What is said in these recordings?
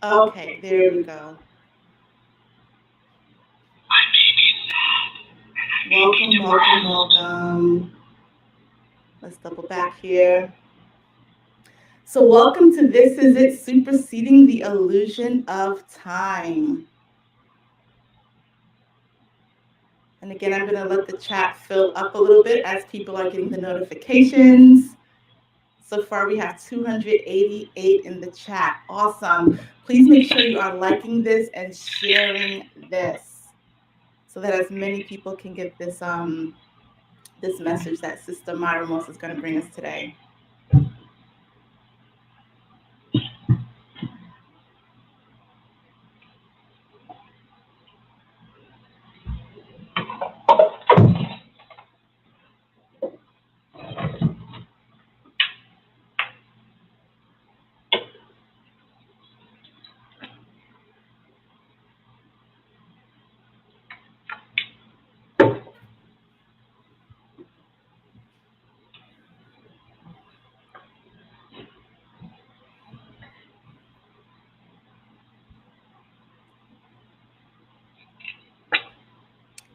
Okay, there we go. Welcome, welcome, welcome. Let's double back here. So, welcome to This Is It, Superseding the Illusion of Time. And again, I'm going to let the chat fill up a little bit as people are getting the notifications. So far, we have 288 in the chat. Awesome. Please make sure you are liking this and sharing this so that as many people can get this message that Sister Myra Moss is going to bring us today.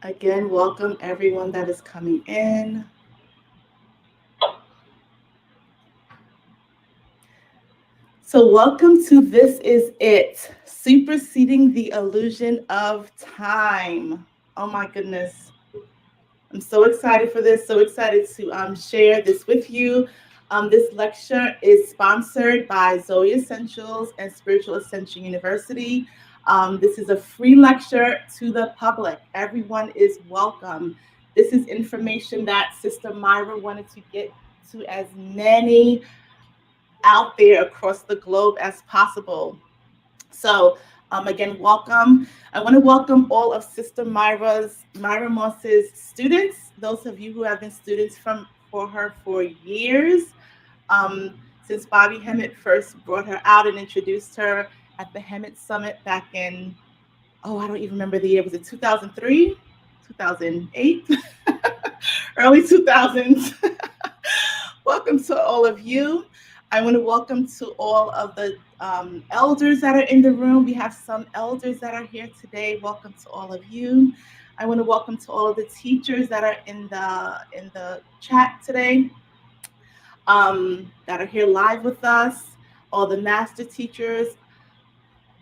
Again, welcome everyone that is coming in. So welcome to This Is It, Superseding the Illusion of Time. Oh my goodness. I'm so excited for this, so excited to share this with you. This lecture is sponsored by Zoe Essentials and Spiritual Ascension University. This is a free lecture to the public. Everyone is welcome. This is information that Sister Myra wanted to get to as many out there across the globe as possible. So again, welcome. I want to welcome all of Sister Myra Moss's students, those of you who have been students for her for years, since Bobby Hemmett first brought her out and introduced her at the Hemmett Summit back in, I don't even remember the year. Was it 2003, 2008, early 2000s? Welcome to all of you. I want to welcome to all of the elders that are in the room. We have some elders that are here today. Welcome to all of you. I want to welcome to all of the teachers that are in the chat today, that are here live with us. All the master teachers,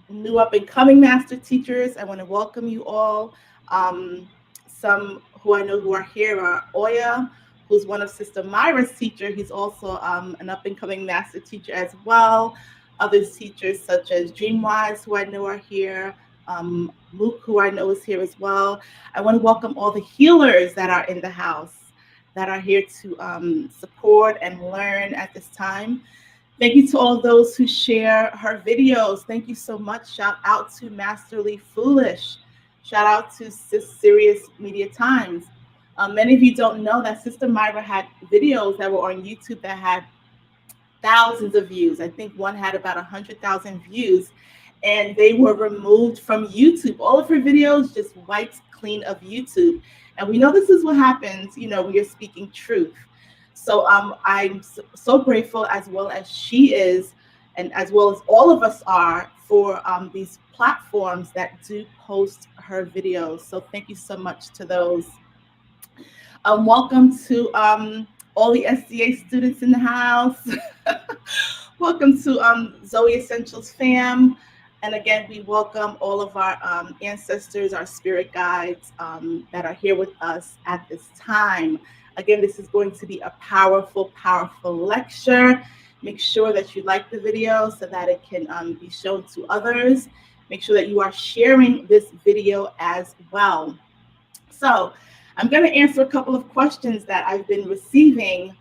new up and coming master teachers. I want to welcome you all. Some who I know who are here are Oya, who's one of Sister Myra's teacher. He's also an up-and-coming master teacher as well. Other teachers such as Dreamwise, who I know are here. Luke, who I know is here as well. I want to welcome all the healers that are in the house, that are here to support and learn at this time. Thank you to all those who share her videos. Thank you so much. Shout out to Masterly Foolish. Shout out to Serious Media Times. Many of you don't know that Sister Myra had videos that were on YouTube that had thousands of views. I think one had about 100,000 views, and they were removed from YouTube. All of her videos just wiped clean of YouTube. And we know this is what happens, when you're speaking truth. So I'm so grateful, as well as she is, and as well as all of us are, for these platforms that do post her videos. So thank you so much to those. Welcome to all the SDA students in the house. Welcome to Zoe Essentials fam. And again, we welcome all of our ancestors, our spirit guides that are here with us at this time. Again, this is going to be a powerful, powerful lecture. Make sure that you like the video so that it can be shown to others. Make sure that you are sharing this video as well. So I'm going to answer a couple of questions that I've been receiving.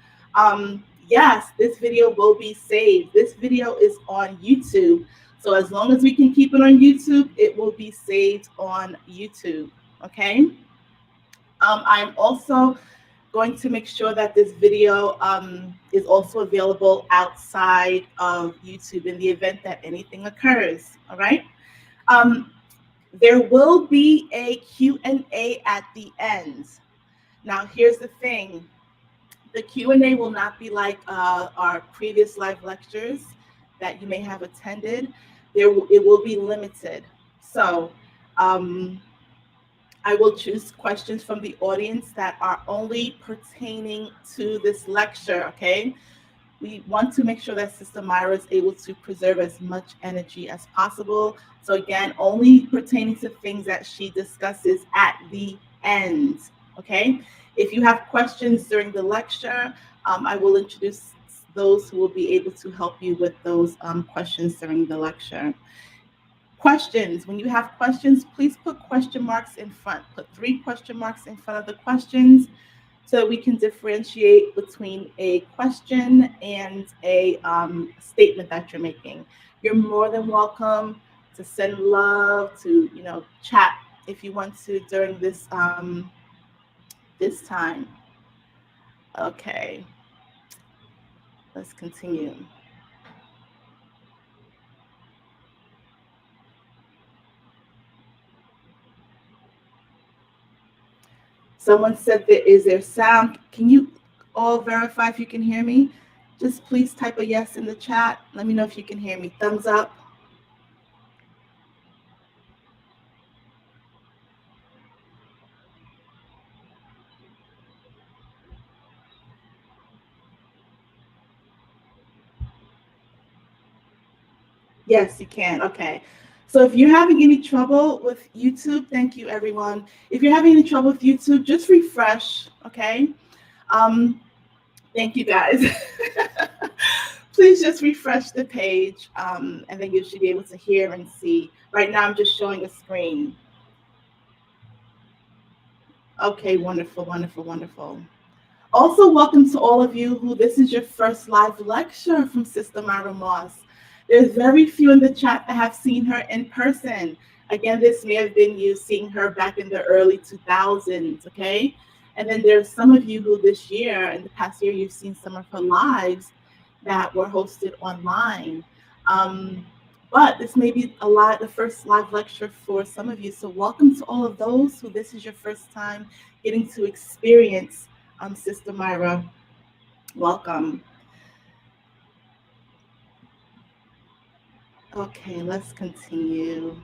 Yes, this video will be saved. This video is on YouTube. So as long as we can keep it on YouTube, it will be saved on YouTube. Okay. I'm also going to make sure that this video is also available outside of YouTube in the event that anything occurs. All right. There will be a Q&A at the end. Now, here's the thing. The Q&A will not be like our previous live lectures that you may have attended. it will be limited. So I will choose questions from the audience that are only pertaining to this lecture, okay? We want to make sure that Sister Myra is able to preserve as much energy as possible. So again, only pertaining to things that she discusses at the end, okay? If you have questions during the lecture, I will introduce those who will be able to help you with those questions during the lecture. Questions. When you have questions, please put question marks in front. Put 3 question marks in front of the questions so that we can differentiate between a question and a statement that you're making. You're more than welcome to send love, to chat if you want to during this time. Okay, let's continue. Someone said is there sound? Can you all verify if you can hear me? Just please type a yes in the chat. Let me know if you can hear me. Thumbs up. Yes, you can. Okay. So if you're having any trouble with YouTube, thank you, everyone. If you're having any trouble with YouTube, just refresh, okay? Thank you, guys. Please just refresh the page, and then you should be able to hear and see. Right now, I'm just showing a screen. Okay, wonderful, wonderful, wonderful. Also, welcome to all of you who this is your first live lecture from Sister Myra Moss. There's very few in the chat that have seen her in person. Again, this may have been you seeing her back in the early 2000s, okay? And then there's some of you who this year, in the past year, you've seen some of her lives that were hosted online. But this may be the first live lecture for some of you. So welcome to all of those who this is your first time getting to experience Sister Myra. Welcome. Okay, let's continue.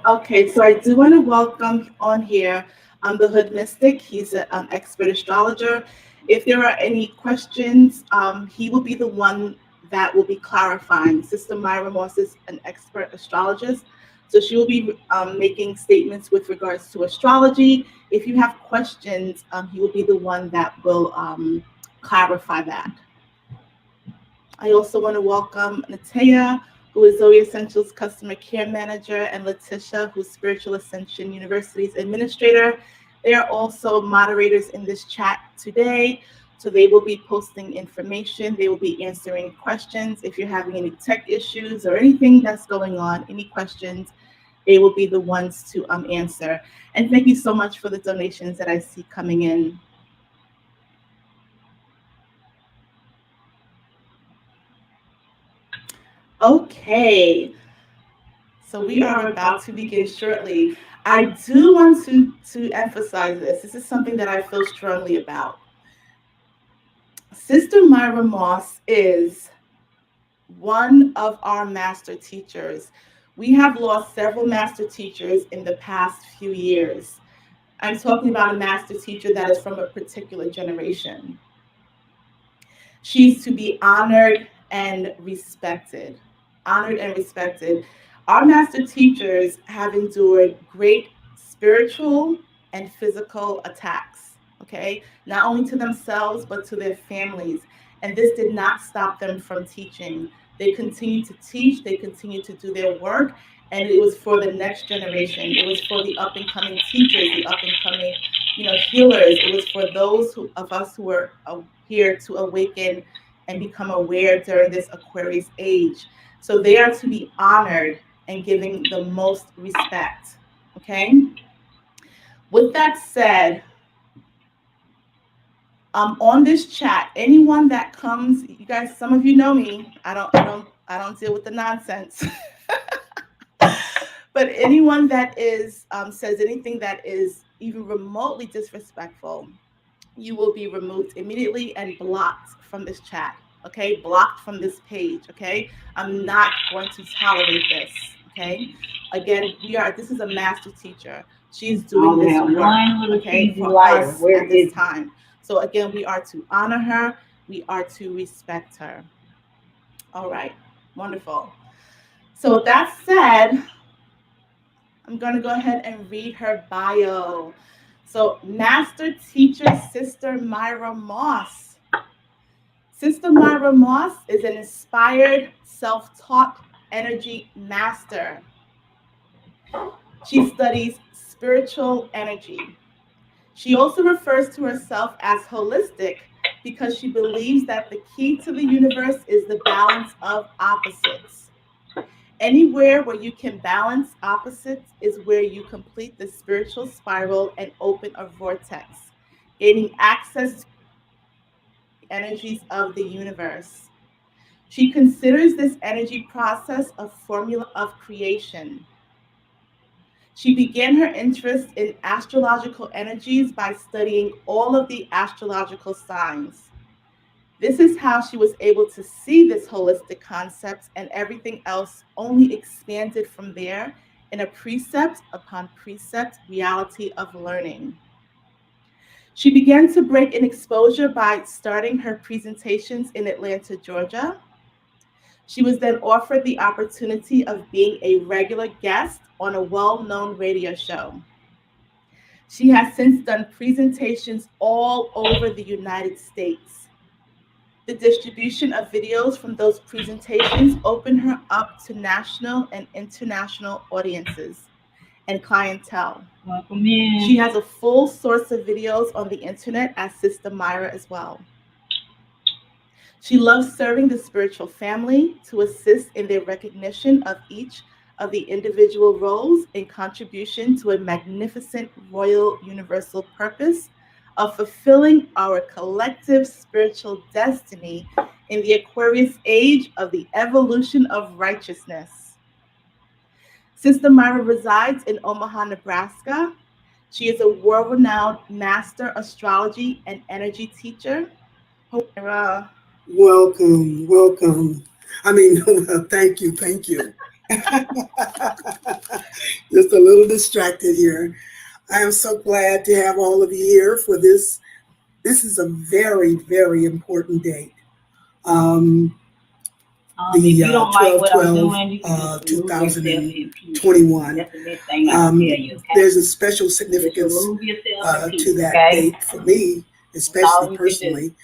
Okay, so I do want to welcome on here the Hood Mystic. He's an expert astrologer. If there are any questions, he will be the one that will be clarifying. Sister Myra Moss is an expert astrologist, so she will be making statements with regards to astrology. If you have questions, he will be the one that will clarify that. I also want to welcome Natea, who is Zoe Essentials Customer Care Manager, and Letitia, who's Spiritual Ascension University's Administrator. They are also moderators in this chat today, so they will be posting information. They will be answering questions. If you're having any tech issues or anything that's going on, any questions, they will be the ones to answer. And thank you so much for the donations that I see coming in. Okay, so we are about to begin shortly. I do want to emphasize this. This is something that I feel strongly about. Sister Myra Moss is one of our master teachers. We have lost several master teachers in the past few years. I'm talking about a master teacher that is from a particular generation. She's to be honored and respected. Honored and respected. Our master teachers have endured great spiritual and physical attacks, okay? Not only to themselves, but to their families. And this did not stop them from teaching. They continued to teach, they continued to do their work, and it was for the next generation. It was for the up and coming teachers, the up and coming, healers. It was for those of us who were here to awaken and become aware during this Aquarius age. So they are to be honored and giving the most respect, okay? With that said, on this chat, anyone that comes, you guys, some of you know me. I don't deal with the nonsense. But anyone that is says anything that is even remotely disrespectful, you will be removed immediately and blocked from this chat. Okay, blocked from this page. Okay, I'm not going to tolerate this. Okay, again, this is a master teacher. She's doing this work, okay, for us at this time. So again, we are to honor her, we are to respect her. All right, wonderful. So with that said, I'm going to go ahead and read her bio. So, Master Teacher Sister Myra Moss. Sister Myra Moss is an inspired, self-taught energy master. She studies spiritual energy. She also refers to herself as holistic because she believes that the key to the universe is the balance of opposites. Anywhere where you can balance opposites is where you complete the spiritual spiral and open a vortex, gaining access to the energies of the universe. She considers this energy process a formula of creation. She began her interest in astrological energies by studying all of the astrological signs. This is how she was able to see this holistic concept, and everything else only expanded from there in a precept upon precept reality of learning. She began to break in exposure by starting her presentations in Atlanta, Georgia. She was then offered the opportunity of being a regular guest on a well-known radio show. She has since done presentations all over the United States. The distribution of videos from those presentations opened her up to national and international audiences and clientele. Welcome in. She has a full source of videos on the internet as Sister Myra as well. She loves serving the spiritual family to assist in their recognition of each of the individual roles in contribution to a magnificent royal universal purpose of fulfilling our collective spiritual destiny in the Aquarius age of the evolution of righteousness. Sister Myra resides in Omaha, Nebraska. She is a world-renowned master astrology and energy teacher. Myra. Welcome, welcome. Thank you. Just a little distracted here. I am so glad to have all of you here for this. This is a very, very important date. The 12/12/2021. There's a special significance to that date for me, especially personally.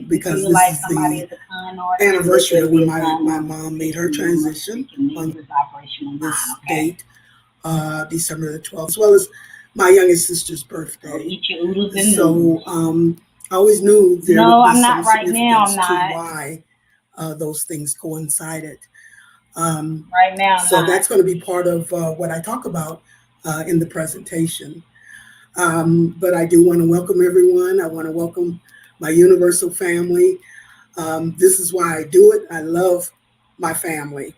Because this is the anniversary of when my mom made her transition on this date, December the 12th, as well as my youngest sister's birthday. So I always knew there would be some significance to why those things coincided. So that's going to be part of what I talk about in the presentation. But I do want to welcome everyone. I want to welcome my universal family. This is why I do it. I love my family,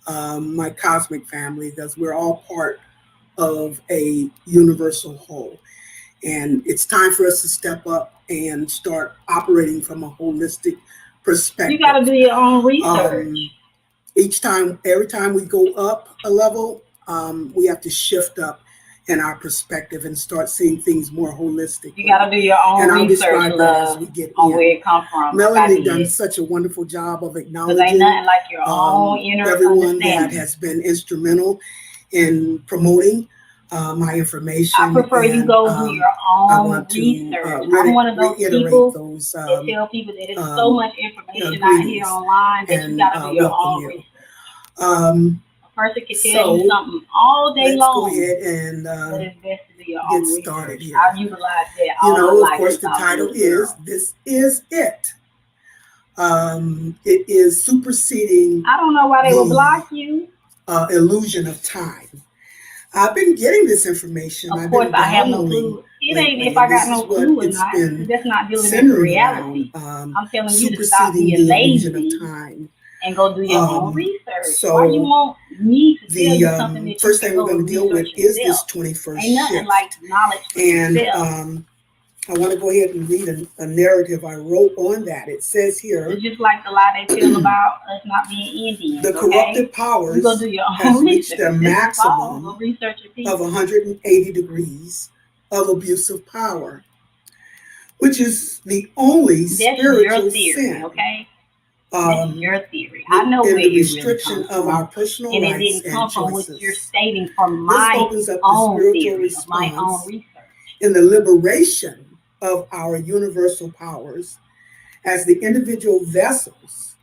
my cosmic family, because we're all part of a universal whole. And it's time for us to step up and start operating from a holistic perspective. You got to do your own research. Every time we go up a level, we have to shift up in our perspective and start seeing things more holistic. You got to do your own research, love, on where it comes from. Melanie done such a wonderful job of acknowledging ain't nothing like your own inner everyone that has been instrumental in promoting my information. I prefer you go do your own research. I'm one of those people that tell people that there's so much information out here online that you got to do your own research. Person can tell you something all day long. Let's go ahead and get started here. I've utilized that all my life. Of course, the title is "This Is It." It is superseding. I don't know why they will block you. Illusion of time. I've been getting this information. Of course, I have no clue. It ain't if I got no clue or not. That's not dealing with reality. I'm telling you to stop being lazy. and go do your own research. So why you want me to tell you something that first you thing we're going to deal with is this 21st Ain't nothing shift. like knowledge for yourself. I want to go ahead and read a narrative I wrote on that. It says here, it's just like the lie they tell about us not being Indians. The corrupted powers go do your own has reached research. their maximum of 180 degrees of abusive power, which is the only spiritual sin. Okay? That's your theory. I know in where the you restriction really of our personal and rights it didn't come and from what choices. you're stating from This my opens up the own spiritual theory, of my own response research. in the liberation of our universal powers as the individual vessels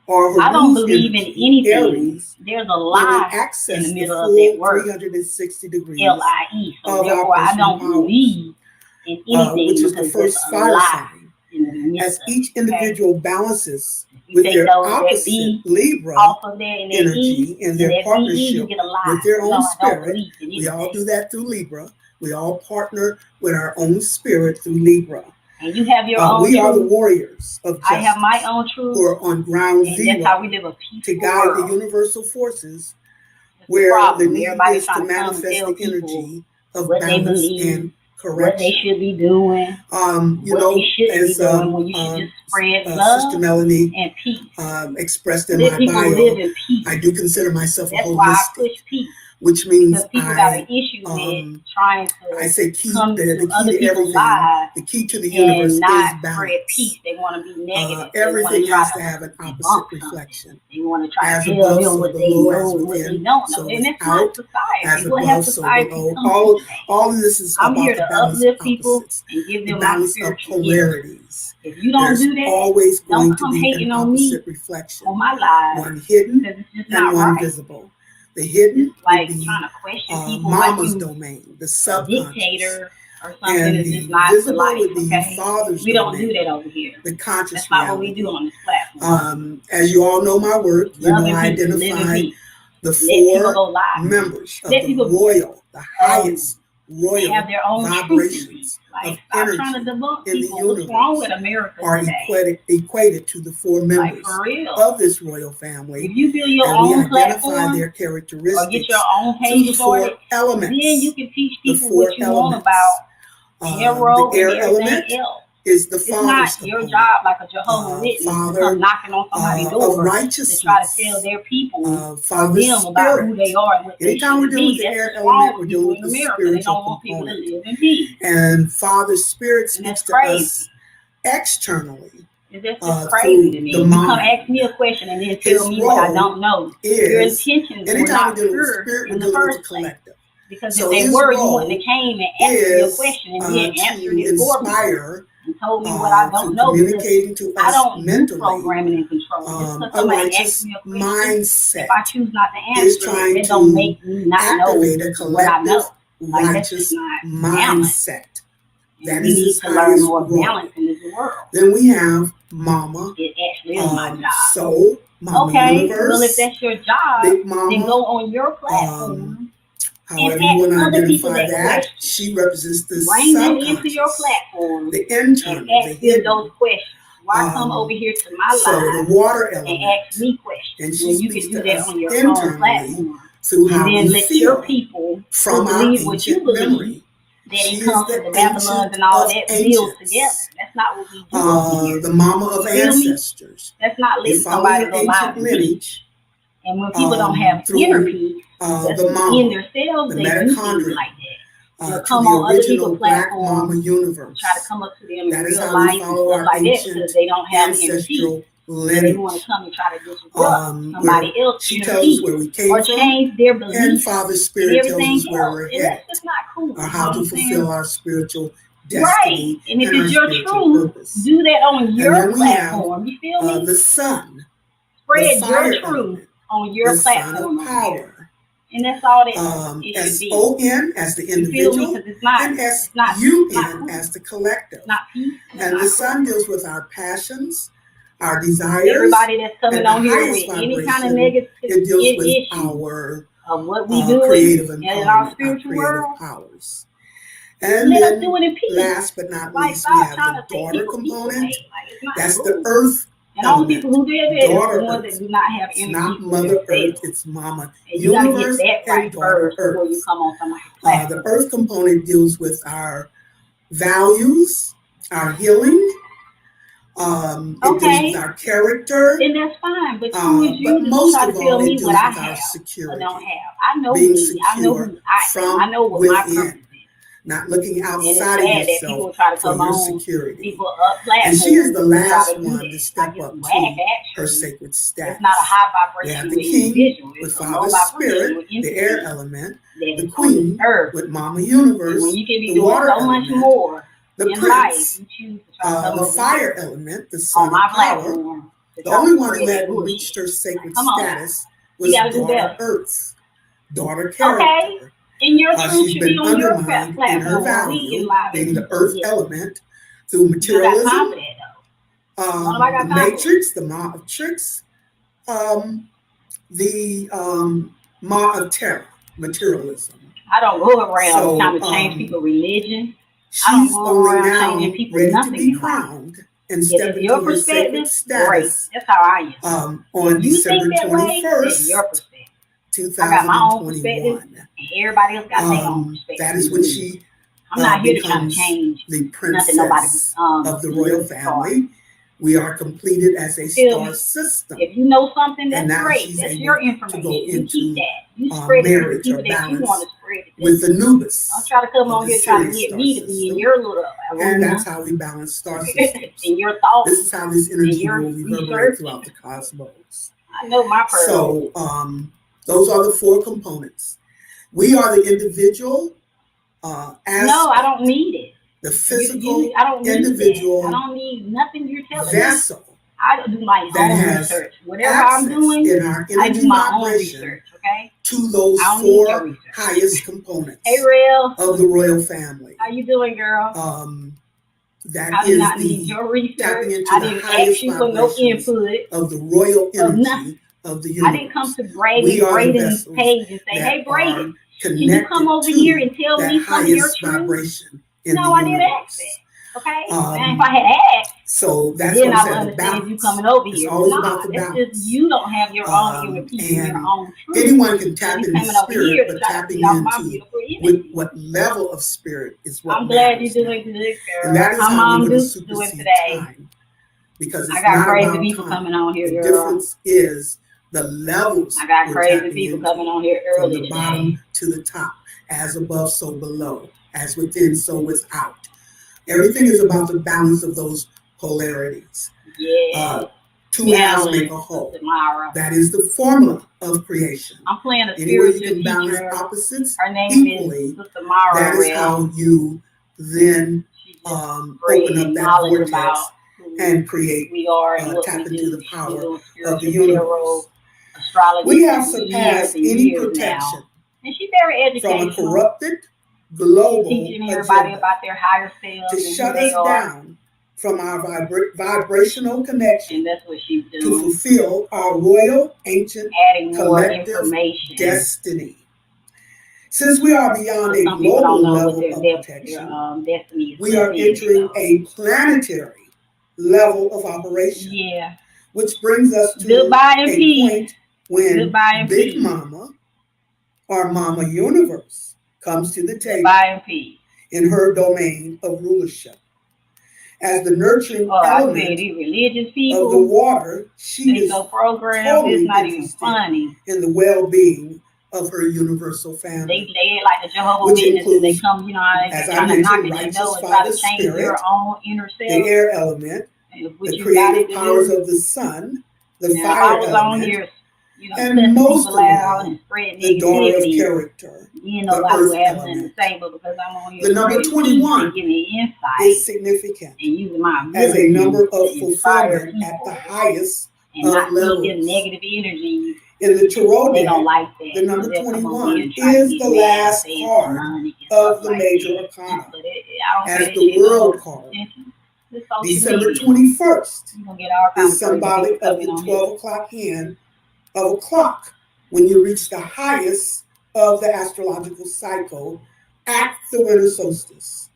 are I don't believe in anything. There's a lie in the middle of that word. 360 degrees L-I-E. So of therefore, our I don't powers, believe in anything which is the because first there's a fire lie sign. in the midst As of each it, individual balances You with take their those that opposite be Libra off of there and that energy and their that be, you partnership get a lie. with their No, own I don't spirit. believe in We all anything. do that through Libra. We all partner with our own spirit through Libra. And you have your own We truth. are the warriors of justice. I have my own truth. Who are on ground and zero that's how we live a peaceful to guide world. the universal forces That's where the need Everybody's is to trying manifest come and tell the energy of what they balance believe, and what they correction. should be doing, You what know, they shouldn't as be doing when you should just spread love Sister Melanie and peace. expressed in Let my people bio, live in peace. I do consider myself That's a why I holistic, push peace. which means Because people got an issue with trying to I say key, come the to other key to people's everything, lives the key to the universe and is not balance. spread peace. They want to be negative. Everything they want has to have an debunk opposite something. reflection. They want to try As to tell above, them so what they below, know as and what they within, don't so know. And that's without, not society. as What has above, so society below. come All of this is I'm about here the to balance uplift of people opposites, and give the them my balance of spiritual gift. polarities. If you don't There's do that, always going don't to come be hating an on me opposite reflection, on my lives one hidden because it's just and not one right. visible. The hidden It's like would be trying to question people like mama's you domain, the a subconscious. dictator or something. And It's the just not the visible life, would be okay? father's We don't domain, do that over here. the conscious That's not reality. what we do on this platform. As you all know my work, you Love know and I peace, live in identify peace. the Let people four go live. members of Let the people royal, the highest royal have their own vibrations like, of stop energy trying to debunk in the people. What's wrong with universe America are today? equated to the four Like, members for real. of this royal family. If you build your And we own identify platform their or get characteristics your own through page the started, four elements. then you can teach The people four what you want elements. about their role The air and everything element else. is the It's father's not your component. job like a Jehovah's Witness to Father come knocking on somebody's of door to righteousness. try to tell their people or Father them about who spirit. they are and what they Anytime we're should dealing with be. the air That's what's wrong element, we're with dealing people with in the America. They spiritual don't want people to component. live in peace. And Father Spirit And speaks that's to crazy. us externally It's just crazy to me. the You come mind. ask me a question and then His tell me what I role don't know. Your intentions were anytime not we're dealing with pure spirit, in we're the dealing with first the place. collective. Because So if they his were, you role wouldn't have came and asked me a question and then answered it for me inspire and told me what I don't know. communicating to I us don't do mentally programming and control. Just because a somebody righteous asks me a question, mindset if I choose not to is answer trying it, that don't to make me not know activate a what I know. collective Like, that's righteous just not balance. mindset. And That we is need his to learn highest more role. balance in this world. Then we have Mama, It actually is my job. Soul, Mama Okay, Universe, well, if that's your job, Big Mama, then go on your platform however and you want to ask other people identify that that. question. She represents the Bring them into your subconscious, platform the and internal, the ask them hidden. those questions. Why come over here to my So live the water and element, ask me questions and she when you speaks can do to that us on your own internally platform? through how And then we let your feel people from who our believe what you ancient believe, memory. that She it is comes the from the Babylons ancient and all of that builds ancients. together. That's not what we do over here. The mama of You feel me? ancestors. That's not You letting follow somebody your go live ancient and teach. lineage And when people don't have through inner peace, that's the in mama, themselves, the they do things mitochondria, like that. They'll to come the on other original people's Black Mama platforms, universe. try to come up to them in That is real how we life and follow stuff our like that ancient because they don't have inner peace. ancestral So they want lineage. to come and try to disrupt somebody else's She inner tells us peace where we came or from, change their and beliefs Father and Spirit tells everything us where else. we're And headed, that's just not cool. or You how know to what I'm saying? fulfill our spiritual Right. destiny And if and our it's your spiritual truth, purpose. do that on And your then we have platform. You feel me? the sun, the Spread fire your truth element, on your the son platform of over here. power. And that's all that it should be. S-O-N as the You feel me? individual, Because it's not, and it's not S-U-N cool. as the collective. It's not peace. It's And not the cool. sun deals with our passions, our desires. Everybody that's coming and the on here with highest any kind of vibration, negative it deals with issue our of what we do creative in our empowerment, our spiritual creative world, powers. And let us then, do it in peace. last but not Like, least, we stop have trying the to take daughter people's peace away. component. Like, it's not That's cool. the earth And all the people who did that is the ones Earth. that do not have energy. It's not Mother Earth, it's Mama and you gotta Universe get that right and Daughter first before Earth. you come on somebody's platform. The Earth component deals with our values, our healing. It deals with our character. And that's fine, but who is you to try to tell me what I have or don't have? I know being me. I know who I am. I know what my purpose is. Not looking outside and of yourself for your security. People up and she is the last one to step up to her sacred status. It's not a high We vibration have the king individual. with It's Father Spirit, the air element, the queen queen with Mama Universe, when you can be the doing water so element, much more the in prince, life, you choose to try to the fire element, the sun on my of power. platform. The only one who hadn't reached her sacred status was Daughter Earth's daughter character. In your truth, she's been undermined in her value, being the earth element, through materialism, the matrix, the maw of tricks, the maw of terror, materialism. I don't go around trying to change people's religion. I don't go around changing people's nothing. To be crowned and step into her sacred status. That's how I am. On December 21st. 2021. And everybody else got their own perspective. That is when she I'm not here to try to change the princess of the royal family. We are completed as a star system. If you know something, that's great. That's your information. You keep that. You spread it to the people that you want to spread it to. With Anubis. Don't try to come on here trying to get me to be in your little and that's how we balance star systems. In your thoughts. This is how this energy will reverberate throughout the cosmos. I know my purpose. So those are the four components. We are the individual aspect. No, I don't need it. The physical I don't need individual that. I don't need nothing you're telling vessel me. I do my own research. Whatever I'm doing, in our I do my own research, okay? To those four highest components of the royal family. How you doing, girl? That is need your research. Tapping into I the didn't highest ask you for no input of the royal energy of the universe. I didn't come to Braden's page and say, hey, Braden, can you come over here and tell me some of your truth? No, I didn't ask that. Okay? And if I had asked, so that's then what I would understand you coming over here. About the that's just you don't have your own your own truth. Anyone can tap into spirit, but tapping into with what level of spirit is what I'm glad you're doing good, girl. And that is how how mom doing today. Time, because it's I got not crazy about people time. coming on here, the girl. difference is the levels. I got crazy people coming on here early from the bottom to the top, as above, so below, as within, so without. Everything is about the balance of those polarities. Yeah. Two halves make a whole. Tomorrow. That is the formula of creation. I'm playing a Anywhere spiritual you can balance teacher. opposites Her name equally, is Sister Mara. that is how you then open up that vortex and create, we are and tap into do. the power of the universe. Astrology. We have surpassed any protection and she's very educational. From a corrupted global teaching everybody about their higher selves to shut us down from our vibrational connection. And that's what she's doing. To fulfill our royal, ancient, adding more information. Destiny. Since we are beyond a global level of protection, we are entering a planetary level of operation. Yeah. Which brings us to Goodbye and a peace. point when Big Mama or Mama Universe comes to the table in her domain of rulership. As the nurturing element of the water, she is totally not even funny in the well-being of her universal family. They like the Jehovah's Witnesses. They come, as I mentioned, righteous by the spirit, your own inner self, the air element, the creative powers of the sun, the fire element, and most of all, the daughter of character, the earth element. The number 21 is significant as a number of fulfillment at the highest of levels. Negative energy. In the tarot deck, like the number 21 is the last card of the major arcana, as the world card. December 21st is symbolic of the 12 o'clock hand of a clock when you reach the highest of the astrological cycle at the winter solstice.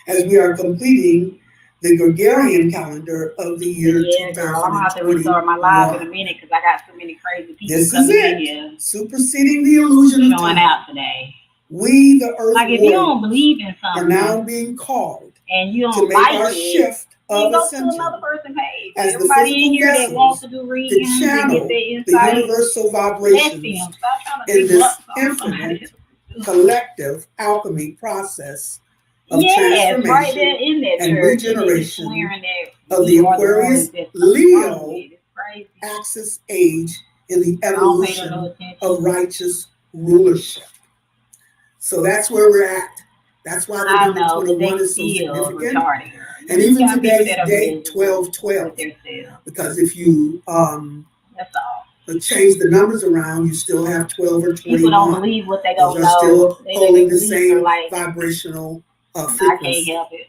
As we are completing the Gregorian calendar of the year 2021. Girl, I'm gonna have to restart my live in a minute because I got so many crazy people this coming is it. in here. Superseding the illusion of showing time. out today. We, the Earth like if you don't believe in something, are now being called and you don't to make like our it, shift you of go ascension to another person's page. as Everybody the in here that wants to do to readings and channel get their the insight, universal let vibrations them. Stop trying to in this disrupt infinite collective alchemy process of yes, transformation right there in that and church, regeneration that of the Aquarius Leo crazy. axis age in the I don't pay evolution no attention. of righteous rulership. So that's where we're at. That's why the number 21 is so significant. Retarded. And even today's date, 12/12. Because if you that's all. change the numbers around, you still have 12 or 21. People don't believe what they don't know. Still they holding the same like, vibrational frequency. I can't help it.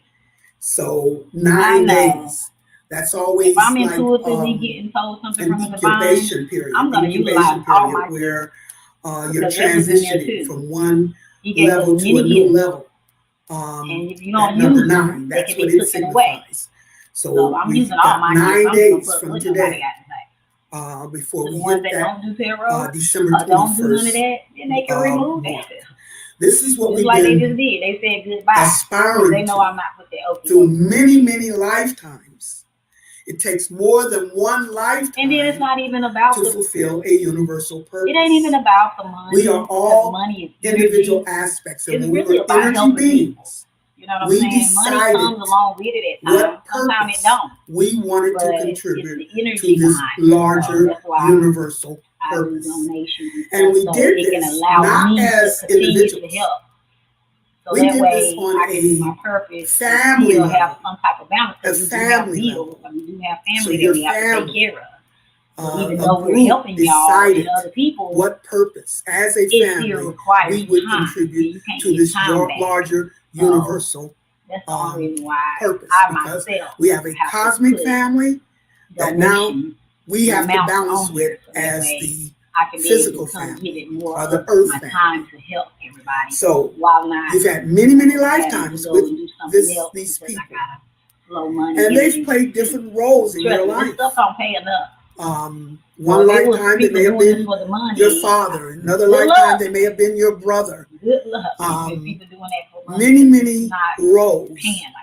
So 9 days. That's always if I'm like intuitively getting told something from the incubation divine, period. I'm going to utilize all my where you're transitioning from one level to a new level. And if you don't use them, they can be taken away. So I'm using all my 9 days from today. Before we hit that that don't do tarot, December 21st. Don't do none of that, then they can remove that. This is what just we've like been they just did. They said goodbye. Aspiring they know I'm not with the open through many, many lifetimes. It takes more than one lifetime. And then it's not even about to fulfill a universal purpose. It ain't even about the money. We are all money individual aspects, and it's we really were about energy beings. People. You know what I'm saying? Money comes along with it at times. Sometimes it don't. We wanted but to contribute to this larger universal purpose. And we did this not as individuals. So we did this on a family level. Have some type of balance. A family level. We do have family so that we have to take care of. Even though we're helping y'all and other people, what purpose as a family we would contribute to this larger universal purpose, because we have a cosmic family that now we have to balance with as the physical family or the earth family. Time to help everybody. So you've had many, many lifetimes with these people, and they've played different roles in your life. Stuff don't pay enough. One lifetime they may have been your father, another lifetime they may have been your brother. Good luck. People doing that for Many, money. many roles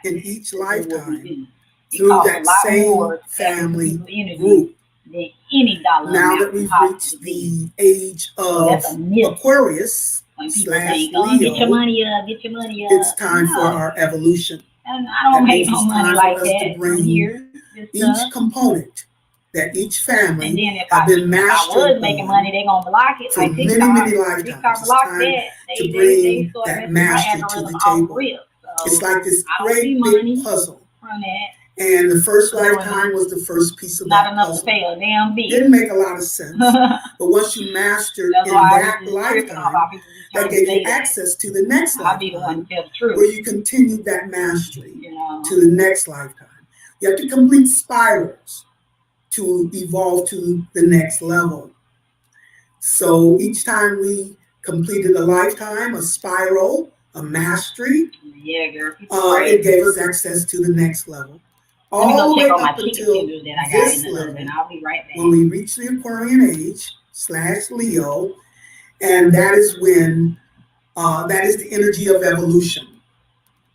in each lifetime through that same family group. Now that we've reached the age of Aquarius / Leo, get your money up, get your money up. It's time for our evolution. And I don't make no money like that. To bring each component that each family and then have been mastering. If I was making money, they're gonna block it. Like many, many lifetimes. It's time to bring that mastery to the table. It's like this great big puzzle. And the first lifetime was the first piece of that puzzle. Didn't make a lot of sense. But once you mastered in that lifetime, that gave you access to the next lifetime, where you continued that mastery to the next lifetime. You have to complete spirals to evolve to the next level. So each time we completed a lifetime, a spiral, a mastery, it gave us access to the next level. All the way up until this level, when we reach the Aquarian age / Leo, and that is when, that is the energy of evolution.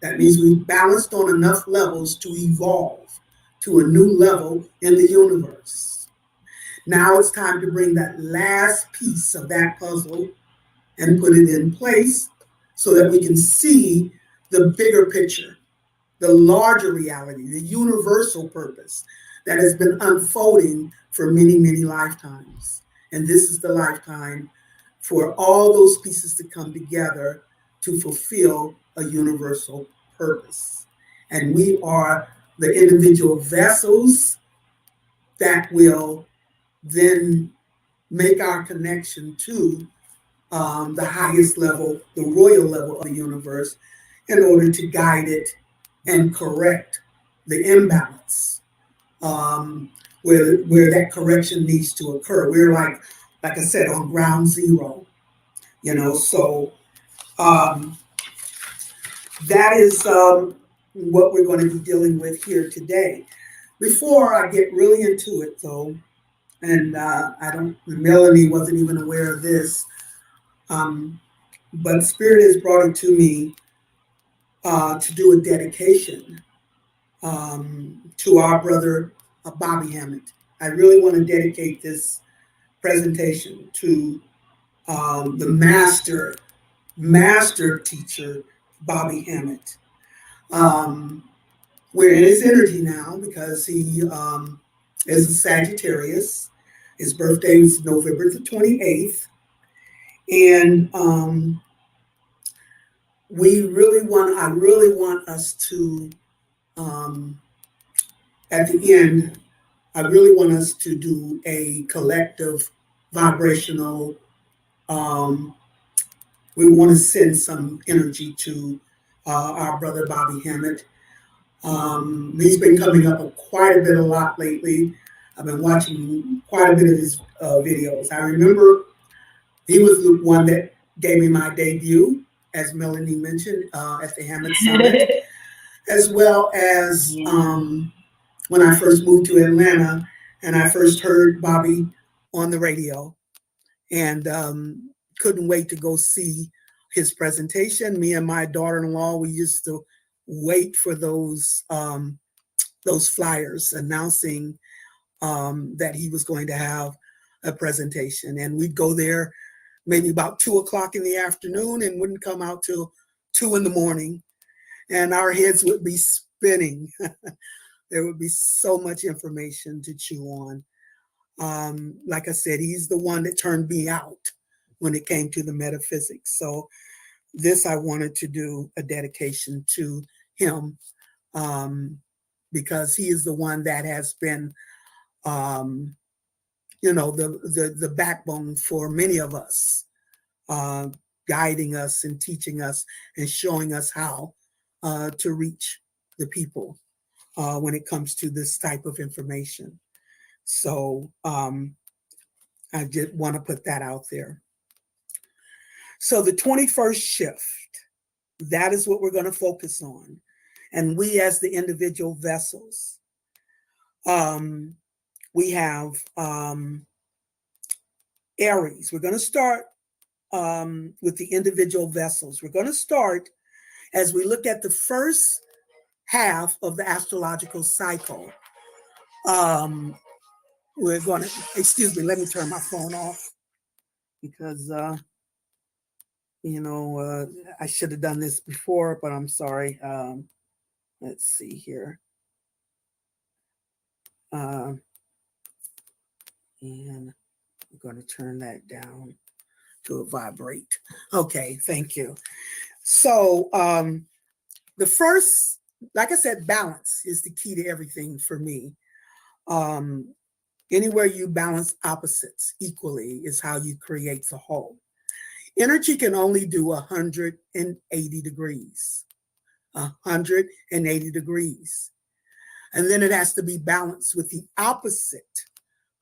That means we balanced on enough levels to evolve to a new level in the universe. Now it's time to bring that last piece of that puzzle and put it in place so that we can see the bigger picture, the larger reality, the universal purpose that has been unfolding for many, many lifetimes. And this is the lifetime for all those pieces to come together to fulfill a universal purpose. And we are the individual vessels that will then make our connection to the highest level, the royal level of the universe, in order to guide it and correct the imbalance where that correction needs to occur. We're like I said, on ground zero, so that is what we're going to be dealing with here today. Before I get really into it, though, and Melanie wasn't even aware of this, but Spirit has brought it to me to do a dedication to our brother Bobby Hammett. I really want to dedicate this presentation to the master teacher, Bobby Hammett. We're in his energy now because he is a Sagittarius. His birthday is November the 28th. And I really want us to, at the end, I really want us to do a collective vibrational, we want to send some energy to our brother Bobby Hammett. He's been coming up quite a lot lately. I've been watching quite a bit of his videos. I remember he was the one that gave me my debut, as Melanie mentioned, at the Hammett Summit, as well as when I first moved to Atlanta and I first heard Bobby on the radio, and couldn't wait to go see his presentation. Me and my daughter-in-law, we used to wait for those flyers announcing that he was going to have a presentation, and we'd go there maybe about 2:00 in the afternoon and wouldn't come out till 2 in the morning, and our heads would be spinning. There would be so much information to chew on. Like I said, he's the one that turned me out when it came to the metaphysics. So this, I wanted to do a dedication to him, because he is the one that has been, the backbone for many of us, guiding us and teaching us and showing us how to reach the people when it comes to this type of information. So I just want to put that out there. So the 21st shift, that is what we're going to focus on. And we, as the individual vessels, we have Aries. We're going to start with the individual vessels. We're going to start as we look at the first half of the astrological cycle. We're going to, excuse me, let me turn my phone off because, I should have done this before, but I'm sorry. Let's see here. And I'm going to turn that down to a vibrate. Okay, thank you. So the first, like I said, balance is the key to everything for me. Anywhere you balance opposites equally is how you create the whole. Energy can only do 180 degrees, 180 degrees. And then it has to be balanced with the opposite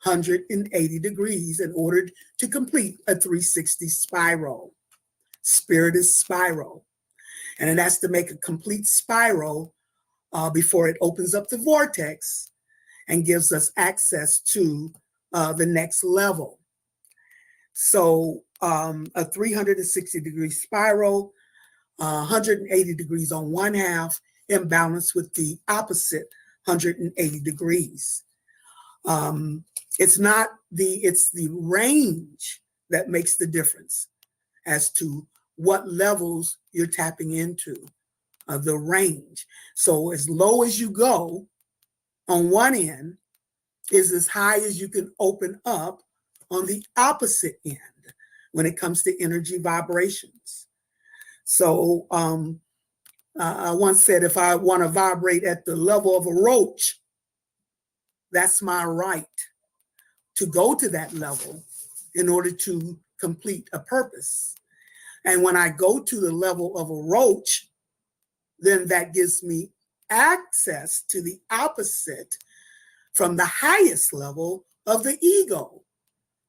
180 degrees in order to complete a 360 spiral. Spirit is spiral. And it has to make a complete spiral before it opens up the vortex and gives us access to the next level. So a 360 degree spiral, 180 degrees on one half, in balance with the opposite 180 degrees. It's the range that makes the difference as to what levels you're tapping into, the range. So as low as you go on one end is as high as you can open up on the opposite end when it comes to energy vibrations. So I once said, if I want to vibrate at the level of a roach, that's my right to go to that level in order to complete a purpose. And when I go to the level of a roach, then that gives me access to the opposite from the highest level of the ego.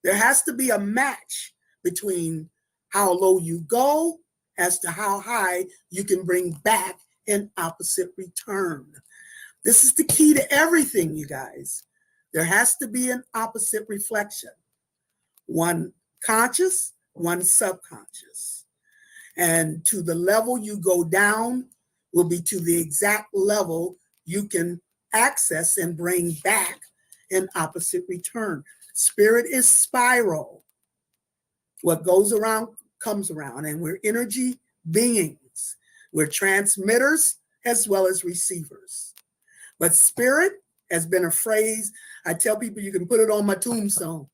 There has to be a match between how low you go as to how high you can bring back in opposite return. This is the key to everything, you guys. There has to be an opposite reflection. One conscious, one subconscious. And to the level you go down will be to the exact level you can access and bring back in opposite return. Spirit is spiral. What goes around comes around, and we're energy beings. We're transmitters as well as receivers. But spirit has been a phrase, I tell people you can put it on my tombstone.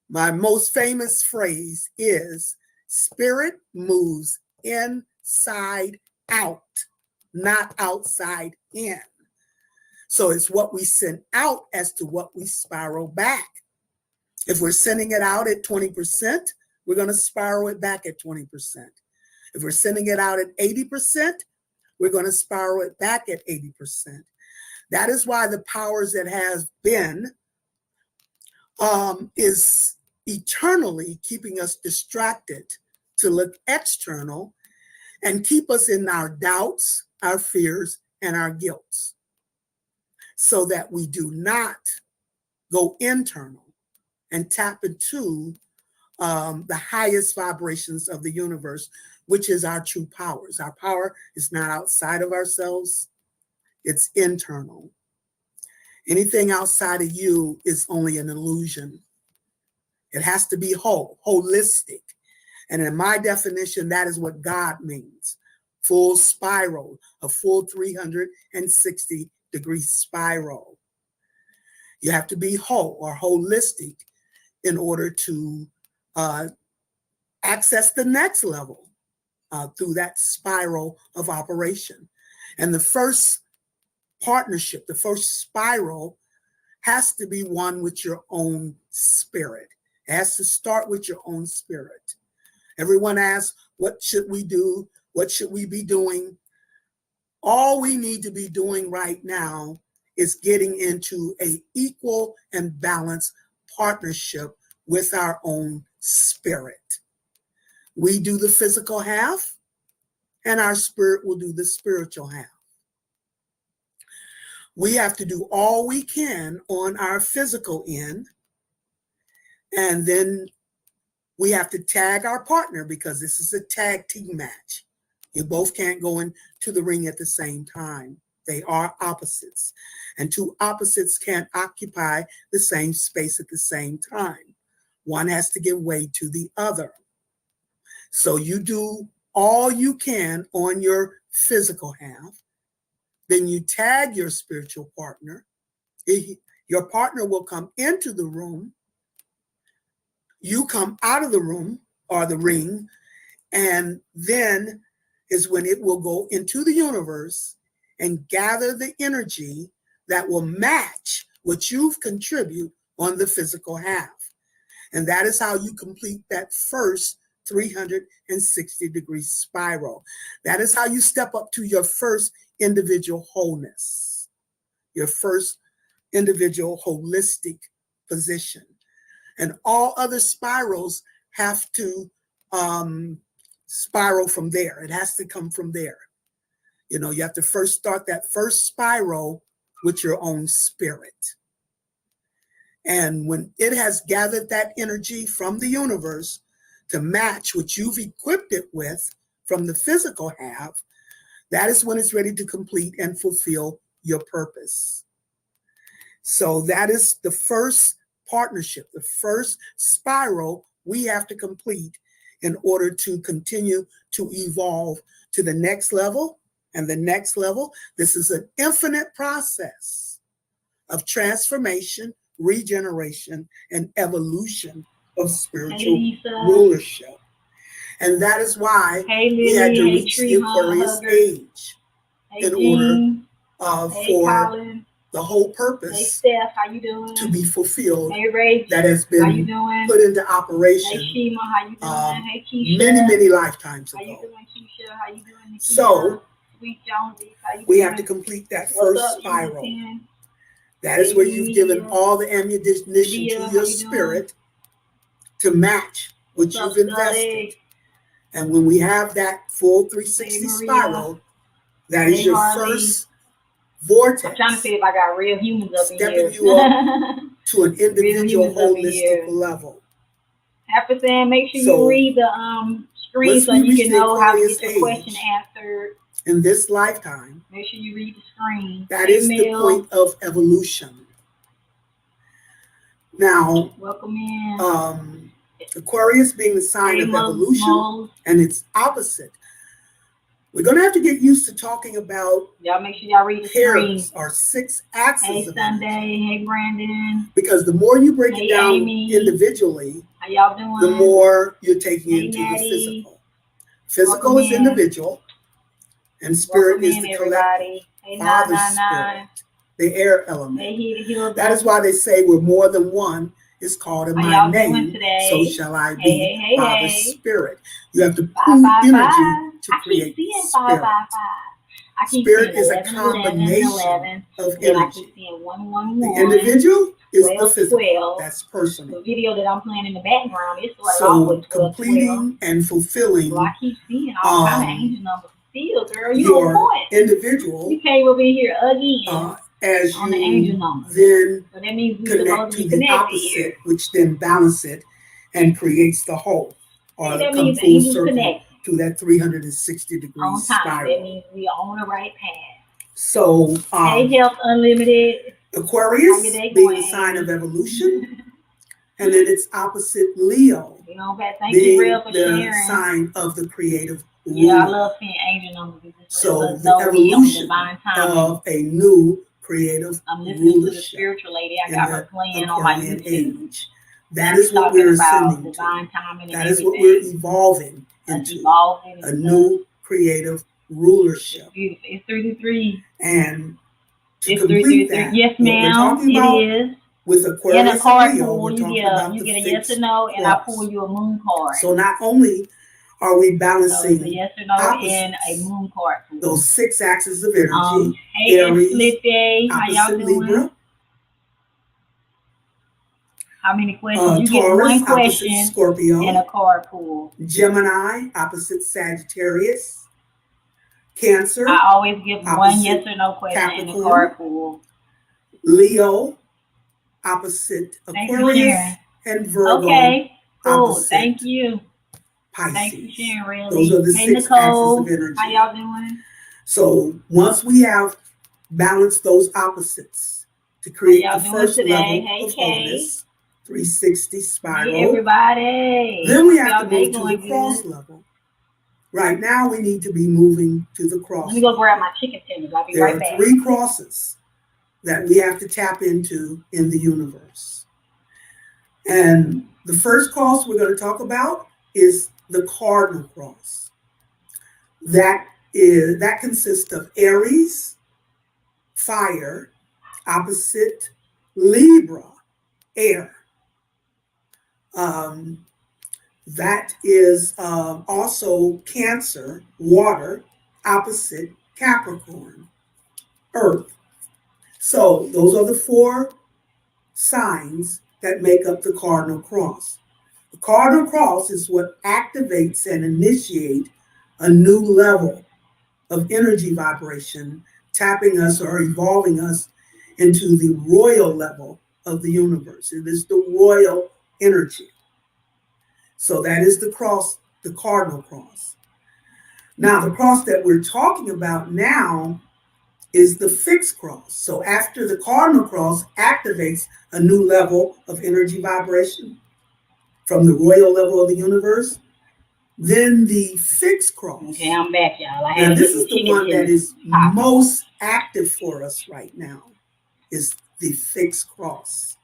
My most famous phrase is, spirit moves inside out, not outside in. So it's what we send out as to what we spiral back. If we're sending it out at 20%, we're going to spiral it back at 20%. If we're sending it out at 80%, we're going to spiral it back at 80%. That is why the powers that have been is eternally keeping us distracted to look external and keep us in our doubts, our fears, and our guilts, so that we do not go internal and tap into the highest vibrations of the universe, which is our true powers. Our power is not outside of ourselves, it's internal. Anything outside of you is only an illusion. It has to be whole, holistic. And in my definition, that is what God means. Full spiral, a full 360-degree spiral. You have to be whole or holistic in order to access the next level through that spiral of operation. And the first partnership, the first spiral has to be one with your own spirit. It has to start with your own spirit. Everyone asks, what should we do? What should we be doing? All we need to be doing right now is getting into an equal and balanced partnership with our own spirit. We do the physical half, and our spirit will do the spiritual half. We have to do all we can on our physical end, and then we have to tag our partner, because this is a tag team match. You both can't go into the ring at the same time. They are opposites, and two opposites can't occupy the same space at the same time. One has to give way to the other. So you do all you can on your physical half. Then you tag your spiritual partner. Your partner will come into the room. You come out of the room or the ring, and then is when it will go into the universe and gather the energy that will match what you've contributed on the physical half. And that is how you complete that first 360-degree spiral. That is how you step up to your first individual wholeness, your first individual holistic position. And all other spirals have to spiral from there. It has to come from there. You know, you have to first start that first spiral with your own spirit. And when it has gathered that energy from the universe to match what you've equipped it with from the physical half, that is when it's ready to complete and fulfill your purpose. So that is the first partnership, the first spiral we have to complete in order to continue to evolve to the next level and the next level. This is an infinite process of transformation, regeneration, and evolution of spiritual rulership. And that is why we had to reach the Aquarius age in order for the whole purpose Steph, how you doing? to be fulfilled Ray, that has been put into operation Shima, how you doing? Keisha, many, many lifetimes ago. How you doing, Keisha? How you doing, Nikita? So Sweet Jonesy, how you we doing? have to complete that What's first up, spiral. Ethan? That is where you've given all the ammunition to your spirit to match what you've invested. And when we have that full 360 spiral, That is your first vortex. I'm trying to see if I got real humans up in here. Stepping you up to an individual holistic level. After saying, make sure you read the screen so you can know how to get your question answered. In this lifetime, make sure you read the screen. That is the point of evolution. Now, welcome in. Aquarius being the sign of evolution and its opposite. We're going to have to get used to talking about y'all. Make sure y'all read the screen. Or 6 axes. Hey, Sunday. Hey, Brandon. Because the more you break it down individually, how y'all doing? The more you're taking into the physical. Physical is individual, and spirit is the collective. Hey, Father spirit, the air element. Hey, that is why they say we're more than one. It's called in my name, so shall I be. Father spirit. You have to pull energy to create spirit. Spirit is a combination of energy. The individual is the physical. That's personal. The video that I'm playing in the background is so completing and fulfilling. Well, I keep seeing all kind of angel numbers. Still, girl, you your individual. You came over here again. As on the angel number. Then so that means connect to the opposite, here. Which then balance it and creates the whole, or come full circle to that 360-degree spiral. That means we are on the right path. So, hey, Health Unlimited. Aquarius being the sign of evolution, and then its opposite Leo. Thank you, Real, for the sharing. Sign of the creative. Yeah, I love seeing angel numbers. So the evolution of a new creative I'm listening to the spiritual lady. I got her playing on my YouTube. Age. That is what we're ascending divine timing. That is what we're evolving into. A new creative rulership. It's beautiful. It's 3-3. And to complete that, yes, ma'am. It is. With Aquarius and a card Leo, pull, you get a yes or no, and I pull you a moon card. So not only are we balancing yes or no and a moon card pool. Those 6 axes of energy. Hey, Aries, Flippy, how y'all doing? Libra. How many questions? You Taurus, get one question Scorpio, and a card pool. Gemini, opposite Sagittarius. Cancer. I always give one yes or no question Capricorn, and a card pool. Leo, opposite Aquarius, and Virgo. Okay, cool. Thank you. Pisces. Thank you, sharing, really. Those are the 6 axes of energy. How y'all doing? So once we have balanced those opposites to create the first level of wholeness, 360 spiral. Hey, everybody. Then we have to move to the cross level. Right now, we need to be moving to the cross. Let me go grab my chicken tenders. I'll be right back. There are 3 crosses that we have to tap into in the universe. And the first cross we're going to talk about is the cardinal cross. That consists of Aries, fire, opposite Libra, air. That is also Cancer, water, opposite Capricorn, earth. So those are the 4 signs that make up the cardinal cross. The cardinal cross is what activates and initiates a new level of energy vibration, tapping us or evolving us into the royal level of the universe. It is the royal energy. So that is the cross, the cardinal cross. Now, the cross that we're talking about now is the fixed cross. So after the cardinal cross activates a new level of energy vibration from the royal level of the universe, then the fixed cross. Okay, I'm back, y'all. And this is the one that is most active for us right now, is the fixed cross.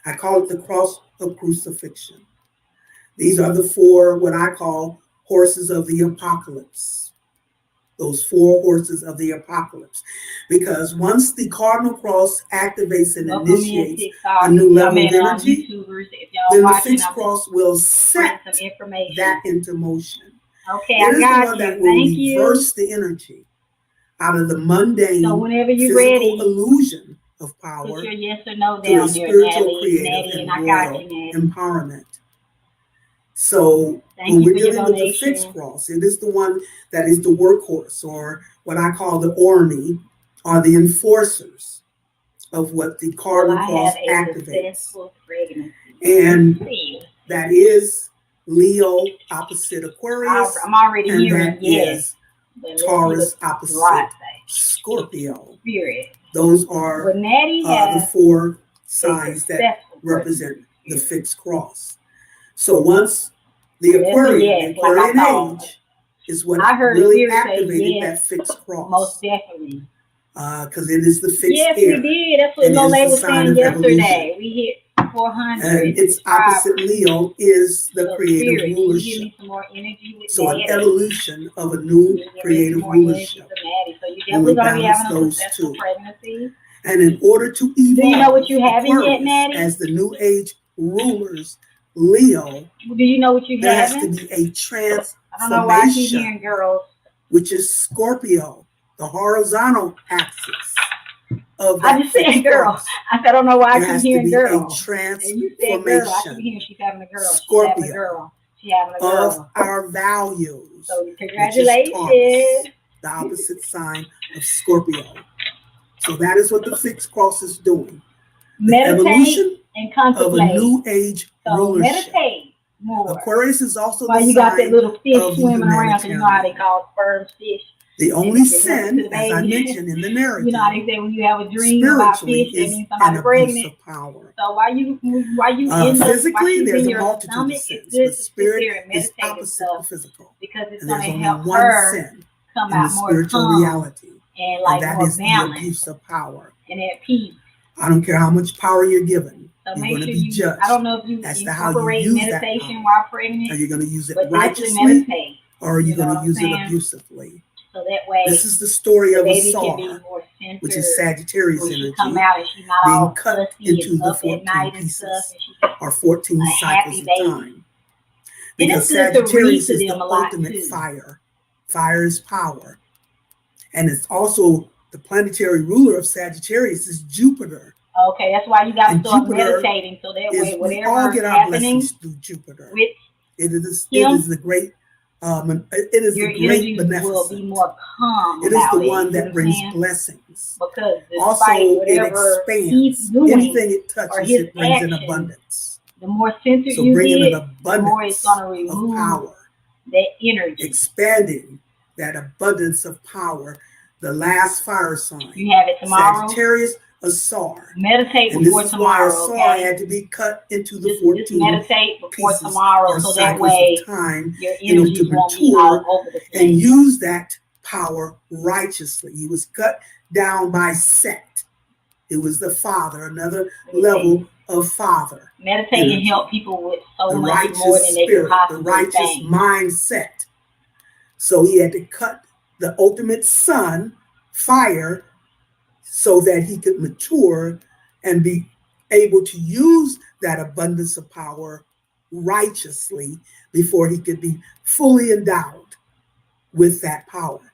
I call it the cross of crucifixion. These are the 4, what I call horses of the apocalypse. Those 4 horses of the apocalypse. Because once the cardinal cross activates and initiates a new level of energy, then the fixed cross will set that into motion. Okay, I got you. That will reverse the energy out of the mundane, physical illusion of power put your yes or no to a down spiritual, there, creative, and royal empowerment. So when we're dealing with the fixed cross, it is the one that is the workhorse, or what I call the ormy, are the enforcers of what the cardinal cross activates. And that is Leo opposite Aquarius. I'm already and hearing that is Taurus opposite Scorpio. Those are the 4 signs that represent the fixed cross. So once the Aquarian age is what really activated that fixed cross. Most definitely. Because it is the fixed Yes, air. we did. That's what Lole was saying yesterday. We hit 400. And its opposite Leo is the creative rulership. So an evolution of a new creative rulership. So you're definitely going to be having a successful pregnancy. And in order to evolve, do you know what you have yet, Maddie? As the new age rulers, Leo, do you know what you there have? Has to be a transformation. I don't know why I keep hearing girls. Which is Scorpio, the horizontal axis of I just said girl. I said I don't know why I keep hearing girl. A transformation. And you said girl. I keep hearing she's having a girl. Scorpio. She's having a girl. She's having a girl. Of our values. So congratulations. Taurus, the opposite sign of Scorpio. So that is what the fixed cross is doing. The meditate and contemplate. Of a new age rulership. Meditate more. Aquarius is also the sign you got that little fish swimming around, so you know how they call sperm fish. The only sin, as I mentioned in the narrative, you know how they say when you have a dream about fish, that means somebody's pregnant. Power. So why you in physically, there's a your multitude stomach, of sins. But spirit is opposite of physical, because it's going to help her come out more spiritual reality, and like that more is balance, the abuse of power, and at peace. I don't care how much power you're given. So you're make going sure to be judged. I don't know if you incorporate meditation while pregnant. Are you going to use it but righteously, or are you going to use it abusively? So that way, this is the story of a Sar, which is Sagittarius energy, being cut into the 14 pieces, or 14 cycles of time. Because Sagittarius is the ultimate fire. Fire is power. And it's also the planetary ruler of Sagittarius is Jupiter. Okay, that's why you got to start meditating, so that way whatever is happening through Jupiter. With it is the great it is your the great beneficence will be more calm. It is the one that brings blessings. Because also it expands. Anything it touches, it brings in abundance. The more centered you get, the more it's going to remove power, that energy. Expanding that abundance of power. The last fire sign. You have it tomorrow. Sagittarius, a Sar. Meditate before tomorrow. This is why a Sar had to be cut into the 14 just meditate before tomorrow, so that way time your energy won't be all over the place. And use that power righteously. He was cut down by Set. It was the Father, another level of Father. Meditate and help people with so much more than they can possibly the righteous mindset. So he had to cut the ultimate sun, fire, so that he could mature and be able to use that abundance of power righteously before he could be fully endowed with that power.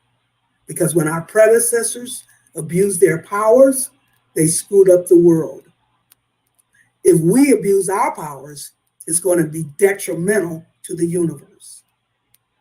Because when our predecessors abused their powers, they screwed up the world. If we abuse our powers, it's going to be detrimental to the universe.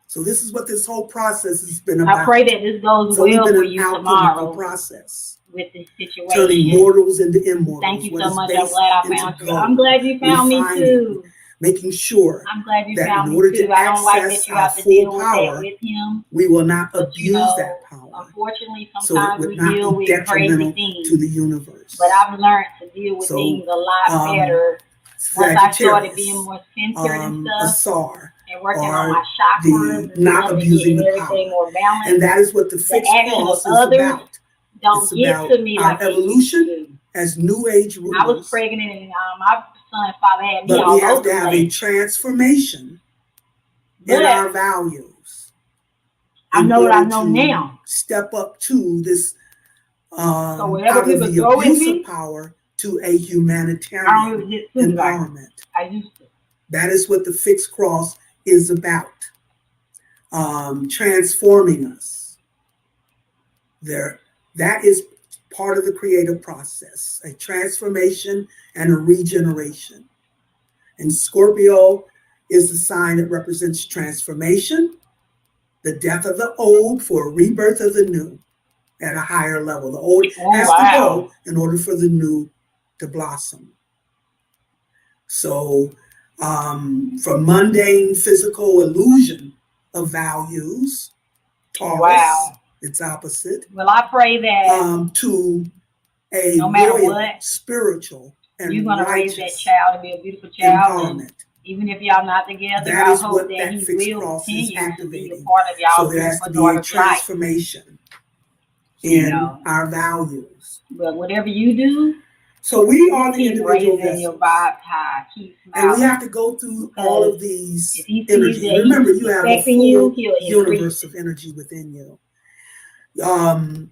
So this is what this whole process has been about. I pray that this goes well for you tomorrow. Process. With this situation. Turning mortals into immortals. Thank you so much. I'm glad I found you. I'm glad you found me too. Making sure I'm glad you found me too. I don't like that you have to deal with that with him. We will not abuse that power. Unfortunately, sometimes we deal with crazy things to the universe. But I've learned to deal with things a lot better once I started being more centered and stuff. A Sar. And working on my chakras, not abusing the everything more balanced. And that is what the fixed cross is about. Don't get to me like evolution as new age rulers. I was pregnant and my son and father had me but all we have over to have a transformation in our values. I know what I know now. Step up to this so whatever people throw in me, power to a humanitarian empowerment. I used to. That is what the fixed cross is about. Transforming us. That is part of the creative process, a transformation and a regeneration. And Scorpio is the sign that represents transformation, the death of the old for a rebirth of the new at a higher level. The old has to go in order for the new to blossom. So from mundane physical illusion of values, Taurus, its opposite. Well, I pray that to a no matter royal, what, spiritual, and you're going to raise righteous that child to be a beautiful child. empowerment. Even if y'all not together, That I is hope what that that he fixed will cross is continue to be a activating. part of y'all. So there has to be a transformation in our values. But whatever you do, so we are the keep individual raising your vessels. vibe high, keep and we have to go through all of these energies. that Remember, you have a full you, universe of energy within you.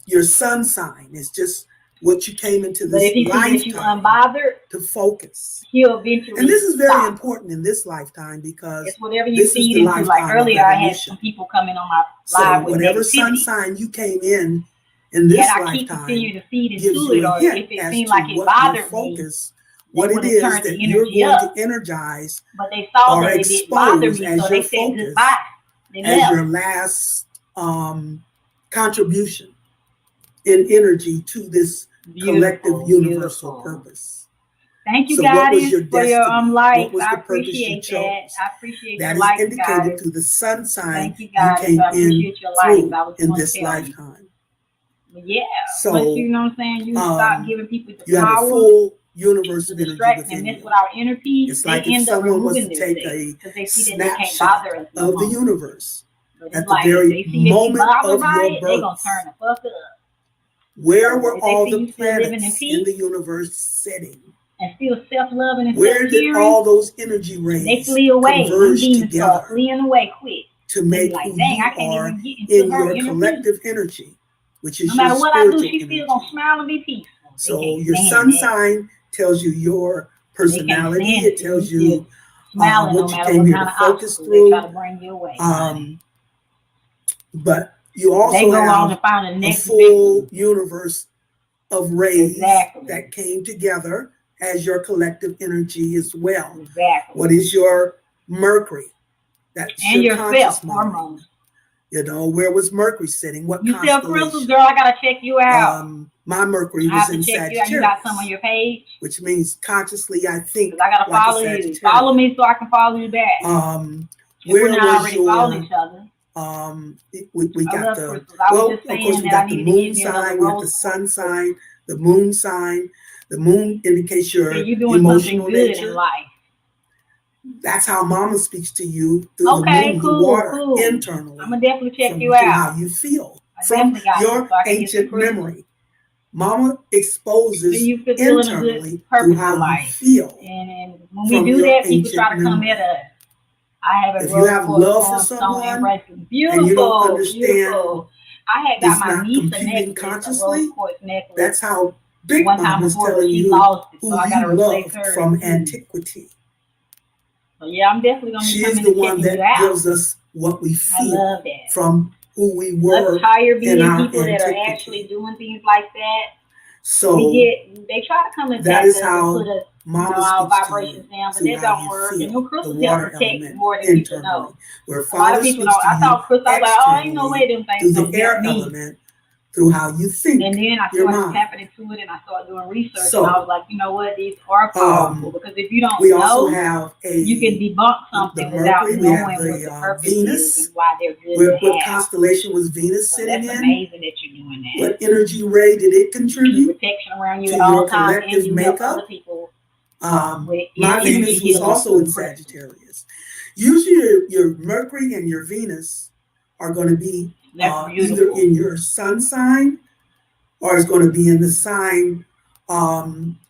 Your sun sign is just what you came into this lifetime to focus. He'll eventually and this is very important in this lifetime because it's whatever you this feed is the into. Like earlier, I had some people coming on my live with whatever sun sign you came in this lifetime, continue to feed gives into you it, a or hint if it as seemed to like it what bothered your focus, me, what it is that you're going to energize, but they saw or that it didn't bother me, as so your they said focus, goodbye. They as left. your last contribution in energy to this collective universal purpose. Thank you, so guys, what was your for your likes. What was I the purpose you appreciate chose? that. I appreciate that your is likes, indicated guys. through the sun sign. Thank you, guys. You came I appreciate your likes. I was in this lifetime. Yeah. So but you know what I'm saying? You stop giving people the you power. You have a full universe of energy within and you. With our inner peace, it's like if someone was to take a snapshot of the universe at the very moment of your birth. They're going to turn the fuck up. Where were all the planets in the universe sitting? And still self-loving and where did all those energy rays they flee away, converge together fleeing away quick to make like, who dang, you I can't are even get into in your collective energy, which is no matter your what I do, spiritual she's still gonna smile and be peaceful. So your sun sign tells you your personality. It tells you what you came here to focus through. But you also have a full universe of rays that came together as your collective energy as well. What is your Mercury? That's and your conscious mind. You know, where was Mercury sitting? What you sell crystals, girl? I gotta check you out. My Mercury was in Sagittarius. You got some on your page, which means consciously I think. I gotta follow you. Follow me so I can follow you back. Where we're not already following each other. We got the of course we got the moon sign, we have the sun sign, the moon sign. The moon indicates your emotional nature. In life. That's how Mama speaks to you through the moon, the water, internally. I'm gonna definitely check you out. How you feel from your ancient memory. Mama exposes internally through how you feel. And when we do that, people try to come at us. I have a if you have love for someone and you don't understand, I had got my niece a necklace, consciously. Necklace. That's how Big Mama is telling you who you love from antiquity. So yeah, I'm definitely gonna. She is the one that gives us what we feel from who we were. Let's hire in our people that are actually doing things like that. So they try to come and that is how put us, our vibrations down, but that don't work. And no crystals help protect more than people know. Where a lot of people don't. I thought crystals, I was like, oh, ain't no way them things through the air element. Through how you think. And then I started tapping into it and I started doing research. So, and I was like, you know what, these are powerful because if you don't also have you can debunk something without knowing what the purpose Venus, is and why they're good. What constellation was Venus sitting in? That's amazing that you're doing that. What energy ray did it contribute? Keep protection around you to at all your times collective and you makeup? help other people. My Venus was also in Sagittarius. Usually your Mercury and your Venus are going to be either in your sun sign or it's going to be in the sign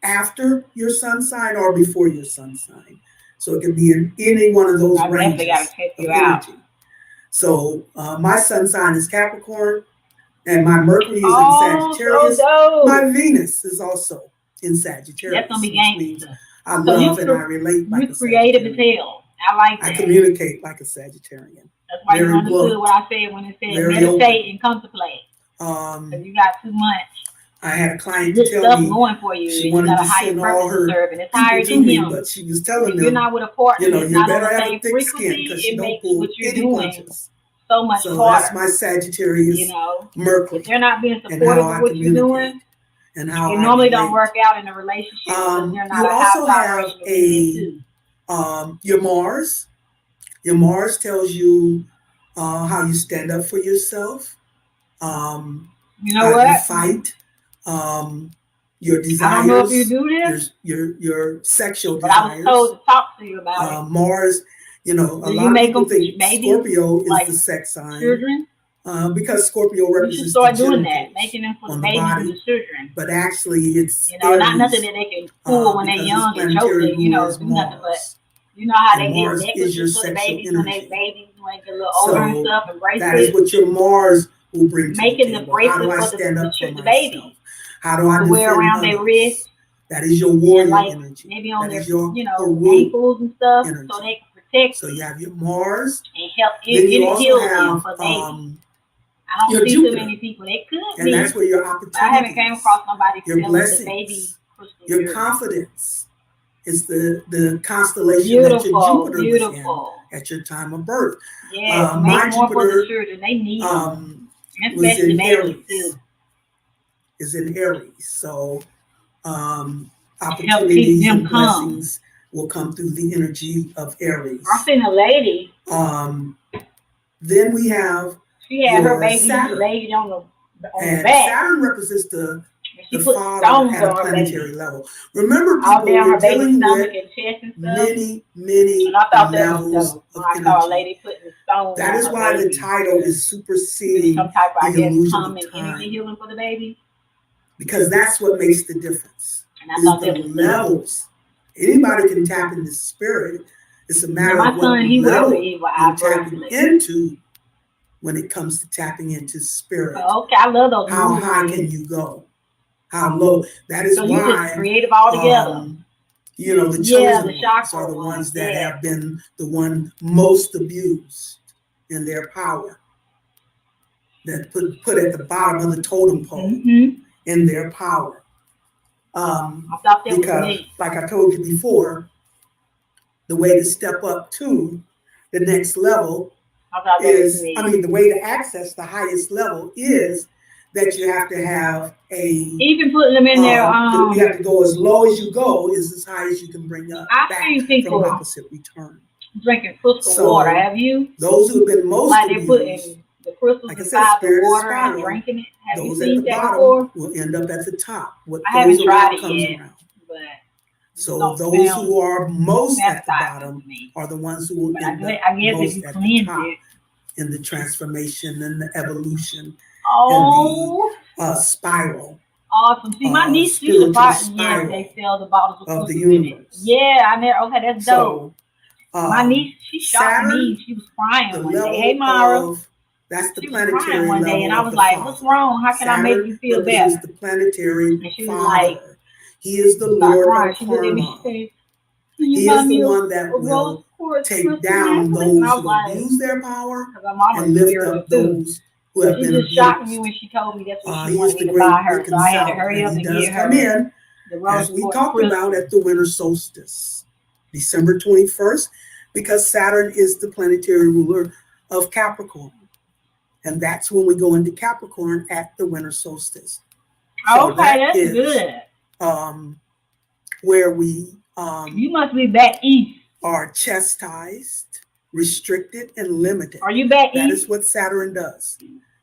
after your sun sign or before your sun sign. So it could be in any one of those ranges of energy. So my sun sign is Capricorn and my Mercury is in Sagittarius. My Venus is also in Sagittarius. That's going to be gangster. I love and I relate like a creative as hell. I like that. I communicate like a Sagittarian. That's why you understood what I said when it said meditate and contemplate. Because you got too much. I had a client good tell stuff me going for you, she and you wanted got to a higher send all purpose to her serve, and it's people higher to than me, him. but she was telling If you're them, not with a partner you know, that's you not on better the have a same thick skin frequency, because it she don't makes pull what you're any doing punches. so much So harder. that's my Sagittarius You know, Mercury if they're not being and supportive how of I what you're communicate doing, and how it I normally don't relate. work out in a relationship because they're not You a high also have vibration to be into. your Mars. Your Mars tells you how you stand up for yourself, You know how you what? fight, your I don't know if you desires, do this, your sexual but I was desires. told to talk to you about it. Mars, you know, a Do you lot of make people them think babies, Scorpio is like the sex sign children? because Scorpio You should represents start the doing that, genitals making them for the on the babies and body, the children. but actually it's You know, not nothing Aries that they can pull when they're because its young and choke planetary it, you ruler know, is do nothing. But Mars, you know how and they get Mars is your necklaces for the sexual babies when they energy. babies when they get a little older and So stuff, and that is bracelets. what your Mars will bring to the Making the table. How do bracelets I for stand up for the myself? babies How do I to wear defend around their wrist others? That is your and warrior like energy. maybe on That their is your ankles and stuff, so energy. they can protect So you have your Mars. and help Then you it also heals them have for babies. I don't your see too Jupiter, many people. They could and be, that's where your but I haven't came opportunities, across nobody your selling the baby blessings, crystal your jewelry. confidence is the constellation that your Beautiful, Jupiter was in beautiful. at your time of birth. Yes, My make more for the Jupiter children. They need them, was especially in babies Aries. too. Is in Aries. So Help keep opportunities them and calm. blessings will come through the energy of Aries. I seen a lady. Then we have She had her your baby Saturn, laid on the and back. Saturn represents the She put father stones at a on her planetary baby, level. Remember, all people, down we're her baby's dealing stomach with and chest and stuff. many And I thought that was levels dope of when I saw a energy. lady putting the stones That on is her why the baby. title is Do superseding some type of, I the guess, illusion common of energy time, healing for the baby. because that's what makes the difference. And I Is thought the that was dope. levels. Anybody can tap into spirit. It's a matter Now, of my what son, he wears level an evil eye you're tapping bracelet. into when it comes to tapping into spirit. Oh, okay, I love those. How high rings. can you go? How low? That is So why you just creative all together. you know, the chosen ones are the ones that have been the one most abused in their power, that put at the bottom of the totem pole in their power. I thought that Because, was neat. like I told you before, the way to step up to the next level is, the way to access the highest level is that you have to have even putting them in there. You have to go as low as you go is as high as you can bring up I've back seen people from opposite return. Drinking crystal water. Have you? Those who have been most like they're abused, putting the crystals like I inside said, the water and drinking it. Have those you seen at the that bottom before? will end up at the top. What I haven't tried it comes yet, around. but so those who are most at the bottom are the ones who will end up most at the top in the transformation and the evolution and the spiral. Awesome. See, my niece, she's a part. Yes, they sell the bottles of the universe. Yeah, I never. Okay, that's dope. My niece, she shocked Saturn, me. She was crying one day. Hey, Myra. That's the she planetary was crying one day, and I was of like, Father. "What's wrong? How can I make you feel better?" The planetary and she was Father. like, he is the Lord of she looked at me, karma. she said, He is the one that will take down those who abuse their power and lift up those who have been abused. She just shocked me when she told me that's what she wanted me to buy her, so I had to hurry up and get her. Come in, as we talked about at the winter solstice, December 21st, because Saturn is the planetary ruler of Capricorn. And that's when we go into Capricorn at the winter solstice. So okay, that's good. Where we you must be back east. Are chastised, restricted, and limited. Are you back east? That is what Saturn does.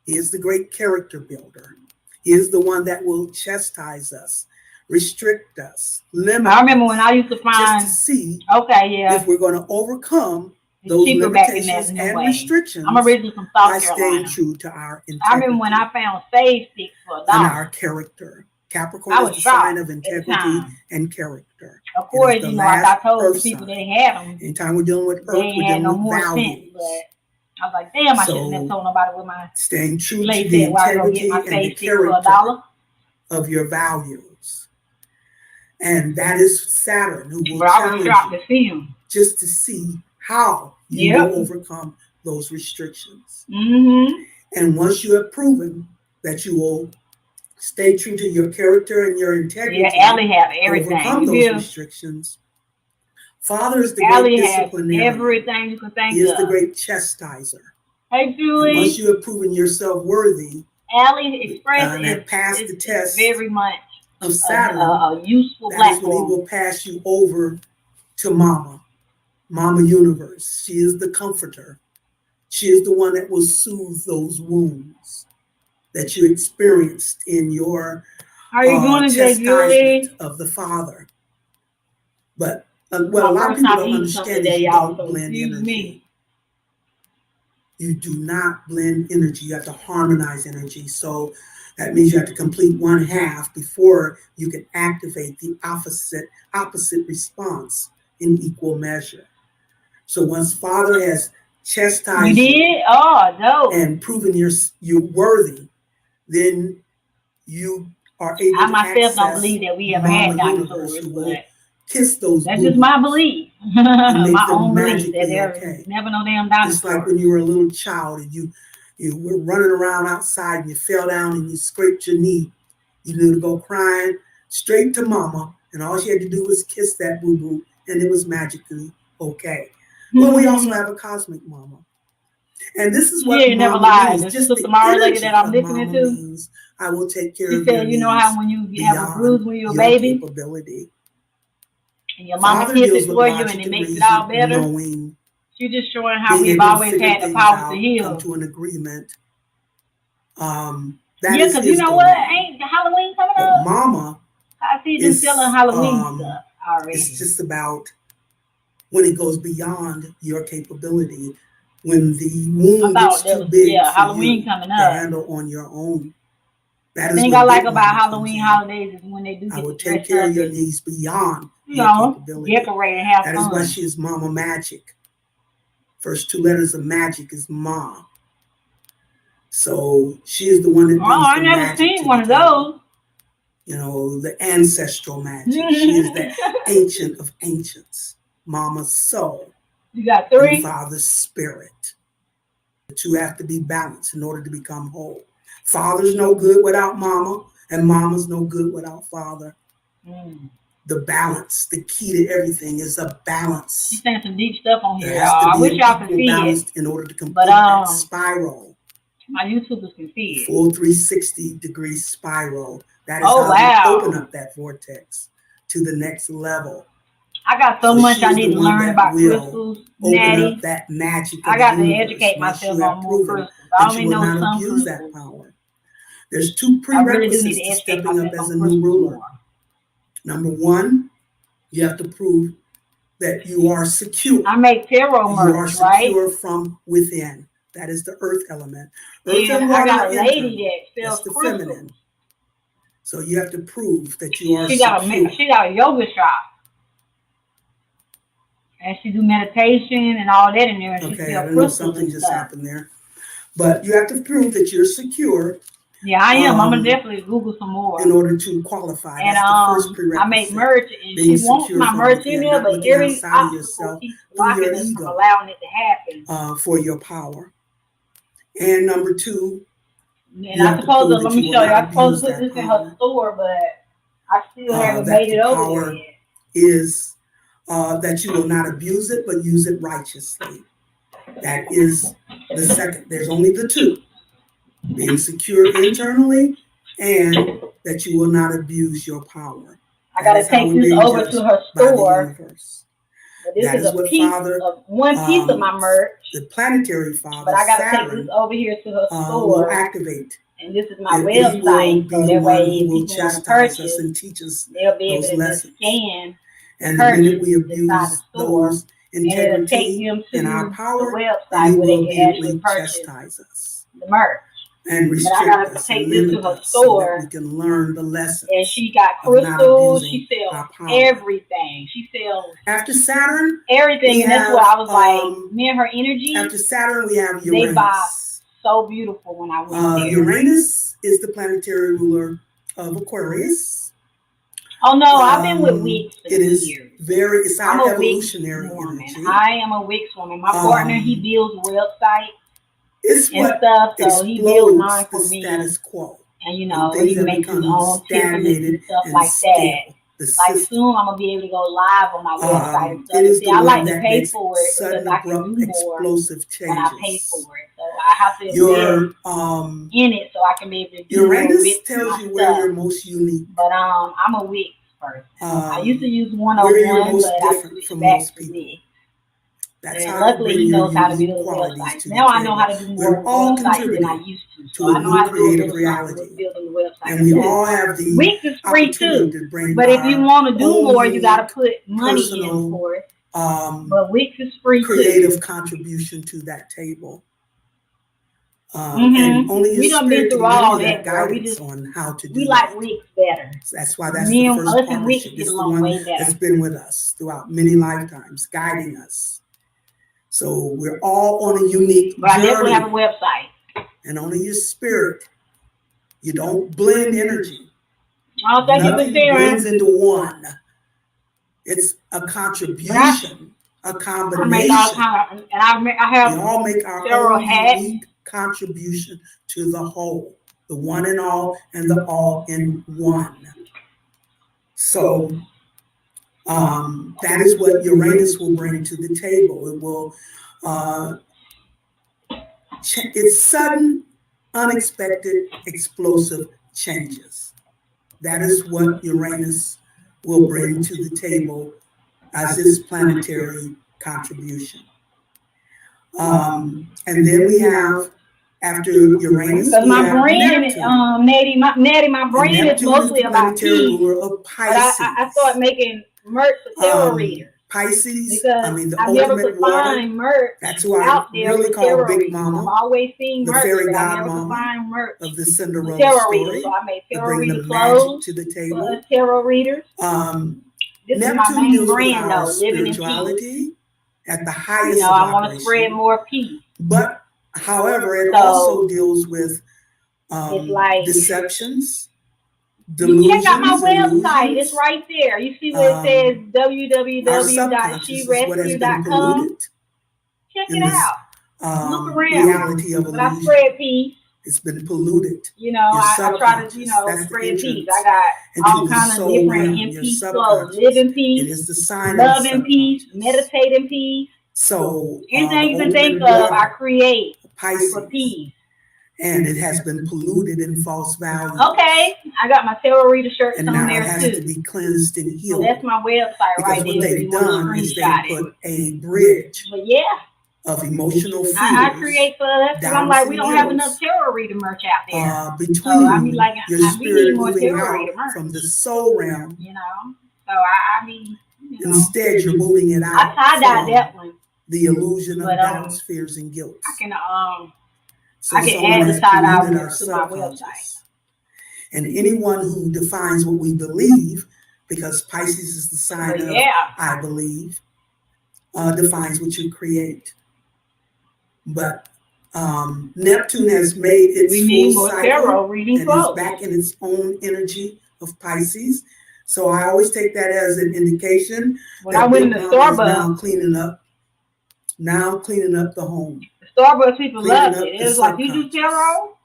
He is the great character builder. He is the one that will chastise us, restrict us, limit. I remember when I used to find just to see if we're going to overcome those limitations and restrictions. I'm originally from South Carolina. Staying true to our integrity. I remember when I found sage sticks for $1. And our character. Capricorn is the sign of integrity and character. Of course, you know, like I told the people they had them. Anytime we're dealing with Earth, we're dealing with values. But I was like, damn, I shouldn't have told nobody with my staying true to the integrity and the character of your values. And that is Saturn who will challenge you just to see how you will overcome those restrictions. And once you have proven that you will Stay true to your character and your integrity. Yeah, Allie have everything. Overcome those restrictions. Father is the great disciplinarian. Everything you can think He is the great chastiser. Hey, Julie. And once you have proven yourself worthy, Allie Express and have passed the test very much of Saturn, a useful that is when he will pass you over to Mama Universe. She is the comforter. She is the one that will soothe those wounds that you experienced in your chastisement of the Father. But what a lot of people don't understand is you don't blend energy. You do not blend energy. You have to harmonize energy. So that means you have to complete one half before you can activate the opposite response in equal measure. So once Father has chastised you and proven you're worthy, then you are able to access don't believe that we ever had dinosaurs, who will kiss those. That's just my belief. My own belief that there's never no damn dinosaurs. It's like when you were a little child and you were running around outside and you fell down and you scraped your knee. You knew to go crying straight to Mama, and all she had to do was kiss that boo-boo, and it was magically okay. Well, we also have a cosmic Mama. And this is what Mama means. Just the energy that I'm listening to. Means, I will take care of you. She said, you know how when you have a bruise when you're a baby? Capability. And your mama kisses for you and it makes it all better. She's just showing how we've always had the power to heal. Come to an agreement. Because you know what? Ain't Halloween coming up? Mama, I see them selling Halloween stuff already. It's just about when it goes beyond your capability, when the wound gets too big Halloween coming up to handle on your own. The thing I like about Halloween holidays is when they do. I will take care of your needs beyond your capability. Decorate and have fun. That is why she is Mama Magic. First two letters of magic is Ma. So she is the one that brings I never seen one of those. You know, the ancestral magic. She is the ancient of ancients. Mama's soul. You got three. And Father's spirit. The two have to be balanced in order to become whole. Father's no good without Mama, and Mama's no good without Father. The balance, the key to everything is a balance. She's saying some deep stuff on here. I wish y'all could see it. In order to complete that spiral. My YouTubers can see it. Full 360-degree spiral. That is how you open up that vortex to the next level. I got so much I need to learn about crystals, Natty. Open up that magic. I got to educate myself on more crystals. I only know some crystals. That power. There's two prerequisites to stepping up as a new ruler. Number one, you have to prove that you are secure. I make tarot merch, you are secure from within. That is the earth element. Earth and water I got a lady that sells the crystals. feminine. So you have to prove that you are she secure. She got a yoga shop. And she do meditation and all that in there. And okay, I don't know, something just happened there. But you have to prove that you're secure. Yeah, I am. I'm going to definitely Google some more. In order to qualify. And that's the first prerequisite. I make merch, and she wants my merch in there, but every obstacle keeps blocking us from allowing it to happen. For your power. And number two, and I suppose, let me show you, I supposed to put this in her store, but I still haven't made it over there yet. Is that you will not abuse it, but use it righteously. That is the second. There's only the two. Being secure internally and that you will not abuse your power. I got to take this over to her store. This is a piece of one piece of my merch. The planetary father, but I got to take this over here to her store. Will activate. And this is my website. So that way, if people want to purchase, and teach us they'll be able to just scan and the minute we abuse those integrity and our power, the website where they can actually chastise us. The merch. And restrict us and limit us so that we can learn the lesson. And she got crystals. She sells everything. She sells after Saturn everything. And that's what I was like. Me and her energy. After Saturn, we have Uranus. They vibe so beautiful when I went there. Uranus is the planetary ruler of Aquarius. Oh no, I've been with Wix for years. It's our evolutionary energy. I am a Wix woman. My partner, he builds websites. It's and stuff, so he built mine for me. Status quo. And you can make your own tickets and stuff like that. Like soon, I'm gonna be able to go live on my website and stuff. See, I like to pay for it because I can do more when I pay for it. So I have to invest in it so I can be able to do more with tells you where you're most unique. But I'm a Wix person. I used to use 101, but I switched back to Wix. And luckily, he knows how to build websites. Now I know how to do more websites than I used to. So I know how to do a building the website. And we all have the Wix is free too. But if you want to do more, you got to put money in for it. But Wix is free creative too. contribution to that table. And only we done been through all that, guidance on how to do we like Wix better. That's why that's the first partnership. It's the one that's been with us throughout many lifetimes, guiding us. So we're all on a unique journey. But I definitely have a website. And only your spirit. You don't blend energy. Oh, thank you for sharing. Blends into one. It's a contribution, a combination. I have we all make our own unique contribution to the whole, the one and all, and the all in one. So that is what Uranus will bring to the table. It will, it's sudden, unexpected, explosive changes. That is what Uranus will bring to the table as its planetary contribution. And then we have, after Uranus, because my brain, Natty, my brain is mostly about peace. But I started making merch for tarot readers. Pisces, because the I've never ultimate could find merch that's who I out there really with call tarot Big readers. Mama, I've always seen the merch, fairy but I never godmama could find merch of the Cinderella tarot story. readers. So I made tarot bring reader the magic clothes to the table. for tarot readers. This is my main brand, though, living in peace. At the highest I want to spread more peace. But, however, it also deals with like, deceptions. You check out my website. It's right there. You see where it says www.sherescue.com. Check it out. Look around. Reality of but I spread peace. It's been polluted. I try to, spread peace. I got all kinds of different in peace flows. Live in peace. It is the sign love in peace. Meditate in peace. So anything you can think of, I create for peace. And it has been polluted in false values. Okay, I got my tarot reader shirts and on now there it has too. to be cleansed and healed. So that's my website because right there. What they've done is they put a bridge of emotional fears. I create for that because I'm like, we don't have enough tarot reader merch out there. Between your spirit moving out from the soul realm. So instead you're moving it out. I tie-dyed that one. The illusion of doubts, fears, and guilt. I can add the tie-dye to my website. And anyone who defines what we believe, because Pisces is the sign of I believe, defines what you create. But Neptune has made its full cycle and is back in its own energy of Pisces. So I always take that as an indication when I went in the Starbucks, now cleaning up the home. Starbucks people loved it. It was like, you do tarot?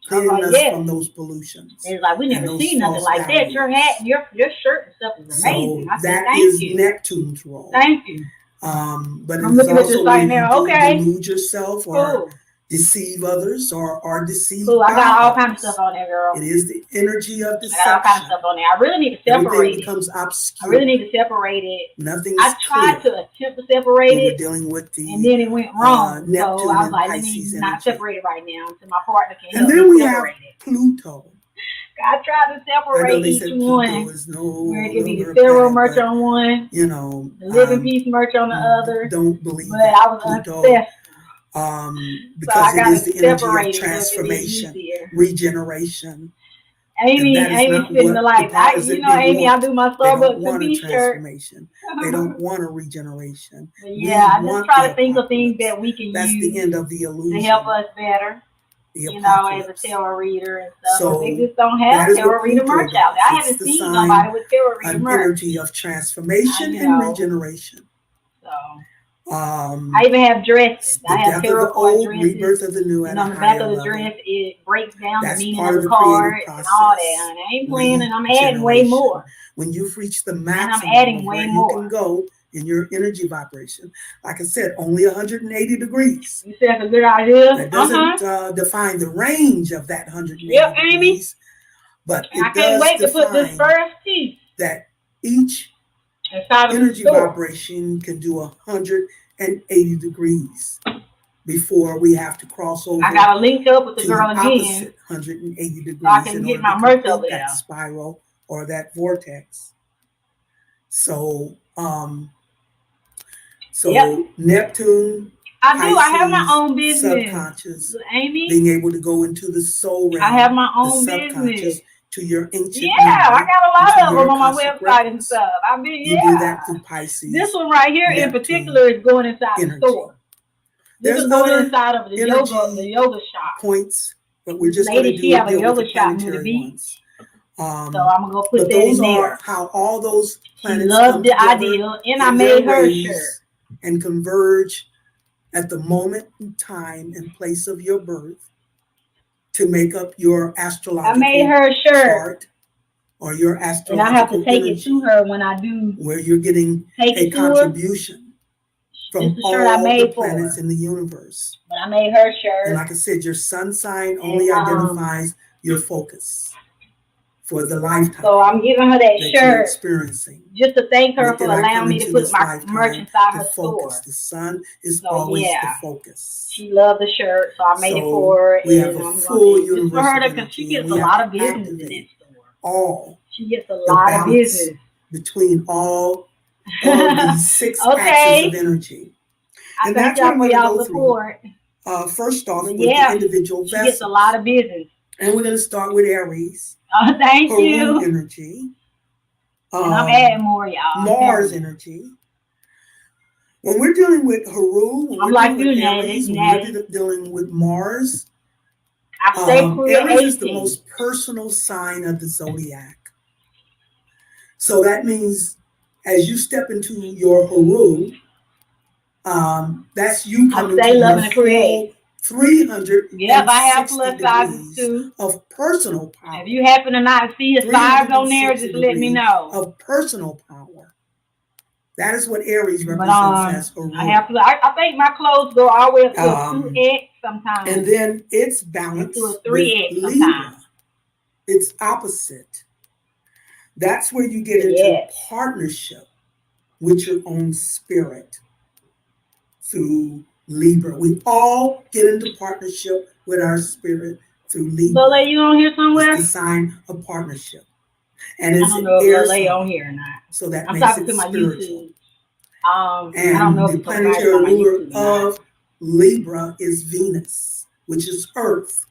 Cleaning us from those pollutions. It's like, we never seen nothing like that. Your hat, your shirt and stuff is amazing. So that is Neptune's role. Thank you. But I'm looking at this right now. Okay. Delude yourself or deceive others or deceive. I got all kinds of stuff on there, girl. It is the energy of deception. I got all kinds of stuff on there. I really need to separate Everything becomes obscure. I really need to separate it. Nothing. I tried to attempt to separate it. Dealing with the, and then it went wrong. So I was like, let me not separate it right now until my partner can help me separate it. And then we have Pluto. I tried to separate each one. Where it could be the tarot merch on one, the living peace merch on the other. Don't believe but I was obsessed. Because it is the energy of transformation, regeneration. Amy spitting the light. Amy, I do my Starbucks t-shirt. They don't want a regeneration. I just try to think of things that we can use. That's the end of the illusion. To help us better. As a tarot reader and stuff. So they just don't have tarot reader merch out there. I haven't seen nobody with tarot reader merch. Energy of transformation and regeneration. So I even have dresses. I have tarot card dresses. Rebirth of the new, and on the back of the dress, it breaks down the meaning of the cards and all that. And I ain't playing, and I'm adding way more. When you've reached the maximum, and I'm adding way more. You can go in your energy vibration. Like I said, only 180 degrees. You said that's a good idea. That doesn't define the range of that 180 Amy. degrees. But and I can't wait to put this first piece. That each energy vibration can do 180 degrees before we have to cross over. I gotta link up with the girl again. 180 degrees. So I can get my merch over there. That spiral or that vortex. So, Neptune. I have my own business. Subconscious. Amy. Being able to go into the soul realm. I have my own business. To your ancient I got a lot of them on my website and stuff. You do that through Pisces. This one right here in particular is going inside the store. This is going inside of the yoga shop. Points, but we're just going to do a yoga shop near the beach. So I'm gonna go put that in there. How all those planets loved the idea, and I made her shirt and converge at the moment in time and place of your birth. To make up your astrological I made her a shirt chart or your astrological and I have to take it to her when I do. Where you're getting a contribution from all the planets in the universe. But I made her shirt. And like I said, your sun sign only identifies your focus for the lifetime. So I'm giving her that shirt. You're experiencing. Just to thank her for allowing me to put my merch inside her store. The sun is always the focus. She loved the shirt, so I made it for her. We have a full universe for her because she gets a lot of business in that store. She gets a lot of business between all of these 6 axes of energy. And that's what we're going to go through. First off, with the individual vessels. She gets a lot of business. And we're going to start with Aries. Thank you. Energy. And I'm adding more, y'all. Mars energy. When we're dealing with Haru, I'm like you, Aries, we're dealing with Mars. Aries is the most personal sign of the zodiac. So that means as you step into your Haru, that's you coming to loving to create. 360 I have plus sizes too. Of personal power. If you happen to not see a size on there, just let me know. Of personal power. That is what Aries represents as Haru. I think my clothes go all the way up to a 2X sometimes. And then it's balanced to a 3X with sometimes. Libra. It's opposite. That's where you get into partnership with your own spirit through Libra. We all get into partnership with our spirit through Libra. So, you on here somewhere? It's the sign of partnership. And it's I don't know if Lay on here or not. So that I'm makes talking it to my spiritual. YouTube. And I don't know the planetary ruler of Libra is Venus, which is Earth.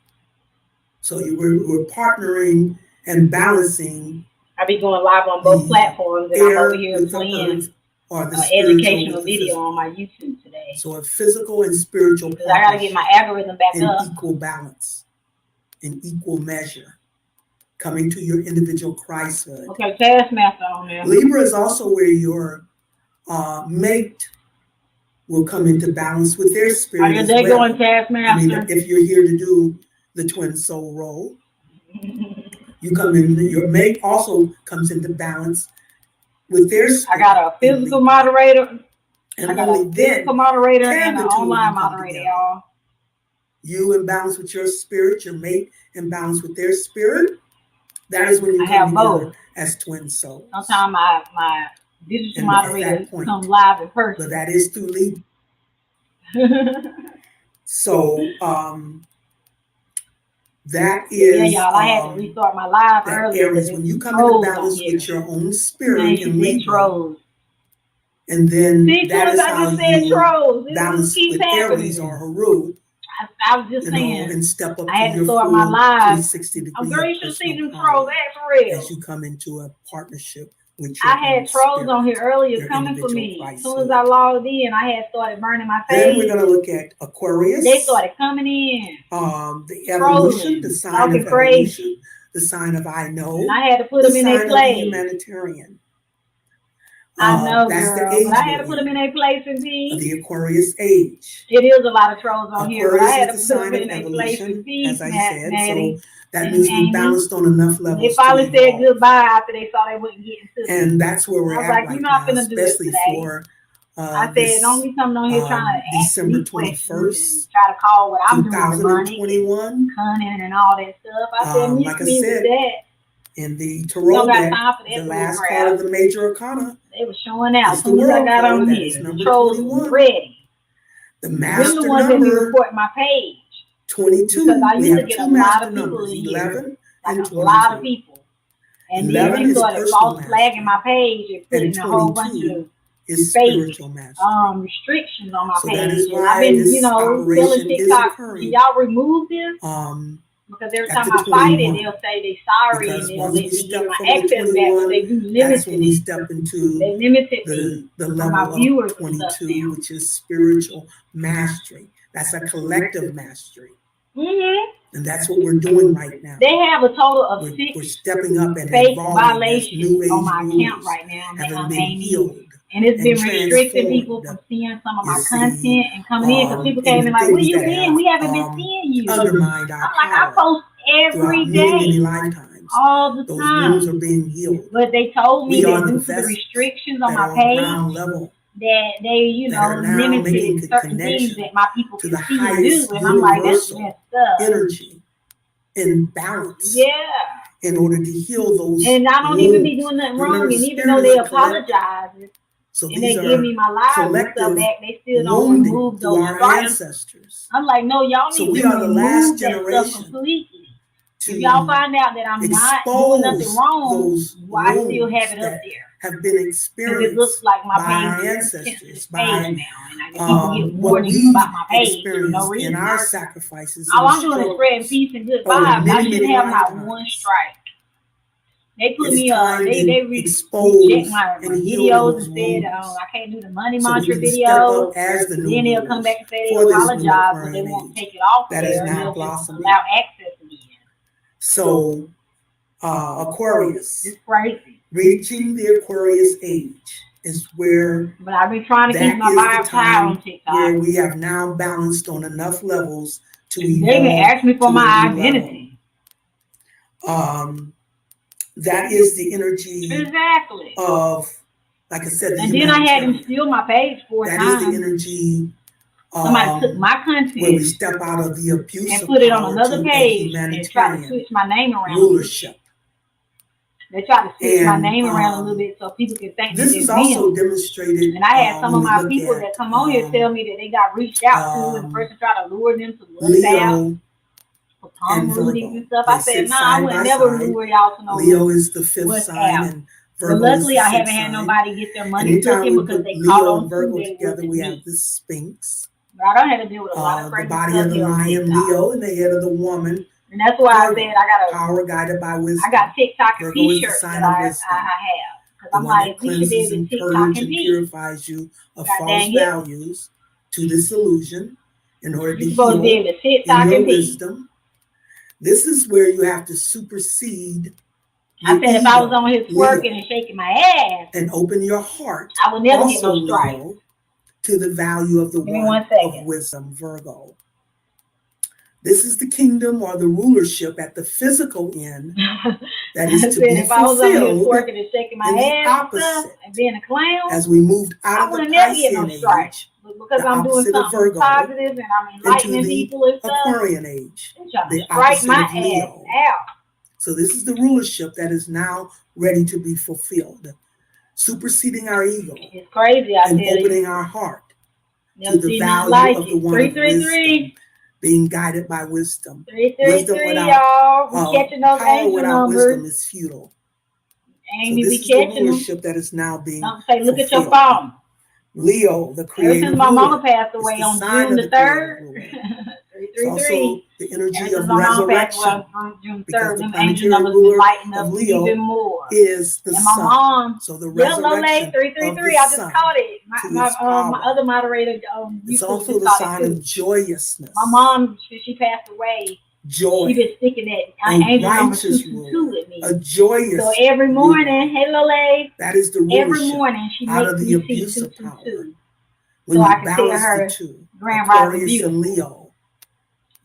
So we're partnering and balancing. I be going live on both platforms, and I'm over here playing an educational video on my YouTube today. So a physical and spiritual. Because I got to get my algorithm back up. In equal balance, in equal measure, coming to your individual Christhood. Okay, Taskmaster on there. Libra is also where your mate will come into balance with their spirit. Are they going Taskmaster? I mean, if you're here to do the twin soul role, you come in. Your mate also comes into balance with their spirit. I got a physical moderator. And only then moderator and an online moderator, y'all. You in balance with your spirit, your mate in balance with their spirit. That is when you come together as twin souls. Sometimes my digital moderator come live in person. But that is through Libra. So that is y'all. I had to restart my live earlier. When you come into balance with your own spirit in Libra. And then that is how you balance with Aries or Haru. I was just saying. And step up I had to your start my live. 360 degrees. I'm very sure see them trolls. That's real. As you come into a partnership with your I had trolls on here earlier coming for me. As soon as I logged in, I had started burning my face. Then we're going to look at Aquarius. They started coming in. The evolution, the sign of evolution, the sign of I know. And I had to put them in their place. Humanitarian. I know, that's girl, the age but I had to put them in their places. The Aquarius age. It is a lot of trolls on here, but I had to Aquarius is put the them sign in of their places. evolution, as I said. Maddie, So that means we balanced on enough levels. They finally said goodbye after they saw they wouldn't get into it. And that's where we're I was at like, right you're not now, gonna do it especially today. for I said, don't be coming on here trying to December 21st, try to call what I'm doing 2021, cunning and all that stuff. I said, like I said, with that. in the tarot deck, the last card of the major arcana, they were showing out. It's the world I got card, on that here. is number Trolls 21. Ready. The master the ones number, that be reporting my page. 22. Because I We used have to get two a lot master of people numbers, in 11 here. and Like 22. a lot of people. And 11 then they is started personal false mastery, flagging my page and putting and a whole bunch 22 of is fake spiritual mastery. restrictions on my So page. that is And why I've been, this telling operation is TikTok, occurring. can y'all remove this? Because every At time the I fight it, 21. they'll say they sorry Because and they'll once let we me step get my from the access back, but 21, they do that's limit when we it. step into They limited me the for my level viewers of and stuff 22, now. which is spiritual mastery. That's a collective mastery. And that's what we're doing right now. They have a total of We're stepping up and fake evolving as violations new age on my rules account right now. haven't been healed. And it's been and restricting people from transformed. seeing some of You my see, content and coming in because people came in and like, where things you that been? have, We haven't been seeing you. undermined our I'm like, I power post every throughout many day, lifetimes. all the Those time. wounds are being healed. But they told me We that are the due to the vessels restrictions on that my are on page, ground level that they, that are now limited making the certain things connection that my people to can the see and do. highest And I'm like, that's universal messed up. energy in balance Yeah. in order to heal those And I don't wounds. even be doing nothing wrong. Remember, And even spirit though is they a collective. apologize So and they these give are me my lives and stuff collective back, they still don't wounding remove through those our stripes. ancestors. I'm like, no, y'all So need we to are the remove last that stuff generation completely. to If y'all find out that I'm not doing nothing expose wrong, those why still wounds have it up that there? have been Because it experienced looks like my by page our is a ancestors, sensitive by page now, and I get people get what warnings we've about my page for no experienced in reason. our sacrifices All and I'm doing is spreading struggles peace and good over vibes. I many, shouldn't many have not lifetimes. one strike. They put It's me time they to reject expose my and heal videos those and said wounds I can't do the money so we mantra can step videos. up as the new Then they'll come rulers back and say they for this new apologize, but they Aquarian won't age take it off that there is and now they'll just blossoming. allow access again. So, Aquarius, It's crazy. reaching the Aquarius age is where But I've been trying to keep my vibe high on TikTok. where we have now balanced on enough levels to evolve. They even asked me for to my a new identity. That is the energy Exactly. of, like I said, the and then I had them humanitarian. steal my page 4 That times. is the energy Somebody took my content where we step out of the abuse and of put it on power another to a page and tried to humanitarian switch my name around. rulership. They tried to switch my And, name around a little bit so people could think that This it's is also me. demonstrated. And I had some of when we my look people at, that come on here tell me that they got reached out to and the person tried to lure them to WhatsApp, Leo for palm and readings Virgo. and stuff. They I said, sit nah, I side would by never side. lure y'all to no Leo is the fifth WhatsApp. sign, and But Virgo luckily, is the I sixth haven't had sign. nobody get their And money anytime taken we because put they caught Leo on and to Virgo that it together, wasn't we me. have the Sphinx, But I don't have to deal with a lot of the crazy body stuff of the here on lion, TikTok. Leo, and the head of the woman. And that's why I Virgo, said I got power guided by wisdom. I got TikTok and Virgo is the t-shirts sign that of I wisdom. have. Because The I'm one that like, we should be cleanses able to and TikTok purges and and be. purifies you of God false dang it. values to this illusion in order to You're supposed to be heal able to in TikTok your and be. wisdom. This is where you have to supersede I your said if I was ego, on here twerking and shaking my ass, and open your heart, I would never get also no strike. Leo, to the value of the Give me one 1 of second. wisdom, Virgo. This is the kingdom or the rulership at the physical end that I is said to be if I was on here fulfilled twerking and shaking my in the ass and stuff opposite and being a clown, as we moved I out of the wouldn't never get no Piscean strike. age, But because the I'm doing opposite of something Virgo, positive and I'm into enlightening the people and stuff, Aquarian age, they're trying to the strike opposite my of Leo. ass out. So this is the rulership that is now ready to be fulfilled, superseding our ego It's crazy, I and tell you. opening our heart Never to the seen nothing value like of the it. one of 333. wisdom, being guided by wisdom. 333, y'all. We catching those power angel without wisdom numbers. is futile. Amy, So we this is the catching them. rulership that is now being Don't say, look at your fulfilled. phone. Leo, the Ever creative since my mama ruler, passed is away the on sign June of the the 3rd. creative ruler. It's 333. also the energy Ever since of my mama passed away resurrection, on June because 3rd, the them angel planetary numbers been ruler lighting of up Leo even more. is the And my sun. mom, So the yeah, Lole resurrection of 333. the I just sun caught it. to My its power. my other moderator, It's YouTube also just the caught sign it too. of joyousness. My mom, she passed away joy, she been sticking that angel number 222 with me. A joyous. So every morning, hey Lole, that is the rulership. Every morning she makes me see 222. When so I can tell her Grand Rising beautiful. Leo.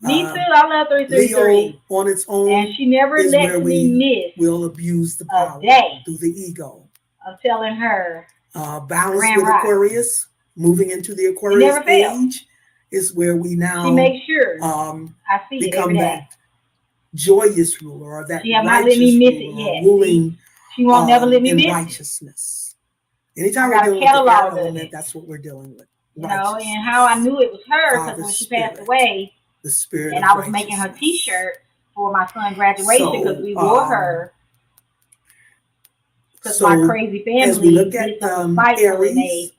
Me too. I love 333. Leo on its own, and she never lets me miss. Will abuse the power through the ego. I'm telling her. Balance with Aquarius, moving into the Aquarius age, is where we now. She makes sure. I see become it every day. That joyous ruler, or that she have not let me miss it yet. Ruling. She won't never let me miss righteousness. Anytime we're dealing with the air element, that's what we're dealing with. You know, and how I knew it was her because when she passed away, the spirit, and I was making her T-shirt for my son's graduation because we wore her. Because my crazy family did some spiteful and they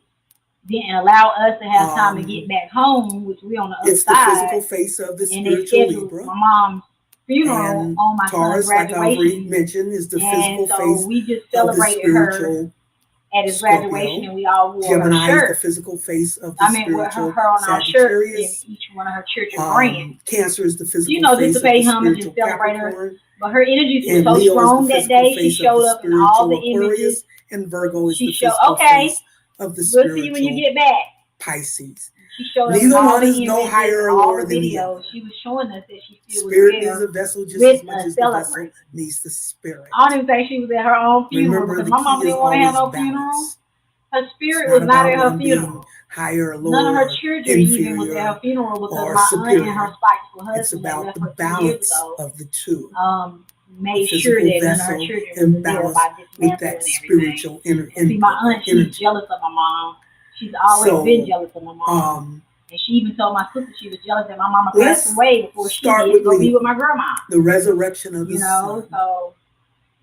didn't allow us to have time to get back home, which we on the other side. It's the physical face of the spiritual Libra. My mom's funeral and on my Taurus, son's graduation. Like I already mentioned, is the physical face. We just celebrated her at his graduation, and we all wore Gemini her shirt. Is the physical face of the spiritual with her on our shirt in each one of her church brands. Cancer is the physical face just to pay homage and celebrate her. But her energy was so strong that day. She showed up in all the images. And Virgo is the physical face of the spiritual. We'll see when you get back. Pisces. She showed Neither up one is no higher or lower than the other. She was showing us that she still Spirit was there. Is a vessel just as much as the vessel needs the spirit. I don't even think she was at her own funeral because my mom didn't want to have no funeral. Her spirit was not at her funeral. Higher or lower, none of her children even was at her funeral because my aunt and her spiteful husband. It's about the balance of the two. Made sure that none of her children was there by dismantling with that spiritual energy. See, my aunt, she's jealous of my mom. She's always been jealous of my mom. And she even told my sister she was jealous that my mama passed away before she did go be with my grandma. The resurrection of the sun. So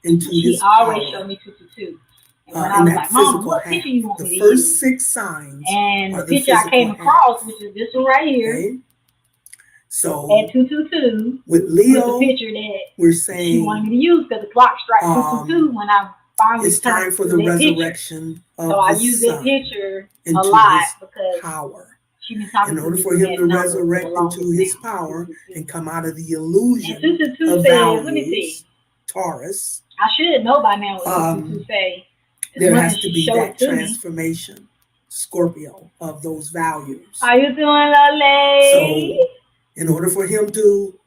into she always showed me 222. And when I was like, Mom, what picture you want me to use? The first 6 signs. And the picture I came across, which is this one right here. Okay. So at 222, with Leo, the picture that we're saying she wanted me to use because the clock strikes 222 when I finally it's time for the resurrection of so I use that picture a lot because power. She been talking in order for him to resurrect into his power and come out of the illusion of values, Taurus. I should know by now what 222 say. There has to be that transformation, Scorpio, of those values. How you doing, Lale? So, in order for him to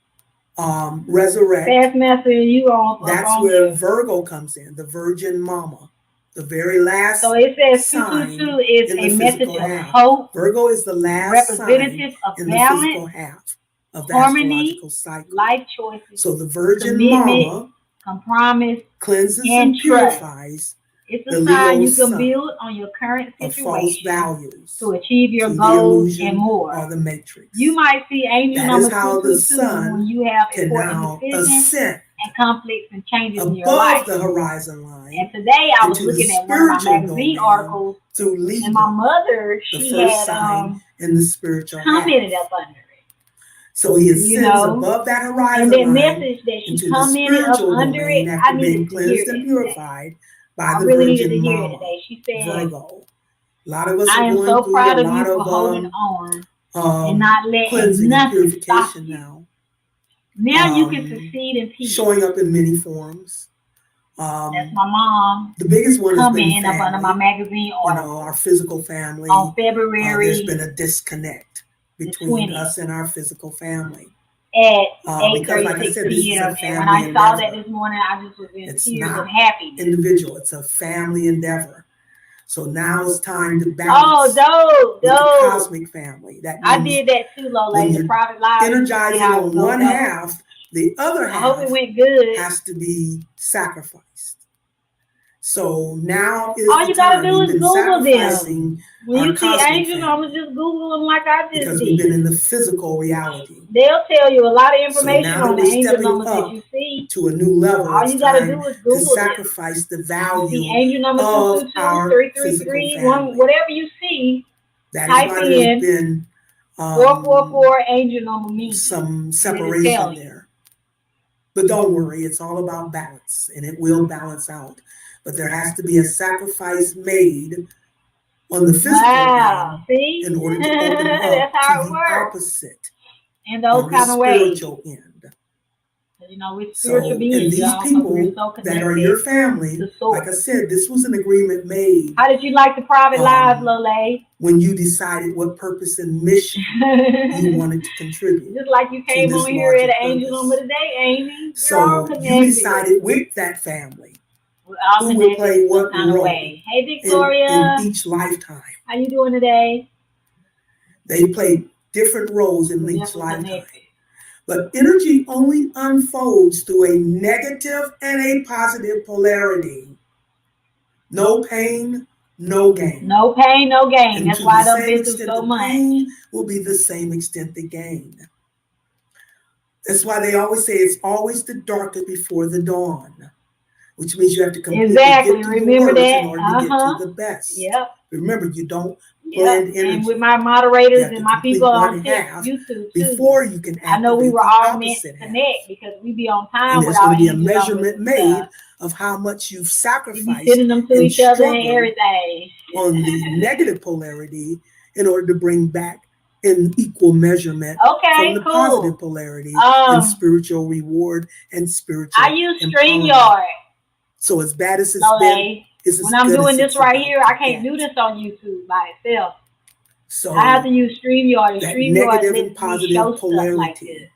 resurrect, fast master, you on? That's where Virgo comes in, the Virgin Mama, the very last. So it says 222 is a message of hope. Virgo is the last representative of in balance, the physical half of the harmony, astrological cycle. Life choices. So the Virgin Mama compromise, cleanses and purifies. It's a sign you can build on your current situation values to achieve your goals and more. Or the matrix. You might see angel number 222 when you have important decisions and conflicts and changes in your life. Above the horizon line. And today I was looking at one of my magazine articles, and my mother, she had in the spiritual commented up under it. So he ascends above that horizon and that message that she commented up under it, I needed to hear and purified. I really needed to hear it today. She said, Virgo. A lot of us I are am going so through proud a of lot you for of holding on and not letting cleansing nothing and stop purification you. now. Now you can succeed in peace. Showing up in many forms. That's my mom. The biggest one has been family. Up under my magazine article. Our physical family. On February. There's been a disconnect between us and our physical family. At 8:36 p.m. And when I saw that this morning, I just was in tears of happiness. Individual, it's a family endeavor. So now it's time to balance. Dope. The cosmic family. That I did that too, Lola. The private live. Energizing on one half, the other half. I hope it went good. Has to be sacrificed. So now is all you gotta do is Google them. When you see angels, I was just Google them like I just because did. We've been in the physical reality. They'll tell you a lot of information on the angel numbers that you see. To a new level. All you gotta do is Google to sacrifice the value the angel number 222, 333, whatever you see. Type in 444 angel number means some separation there. But don't worry, it's all about balance, and it will balance out. But there has to be a sacrifice made on the physical realm in order to open up to the opposite and those kind of ways. Spiritual end. You know, we're spiritual beings, and these people that are your family, like I said, this was an agreement made. How did you like the private lives, Lole? When you decided what purpose and mission you wanted to contribute. Just like you came on here at Angel Number today, Amy. So you decided with that family who would play what role Hey, Victoria. in each lifetime. How you doing today? They played different roles in each lifetime. But energy only unfolds through a negative and a positive polarity. No pain, no gain. No pain, no gain. And that's why they've been through so much. Pain will be the same extent the gain. That's why they always say it's always the darkest before the dawn, which means you have to completely get to remember the that in order to get to the best. Yep. Remember, you don't blend energy. And with my moderators and my people on YouTube too. Before you can I know we were all meant to connect because we be on time with our energy. There's going to be a measurement made of how much you've sacrificed. Sending them to each other and everything. On the negative polarity in order to bring back an equal measurement from the positive polarity and spiritual reward and spiritual I use StreamYard. So as bad as it's been, when I'm doing this right here, I can't do this on YouTube by itself. So I have to use StreamYard. Negative and positive polarity,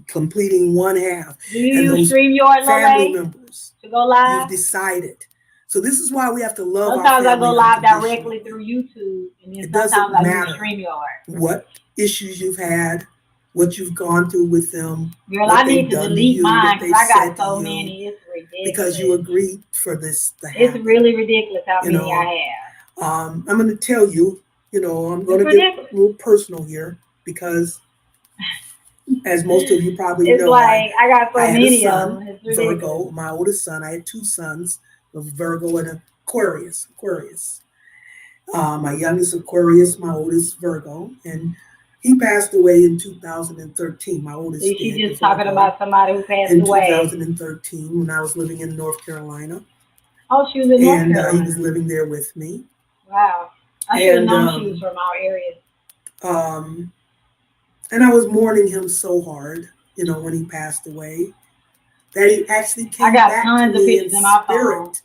completing one half. Do you use StreamYard, family members to go live? You've decided. So this is why we have to love. Sometimes I go live directly through YouTube, and then it doesn't sometimes matter I use StreamYard. What issues you've had, what you've gone through with them. Girl, I need to delete mine because I got so many. It's ridiculous. Because you agreed for this to happen. It's really ridiculous how many I have. I'm going to tell you, I'm going to get a little personal here because, as most of you probably know, I got so many of them. Virgo, my oldest son. I had two sons, a Virgo and Aquarius. My youngest Aquarius, my oldest Virgo, and he passed away in 2013. My oldest. So she's just talking about somebody who passed away. In 2013, when I was living in North Carolina. Oh, she was in North Carolina. And he was living there with me. Wow. I should have known she was from our area. And I was mourning him so hard, when he passed away, that he actually came back to me in spirit.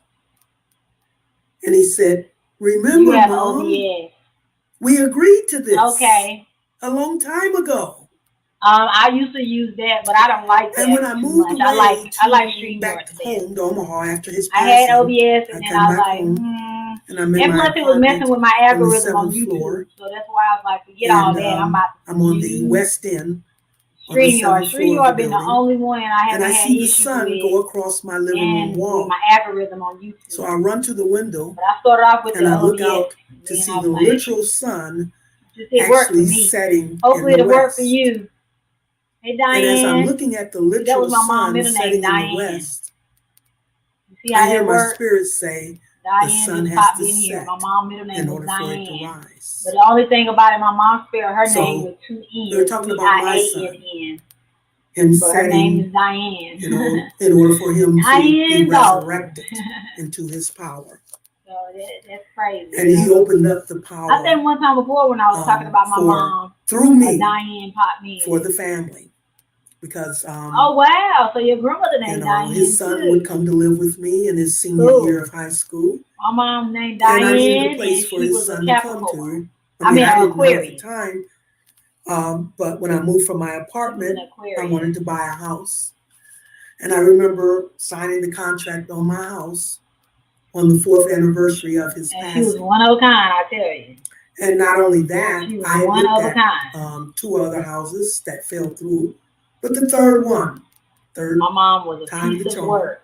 And he said, "Remember, Mom, we agreed to this. Okay. A long time ago." I used to use that, but I don't like that. And when I moved away I like StreamYard back home to Omaha after his passing, I had OBS, and then I was like, and plus it was messing with my algorithm on YouTube, so that's why I was like, forget all that. I'm on the West End. StreamYard been the only one I haven't had issues with. And I see the sun go across my living room wall. My algorithm on YouTube. So I run to the window. But I started off with and I look out to see the literal sun actually setting. Hopefully it'll work for you. Hey, Diane. And as I'm looking at the literal sun setting in the west, I hear my spirit say, the sun has to set in order for it to rise. But the only thing about it, my mom spelled her name with two E's. They're talking about my son. Him setting, her name is Diane. In order for him to be resurrected into his power. So that's crazy. And he opened up the power. I think one time before when I was talking about my mom, through me, Diane popped me for the family. Because oh wow, so your grandmother named Diane. His son would come to live with me in his senior year of high school. My mom named Diane, and I needed a place for his son to come to. I didn't know at the time. But when I moved from my apartment, I wanted to buy a house. And I remember signing the contract on my house on the 4th anniversary of his passing. She was one of a kind, I tell you. And not only that, I looked at 2 other houses that fell through. But the third one, my mom was a piece of work.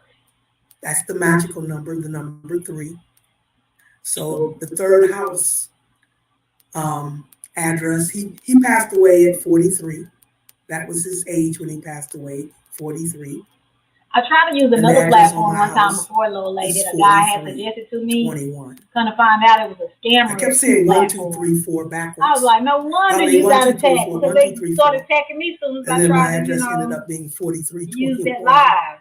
That's the magical number, the number 3. So the third house address, he passed away at 43. That was his age when he passed away, 43. I tried to use another platform one time before, little lady. A guy had suggested to me. 21. Kind of find out it was a scammer. I kept saying 1, 2, 3, 4 backwards. I was like, no wonder you got attacked because they started attacking me soon as I tried to, my address ended up being 43. Use that live.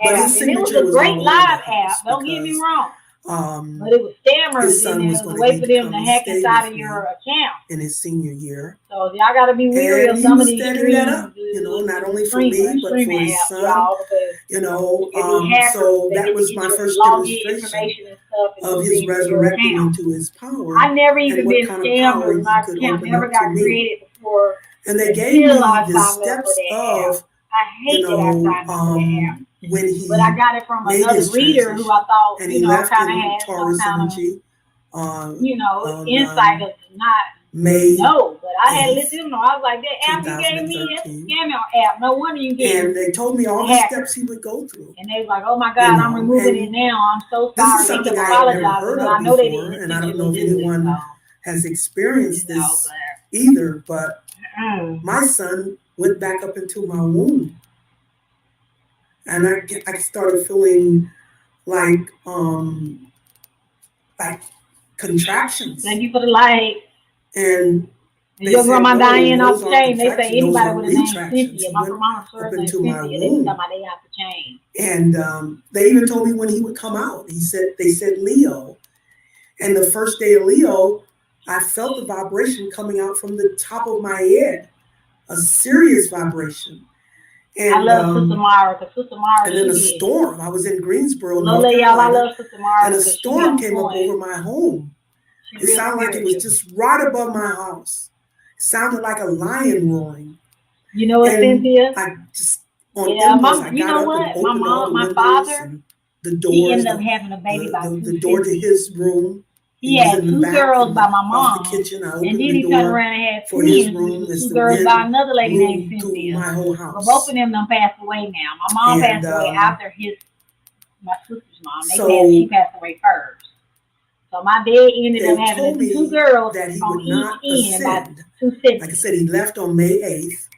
And it was a great live app. Don't get me wrong. But it was scammers and it was a way for them to hack inside of your account in his senior year. So y'all got to be weary of some of these streams, not only for me but for his son. So that was my first demonstration of his resurrecting into his power. I never even been scammed or my account never got created before. And they gave me the steps of, I hate that I signed up for that. When he but I got it from another reader who I thought, and he left kind of had Taurus energy, insight of not no. But I had to let them know. I was like, that app you gave me, that's a scamming app. No wonder you gave me. And they told me all the steps he would go through. And they was like, oh my God, I'm removing it now. I'm so sorry. This is something I had never heard of before, and I don't know if anyone has experienced this either. But my son went back up into my womb. And I started feeling like contractions. Thank you for the light. And your grandma dying off the chain. They say anybody with a name Cynthia. My grandma first name Cynthia. They talking about they off the chain. And they even told me when he would come out. They said Leo. And the first day of Leo, I felt the vibration coming out from the top of my head, a serious vibration. And, I love Sister Mara because Sister Mara. And then a storm. I was in Greensboro, North Carolina, I love Sister Mara. And a storm came up over my home. It sounded like it was just right above my house. It sounded like a lion roaring. You know what, Cynthia? I just on impulse, I got up and opened all the my father, the doors. He ended up having a baby by the door to his room. He had two girls by my mom. The kitchen. I and then he turned around and had two girls by another lady named Cynthia. My whole house. But both of them done passed away now. My mom passed away after my sister's mom. She passed away first. So my dad ended up having two girls that he on would not each ascend. Like I said, he left on May 8th.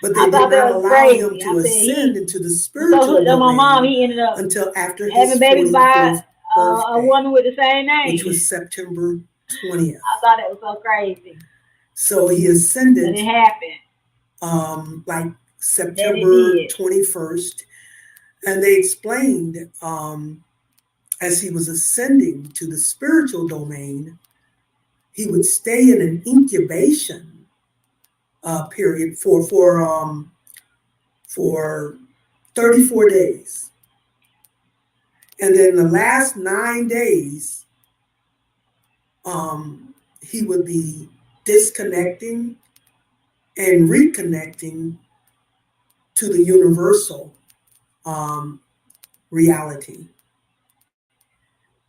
But they did not allow him to ascend into the spiritual domain my mom, he ended up until after his having babies by a woman with the same name, which was September 20th. I thought it was so crazy. So he ascended. But it happened. Like September 21st, and they explained as he was ascending to the spiritual domain, he would stay in an incubation period for 34 days. And then the last 9 days, he would be disconnecting and reconnecting to the universal reality,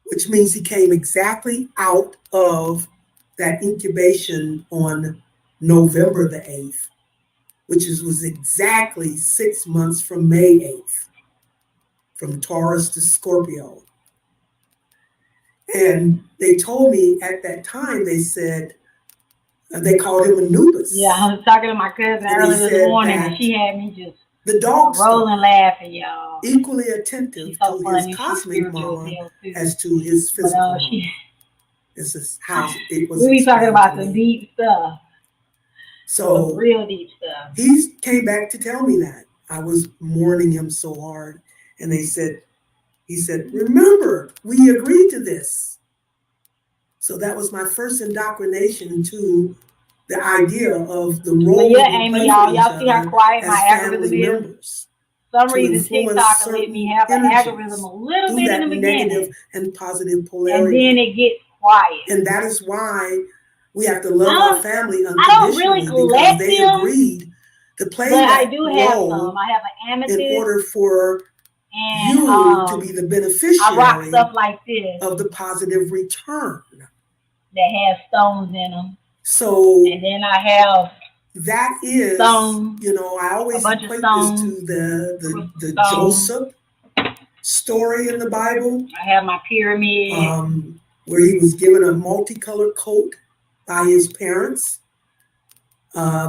which means he came exactly out of that incubation on November the 8th, which was exactly 6 months from May 8th. From Taurus to Scorpio. And they told me at that time, they said, they called him Anubis. Yeah, I was talking to my cousin earlier this morning, and she had me just the dog rolling laughing, y'all. Equally attentive to his cosmic mama as to his physical mama. This is how it was. We be talking about some deep stuff. So real deep stuff. He came back to tell me that. I was mourning him so hard. And he said, remember, we agreed to this. So that was my first indoctrination to the idea of the role. Yeah, Amy, y'all see how quiet my algorithm is? For some reason, TikTok let me have an algorithm a little bit in the beginning. Negative and positive polarity. And then it gets quiet. And that is why we have to love our family unconditionally, because they agreed to play that I do have some. I have an amethyst. In order for you to be the beneficiary I rock stuff like this of the positive return that has stones in them. So, and then I have that is stones. I always equate this to the Joseph story in the Bible. I have my pyramid, where he was given a multicolored coat by his parents.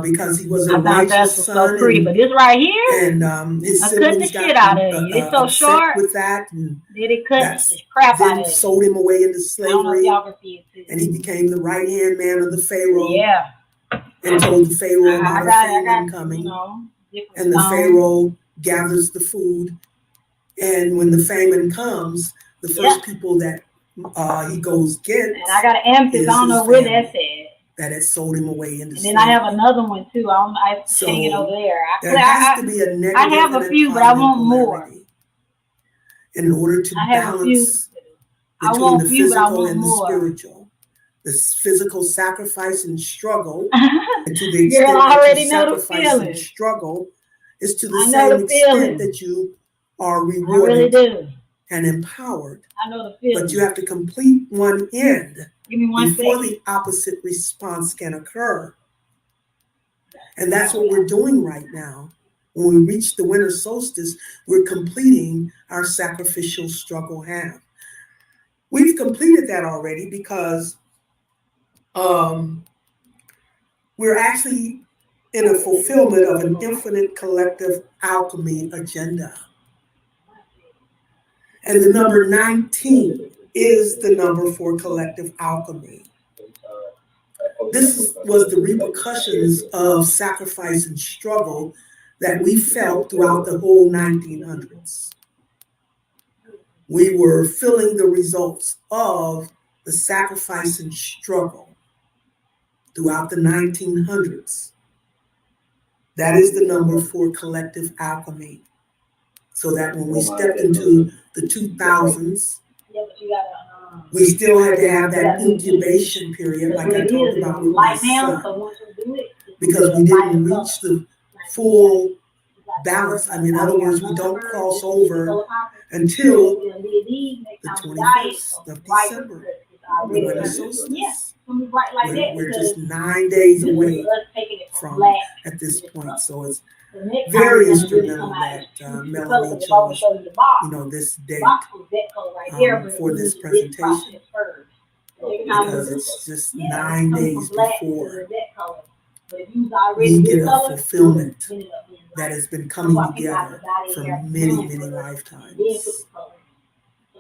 Because he was a righteous son. So pretty, but this right here, and his I cut the shit out of it. It's so short. With that, and then it cut the crap out of it. Sold him away into slavery, and he became the right hand man of the Pharaoh. Yeah, and told the Pharaoh about a famine coming, and the Pharaoh gathers the food, and when the famine comes, the first people that he goes get. And I got an amethyst. I don't know where that's at. That had sold him away in the And then I have another one too. I hang it over there. There has to be a negative. I have a few, but I want more. In order to balance between the physical and the spiritual, the physical sacrifice and struggle, and to the extent that you sacrifice and struggle, is to the same extent that you are rewarded and empowered. I know the feeling. But you have to complete one end before second. the opposite response can occur. And that's what we're doing right now. When we reach the winter solstice, we're completing our sacrificial struggle half. We've completed that already because we're actually in a fulfillment of an infinite collective alchemy agenda. And the number 19 is the number for collective alchemy. This was the repercussions of sacrifice and struggle that we felt throughout the whole 1900s. We were feeling the results of the sacrifice and struggle throughout the 1900s. That is the number for collective alchemy. So that when we stepped into the 2000s, we still had to have that incubation period, like I talked about with my son, because we didn't reach the full balance. I mean, in other words, we don't cross over until the 21st of December, the winter solstice. We're just 9 days away from at this point. So it's very instrumental that Melanie chose, this date for this presentation, because it's just 9 days before we get a fulfillment that has been coming together for many, many lifetimes.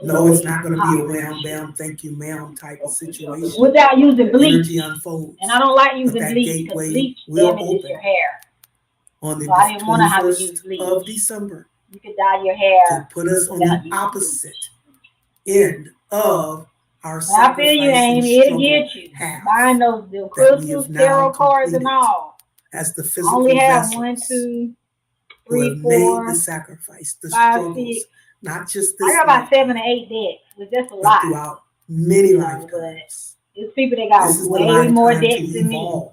No, it's not going to be a wham, bam, thank you, ma'am type of situation. Without using bleach. Energy unfolds. And I don't like using bleach because bleach damages your hair. On the 21st of December, you could dye your hair to put us on the opposite end of our sacrifice. I feel you, Amy. It'll get you. Buying those crystals, tarot cards, and all. As the physical only have vessels 1, 2, who 3, have 4, made the sacrifice, the 5, struggles, 6. not just this. I got about 7 or 8 decks, but that's a lot. Throughout many lifetimes. There's people that got way more decks than me.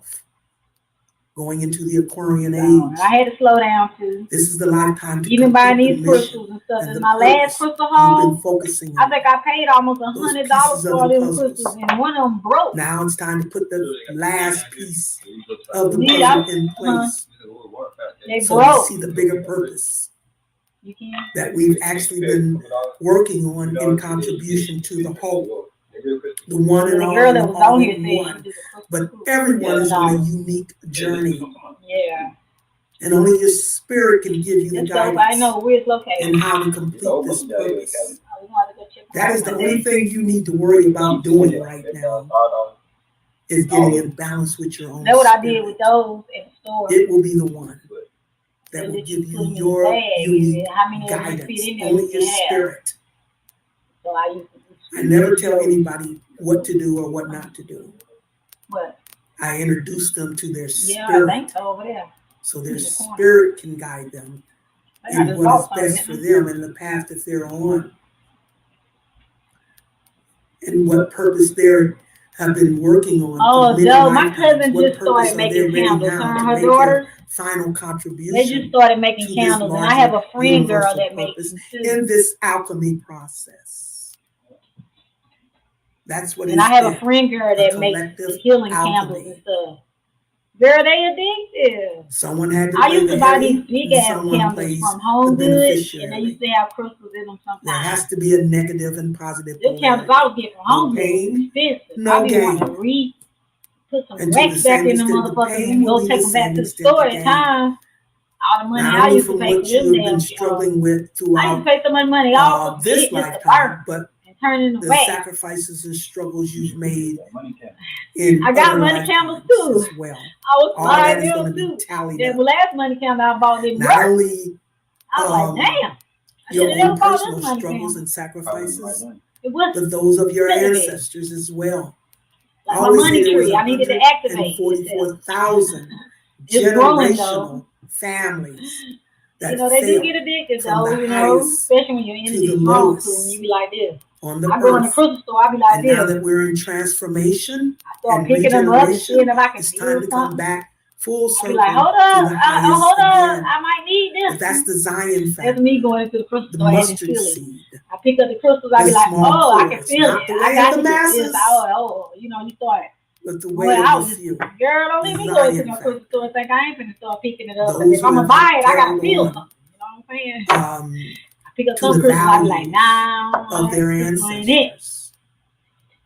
Going into the Aquarian age. I had to slow down too. This is the lifetime to even buying these crystals and stuff. In my last crystal haul, I think I paid almost $100 for all those crystals, and one of them broke. Now it's time to put the last piece of the puzzle in place. They so broke. We see the bigger purpose that we've actually been working on in contribution to the whole. The one and all, girl that was on here one. But everyone is on a unique journey. Yeah. And only your spirit can give you the guidance. I know where it's located. And how to complete this purpose. That is the only thing you need to worry about doing right now. Is getting in balance with your own. That's what I did with those in the store. It will be the one that will give you your unique guidance. Only your spirit. So I never tell anybody what to do or what not to do. What? I introduce them to their spirit. Yeah, I think so over there. So their spirit can guide them in what is best for them in the path that they're on. And what purpose they have been working on. Oh, Joe, my cousin just started making candles. Her daughter. Final contribution. They just started making candles, and I have a friend girl that makes them too. In this alchemy process. That's what. And I have a friend girl that makes healing candles and stuff. Girl, they addictive. Someone had to. I used to buy these big ass candles from Home Goods, and they used to have crystals in them sometimes. There has to be a negative and positive. This candles I was getting from Home Goods expensive. No gain. Put some wax back in them motherfuckers and go take them back to the store at times. All the money I used to pay for them damn struggling with throughout. I used to pay so much money off this lifetime, but the wax. sacrifices and struggles you've made in I got money candles too. As well. I was buying them too. The last money candle I bought didn't work. I was like, damn. your own personal struggles and sacrifices, but those of your ancestors as well. Like my money tree, I needed to activate 144,000 generational families that they do get addicted though, especially when your energy is small too, and you be like this. On the I go in the crystal store, I be like and this. Now that we're in transformation and regeneration, it's time to come back full circle. Like, hold on, I might need this. But that's the Zion factor. That's me going into the crystal store and feel seed. I pick up the crystals, I be like, oh, I can feel it. I got the masses. You start. But the way you feel. Girl, don't let me go into the crystal store and think I ain't finna start picking it up. And if I'm gonna buy it, I gotta feel something. You know what I'm saying? I pick up some crystals, I be like, nah, of their ancestors.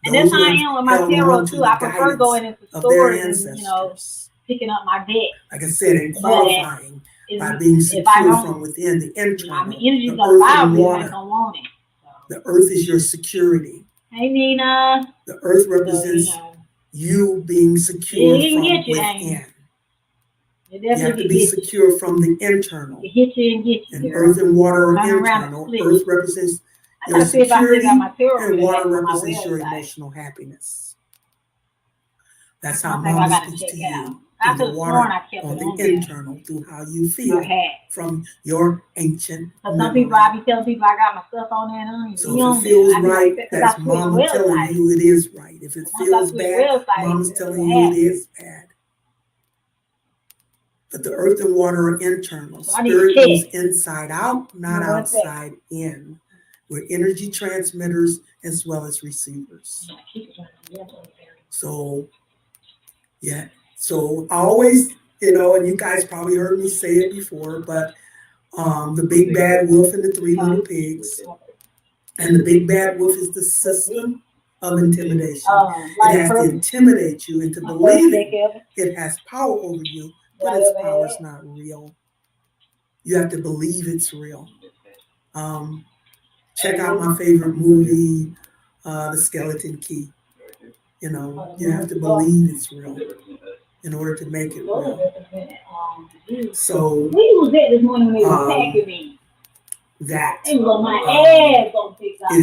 And that's how I am with my tarot too. I prefer going into stores and picking up my deck. Like I said, and qualifying by being secure from within the internal. My energy's gonna allow me if I don't want it. The earth is your security. Hey Nina. The earth represents you being secure from within. You have to be secure from the internal. And earth and water are internal. Earth represents your security, and water represents your emotional happiness. That's how Mama speaks to you. The water on the internal through how you feel from your ancient memory. Some people, I be telling people I got my stuff on there. So if it feels right, that's Mama telling you it is right. If it feels bad, Mama's telling you it is bad. But the earth and water are internal. Spirit goes inside out, not outside in. We're energy transmitters as well as receivers. So, yeah. So I always, and you guys probably heard me say it before, but the big bad wolf and the three little pigs. And the big bad wolf is the system of intimidation. It has to intimidate you into believing it has power over you, but its power is not real. You have to believe it's real. Check out my favorite movie, The Skeleton Key. You have to believe it's real in order to make it real. So, we was there this morning when they were attacking me. That is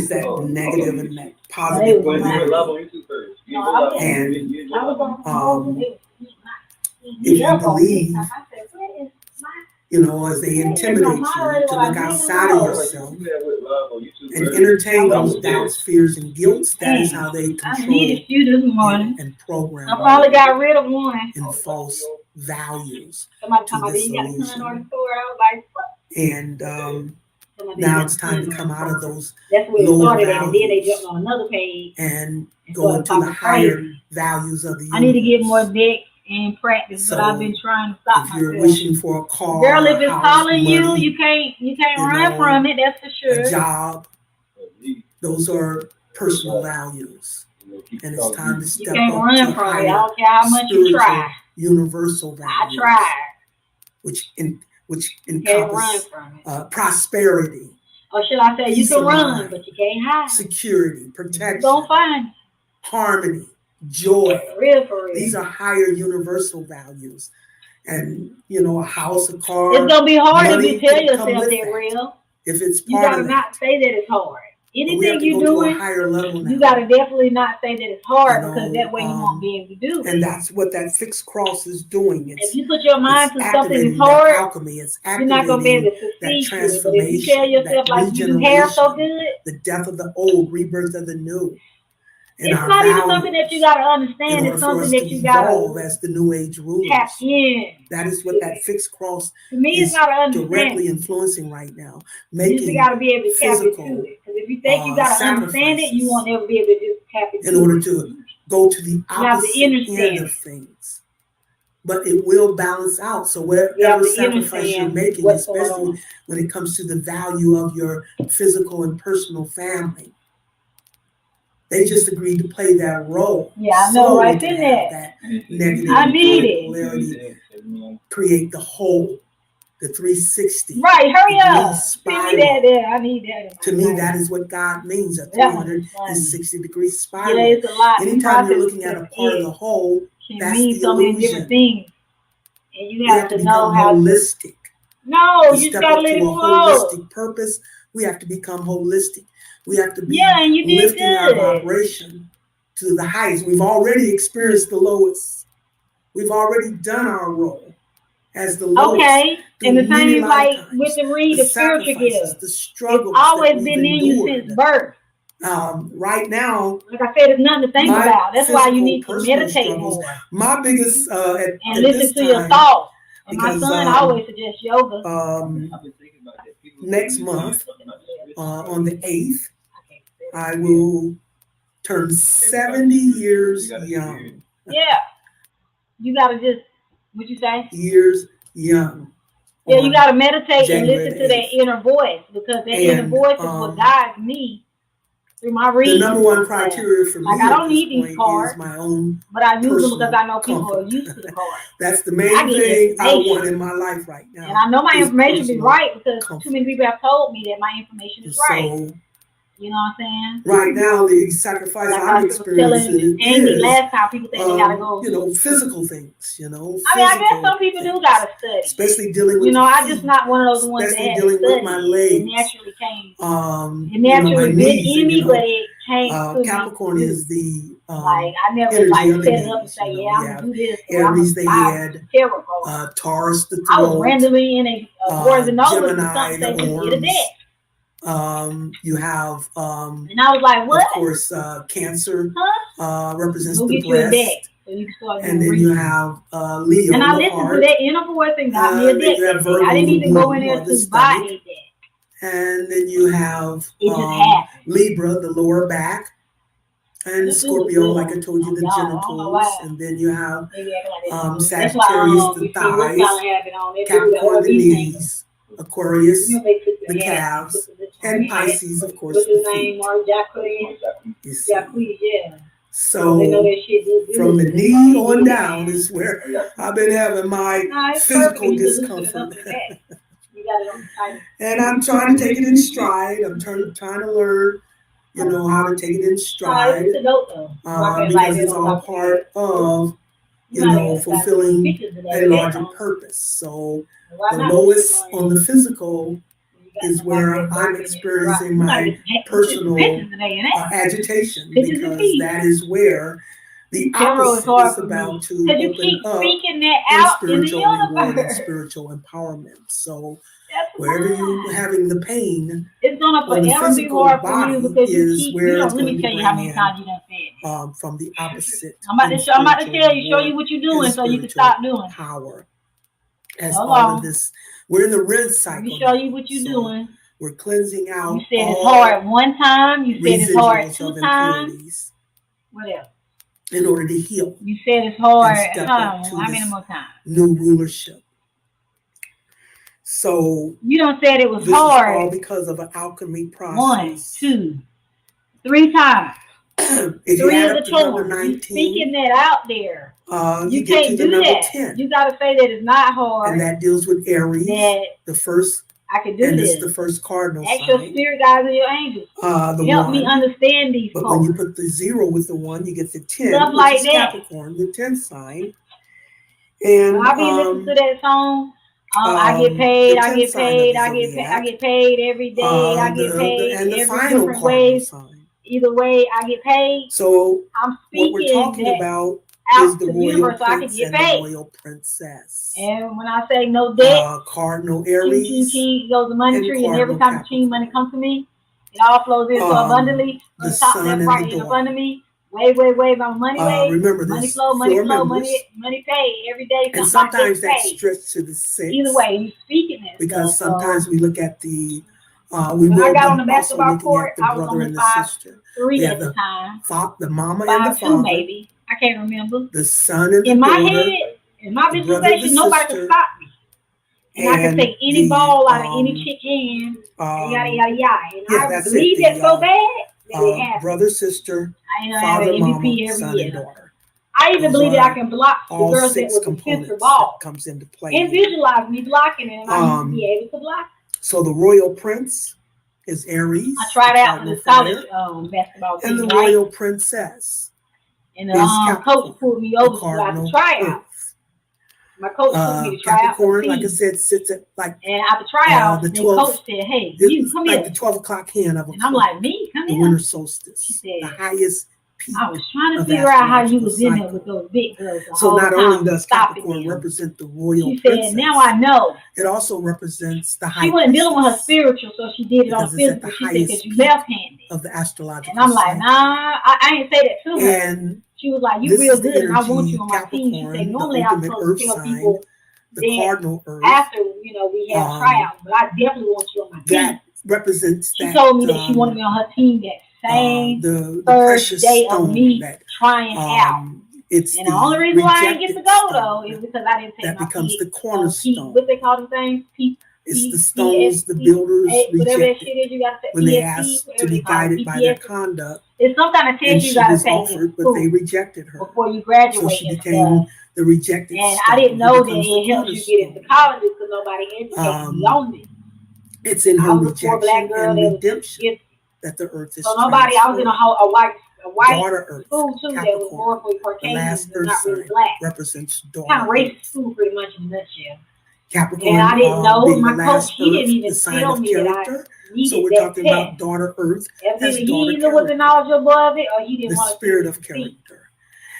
that negative and that positive. And if you believe, as they intimidate you to look outside of yourself and entertain those doubts, fears, and guilt, that is how they control and program I probably got rid of one. And false values. And now it's time to come out of those lower values and go into the higher values of the universe. I need to get more deck and practice, but I've been trying to stop myself. If you're wishing for a car, girl, if it's calling you, you can't run from it. That's for sure. A job, those are personal values, and it's time to step up to higher, I don't care how much you try. Universal values. I tried, which encompass prosperity. Or should I say, you can run, but you can't hide. Security, protection, don't find harmony, joy. For real. These are higher universal values. And, a house, a car. It's going to be hard if you tell yourself they're real. If it's part you got to not say that it's hard. Anything you're doing, you got to definitely not say that it's hard, because that way you won't be able to do it. And that's what that fixed cross is doing. If you put your mind to something that's hard, alchemy, you're not going to be able to succeed. But if you tell yourself like you do hair so good, the death of the old, rebirth of the new. It's not even something that you got to understand. It's something that you got to as the new age rulers. Tap in. That is what that fixed cross to me is directly influencing right now. You got to be able to tap into it. Because if you think you got to understand it, you won't ever be able to just tap into it. In order to go to the opposite end of things. But it will balance out. So whatever sacrifice you're making, especially when it comes to the value of your physical and personal family, they just agreed to play that role. Yeah, I know, right in there. That negative polarity create the whole, the 360. Right, hurry up. Give me that there. I need that. To me, that is what God means, a 360-degree spiral. Yeah, it's a lot. Anytime you're looking at a part of the whole, that's the so many different things. And you have to know how holistic. No, you just gotta let it flow. Holistic purpose We have to become holistic. We have to be and you did lifting our vibration to the highest. We've already experienced the lowest. We've already done our role as the lowest. Okay, and the same is like with the spiritual gifts. The struggles. It's always been in you since birth. Right now, like I said, it's nothing to think about. That's why you need to meditate more. My biggest and listen to your thoughts. And my son always suggests yoga. Next month, on the 8th, I will turn 70 years young. Yeah, you gotta just what you say? Years young. Yeah, you gotta meditate and listen to that inner voice, because that inner voice is what guides me through my reading. The number one criteria for me, I don't need these cards, is my own, but I use them because I know people are used to the cards. That's the main thing I want in my life right now. And I know my information be right because too many people have told me that my information is right. You know what I'm saying? Right now, the sacrifice I'm experiencing is, last time people think they gotta go. Physical things. I mean, I guess some people do gotta study. Especially dealing with. I'm just not one of those ones that had dealing to study. with my legs. It naturally came. It naturally been in me, but it came. Capricorn is the I never set it up and say, yeah, I'm gonna do this. Aries the head. Taurus the throat. I was randomly in a Gemini the arms. You have and I was like, what? Of course, Cancer represents the breast. And then you have Leo. And I listened to that inner voice and got me a deck. I didn't even go in there to buy a deck. And then you have Libra, the lower back. And Scorpio, like I told you, the genitals. And then you have Sagittarius, the thighs. Capricorn, the knees. Aquarius, the calves, and Pisces, of course, the feet. You see. So from the knee on down is where I've been having my physical discomfort. And I'm trying to take it in stride. I'm trying to learn, how to take it in stride. Because it's all part of, fulfilling a larger purpose. So the lowest on the physical is where I'm experiencing my personal agitation, because that is where the opposite is about to open up in spiritual reward and spiritual empowerment. So wherever you're having the pain, it's gonna forever be hard for you because you don't really tell you how many times you done said from the opposite. I'm about to show you what you're doing so you can stop doing power. As all of this, we're in the rinse cycle. Let me show you what you're doing. We're cleansing out. You said it's hard one time. You said it's hard two times. What else? In order to heal. You said it's hard. How many more times? New rulership. So you don't said it was hard. Is all because of an alchemy process. 1, 2, 3 times. 3 of the total. You're speaking that out there. You can't do that. 10. You got to say that it's not hard. And that deals with Aries. The first. I can do this. It's the first cardinal sign. Ask your spirit guides and your angels. Help me understand these. But when you put the 0 with the 1, you get the 10. Stuff like that. Capricorn, the 10th sign. And I be listening to that song. I get paid. I get paid. I get paid every day. I get paid every different ways. Either way, I get paid. So I'm speaking what we're talking about is the royal prince and the royal princess. And when I say no debt, cardinal Aries, ching, goes the money tree, and every time the ching money comes to me, it all flows in so abundantly. The top sun left, right, in front of me. Wave, my money wave. Remember money this. flow, money pay every day. And sometimes that's stretched to the 6. Either way, you speaking it. Because sometimes we look at the when I got on the basketball court, I was only 5'3" at the time. The mama and the father. Maybe. I can't remember. The son and the in my daughter, head, in my visualization, nobody could stop me. And I could take any ball out of any chick hand, yada, yada, yada. And I believe it so bad that it happened. Brother, sister, father, MVP every son, and daughter. I even believe that I can block the girls that was against the ball. Comes into play. And visualize me blocking it, and I used to be able to block it. So the royal prince is Aries. I tried out for the college basketball team. And the royal princess. And the coach pulled me over so I could try out. My coach took me to try Capricorn, out like I said, sits at like and after tryout, the the coach said, "Hey, you come like here." the 12 o'clock hand of a and I'm like, "Me? Come the here." winter solstice, She said, the highest peak. I was trying to figure out how you was in there with those big girls. So not only does Capricorn represent the royal princess, said, "Now I know." It also represents the high. She wasn't dealing with her spiritual, so she did it on physical. She said, "Because you left-handed." Of the astrological. And I'm like, "Nah, I ain't say that to her." And she was like, "You real good, and I want you on my team." She said, "Normally I'm supposed to tell people the cardinal earth after we have tryouts, but I definitely want you on my team." That represents. She told me that she wanted me on her team that same the first day stone of me that, trying out. It's and the only reason why I didn't get to go though is because I didn't take that my becomes the cornerstone. what they call them things? It's the stones the builders whatever that rejected shit is, you gotta say when they asked to be guided by their conduct. It's some kind of test you gotta take offered, but they rejected her before you graduate. So she became the rejected and stone. I didn't know that it helps you get into college because nobody educated me on it. It's in her rejection and redemption that the earth is. So nobody. I was in a white daughter earth school too that was more for Caucasians and not really black. Represents daughter. Kind of racist school, pretty much in a nutshell. Capricorn, and I didn't know my coach. He didn't even the sign tell of me character. that I needed So we're talking test. about daughter earth. Either he either wasn't knowledgeable of it or he didn't want to see spirit of character.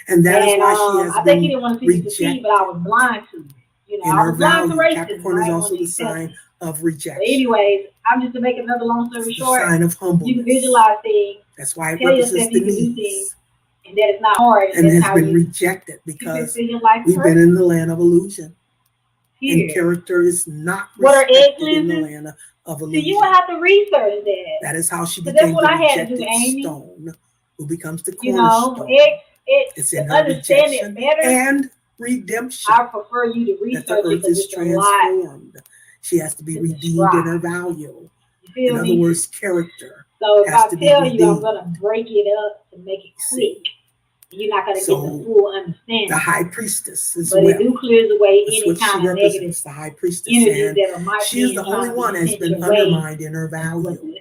And that is why she has I think he didn't want to see me succeed, but I was blind to it. I was blind to racism. Capricorn is also the sign of rejection. But anyways, I'm just to make another long story short. Sign of humbleness. You can visualize things. That's why it represents the needs. And that it's not hard. And has been rejected because we've been in the land of illusion. And character is not respected in the land of illusion. So you would have to research that. That is how she became the rejected stone, who becomes the cornerstone. It's in her rejection and redemption. I prefer you to research that the earth is transformed. She has to be redeemed in her value. In other words, character. So if I tell you I'm going to break it up to make it quick, you're not going to get the full understanding. The high priestess as well. But it do clears away That's any kind of negative the high priestess. energies that might she is the only one that's been undermined in her value.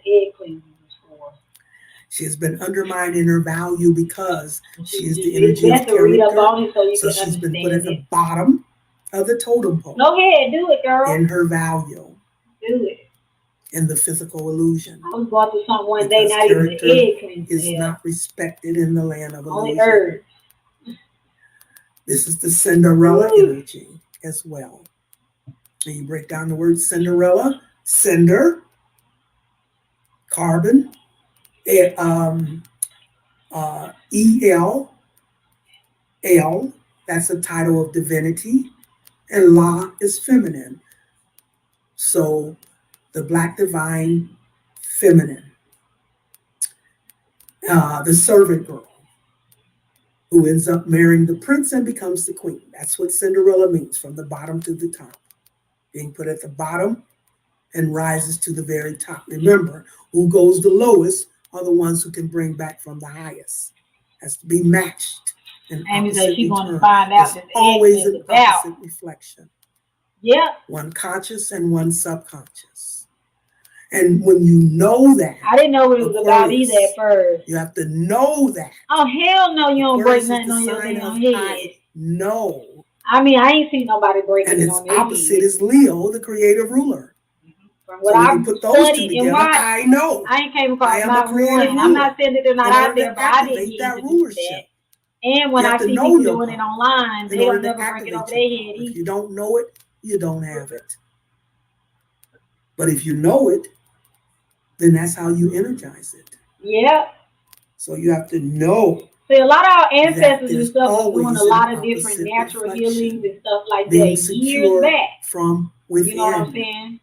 She has been undermined in her value because she is the energy of character. So she's been put at the bottom of the totem pole. Go ahead, do it, girl. In her value. Do it. In the physical illusion. I was going through something one day, not even the egg cleansing is not respected in the land of illusion. Only earth. This is the Cinderella energy as well. And you break down the word Cinderella, cinder, carbon, El, that's a title of divinity, and La is feminine. So the black divine feminine, the servant girl, who ends up marrying the prince and becomes the queen. That's what Cinderella means, from the bottom to the top. Being put at the bottom and rises to the very top. Remember, who goes the lowest are the ones who can bring back from the highest. Has to be matched. And because she's going to find out that always an opposite reflection. Yeah. One conscious and one subconscious. And when you know that, I didn't know what it was about either at first. You have to know that. Oh hell no, you don't break nothing on your head. No. I mean, I ain't seen nobody break it on their head. And its opposite is Leo, the creative ruler. From what I've put those two together, I know. I ain't came across not one. I'm not saying that they're not out there, but I didn't get that rulership. And when I see people doing it online, they don't never break it over their head either. If you don't know it, you don't have it. But if you know it, then that's how you energize it. Yeah. So you have to know. See, a lot of our ancestors and stuff was doing a lot of different natural healings and stuff like that years back. From within. You know what I'm saying?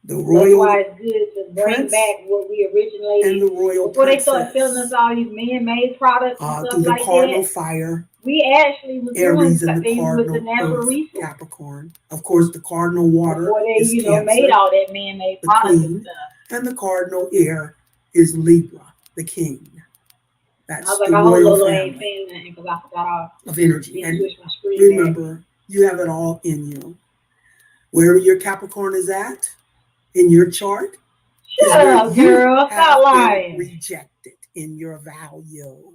The royal that's why it's good to bring back what we originated. And the royal before they started selling us all these man-made products and stuff like that. Cardinal fire. We actually was Aries doing and the cardinal with the natural resource. Capricorn. Of course, the cardinal water before they, is Cancer, made all that man-made products and stuff. And the cardinal air is Libra, the king. That's I was the like, royal family because I forgot all of energy. And remember, you have it all in you. Wherever your Capricorn is at in your chart, shut up, girl. Stop lying. Rejected in your value.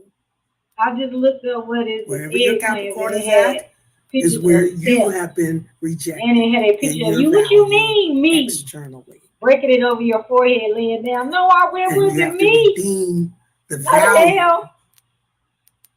I just looked up what is wherever your Capricorn is at, is where you have been rejected. And it had a picture of you. What you mean, me? Externally. Breaking it over your forehead, laying down. No, I wasn't me. Redeem the value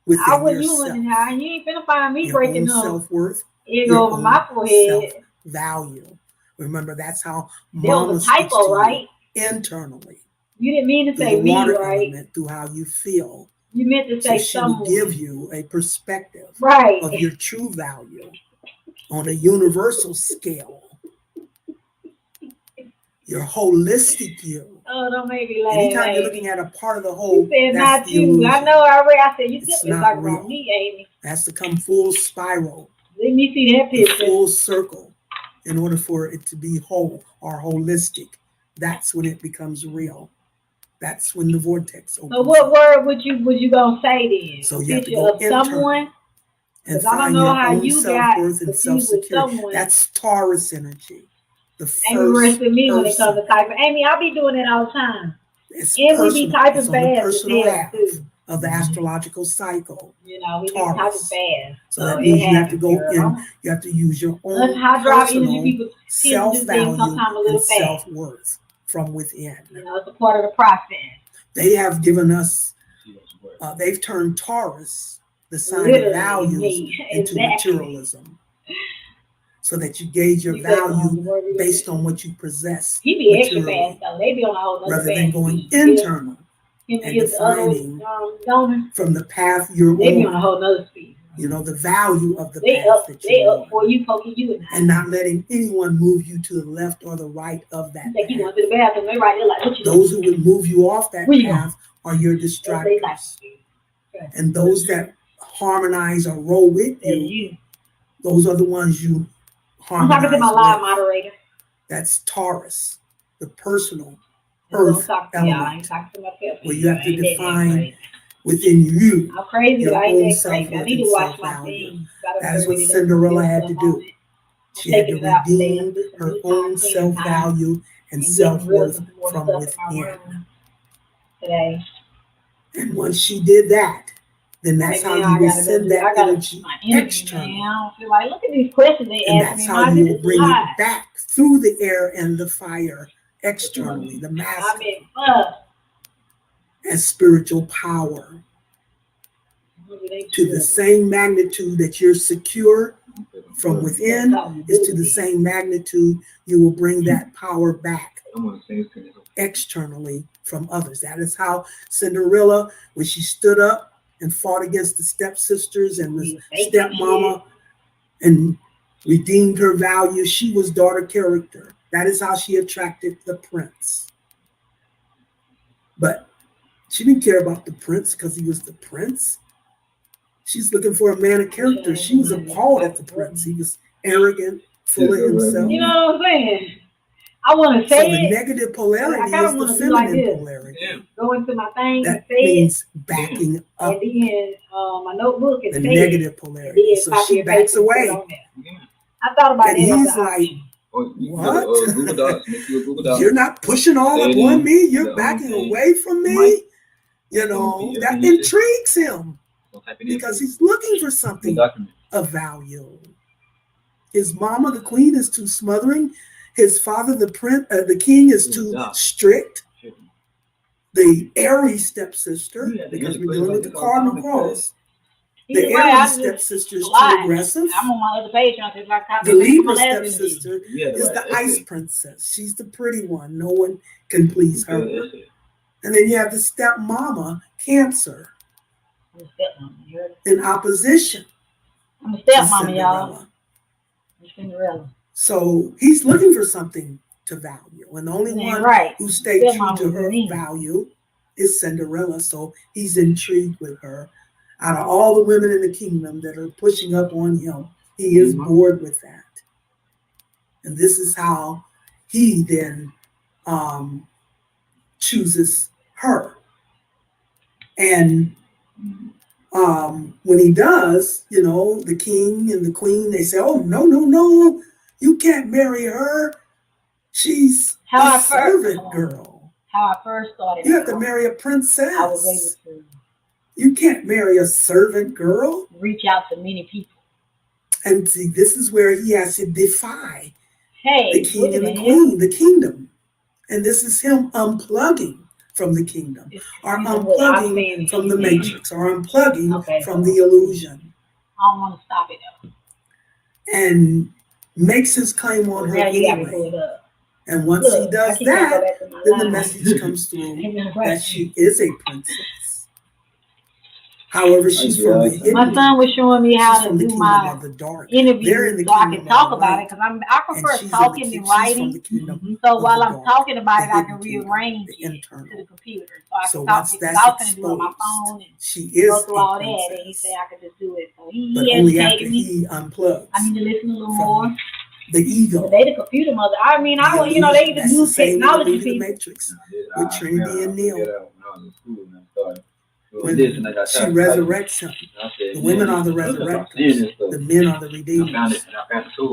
within yourself. You ain't finna find me breaking up. Self-worth. It go over my forehead. Self-value. Remember, that's how Mama speaks to right? you internally. You didn't mean to say me, right? Through how you feel. You meant to say someone. She will give you a perspective of your true value on a universal scale. Your holistic you. Oh, don't make me laugh. Anytime you're looking at a part of the whole, you said not you. Illusion. I know. I said you took me talking about me, Amy. That's to come full spiral. Let me see that picture. Full circle, in order for it to be whole or holistic. That's when it becomes real. That's when the vortex opens. So what word would you gonna say then? So you have to go someone and find your own self-worth and self-security. That's Taurus energy. The first person. Me when it comes to typing. Amy, I'll be doing it all the time. It's and personal. We be typing it's fast. On the personal half of the astrological cycle. You know, we be typing fast. So that means you have to go in. You have to use your own personal self-value and self-worth from within. You know, it's a part of the process. They have given us. They've turned Taurus, the sign of value, into materialism. So that you gauge your value based on what you possess. He be extra fast though. They be on a whole other rather than going internal and defining from the path you're on. They be on a whole other speed. You know, the value of the path that you're on. They up for you, poking you and not letting anyone move you to the left or the right of that path. You going to the bathroom, they right there like, what you those who would move you off that path are your distractors. And those that harmonize or roll with you, those are the ones you I'm talking to my live moderator. That's Taurus, the personal earth element, where you have to define within you I'm crazy, your own self-worth I need to watch my thing. That's what Cinderella had to do. She had to redeem her own self-value and self-worth from within. Today. And once she did that, then that's how you will send that energy externally. Like, look at these questions they ask me. And that's how you will bring it back through the air and the fire externally, the masculine and spiritual power to the same magnitude that you're secure from within is to the same magnitude you will bring that power back externally from others. That is how Cinderella, when she stood up and fought against the stepsisters and the stepmama and redeemed her value. She was daughter character. That is how she attracted the prince. But she didn't care about the prince because he was the prince. She's looking for a man of character. She was appalled at the prince. He was arrogant, full of himself. You know what I'm saying? I want to say the negative polarity is the feminine polarity. Yeah. Go into my thing that and say means backing up. And then my notebook is the negative polarity. So she backs away. I thought about and he's like, what? You're not pushing all up on me. You're backing away from me. You know, that intrigues him because he's looking for something of value. His mama, the queen, is too smothering. His father, the king, is too strict. The airy stepsister, because we're dealing with the cardinal cross. The airy stepsister is too aggressive. I'm on my other page. The Libra stepsister is the ice princess. She's the pretty one. No one can please her. And then you have the stepmama, Cancer, in opposition. I'm a stepmama, y'all. Cinderella. So he's looking for something to value. And the only one who stayed true to her value is Cinderella. So he's intrigued with her. Out of all the women in the kingdom that are pushing up on him, he is bored with that. And this is how he then chooses her. And when he does, you know, the king and the queen, they say, oh, no. You can't marry her. She's a servant girl. How I first started. You have to marry a princess. I was able to. You can't marry a servant girl. Reach out to many people. And see, this is where he has to defy the king look and at the him. queen, the kingdom. And this is him unplugging from the kingdom, or unplugging from the matrix, or unplugging from the illusion. I don't want to stop it though. And makes his claim on her anyway. And once he does that, then the message comes through that she is a princess. However, she's from the hidden. My son was showing me how to do my interview so I can talk about it, because I prefer talking and writing. So while I'm talking about it, I can rearrange it to the computer. So I can talk, because I was going to do it on my phone and go through all that, and he said I could just do it. So he only after he unplugs. I need to listen a little more. The ego. They the computer mother. I mean, I don't, they even use technology. The Matrix with Trinity and Neil. When she resurrects him, the women are the resurrectors, the men are the redeemers.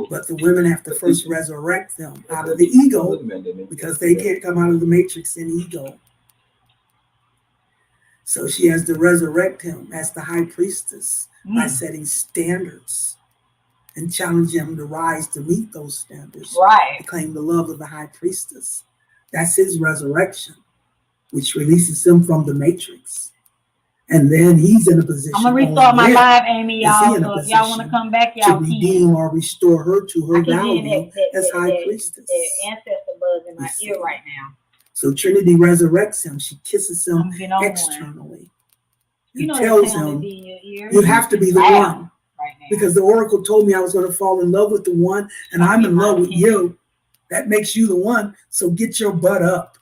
But the women have to first resurrect them out of the ego, because they can't come out of the matrix in ego. So she has to resurrect him as the high priestess by setting standards and challenge him to rise to meet those standards. Right. To claim the love of the high priestess. That's his resurrection, which releases him from the matrix. And then he's in a position. I'm gonna restart my live, Amy, y'all. So if y'all want to come back, y'all to redeem or restore her to her value as high priestess. The ancestor buzz in my ear right now. So Trinity resurrects him. She kisses him externally. And tells him, you have to be the one. Right, because the oracle told me I was going to fall in love with the one, and I'm in love with you. That makes you the one. So get your butt up.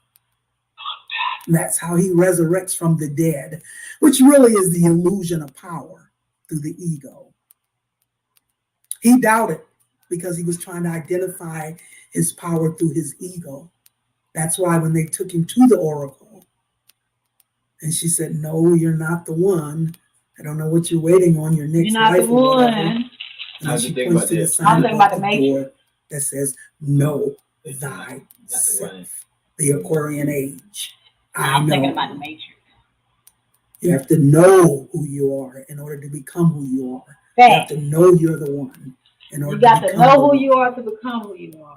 And that's how he resurrects from the dead, which really is the illusion of power through the ego. He doubted because he was trying to identify his power through his ego. That's why when they took him to the oracle, and she said, no, you're not the one. I don't know what you're waiting on, your next life or whatever. And then she points to the sign above the door that says, know thyself. The Aquarian age. I'm thinking about the matrix. You have to know who you are in order to become who you are. You have to know you're the one in order to become who you are. You got to know who you are to become who you are.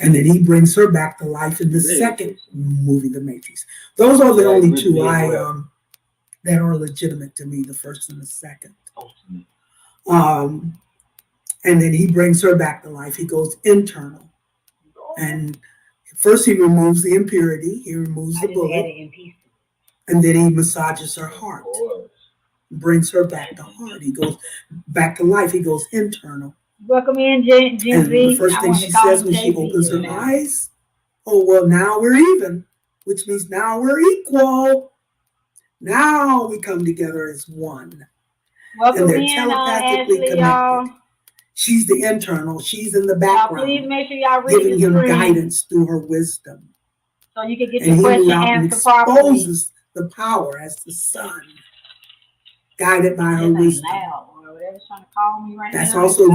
And then he brings her back to life in the second movie, The Matrix. Those are the only two that are legitimate to me, the first and the second. And then he brings her back to life. He goes internal. And first he removes the impurity. He removes the bullet. And then he massages her heart. Brings her back to heart. He goes back to life. He goes internal. Welcome in, Gen Z. And the first thing she says when she opens her eyes, oh, well, now we're even, which means now we're equal. Now we come together as one. Welcome and they're in, telepathically Ashley, connected. y'all. She's the internal. She's in the background. Please make sure y'all read giving him guidance through her wisdom. So you can get your question answered properly. And exposes the power as the sun, guided by her wisdom. Trying to call me right That's now. Also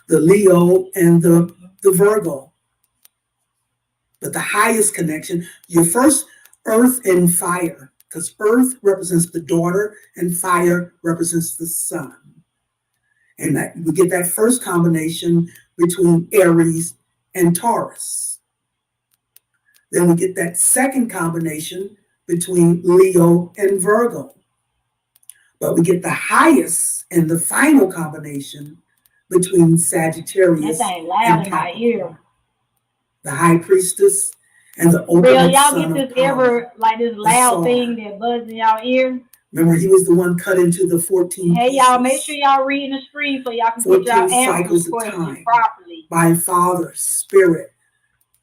the Leo and the Virgo. But the highest connection, your first earth and fire, because earth represents the daughter and fire represents the sun. And that we get that first combination between Aries and Taurus. Then we get that second combination between Leo and Virgo. But we get the highest and the final combination between Sagittarius and Capricorn. The high priestess and the ultimate y'all son get this of power, ever like this loud thing that buzzes in y'all ear? Remember, he was the one cut into the 14 Hey, pieces, y'all, make sure y'all reading the screen so y'all can get y'all answers questions properly. By Father, Spirit,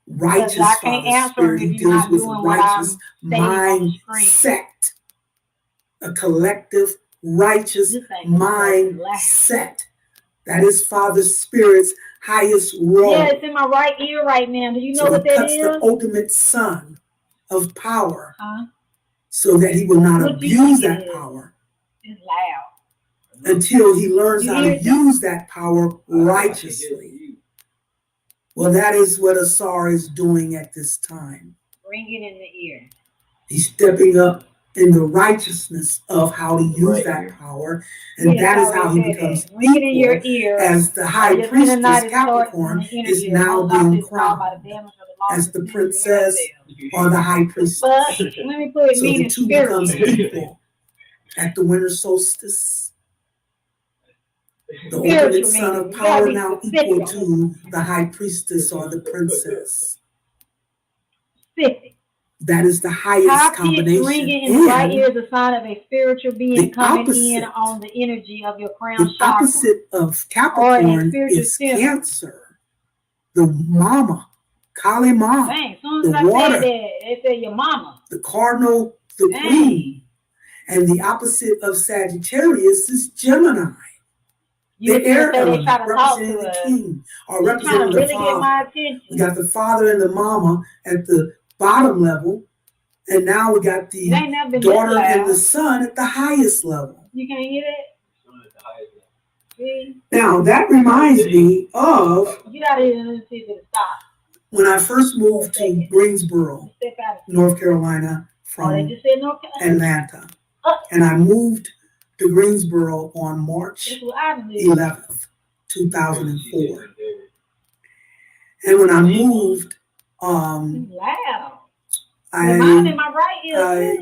righteous Father, Spirit. He deals with righteous mindset, a collective righteous mindset. That is Father Spirit's highest role. Yeah, it's in my right ear right now. Do you know what that is? The ultimate son of power, so that he will not abuse that power. It's loud. Until he learns how to use that power righteously. Well, that is what Asar is doing at this time. Bring it in the ear. He's stepping up in the righteousness of how to use that power. And that is how he becomes equal, as the high priestess Capricorn is now being crowned as the princess or the high priestess. So the two becomes equal at the winter solstice. The ultimate son of power now equal to the high priestess or the princess. That is the highest combination. Ringing in the right ear is a sign of a spiritual being coming in on the energy of your crown chakra. The opposite of Capricorn is Cancer, the mama, Kali Ma, the water, your mama, the cardinal, the queen. And the opposite of Sagittarius is Gemini. The air element representing the king or representing the father. We got the father and the mama at the bottom level, and now we got the daughter and the son at the highest level. You can't hear that? Now that reminds me of when I first moved to Greensboro, North Carolina, from Atlanta, and I moved to Greensboro on March 11th, 2004. And when I moved, I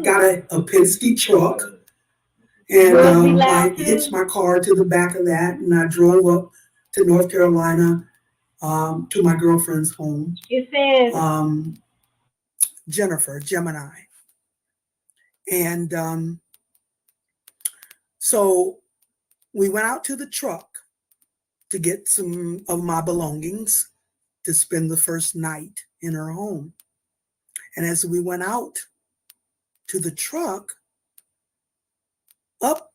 got a Penske truck, and I hitched my car to the back of that, and I drove up to North Carolina to my girlfriend's home. It says Jennifer, Gemini. And so we went out to the truck to get some of my belongings to spend the first night in her home. And as we went out to the truck, up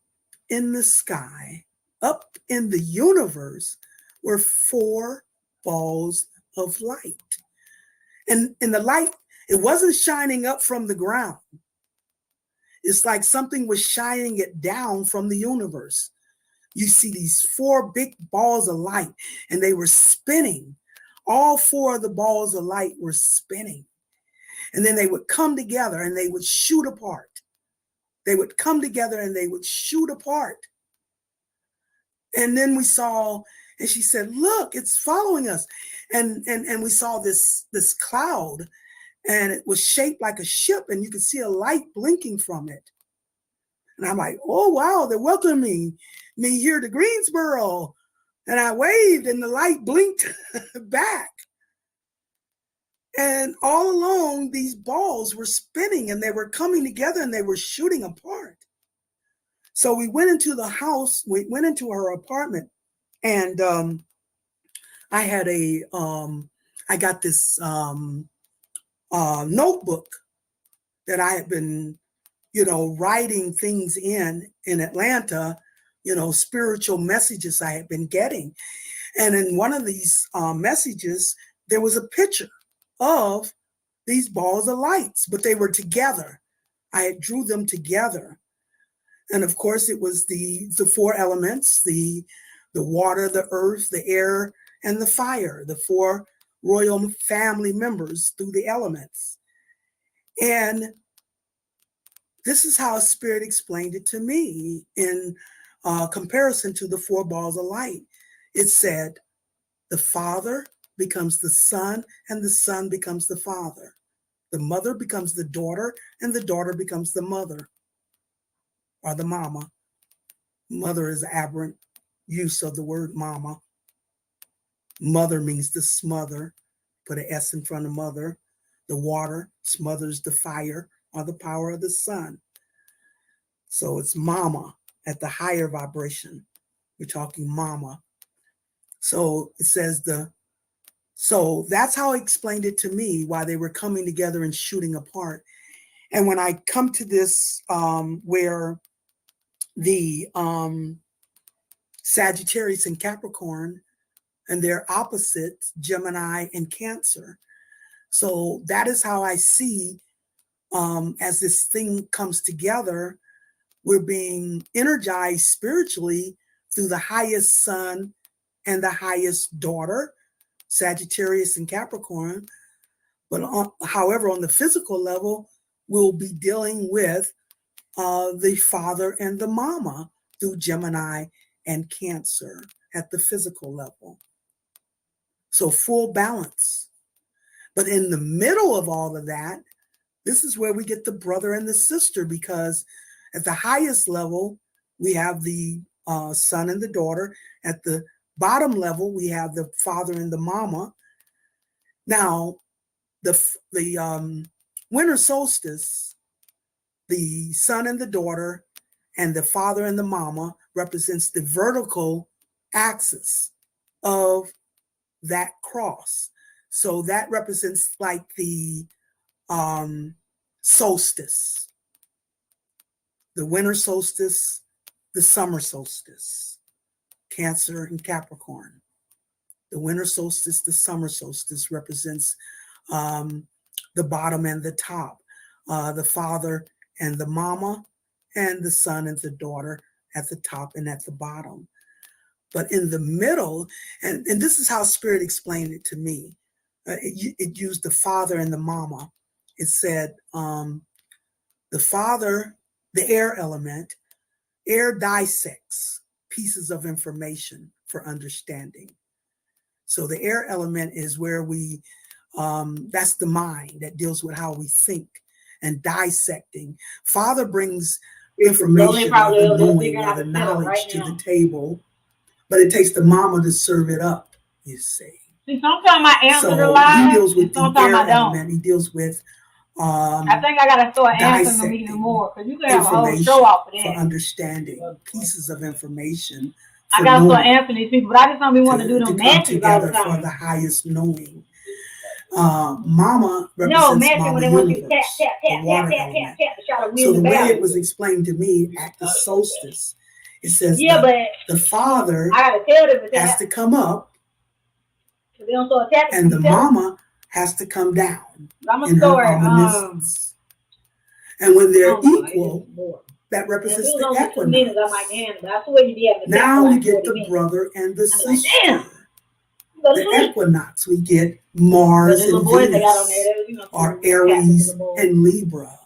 in the sky, up in the universe, were 4 balls of light. And the light, it wasn't shining up from the ground. It's like something was shining it down from the universe. You see these 4 big balls of light, and they were spinning. All 4 of the balls of light were spinning. And then they would come together and they would shoot apart. They would come together and they would shoot apart. And then we saw, and she said, look, it's following us. And we saw this cloud, and it was shaped like a ship, and you could see a light blinking from it. And I'm like, oh, wow, they're welcoming me here to Greensboro. And I waved, and the light blinked back. And all along, these balls were spinning, and they were coming together, and they were shooting apart. So we went into the house, we went into her apartment, and I had I got this notebook that I had been, writing things in Atlanta, spiritual messages I had been getting. And in one of these messages, there was a picture of these balls of lights, but they were together. I had drew them together. And of course, it was the 4 elements, the water, the earth, the air, and the fire, the 4 royal family members through the elements. And this is how Spirit explained it to me in comparison to the 4 balls of light. It said, the Father becomes the Son, and the Son becomes the Father. The mother becomes the daughter, and the daughter becomes the mother, or the mama. Mother is aberrant use of the word mama. Mother means to smother, put an S in front of mother. The water smothers the fire or the power of the sun. So it's mama at the higher vibration. We're talking mama. So it says so that's how he explained it to me, why they were coming together and shooting apart. And when I come to this, where the Sagittarius and Capricorn and their opposites, Gemini and Cancer. So that is how I see, as this thing comes together, we're being energized spiritually through the highest son and the highest daughter, Sagittarius and Capricorn. But however, on the physical level, we'll be dealing with the father and the mama through Gemini and Cancer at the physical level. So full balance. But in the middle of all of that, this is where we get the brother and the sister, because at the highest level, we have the son and the daughter. At the bottom level, we have the father and the mama. Now, the winter solstice, the son and the daughter and the father and the mama represents the vertical axis of that cross. So that represents like the solstice, the winter solstice, the summer solstice, Cancer and Capricorn. The winter solstice, the summer solstice represents the bottom and the top, the father and the mama, and the son and the daughter at the top and at the bottom. But in the middle, and this is how Spirit explained it to me. It used the father and the mama. It said the father, the air element, air dissects pieces of information for understanding. So the air element is where we, that's the mind that deals with how we think and dissecting. Father brings information or the knowing or the knowledge to the table, but it takes the mama to serve it up, you see. See, sometimes I answer the So line, he deals with the air I don't. element. He deals with I think I gotta start answering them even more, because you can have a whole show off of that. For understanding pieces of information. I gotta start answering these people, but I just don't be wanting to do them matches all the together time. For the highest knowing. Mama represents Mama Universe, the water element. So the way it was explained to me at the solstice, it says the father has to come up, and the mama has to come down in her omniscience. And when they're equal, that represents the equinox. Now we get the brother and the sister. The equinox, we get Mars and Venus, or Aries and Libra.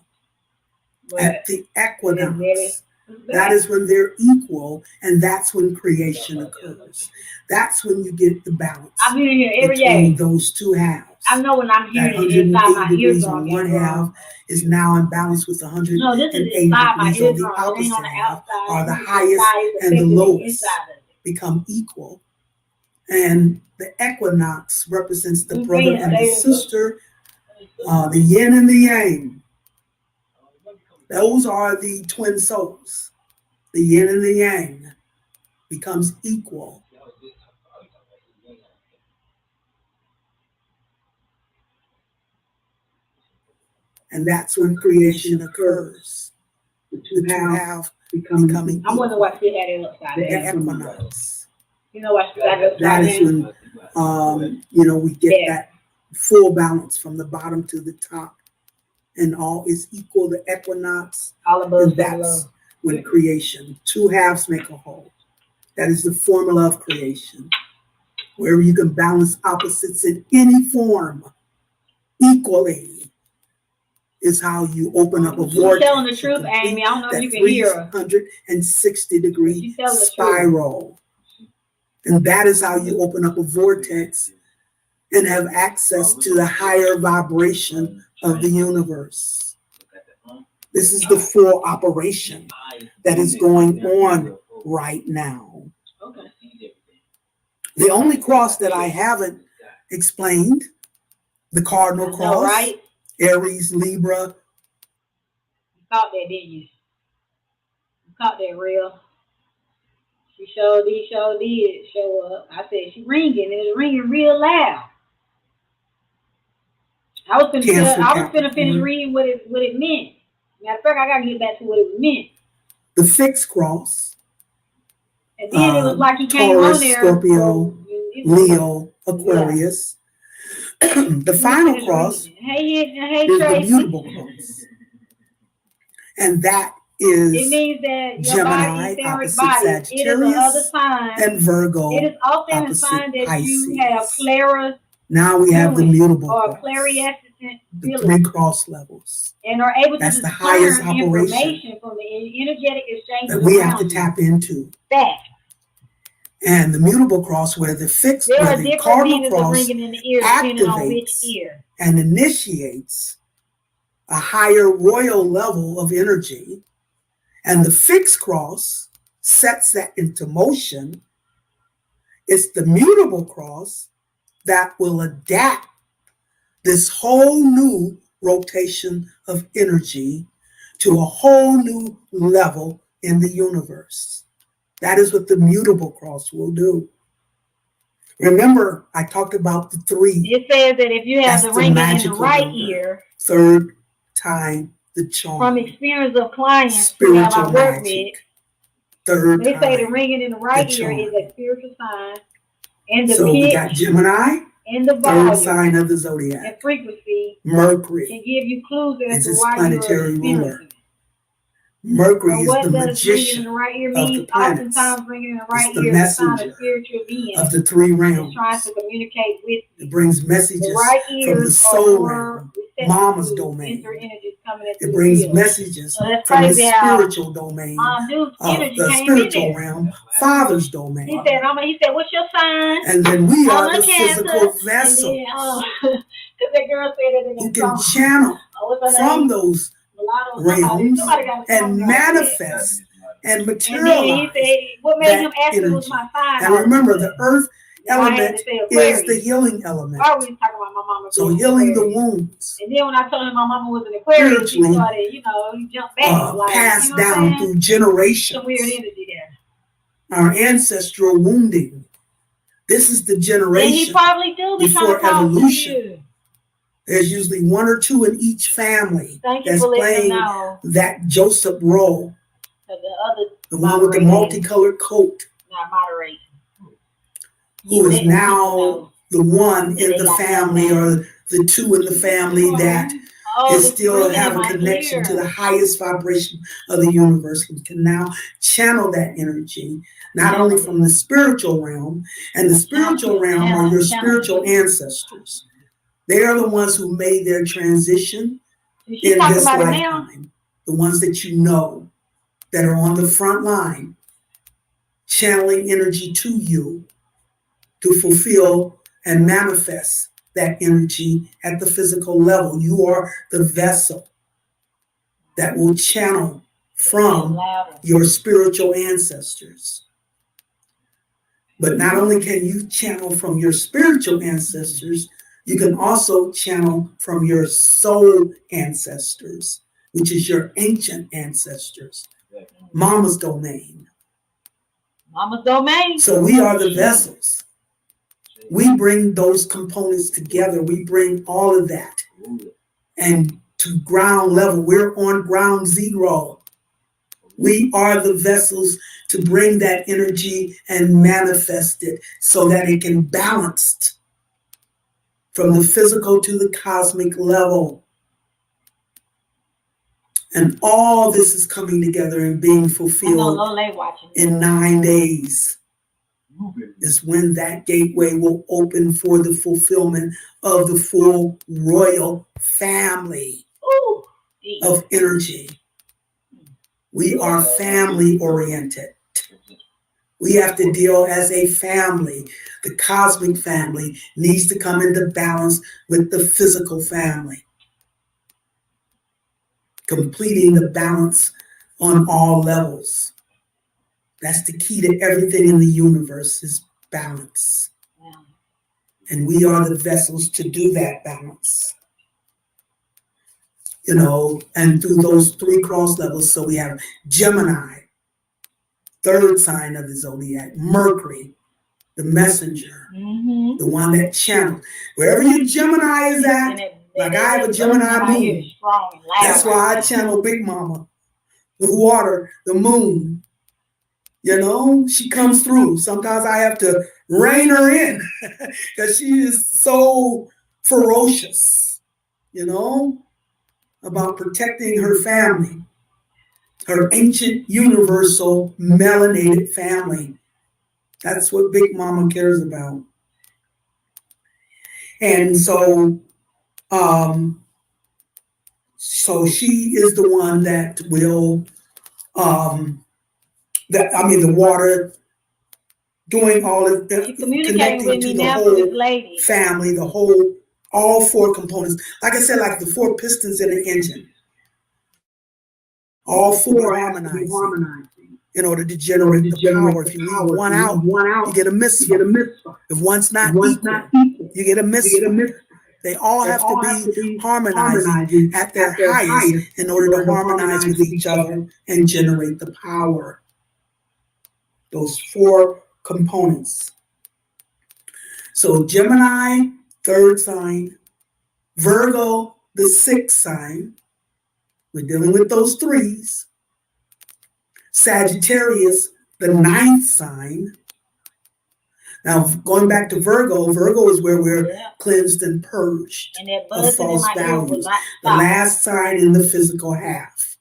At the equinox, that is when they're equal, and that's when creation occurs. That's when you get the balance between those two halves. I know when I'm hearing it inside my eardrum. On one half is now in balance with 180 degrees on the opposite half, or the highest and the lowest become equal. And the equinox represents the brother and the sister, the yin and the yang. Those are the twin souls. The yin and the yang becomes equal. And that's when creation occurs. The two halves becoming I wonder why she had it upside down. The equinox. You know why she had it upside down? That is when we get that full balance from the bottom to the top, and all is equal. The equinox, and that's when creation. Two halves make a whole. That is the formula of creation, where you can balance opposites in any form equally. Is how you open up a vortex. You're telling the truth, Amy. I don't know if you can hear her. 360-degree spiral. And that is how you open up a vortex and have access to the higher vibration of the universe. This is the full operation that is going on right now. The only cross that I haven't explained, the cardinal cross. Right? Aries, Libra. You caught that, didn't you? You caught that real. She sure did show up. I said, she ringing. It was ringing real loud. I was finna finish reading what it meant. Matter of fact, I gotta get back to what it meant. The fixed cross. And then it was like he came Taurus, on there. Scorpio, Leo, Aquarius. The final cross is the mutable cross. And that is it means that your Gemini, opposite Sagittarius, and Virgo, it is often a sign that Pisces. you have Clara's now we have the mutable or cross. Clariasis The 3 cross levels. And are able That's to the highest information from the energetic exchange that we have to tap into. That. And the mutable cross, where the fixed, where the cardinal cross activates and initiates a higher royal level of energy, and the fixed cross sets that into motion. It's the mutable cross that will adapt this whole new rotation of energy to a whole new level in the universe. That is what the mutable cross will do. Remember, I talked about the 3. It says that if you have the ringing in the right ear, third time the charm. From experience of clients who have I work with, third they time say the ringing in the right ear is a spiritual sign, and the so pitch we got Gemini, and the third volume sign of the zodiac, and frequency Mercury can give you clues as to is its why planetary you are ruler. Mercury so is what the does magician ringing in the right ear of mean? the planets. Oftentimes ringing in the right It's the ear is a sign of messenger spiritual being of the 3 realms. that's trying to communicate with you. It brings messages The right from the ears soul are realm, receptive mama's to domain. energies coming into It the brings field. messages So that's from the crazy how spiritual domain new of energy the came in spiritual there. realm, father's He domain. said, what's your sign? And then we are I'm a the Cancer. physical And vessel then, because that girl said it in who that can song. channel What's her from name? those Mulatto. realms Somebody got a and song about manifest and that. And then he materialize said, what made that him ask me was energy. my sign? And remember, the earth I had element to say is Aquarius. the healing element. I was talking about my mama. So being healing the Aquarius. wounds, And then when I told him my mama was an Aquarius, he spiritually, started, he jumped back. Like, passed you know what I'm down saying? through generations. Some weird energy there. Our ancestral wounding. This is the And he generation probably do be trying before to talk to evolution. you. There's usually 1 or 2 in each family Thank you that's for letting playing them know. that Joseph role, The other the one with the multicolored coat, not moderating. who is now the one in the family or the 2 in the family that is still having connection to the highest vibration of the universe, who can now channel that energy, not only from the spiritual realm, and the spiritual realm are your spiritual ancestors. They are the ones who made their transition in this lifetime. The ones that you know that are on the front line, channeling energy to you to fulfill and manifest that energy at the physical level. You are the vessel that will channel from your spiritual ancestors. But not only can you channel from your spiritual ancestors, you can also channel from your soul ancestors, which is your ancient ancestors, mama's domain. Mama's domain. So we are the vessels. We bring those components together. We bring all of that. And to ground level, we're on ground zero. We are the vessels to bring that energy and manifest it so that it can balance from the physical to the cosmic level. And all this is coming together and being fulfilled in 9 days. Is when that gateway will open for the fulfillment of the full royal family of energy. We are family oriented. We have to deal as a family. The cosmic family needs to come into balance with the physical family, completing the balance on all levels. That's the key to everything in the universe, is balance. And we are the vessels to do that balance. And through those 3 cross levels, so we have Gemini, third sign of the zodiac, Mercury, the messenger, the one that channels. Wherever your Gemini is at, like I have a Gemini moon. That's why I channel Big Mama, the water, the moon. She comes through. Sometimes I have to rein her in because she is so ferocious, about protecting her family, her ancient, universal, melanated family. That's what Big Mama cares about. And so So she is the one that will, the water, doing all of the connecting to the whole family, all four components. Like I said, like the four pistons in an engine, all four harmonizing in order to generate the power. If you leave one out, you get a misfire. If one's not equal, you get a misfire. They all have to be harmonizing at their highest in order to harmonize with each other and generate the power. Those four components. So Gemini, third sign, Virgo, the sixth sign. We're dealing with those threes. Sagittarius, the ninth sign. Now, going back to Virgo, Virgo is where we're cleansed and purged of false values. The last sign in the physical half.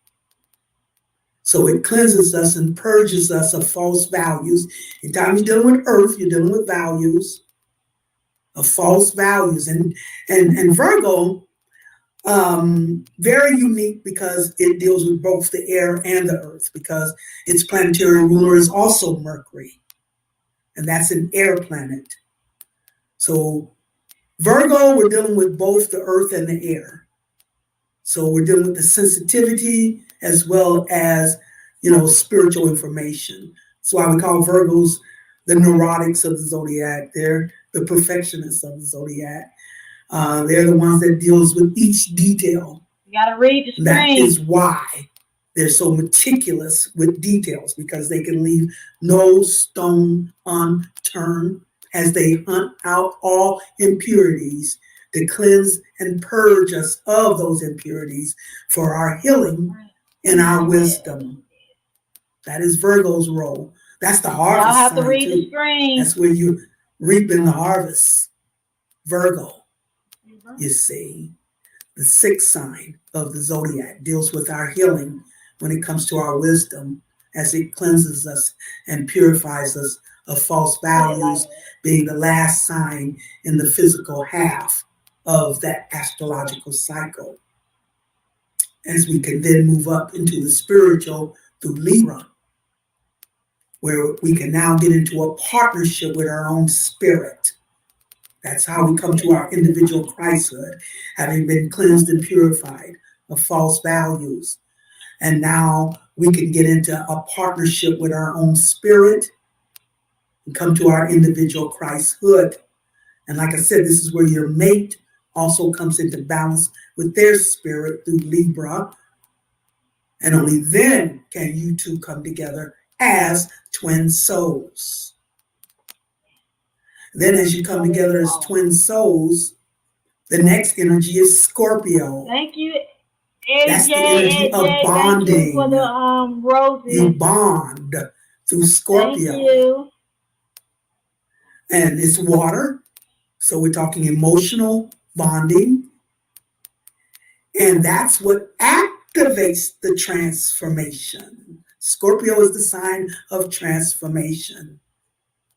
So it cleanses us and purges us of false values. Anytime you're dealing with earth, you're dealing with values, of false values. And Virgo, very unique because it deals with both the air and the earth, because its planetary ruler is also Mercury. And that's an air planet. So Virgo, we're dealing with both the earth and the air. So we're dealing with the sensitivity as well as, spiritual information. That's why we call Virgos the neurotics of the zodiac. They're the perfectionists of the zodiac. They're the ones that deals with each detail. You gotta read the screen. That is why they're so meticulous with details, because they can leave no stone unturned as they hunt out all impurities to cleanse and purge us of those impurities for our healing and our wisdom. That is Virgo's role. That's the harvest. Y'all have to read the screen. That's where you reaping the harvest. Virgo, you see. The sixth sign of the zodiac deals with our healing when it comes to our wisdom, as it cleanses us and purifies us of false values, being the last sign in the physical half of that astrological cycle. As we can then move up into the spiritual through Libra, where we can now get into a partnership with our own spirit. That's how we come to our individual Christhood, having been cleansed and purified of false values. And now we can get into a partnership with our own spirit and come to our individual Christhood. And like I said, this is where your mate also comes into balance with their spirit through Libra. And only then can you two come together as twin souls. Then as you come together as twin souls, the next energy is Scorpio. Thank you. That's the energy of bonding. Thank you for the roses. You bond through Scorpio. Thank you. And it's water. So we're talking emotional bonding. And that's what activates the transformation. Scorpio is the sign of transformation.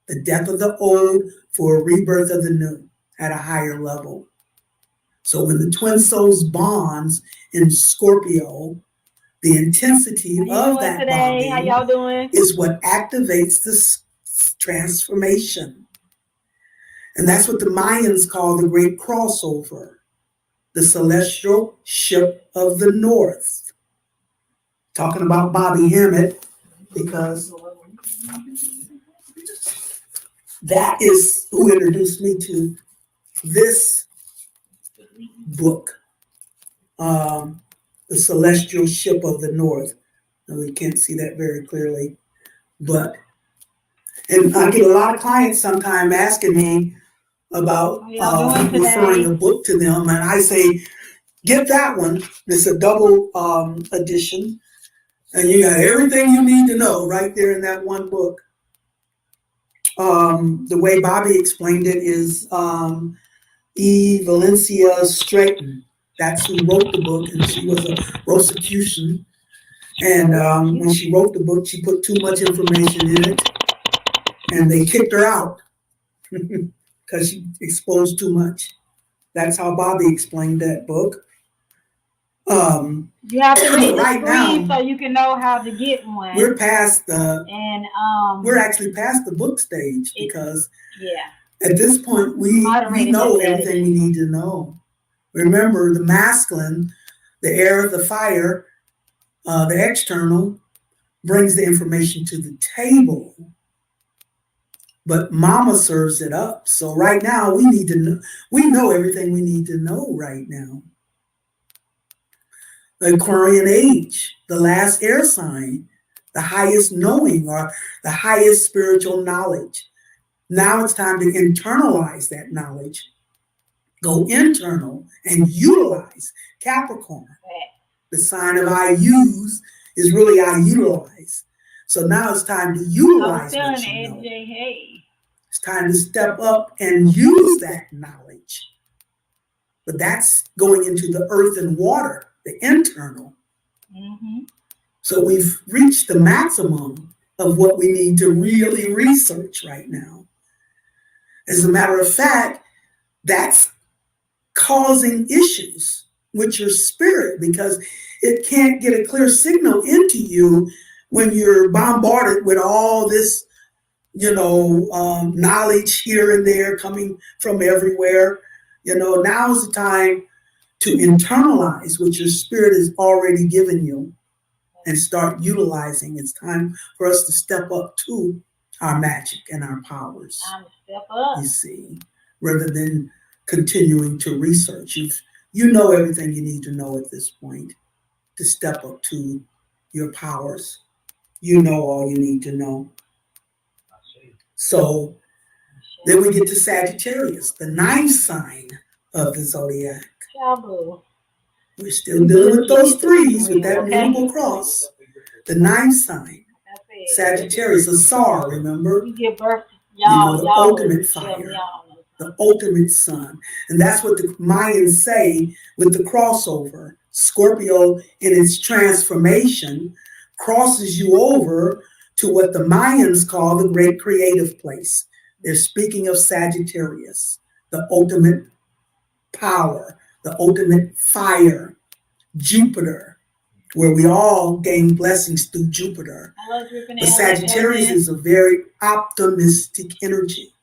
The death of the old for a rebirth of the new at a higher level. So when the twin souls bonds in Scorpio, the intensity of that bonding How y'all doing? is what activates this transformation. And that's what the Mayans call the great crossover, the celestial ship of the north. Talking about Bobby Hemmett, because that is who introduced me to this book, The Celestial Ship of the North. And we can't see that very clearly, and I get a lot of clients sometimes asking me about referring a book to them, and I say, get that one. It's a double edition, and you got everything you need to know right there in that one book. The way Bobby explained it is E. Valencia Stratton. That's who wrote the book, and she was a Rosicrucian. And when she wrote the book, she put too much information in it, and they kicked her out because she exposed too much. That's how Bobby explained that book. You have to read the screen so you can know how to get one. We're past we're actually past the book stage because at this point we know everything we need to know. Remember, the masculine, the air, the fire, the external brings the information to the table, but mama serves it up. So right now we know everything we need to know right now. The Aquarian age, the last air sign, the highest knowing or the highest spiritual knowledge. Now it's time to internalize that knowledge. Go internal and utilize Capricorn. The sign of I use is really I utilize. So now it's time to utilize what you know. It's time to step up and use that knowledge. But that's going into the earth and water, the internal. So we've reached the maximum of what we need to really research right now. As a matter of fact, that's causing issues with your spirit because it can't get a clear signal into you when you're bombarded with all this, knowledge here and there coming from everywhere. Now's the time to internalize what your spirit has already given you and start utilizing. It's time for us to step up to our magic and our powers. Step up. You see, rather than continuing to research. You know everything you need to know at this point to step up to your powers. You know all you need to know. So then we get to Sagittarius, the 9th sign of the zodiac. We're still dealing with those 3s with that mutable cross. The 9th sign, Sagittarius, a Sar, remember? You give birth to the ultimate fire, the ultimate sun. And that's what the Mayans say with the crossover. Scorpio, in its transformation, crosses you over to what the Mayans call the great creative place. They're speaking of Sagittarius, the ultimate power, the ultimate fire, Jupiter, where we all gain blessings through Jupiter. But Sagittarius is a very optimistic energy.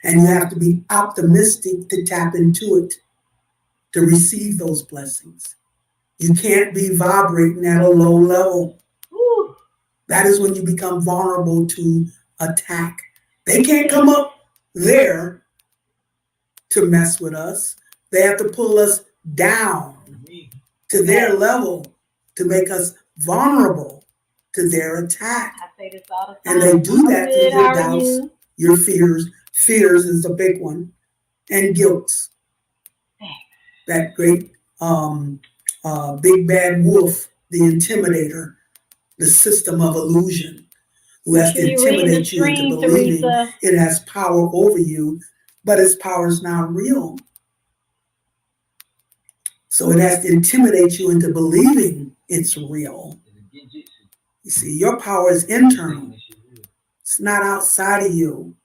And you have to be optimistic to tap into it, to receive those blessings. You can't be vibrating at a low level. That is when you become vulnerable to attack. They can't come up there to mess with us. They have to pull us down to their level to make us vulnerable to their attack. And they do that through your doubts, your fears. Fears is a big one. And guilt. That great big bad wolf, the intimidator, the system of illusion, who has to intimidate you into believing it has power over you, but its power is not real. So it has to intimidate you into believing it's real. You see, your power is internal. It's not outside of you.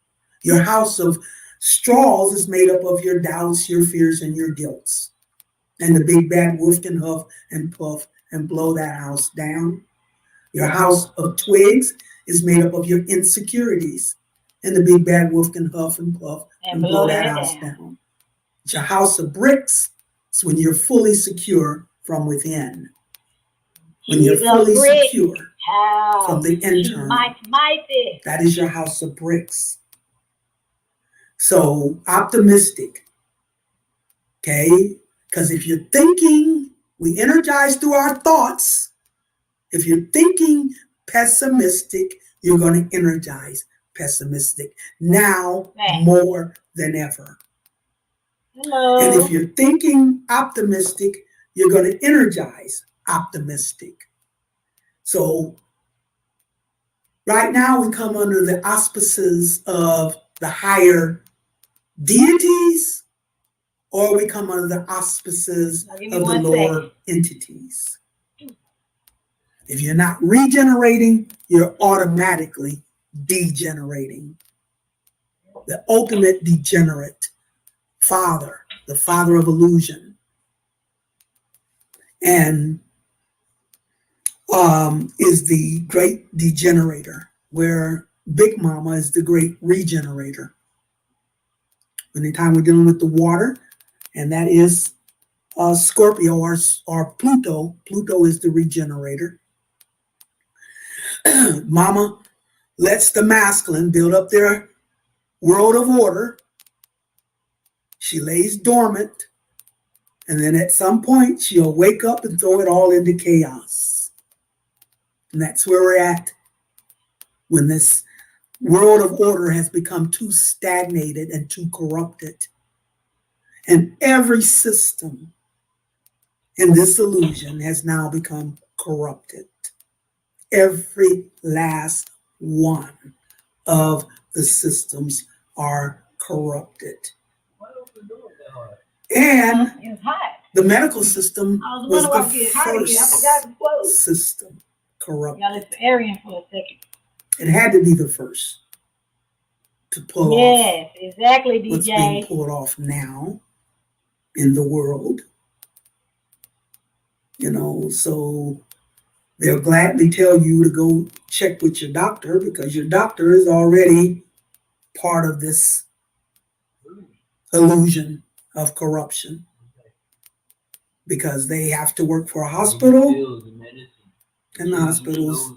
Your house of straws is made up of your doubts, your fears, and your guilts. And the big bad wolf can huff and puff and blow that house down. Your house of twigs is made up of your insecurities. And the big bad wolf can huff and puff and blow that house down. It's your house of bricks. It's when you're fully secure from within. When you're fully secure from the internal. That is your house of bricks. So optimistic. Okay? Because if you're thinking, we energize through our thoughts. If you're thinking pessimistic, you're going to energize pessimistic now more than ever. Hello. And if you're thinking optimistic, you're going to energize optimistic. So right now we come under the auspices of the higher deities, or we come under the auspices of the lower entities. If you're not regenerating, you're automatically degenerating. The ultimate degenerate, father, the father of illusion, and is the great degenerator, where Big Mama is the great regenerator. Anytime we're dealing with the water, and that is Scorpio or Pluto. Pluto is the regenerator. Mama lets the masculine build up their world of order. She lays dormant, and then at some point she'll wake up and throw it all into chaos. And that's where we're at when this world of order has become too stagnated and too corrupted. And every system in this illusion has now become corrupted. Every last one of the systems are corrupted. And the medical system was the first system corrupted. Y'all listen to Arian for a second. It had to be the first to pull off. Yes, exactly, DJ. What's being pulled off now in the world. You know, so they'll gladly tell you to go check with your doctor, because your doctor is already part of this illusion of corruption, because they have to work for a hospital, and the hospitals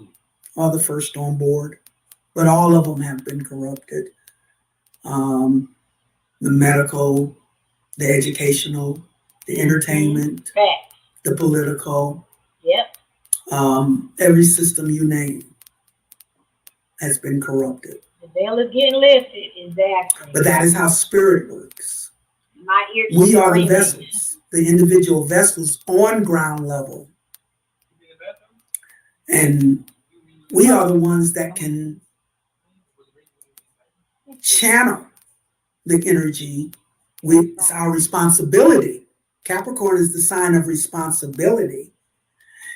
are the first on board, but all of them have been corrupted. The medical, the educational, the entertainment, the political. Yep. Every system you name has been corrupted. The veil is getting lifted, exactly. But that is how spirit works. My ear We are the vessels, the individual vessels on ground level. And we are the ones that can channel the energy. It's our responsibility. Capricorn is the sign of responsibility.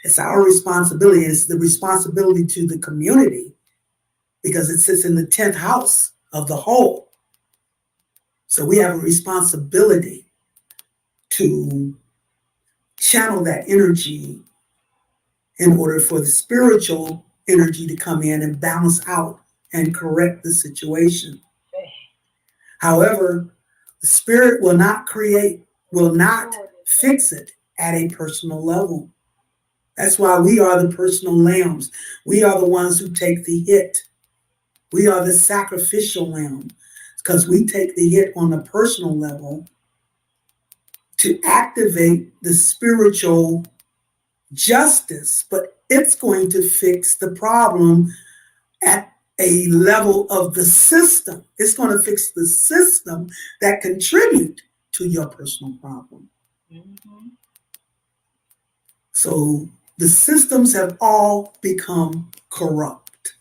It's our responsibility. It's the responsibility to the community, because it sits in the 10th house of the whole. So we have a responsibility to channel that energy in order for the spiritual energy to come in and balance out and correct the situation. However, the spirit will not fix it at a personal level. That's why we are the personal lambs. We are the ones who take the hit. We are the sacrificial lamb, because we take the hit on a personal level to activate the spiritual justice, but it's going to fix the problem at a level of the system. It's going to fix the system that contribute to your personal problem. Mm-hmm. So the systems have all become corrupt,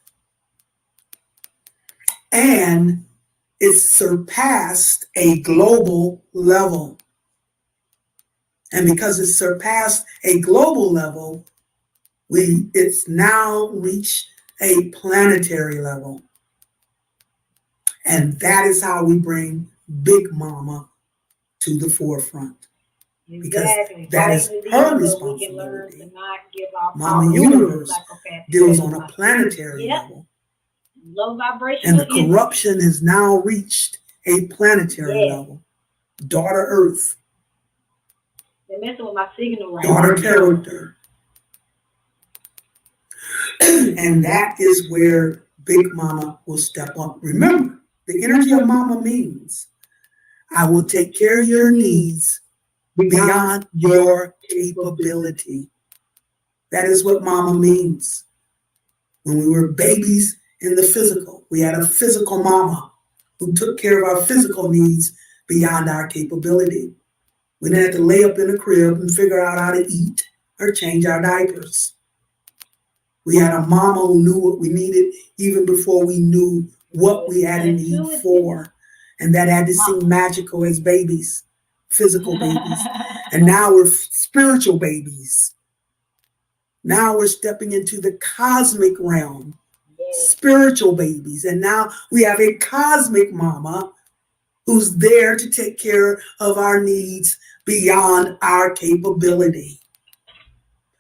and it's surpassed a global level. And because it's surpassed a global level, it's now reached a planetary level. And that is how we bring Big Mama to the forefront. Because that is her responsibility. Mama Universe deals on a planetary level. Low vibration. And the corruption has now reached a planetary level. Daughter Earth. They're messing with my signal right now. Daughter character. And that is where Big Mama will step up. Remember, the energy of Mama means I will take care of your needs beyond your capability. That is what Mama means. When we were babies in the physical, we had a physical mama who took care of our physical needs beyond our capability. We didn't have to lay up in a crib and figure out how to eat or change our diapers. We had a mama who knew what we needed even before we knew what we had a need for. And that had to seem magical as babies, physical babies. And now we're spiritual babies. Now we're stepping into the cosmic realm, spiritual babies. And now we have a cosmic mama who's there to take care of our needs beyond our capability.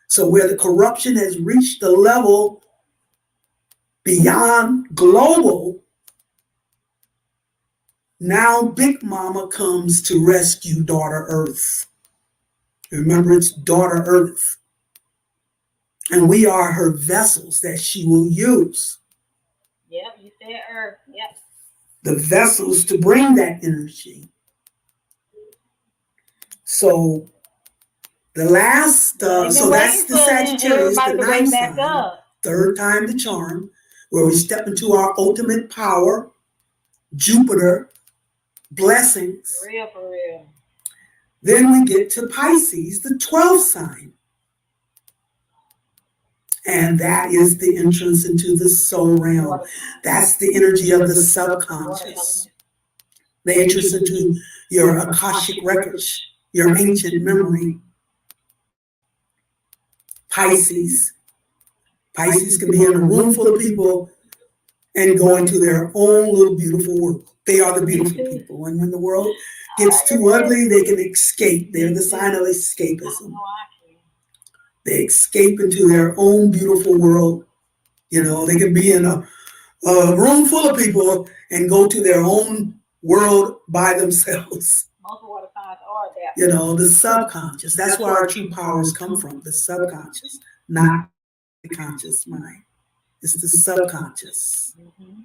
So where the corruption has reached the level beyond global, now Big Mama comes to rescue Daughter Earth. Remember, it's Daughter Earth. And we are her vessels that she will use. Yep, you said Earth. Yep. The vessels to bring that energy. So the last, so that's the Sagittarius, the ninth sign, third time the charm, where we step into our ultimate power, Jupiter, blessings. For real, for real. Then we get to Pisces, the 12th sign. And that is the entrance into the soul realm. That's the energy of the subconscious. The entrance into your Akashic records, your ancient memory. Pisces. Pisces can be in a room full of people and go into their own little beautiful world. They are the beautiful people. And when the world gets too ugly, they can escape. They're the sign of escapism. They escape into their own beautiful world. You know, they can be in a room full of people and go to their own world by themselves. Most water signs are that. You know, the subconscious. That's where our true powers come from, the subconscious, not the conscious mind. It's the subconscious. Mm-hmm.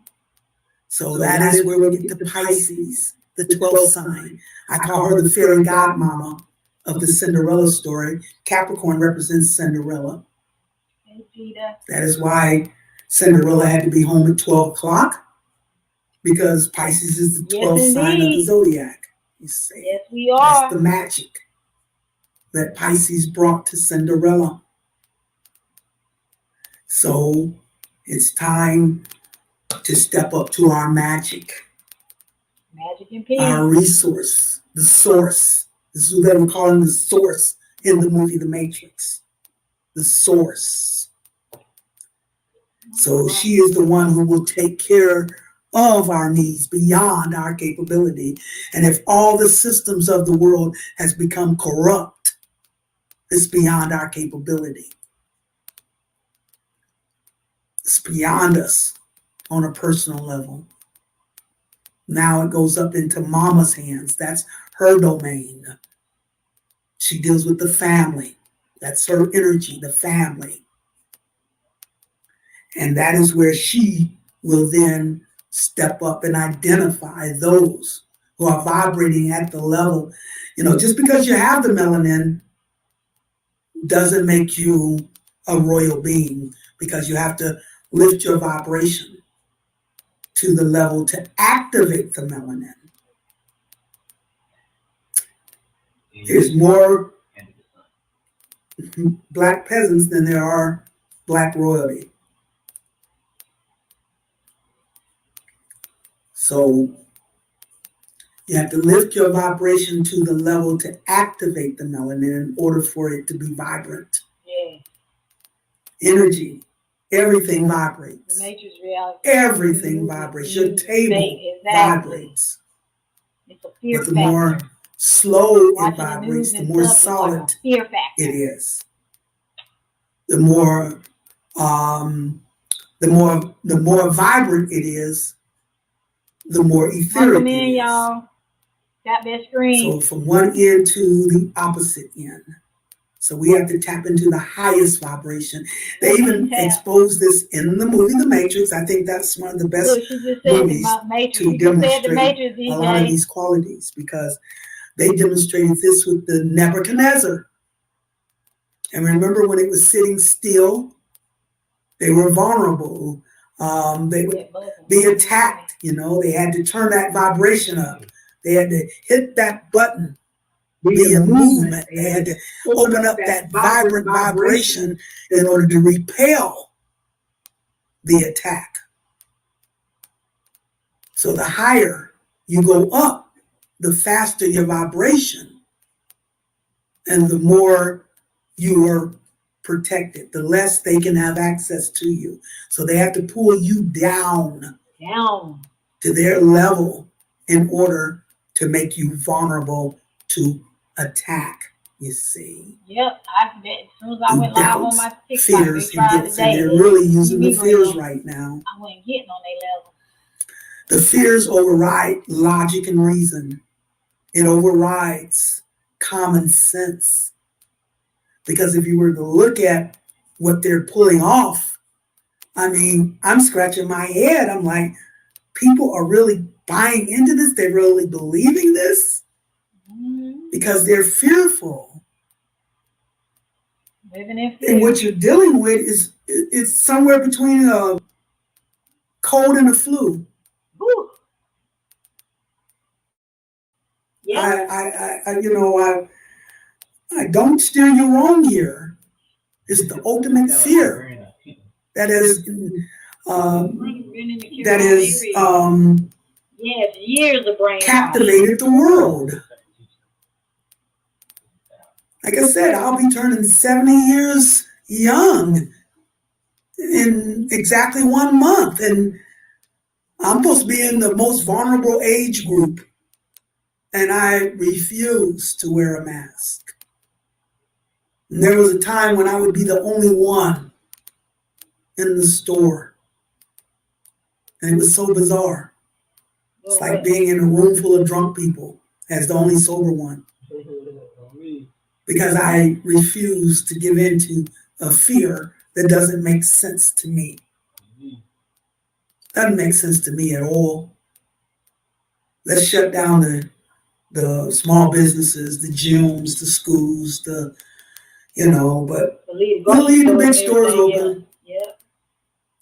So that is where we get the Pisces, the 12th sign. I call her the fairy godmama of the Cinderella story. Capricorn represents Cinderella. That is why Cinderella had to be home at 12 o'clock, because Pisces is the 12th sign of the zodiac. You see, yes, we are. That's the magic that Pisces brought to Cinderella. So it's time to step up to our magic. Magic and peace. Our resource, the source. This is what they were calling the source in the movie The Matrix. The source. So she is the one who will take care of our needs beyond our capability. And if all the systems of the world has become corrupt, it's beyond our capability. It's beyond us on a personal level. Now it goes up into Mama's hands. That's her domain. She deals with the family. That's her energy, the family. And that is where she will then step up and identify those who are vibrating at the level. You know, just because you have the melanin doesn't make you a royal being, because you have to lift your vibration to the level to activate the melanin. There's more black peasants than there are black royalty. So you have to lift your vibration to the level to activate the melanin in order for it to be vibrant. Yeah. Energy, everything vibrates. The matrix reality. Everything vibrates. Your table vibrates. It's a fear but the more slow it vibrates, the more solid it is. The more vibrant it is, the more etheric it is. Y'all. Got that screen. So from one end to the opposite end. So we have to tap into the highest vibration. They even expose this in the movie The Matrix. I think that's one of the best movies to demonstrate a lot of these qualities, because they demonstrated this with the Nebuchadnezzar. And remember, when it was sitting still, they were vulnerable. They would be attacked. You know, they had to turn that vibration up. They had to hit that button, be in movement. They had to open up that vibrant vibration in order to repel the attack. So the higher you go up, the faster your vibration, and the more you are protected, the less they can have access to you. So they have to pull you down to their level in order to make you vulnerable to attack. You see. Yep, as soon as I went live on my TikTok, fears, they tried and they're really using the fears right now. I wasn't getting on their level. The fears override logic and reason. It overrides common sense. Because if you were to look at what they're pulling off, I mean, I'm scratching my head. I'm like, people are really buying into this. They're really believing this because they're fearful. Living in fear. And what you're dealing with is it's somewhere between a cold and a flu. Woo. Yeah. I don't steer you wrong here. It's the ultimate fear that is years of brain captivated the world. Like I said, I'll be turning 70 years young in exactly 1 month, and I'm supposed to be in the most vulnerable age group, and I refuse to wear a mask. And there was a time when I would be the only one in the store, and it was so bizarre. It's like being in a room full of drunk people as the only sober one. Because I refuse to give in to a fear that doesn't make sense to me. Doesn't make sense to me at all. Let's shut down the small businesses, the gyms, the schools, but we'll leave the big stores open.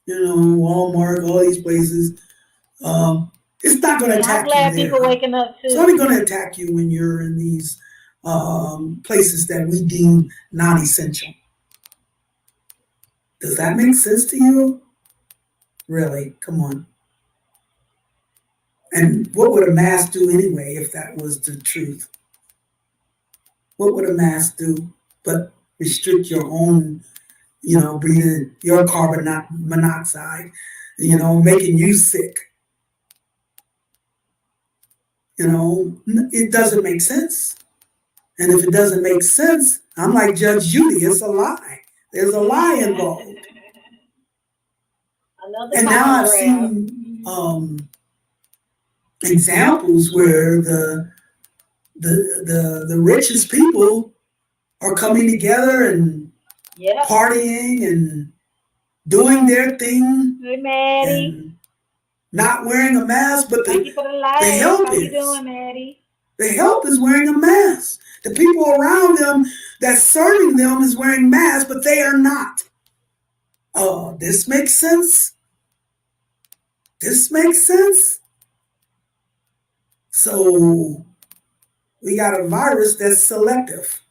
Walmart, all these places. It's not going to attack you there. I'm glad people waking up too. It's only going to attack you when you're in these places that we deem non-essential. Does that make sense to you? Really? Come on. And what would a mask do anyway if that was the truth? What would a mask do but restrict your own, breathing your carbon monoxide, making you sick? It doesn't make sense. And if it doesn't make sense, I'm like Judge Judy, it's a lie. There's a lie involved. And now I've seen examples where the richest people are coming together and partying and doing their thing. Hey, Maddie. And not wearing a mask, but the help is. How you doing, Maddie? The help is wearing a mask. The people around them that's serving them is wearing masks, but they are not. Oh, this makes sense? This makes sense? So we got a virus that's selective.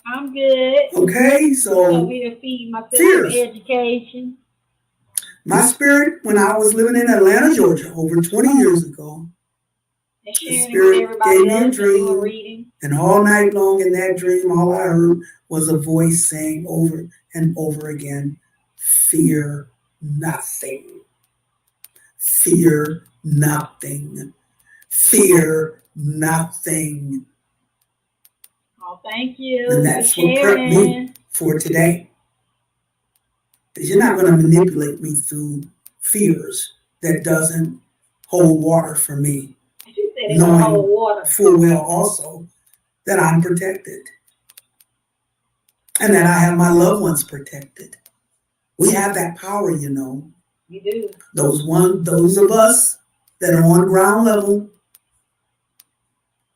I'm good. Okay, so I'm here to feed myself education. My spirit, when I was living in Atlanta, Georgia, over 20 years ago, the spirit gave me a dream, and all night long in that dream, all I heard was a voice saying over and over again, fear nothing. Fear nothing. Fear nothing. Oh, thank you. And that's what prepped me for today. Because you're not going to manipulate me through fears that doesn't hold water for me. Knowing full well also that I'm protected. And that I have my loved ones protected. We have that power, We do. Those of us that are on ground level,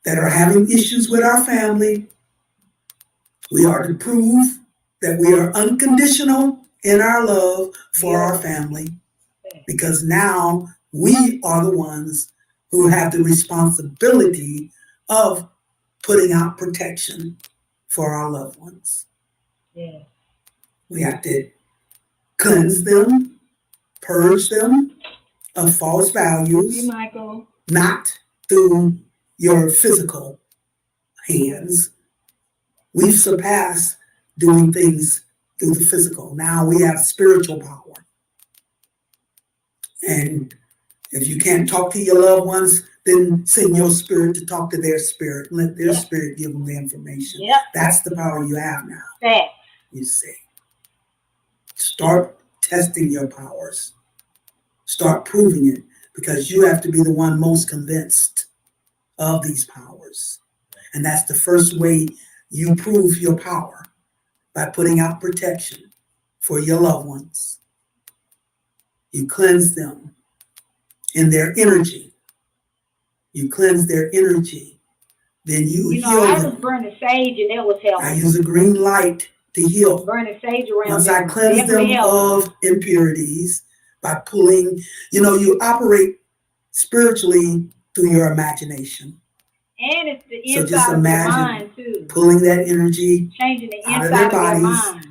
that are having issues with our family, we are to prove that we are unconditional in our love for our family. Because now we are the ones who have the responsibility of putting out protection for our loved ones. Yeah. We have to cleanse them, purge them of false values, not through your physical hands. We've surpassed doing things through the physical. Now we have spiritual power. And If you can't talk to your loved ones, then send your spirit to talk to their spirit. Let their spirit give them the information. That's the power you have now. You see. Start testing your powers. Start proving it, because you have to be the one most convinced of these powers. And that's the first way you prove your power, by putting out protection for your loved ones. You cleanse them in their energy. You cleanse their energy. Then you heal them. I was burning sage and that was helping. I use a green light to heal. Burning sage around once I cleanse them of impurities by pulling, you operate spiritually through your imagination. And it's the inside just of your mind too. Pulling that energy changing the out of their bodies.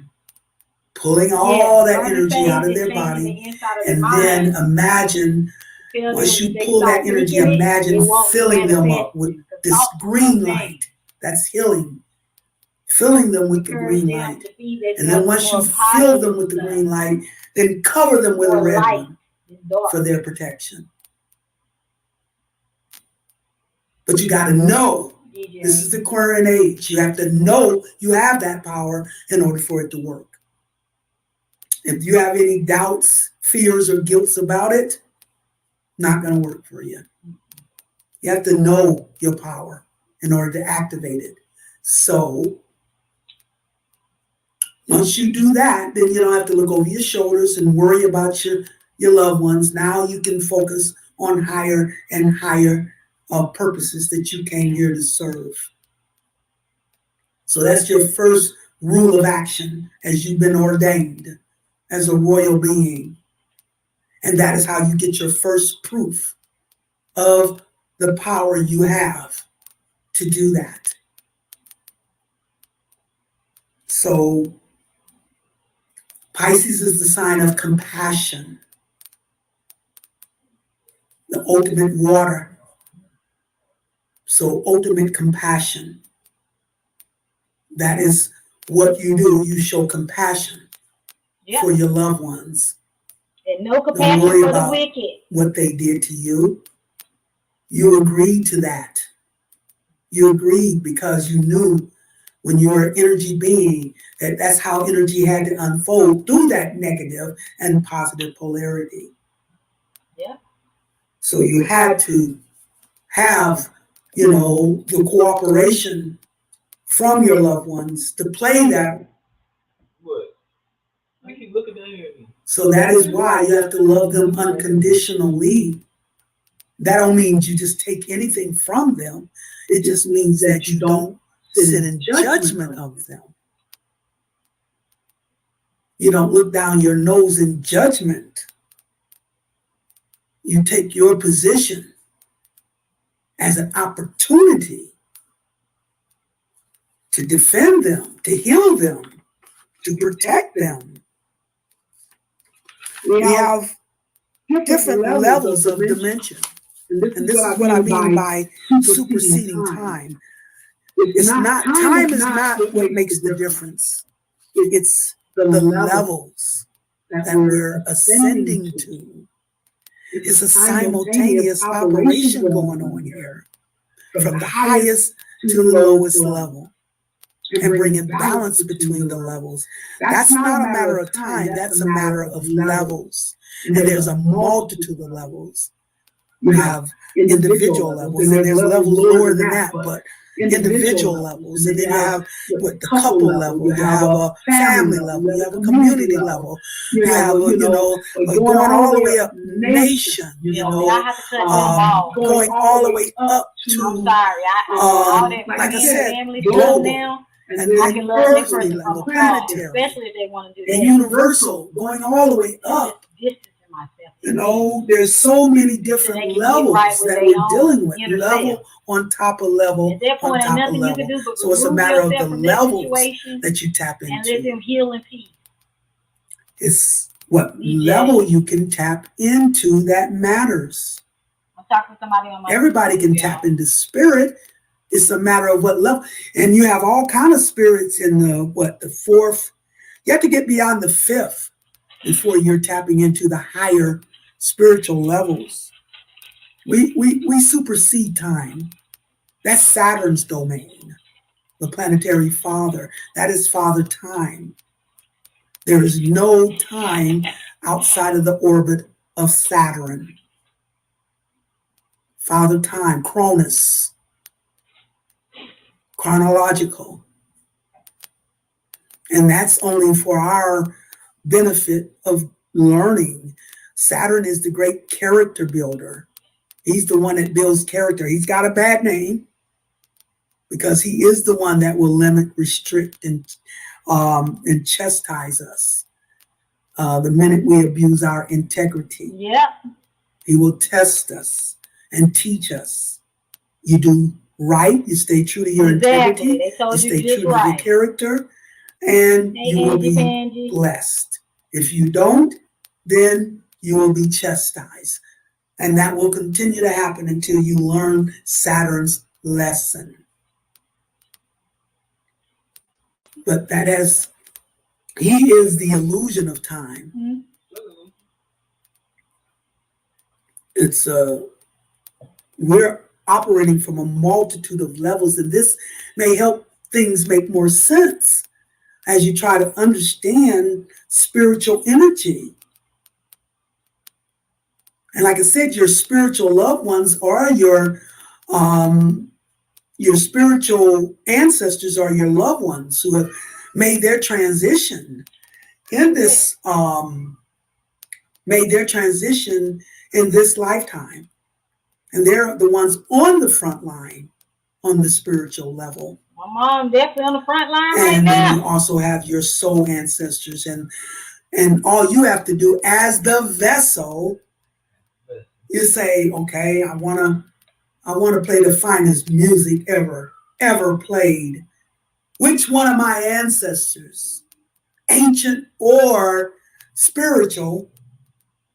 Pulling all that energy out of their body. And then imagine, once you pull that energy, imagine filling them up with this green light. That's healing. Filling them with the green light. And then once you fill them with the green light, then cover them with a red one for their protection. But you got to know, this is the current age. You have to know you have that power in order for it to work. If you have any doubts, fears, or guilts about it, not going to work for you. You have to know your power in order to activate it. So once you do that, then you don't have to look over your shoulders and worry about your loved ones. Now you can focus on higher and higher purposes that you came here to serve. So that's your first rule of action as you've been ordained as a royal being. And that is how you get your first proof of the power you have to do that. So Pisces is the sign of compassion, the ultimate water. So ultimate compassion. That is what you do. You show compassion for your loved ones. And no compassion for the wicked. What they did to you. You agreed to that. You agreed because you knew when you were an energy being that that's how energy had to unfold through that negative and positive polarity. Yeah. So you had to have the cooperation from your loved ones to play that. What? I keep looking down here. So that is why you have to love them unconditionally. That don't mean you just take anything from them. It just means that you don't sit in judgment of them. You don't look down your nose in judgment. You take your position as an opportunity to defend them, to heal them, to protect them. We have different levels of dimension. And this is what I mean by superseding time. Time is not what makes the difference. It's the levels that we're ascending to. It's a simultaneous operation going on here, from the highest to the lowest level, and bringing balance between the levels. That's not a matter of time, that's a matter of levels. And there's a multitude of levels. You have individual levels, and there's levels lower than that, but individual levels. And then you have the couple level, you have a family level, you have a community level, you have going all the way up nation, going all the way up to like I said, global, and then earthly level, planetary, especially if they want to do and universal, going all the way up. There's so many different levels that we're dealing with. Level on top of level on top of level. So it's a matter of the levels that you tap into. And let them heal in peace. It's what level you can tap into that matters. I'm talking to somebody on my Everybody can tap into spirit. It's a matter of what level. And you have all kind of spirits in the fourth. You have to get beyond the fifth before you're tapping into the higher spiritual levels. We supersede time. That's Saturn's domain, the planetary father. That is Father Time. There is no time outside of the orbit of Saturn. Father Time, Cronus, chronological. And that's only for our benefit of learning. Saturn is the great character builder. He's the one that builds character. He's got a bad name because he is the one that will limit, restrict, and chastise us. The minute we abuse our integrity, he will test us and teach us. You do right, you stay true to your integrity, you stay true to your character, and you will be blessed. If you don't, then you will be chastised. And that will continue to happen until you learn Saturn's lesson. But he is the illusion of time. Mm-hmm. It's we're operating from a multitude of levels, and this may help things make more sense as you try to understand spiritual energy. And like I said, your spiritual loved ones are your spiritual ancestors are your loved ones who have made their transition in this lifetime. And they're the ones on the front line on the spiritual level. My mom definitely on the front line right now. And then you also have your soul ancestors, and all you have to do as the vessel, you say, okay, I wanna play the finest music ever played. Which one of my ancestors, ancient or spiritual,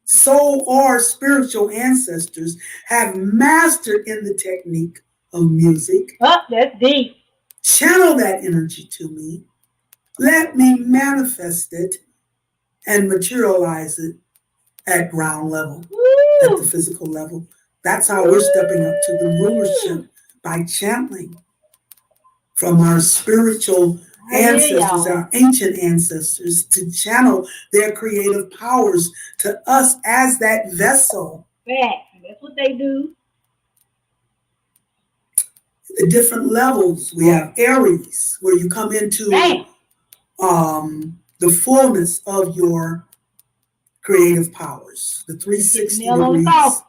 soul or spiritual ancestors, have mastered in the technique of music? Oh, that's deep. Channel that energy to me. Let me manifest it and materialize it at ground level, at the physical level. That's how we're stepping up to the rulership, by channeling from our spiritual ancestors, our ancient ancestors, to channel their creative powers to us as that vessel. That's what they do. The different levels. We have Aries, where you come into the fullness of your creative powers, the 360 degrees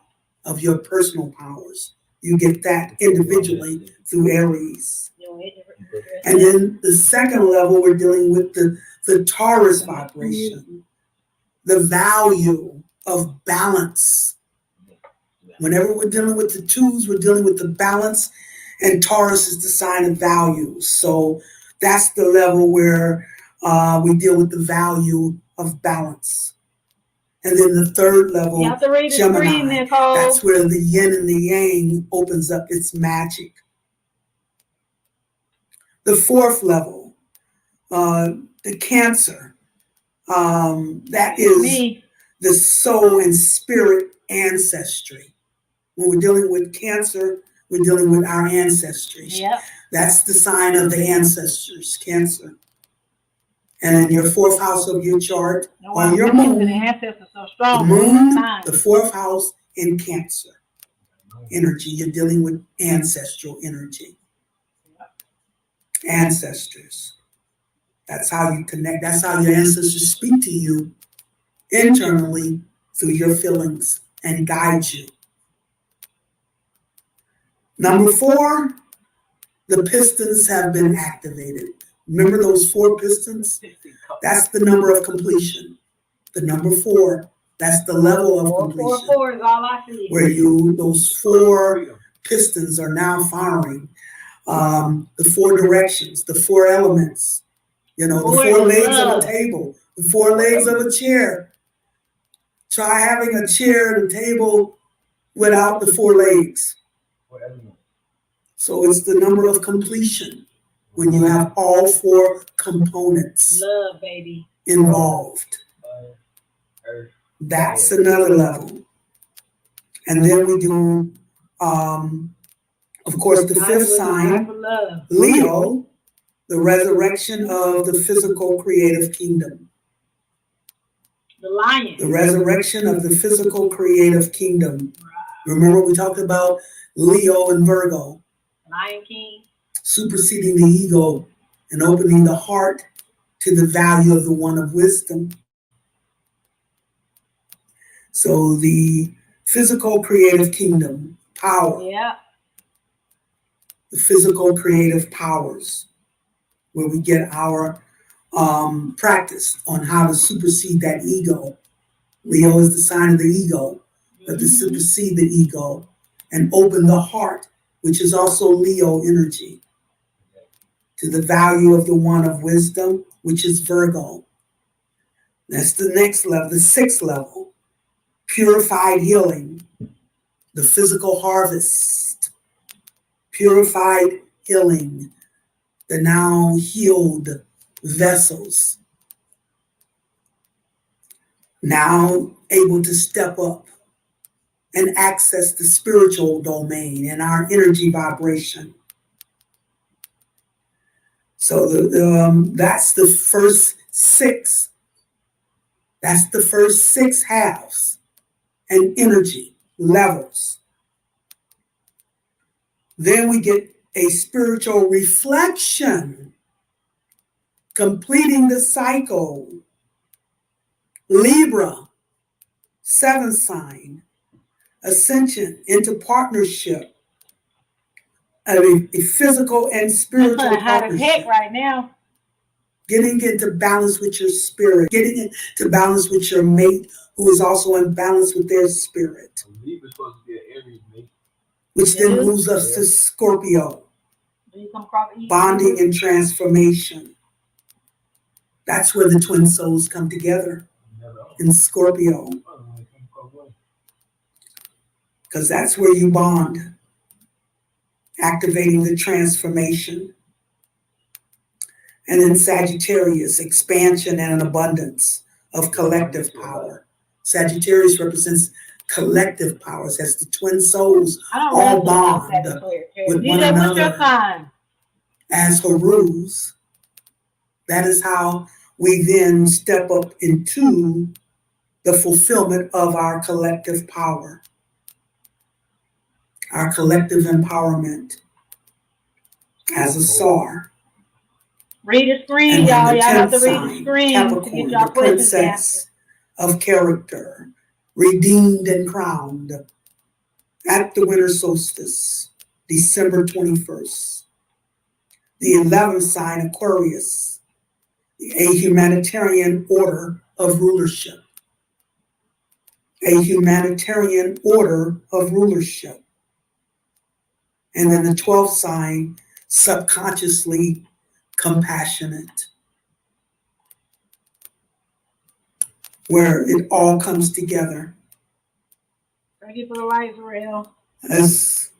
of your personal powers. You get that individually through Aries. And then the second level, we're dealing with the Taurus vibration, the value of balance. Whenever we're dealing with the twos, we're dealing with the balance, and Taurus is the sign of values. So that's the level where we deal with the value of balance. And then the third level, Gemini, that's where the yin and the yang opens up its magic. The fourth level, the Cancer, that is the soul and spirit ancestry. When we're dealing with Cancer, we're dealing with our ancestry. Yep. That's the sign of the ancestors, Cancer. And your fourth house of your chart, on your moon, the moon, the fourth house in Cancer energy, you're dealing with ancestral energy. Ancestors. That's how you connect. That's how your ancestors speak to you internally through your feelings and guide you. Number 4, the pistons have been activated. Remember those 4 pistons? That's the number of completion. The number 4, that's the level of completion. 4 is all I see. Where those 4 pistons are now firing. The 4 directions, the 4 elements, the 4 legs of a table, the 4 legs of a chair. Try having a chair and a table without the 4 legs. So it's the number of completion when you have all 4 components involved. That's another level. And then we do, of course, the fifth sign, Leo, the resurrection of the physical creative kingdom. The lion. The resurrection of the physical creative kingdom. Remember we talked about Leo and Virgo. Lion King. Superseding the ego and opening the heart to the value of the one of wisdom. So the physical creative kingdom, power. Yeah. The physical creative powers, where we get our practice on how to supersede that ego. Leo is the sign of the ego, but to supersede the ego and open the heart, which is also Leo energy, to the value of the one of wisdom, which is Virgo. That's the next level, the sixth level. Purified healing, the physical harvest. Purified healing, the now healed vessels. Now able to step up and access the spiritual domain and our energy vibration. So that's the first six. That's the first six halves and energy levels. Then we get a spiritual reflection, completing the cycle. Libra, seventh sign, ascension into partnership, a physical and spiritual partnership. Right now. Getting into balance with your spirit, getting into balance with your mate, who is also in balance with their spirit. Libra's supposed to be an Aries mate. Which then moves us to Scorpio, bonding and transformation. That's where the twin souls come together in Scorpio, because that's where you bond, activating the transformation. And in Sagittarius, expansion and an abundance of collective power. Sagittarius represents collective powers as the twin souls all bond with one another as Harus. That is how we then step up into the fulfillment of our collective power, our collective empowerment as a SAR. Read the screen, y'all. Y'all have to read the screen. Capricorn, the princess of character, redeemed and crowned at the winter solstice, December 21st. The 11th sign, Aquarius, a humanitarian order of rulership. A humanitarian order of rulership. And then the 12th sign, subconsciously compassionate, where it all comes together. Thank you for the lights, Real. As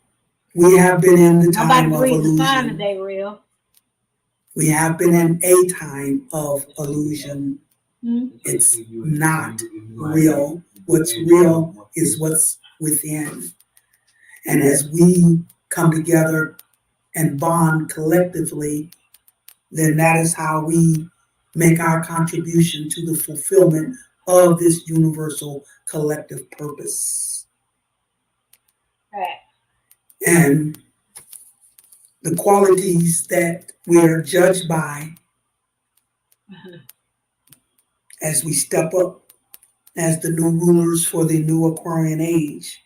we have been in the time of illusion. Time today, Real. We have been in a time of illusion. Mm-hmm. It's not real. What's real is what's within. And as we come together and bond collectively, then that is how we make our contribution to the fulfillment of this universal collective purpose. Right. And the qualities that we are judged by as we step up as the new rulers for the new Aquarian age.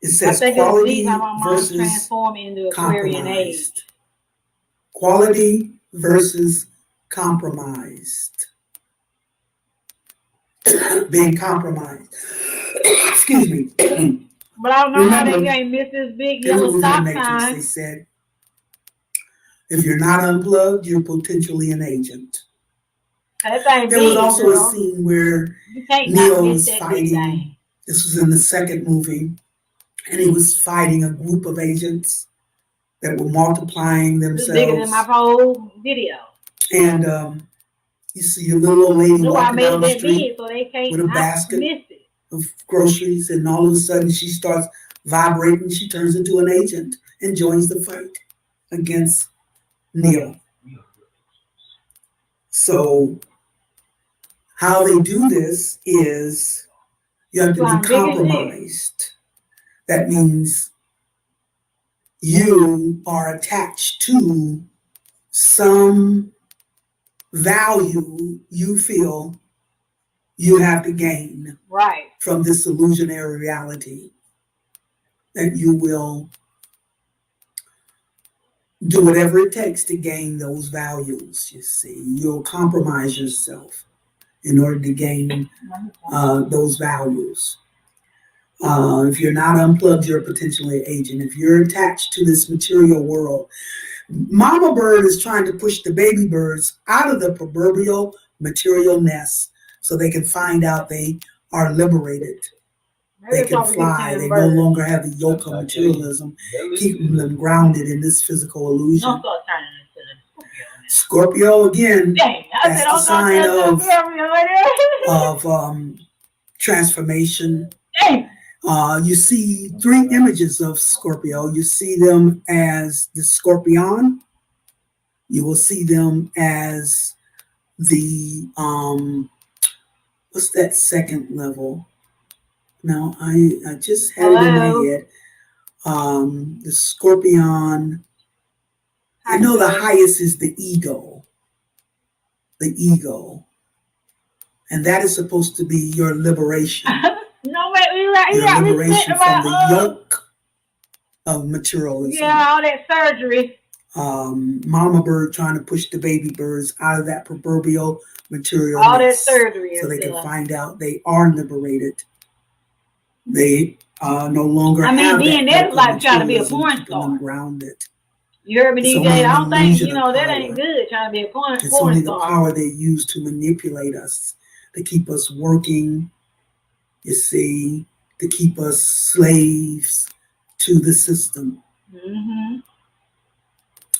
It says quality versus compromised. Quality versus compromised. Being compromised. Excuse me. But I don't know how they can't miss this big yellow stop sign. They said, if you're not unplugged, you're potentially an agent. There was also a scene where Neo was fighting. This was in the second movie. And he was fighting a group of agents that were multiplying themselves. Bigger than my whole video. And You see a little old lady walking down the street so they can't with a basket of groceries, and all of a sudden she starts vibrating. She turns into an agent and joins the fight against Neo. So how they do this is you have to be compromised. That means you are attached to some value you feel you have to gain from this illusionary reality, that you will do whatever it takes to gain those values. You see, you'll compromise yourself in order to gain those values. If you're not unplugged, you're potentially an agent. If you're attached to this material world, Mama Bird is trying to push the baby birds out of the proverbial material nest so they can find out they are liberated. They can fly. They no longer have the yoke of materialism, keeping them grounded in this physical illusion. Scorpio, again, that's the sign of transformation. You see 3 images of Scorpio. You see them as the scorpion. You will see them as the, what's that second level? Now, I just had it in my head. The scorpion, I know the highest is the ego. The ego. And that is supposed to be your liberation. Your liberation from the yoke of materialism. Yeah, all that surgery. Mama Bird trying to push the baby birds out of that proverbial material. All that surgery. So they can find out they are liberated. They no longer have being that like trying to be a porn star. Grounded. You heard me, DJ? I don't think, that ain't good, trying to be a porn star. It's only the power they use to manipulate us, to keep us working, you see, to keep us slaves to the system. Mm-hmm.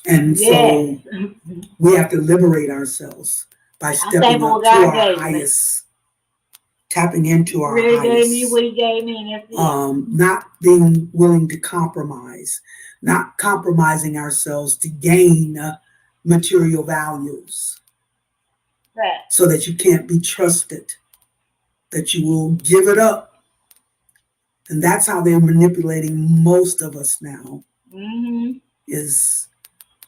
And so we have to liberate ourselves by stepping up to our highest, tapping into our highest. Gave me what he gave me. Not being willing to compromise, not compromising ourselves to gain material values. Right. So that you can't be trusted, that you will give it up. And that's how they're manipulating most of us now, is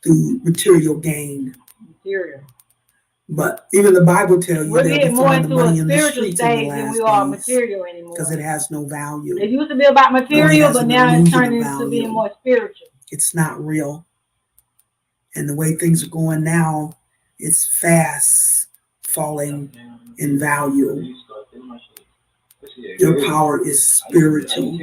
through material gain. But even the Bible tells you we're getting more into a spiritual stage than we are material anymore. Because it has no value. It used to be about material, but now it's turning into being more spiritual. It's not real. And the way things are going now, it's fast falling in value. Your power is spiritual.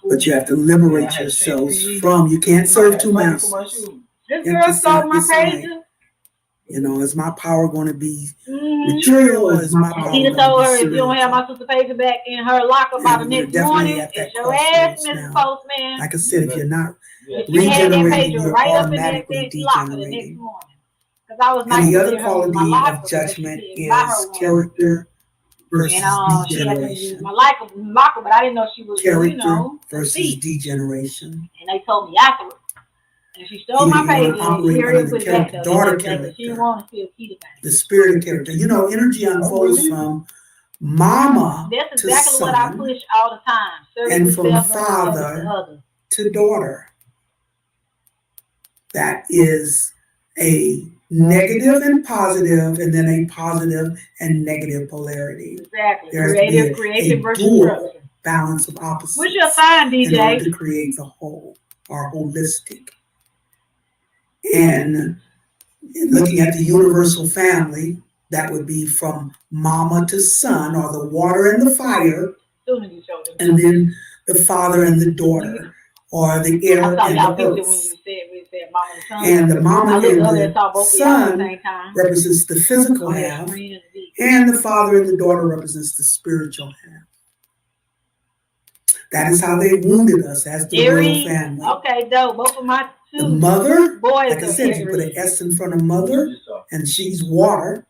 But you have to liberate yourselves from, you can't serve 2 masters. This girl stole my pages. Is my power going to be material, or is my power Tina told her, if you don't have my sister paper back in her locker by the next morning, it's your ass, Mrs. Postman. Like I said, if you're not regenerating, you're automatically degenerating. And the other quality of judgment is character versus degeneration. My locker, but I didn't know she was, character versus degeneration. And they told me afterwards. And she stole my paper. She didn't want to feel key about it. The spirit of character. Energy unfolds from mama That's to exactly son, what I push all the time. and from father to daughter. That is a negative and positive, and then a positive and negative polarity. Exactly. There's creative versus dual balance of opposites. What's your sign, DJ? In order to create the whole, or holistic. And looking at the universal family, that would be from mama to son, or the water and the fire, and then the father and the daughter, or the air and the earth. And the mama and the son represents the physical half, and the father and the daughter represents the spiritual half. That is how they wounded us as the royal family. Okay, though both of my The mother, like I said, you put an S in front of mother, and she's water.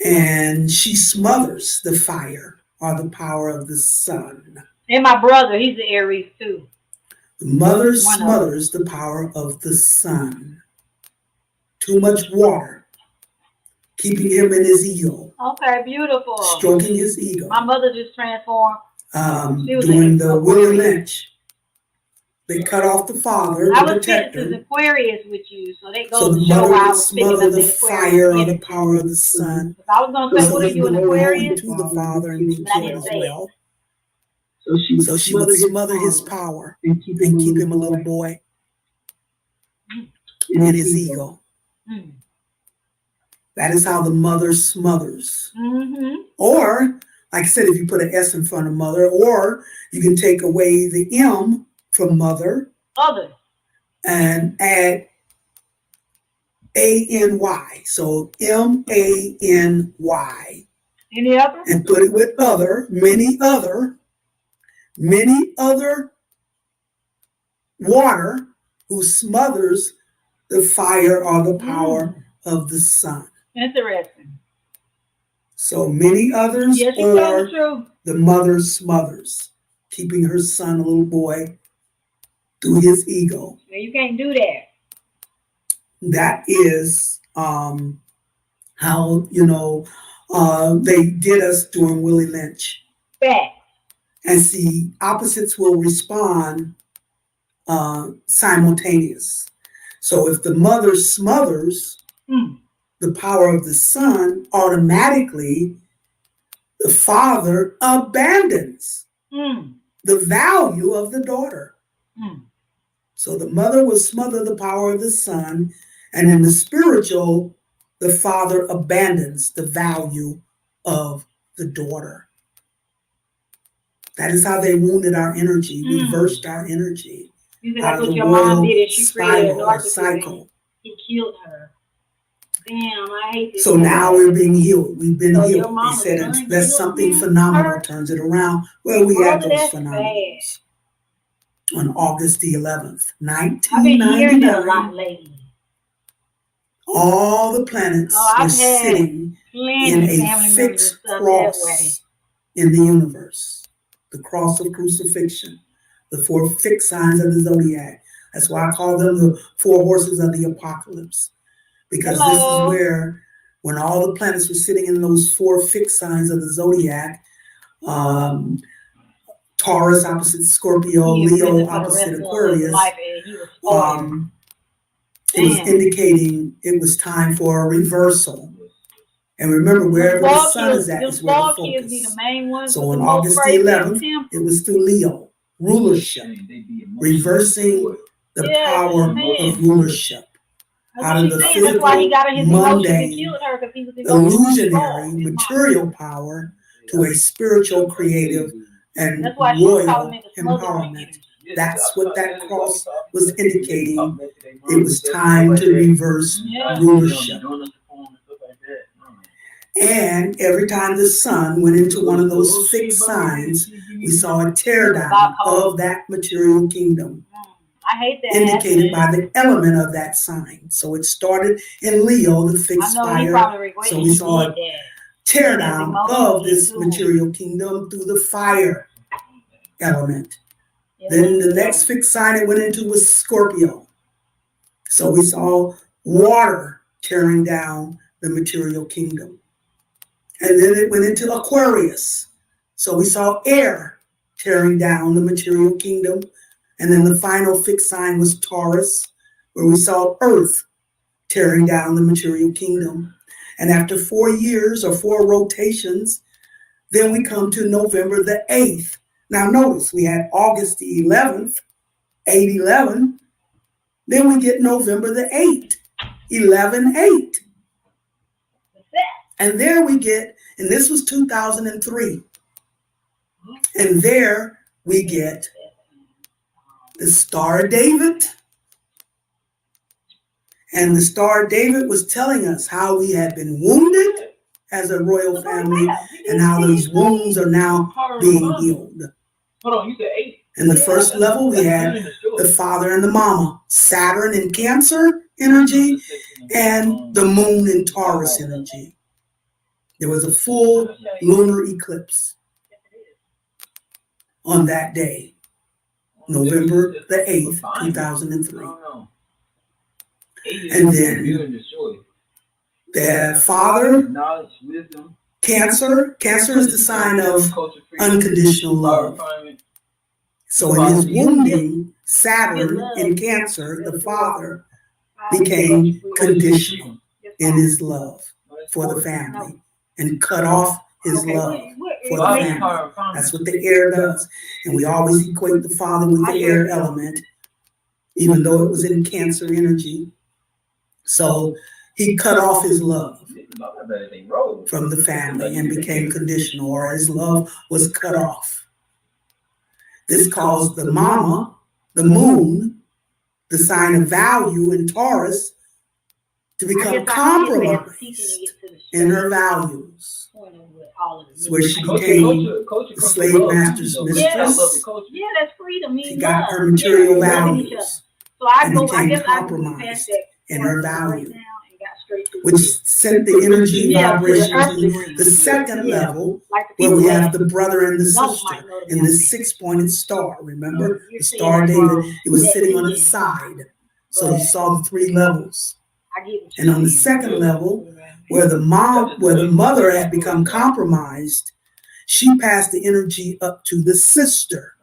And she smothers the fire or the power of the sun. And my brother, he's an Aries too. The mother smothers the power of the sun. Too much water, keeping him in his ego. Okay, beautiful. Stroking his ego. My mother just transformed. During the Willie Lynch, they cut off the father, the protector. I was Aquarius with you, so they go so the mother would smother the fire or the power of the sun. If I was going to say, what are you in Aquarius? To the father and be killed as well. So she would smother his power and keep him a little boy in his ego. That is how the mother smothers. Or, like I said, if you put an S in front of mother, or you can take away the M from mother. Other. And add A-N-Y. So M-A-N-Y. Any other? And put it with other, many other water who smothers the fire or the power of the sun. Interesting. So many others, yes, or the mother smothers, keeping her son, a little boy, through his ego. Yeah, you can't do that. That is how, they did us during Willie Lynch. Fact. And see, opposites will respond simultaneous. So if the mother smothers the power of the son, automatically the father abandons the value of the daughter. So the mother will smother the power of the son, and in the spiritual, the father abandons the value of the daughter. That is how they wounded our energy, reversed our energy. Out of the royal spiral or cycle. He killed her. Damn, I hate this. So now we're being healed. We've been healed. They said unless something phenomenal turns it around. Well, we had those phenomenals. On August the 11th, 1999. I've been hearing that a lot lately. All the planets were sitting in a fixed cross in the universe. The cross of crucifixion. The 4 fixed signs of the zodiac. That's why I call them the 4 horses of the apocalypse. Because this is where, when all the planets were sitting in those 4 fixed signs of the zodiac, Taurus opposite Scorpio, Leo opposite Aquarius, it was indicating it was time for a reversal. And remember, wherever the sun is at is where the focus. So on August the 11th, it was through Leo, rulership, reversing the power of rulership. Out of the physical, mundane, illusionary, material power to a spiritual, creative, and royal empowerment. That's what that cross was indicating. It was time to reverse rulership. And every time the sun went into one of those fixed signs, we saw a teardown of that material kingdom. I hate that. Indicated by the element of that sign. So it started in Leo, the fixed fire. So we saw a teardown of this material kingdom through the fire element. Then the next fixed sign it went into was Scorpio. So we saw water tearing down the material kingdom. And then it went into Aquarius. So we saw air tearing down the material kingdom. And then the final fixed sign was Taurus, where we saw Earth tearing down the material kingdom. And after 4 years or 4 rotations, then we come to November the 8th. Now notice, we had August the 11th, 8/11. Then we get November the 8th, 11/8. And there we get, and this was 2003. And there we get the Star of David. And the Star of David was telling us how we had been wounded as a royal family and how these wounds are now being healed. Hold on, you said 8. In the first level, we had the father and the mama, Saturn in Cancer energy, and the moon in Taurus energy. There was a full lunar eclipse on that day, November the 8th, 2003. And then the father, Cancer is the sign of unconditional love. So in his wounding, Saturn in Cancer, the father became conditional in his love for the family and cut off his love for the family. That's what the air does. And we always equate the father with the air element, even though it was in Cancer energy. So he cut off his love from the family and became conditional, or his love was cut off. This caused the mama, the moon, the sign of value in Taurus, to become compromised in her values. It's where she became the slave master's mistress. Yeah, that's freedom. She got her material values and became compromised in her values, which sent the energy vibration to the second level, where we have the brother and the sister in the 6-pointed star. Remember the star David? It was sitting on its side, so you saw the 3 levels. And on the second level, where the mother had become compromised, she passed the energy up to the sister,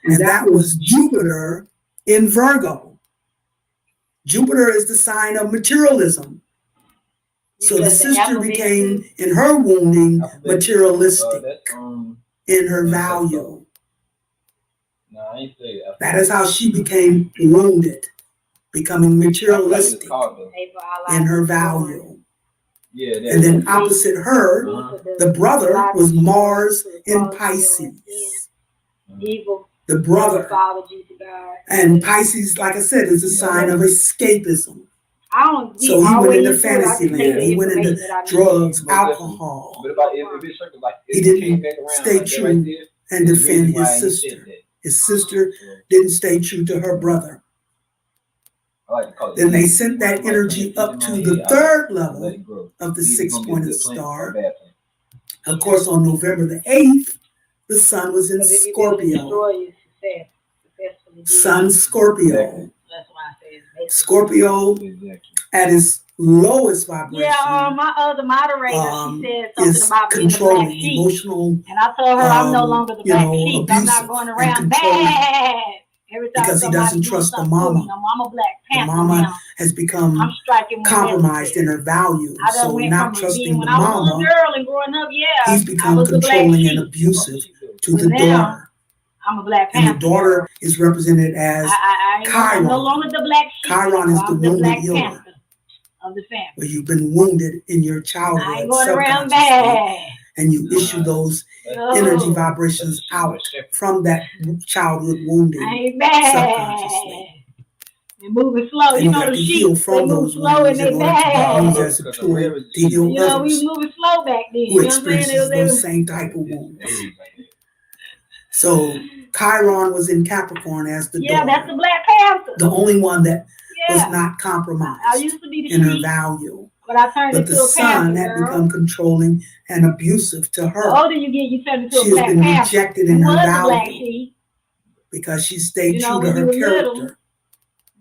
and that was Jupiter in Virgo. Jupiter is the sign of materialism. So the sister became, in her wounding, materialistic in her value. That is how she became wounded, becoming materialistic in her value. And then opposite her, the brother was Mars in Pisces. The brother. And Pisces, like I said, is a sign of escapism. So he went into fantasy land. He went into drugs, alcohol. He didn't stay true and defend his sister. His sister didn't stay true to her brother. Then they sent that energy up to the 3rd level of the 6-pointed star. Of course, on November the 8th, the sun was in Scorpio. Sun Scorpio. Scorpio at its lowest vibration. Yeah, my other moderator, she said something about being the black sheep. Emotional, and I told her I'm no longer the black sheep. I'm not going around bad. Because he doesn't trust the mama. The mama has become compromised in her values. So not trusting the mama, he's become controlling and abusive to the daughter. I'm a black panther. And the daughter is represented as Chiron. No longer the black sheep. Chiron is the wounded healer of the family. Where you've been wounded in your childhood. I ain't going around bad. And you issue those energy vibrations out from that childhood wounding subconsciously. They're moving slow. And you know, the sheep, they move slow and they bad. As a tool to heal others we moving slow back then. Who experiences those same type of wounds. So Chiron was in Capricorn as the daughter. That's the Black Panther. The only one that was not compromised I used to be the in sheep, her value. But I turned But into the a son panther, had become controlling and abusive to her. The older you get, you turn into She a Black has been Panther. rejected in her Black value sheep, because she stayed you know, true to her when you were character. little,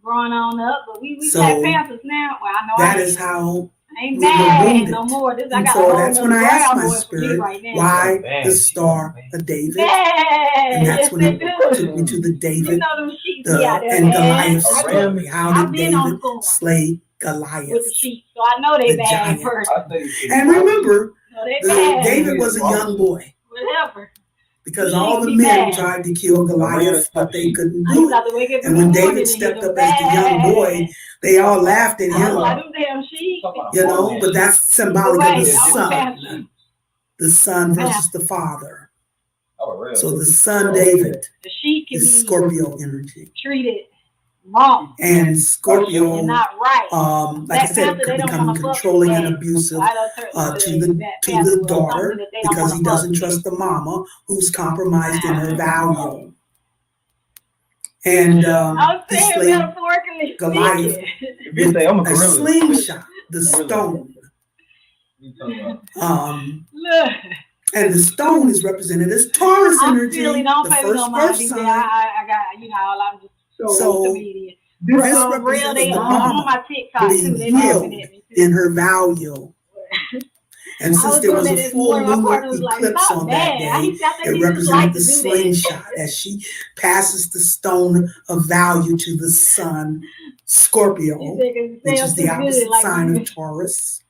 growing on up, but we So, Black Panthers now. Well, I know That I is how ain't we were bad wounded. no more. This, I And got so a that's whole when I nother asked ground my going for me spirit, right now. why the Star of David? Bad. And that's Yes, when they it do. took me to the You David know them sheep be out there, and man. Goliath I story. How I've did been on David the farm slay with Goliath? the sheep, so I know they The bad giant. in person. And remember, No, they bad. David was a young boy Whatever. because He all the be men bad. tried to kill Goliath, but they couldn't I do used to it. have to wake up in And the when morning David and stepped hear up them as the young boy, bad. they all laughed at I was him. like, them damn sheep. You know, but that's symbolic of the I'm a son. panther. The son versus the father. So the son, David, The sheep can is be Scorpio energy. treated wrong And and Scorpio, not right. like I Black said, Panther, could they don't become wanna fuck controlling with and that. abusive So I don't turn to the daughter because he doesn't trust the mama who's compromised in her value. And I'm he saying slayed metaphorically Goliath If you say I'm a a gorilla, slingshot, the stone. Look. And the stone is represented as Taurus energy. Don't the pay first no mind, earth DJ. sign. I got, I'm just So this represents they the on mama my TikTok being too. They healed in her value. And I since was there doing was that a this full morning. My lunar partner was like, eclipse "Stop on that mad." day, I think it he just represented liked the to do that. slingshot as she passes the stone of value to the sun, Scorpio, which is the opposite sign of Taurus.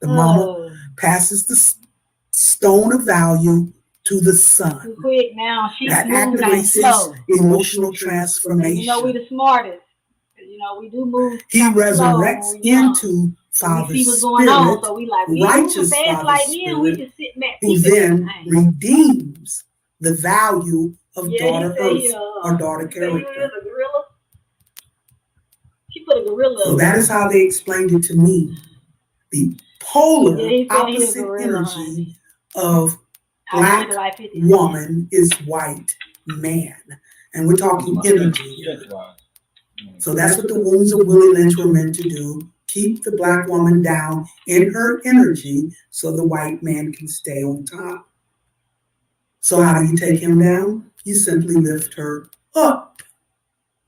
The mama passes the stone of value to the sun. Quick now, that activates emotional transformation. You know, we the smartest. You know, we do move. He resurrects into Father's Spirit, so we like, righteous Father's Spirit, who then redeems the value of daughter Earth or daughter character. She put a gorilla. So that is how they explained it to me. The polar opposite energy of black woman is white man. And we're talking energy here. So that's what the wounds of Willie Lynch were meant to do. Keep the black woman down in her energy so the white man can stay on top. So how do you take him down? You simply lift her up.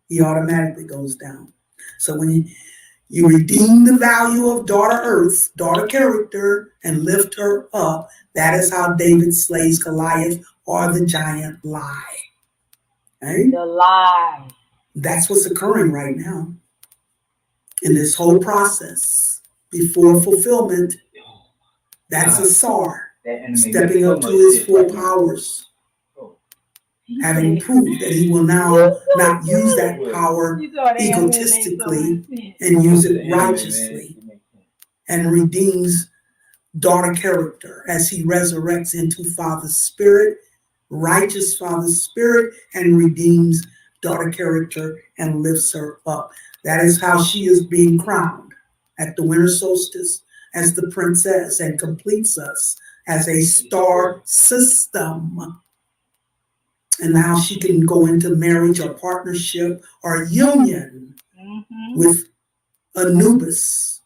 He automatically goes down. So when you redeem the value of daughter Earth, daughter character, and lift her up, that is how David slays Goliath or the giant lie. Right? The lie. That's what's occurring right now in this whole process. Before fulfillment, that's a SAR, stepping up to his full powers, having proved that he will now not use that power egotistically and use it righteously, and redeems daughter character as he resurrects into Father's Spirit, righteous Father's Spirit, and redeems daughter character and lifts her up. That is how she is being crowned at the winter solstice as the princess and completes us as a star system. And now she can go into marriage or partnership or union with Anubis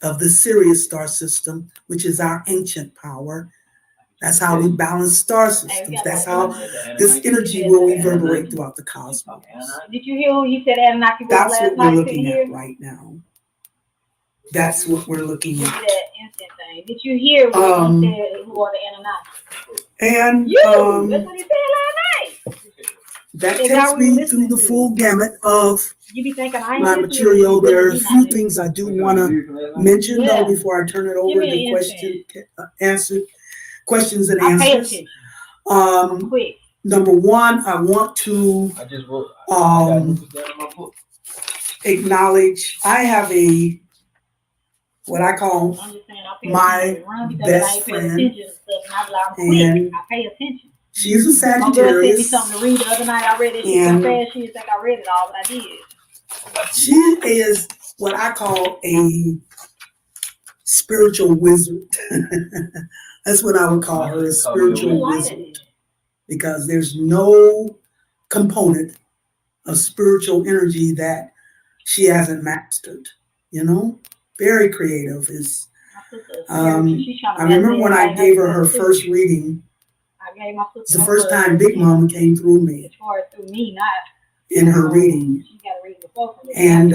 of the Sirius star system, which is our ancient power. That's how we balance star systems. That's how this energy will reverberate throughout the cosmos. Did you hear who you said Anunnaki was That's last what we're night? looking at right now. That's what we're looking at. That instant thing. Did you hear what he said? Who are the Anunnaki? And that's what he said last night. That takes me through the full gamut of my material. There are a few things I do want to mention though before I turn it over to questions and answers. Number one, I want to acknowledge I have what I call my best friend, and she's a Sagittarius. Something to read the other night. I read it. She so fast. She didn't think I read it all, but I did. She is what I call a spiritual wizard. That's what I would call her, a spiritual wizard. Because there's no component of spiritual energy that she hasn't mastered. You know, very creative. I remember when I gave her first reading. It's the first time Big Mama came through me in her reading. And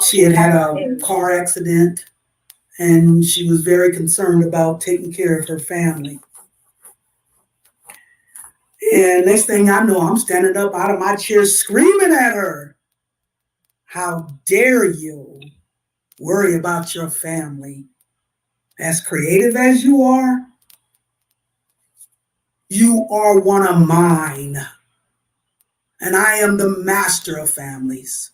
she had a car accident, and she was very concerned about taking care of her family. And next thing I know, I'm standing up out of my chair screaming at her. How dare you worry about your family? As creative as you are one of mine. And I am the master of families.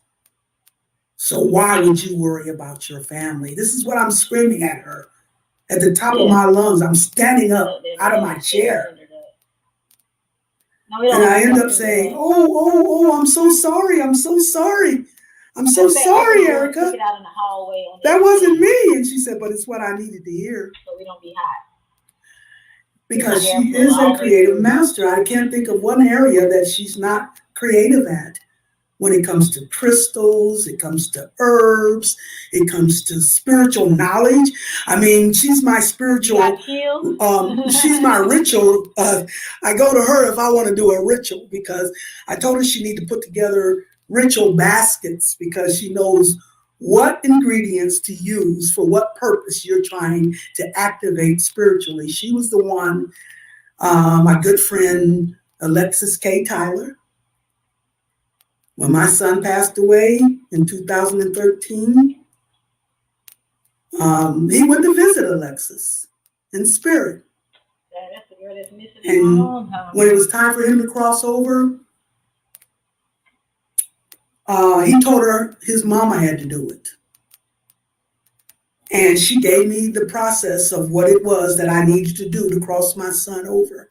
So why would you worry about your family? This is what I'm screaming at her. At the top of my lungs, I'm standing up out of my chair. And I end up saying, oh, I'm so sorry. I'm so sorry. I'm so sorry, Erica. That wasn't me. And she said, but it's what I needed to hear. So we don't be hot. because she is a creative master. I can't think of one area that she's not creative at. When it comes to crystals, it comes to herbs, it comes to spiritual knowledge. I mean, she's my spiritual, she's my ritual. I go to her if I want to do a ritual, because I told her she need to put together ritual baskets, because she knows what ingredients to use for what purpose you're trying to activate spiritually. She was the one, my good friend, Alexis K. Tyler. When my son passed away in 2013, he went to visit Alexis in spirit. That's the girl that's missing and a long time. When it was time for him to cross over, he told her his mama had to do it. And she gave me the process of what it was that I needed to do to cross my son over.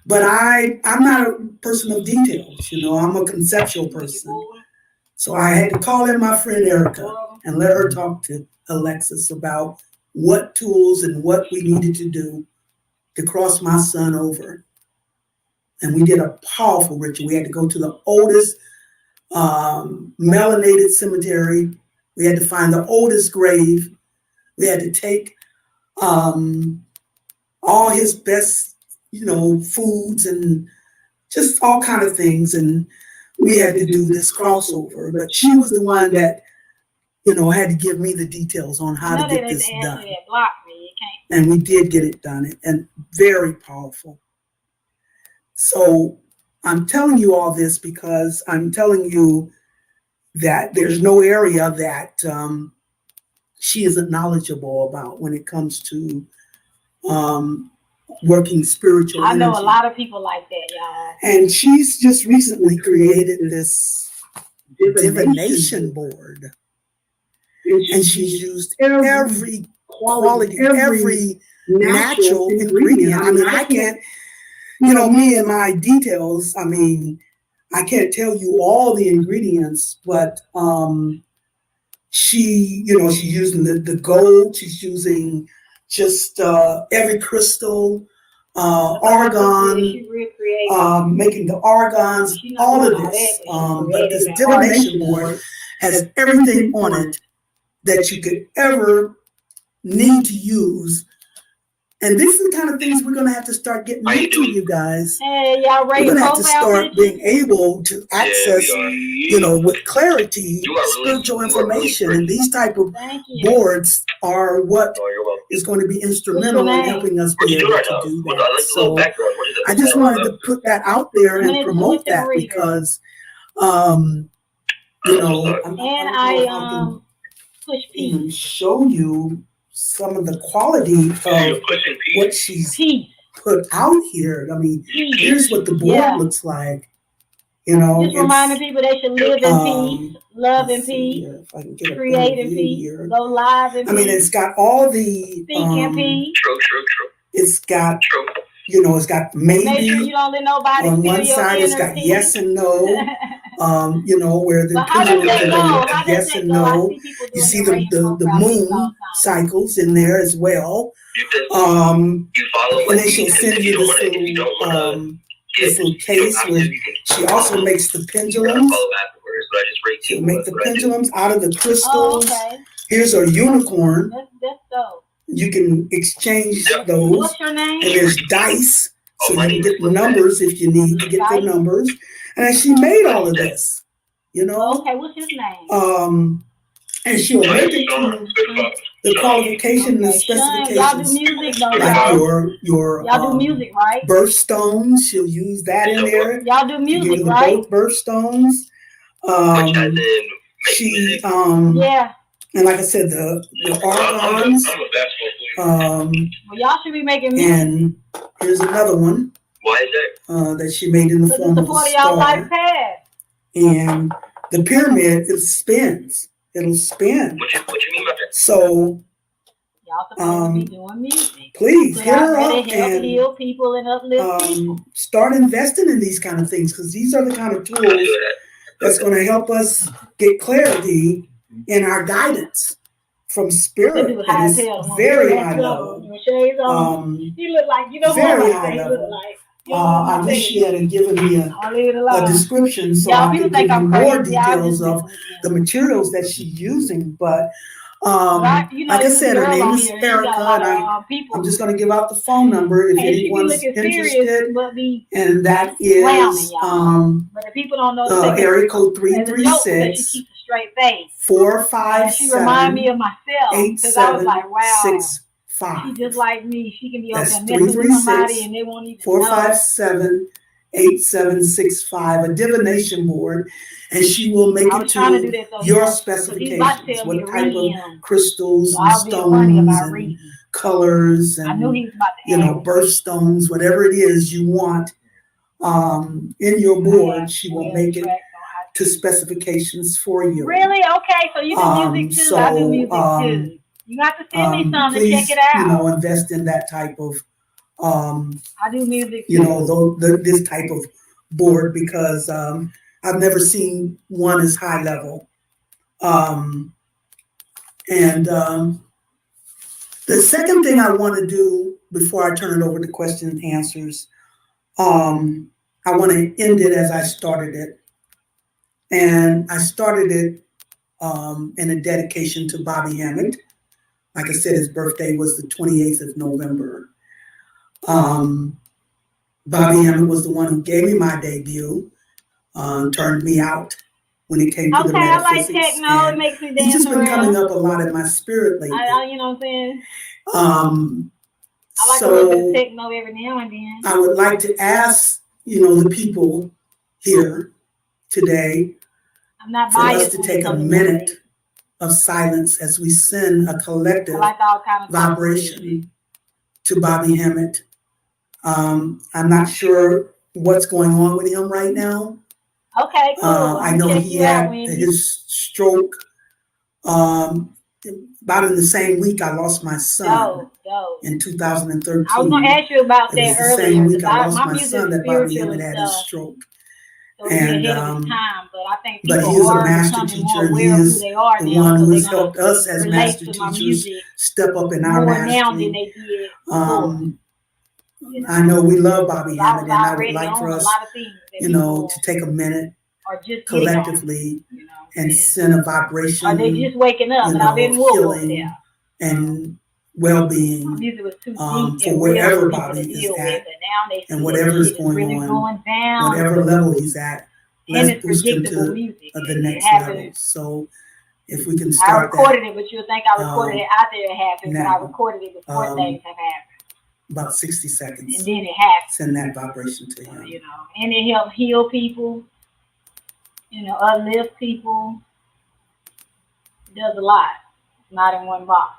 But I'm not a person of details, you know, I'm a conceptual person. So I had to call in my friend Erica and let her talk to Alexis about what tools and what we needed to do to cross my son over. And we did a powerful ritual. We had to go to the oldest melanated cemetery. We had to find the oldest grave. We had to take all his best, you know, foods and just all kind of things. And we had to do this crossover. But she was the one that, you know, had to give me the details on how to get this done. And we did get it done, and very powerful. So I'm telling you all this because I'm telling you that there's no area that she isn't knowledgeable about when it comes to working spiritual energy. I know a lot of people like that, y'all. And she's just recently created this divination board. And she's used every quality, every natural ingredient. I mean, I can't, you know, me and my details, I mean, I can't tell you all the ingredients, but she, you know, she's using the gold, she's using just every crystal, argon, making the argons, all of this. But this divination board has everything on it that you could ever need to use. And these are the kind of things we're going to have to start getting into, you guys. Hey, y'all ready? We're going to have to start being able to access, you know, with clarity, spiritual information. And these type of boards are what is going to be instrumental in helping us be able to do that. So I just wanted to put that out there and promote that because, you know, I'm even show you some of the quality of what she's put out here. I mean, here's what the board looks like. You know, just reminding people they should live in peace, love in peace, create in peace, go live in peace. I mean, it's got all the speak in peace. It's got, you know, it's got maybe. Make sure you don't let nobody on one side. It's got yes and no. You know, where the pendulum is yes and no. You see the moon cycles in there as well. And then she'll send you this little case where she also makes the pendulums. She'll make the pendulums out of the crystals. Oh, okay. Here's a unicorn. That's dope. You can exchange those. What's your name? And there's dice, so you can get numbers if you need to get the numbers. And she made all of this, you know. Okay, what's his name? And she'll make it to the qualification and the specifications. Y'all do music, though, like your y'all do music, right? Birthstones, she'll use that in there. Y'all do music, right? Both birthstones. She yeah. And like I said, the argons. Well, y'all should be making music. And here's another one. Why is that? That she made in the form of a star. And the pyramid, it spins. It'll spin. What you mean by that? So y'all supposed to be doing music. Please hit her up and heal people and uplift people. Start investing in these kind of things, because these are the kind of tools that's going to help us get clarity in our guidance. from spirit, and it's very high level. He looked like, you know, very high level. I wish she had given me a description so I could give you more details of the materials that she's using. But like I said, her name is Erica, and I'm just going to give out the phone number if anyone's interested. And that is area code 336 457 she reminded me of myself because I was like, wow. 8765. She's just like me. She can be out there messing with somebody and they won't even 457 8765, a divination board, and she will make it to your specifications, what type of crystals and stones and colors and birthstones, whatever it is you want in your board. She will make it to specifications for you. Really? Okay, so you do music too. I do music too. You got to send me some to check it out. Invest in that type of I do music too. This type of board, because I've never seen one as high level. The second thing I want to do before I turn it over to question and answers, I want to end it as I started it. And I started it in a dedication to Bobby Hammett. Like I said, his birthday was the 28th of November. Bobby Hammett was the one who gave me my debut, turned me out when it came to the metaphysics. I like techno. It makes me dance. He's just been coming up a lot in my spirit lately. You know what I'm saying? I like a little bit of techno every now and then. I would like to ask, the people here today for us to take a minute of silence as we send a collective vibration to Bobby Hammett. I'm not sure what's going on with him right now. Okay, cool. I know he had his stroke about in the same week I lost my son in 2013. I was going to ask you about that earlier. The same week I lost my son that Bobby Hammett had his stroke. So and but he is a master teacher, and he is the one who has helped us as master teachers step up in our mastery. I know we love Bobby Hammett, and I would like for us, to take a minute collectively and send a vibration, or they just waking up, and I've been healing and well-being for wherever Bobby is at, and whatever is going on, whatever level he's at. Let's boost him to the next level. So if we can start, I recorded it, but you'll think I recorded it after it happened. But I recorded it before things have happened. About 60 seconds. And then it happened. Send that vibration to him. And it helps heal people. Uplift people. It does a lot. It's not in one box.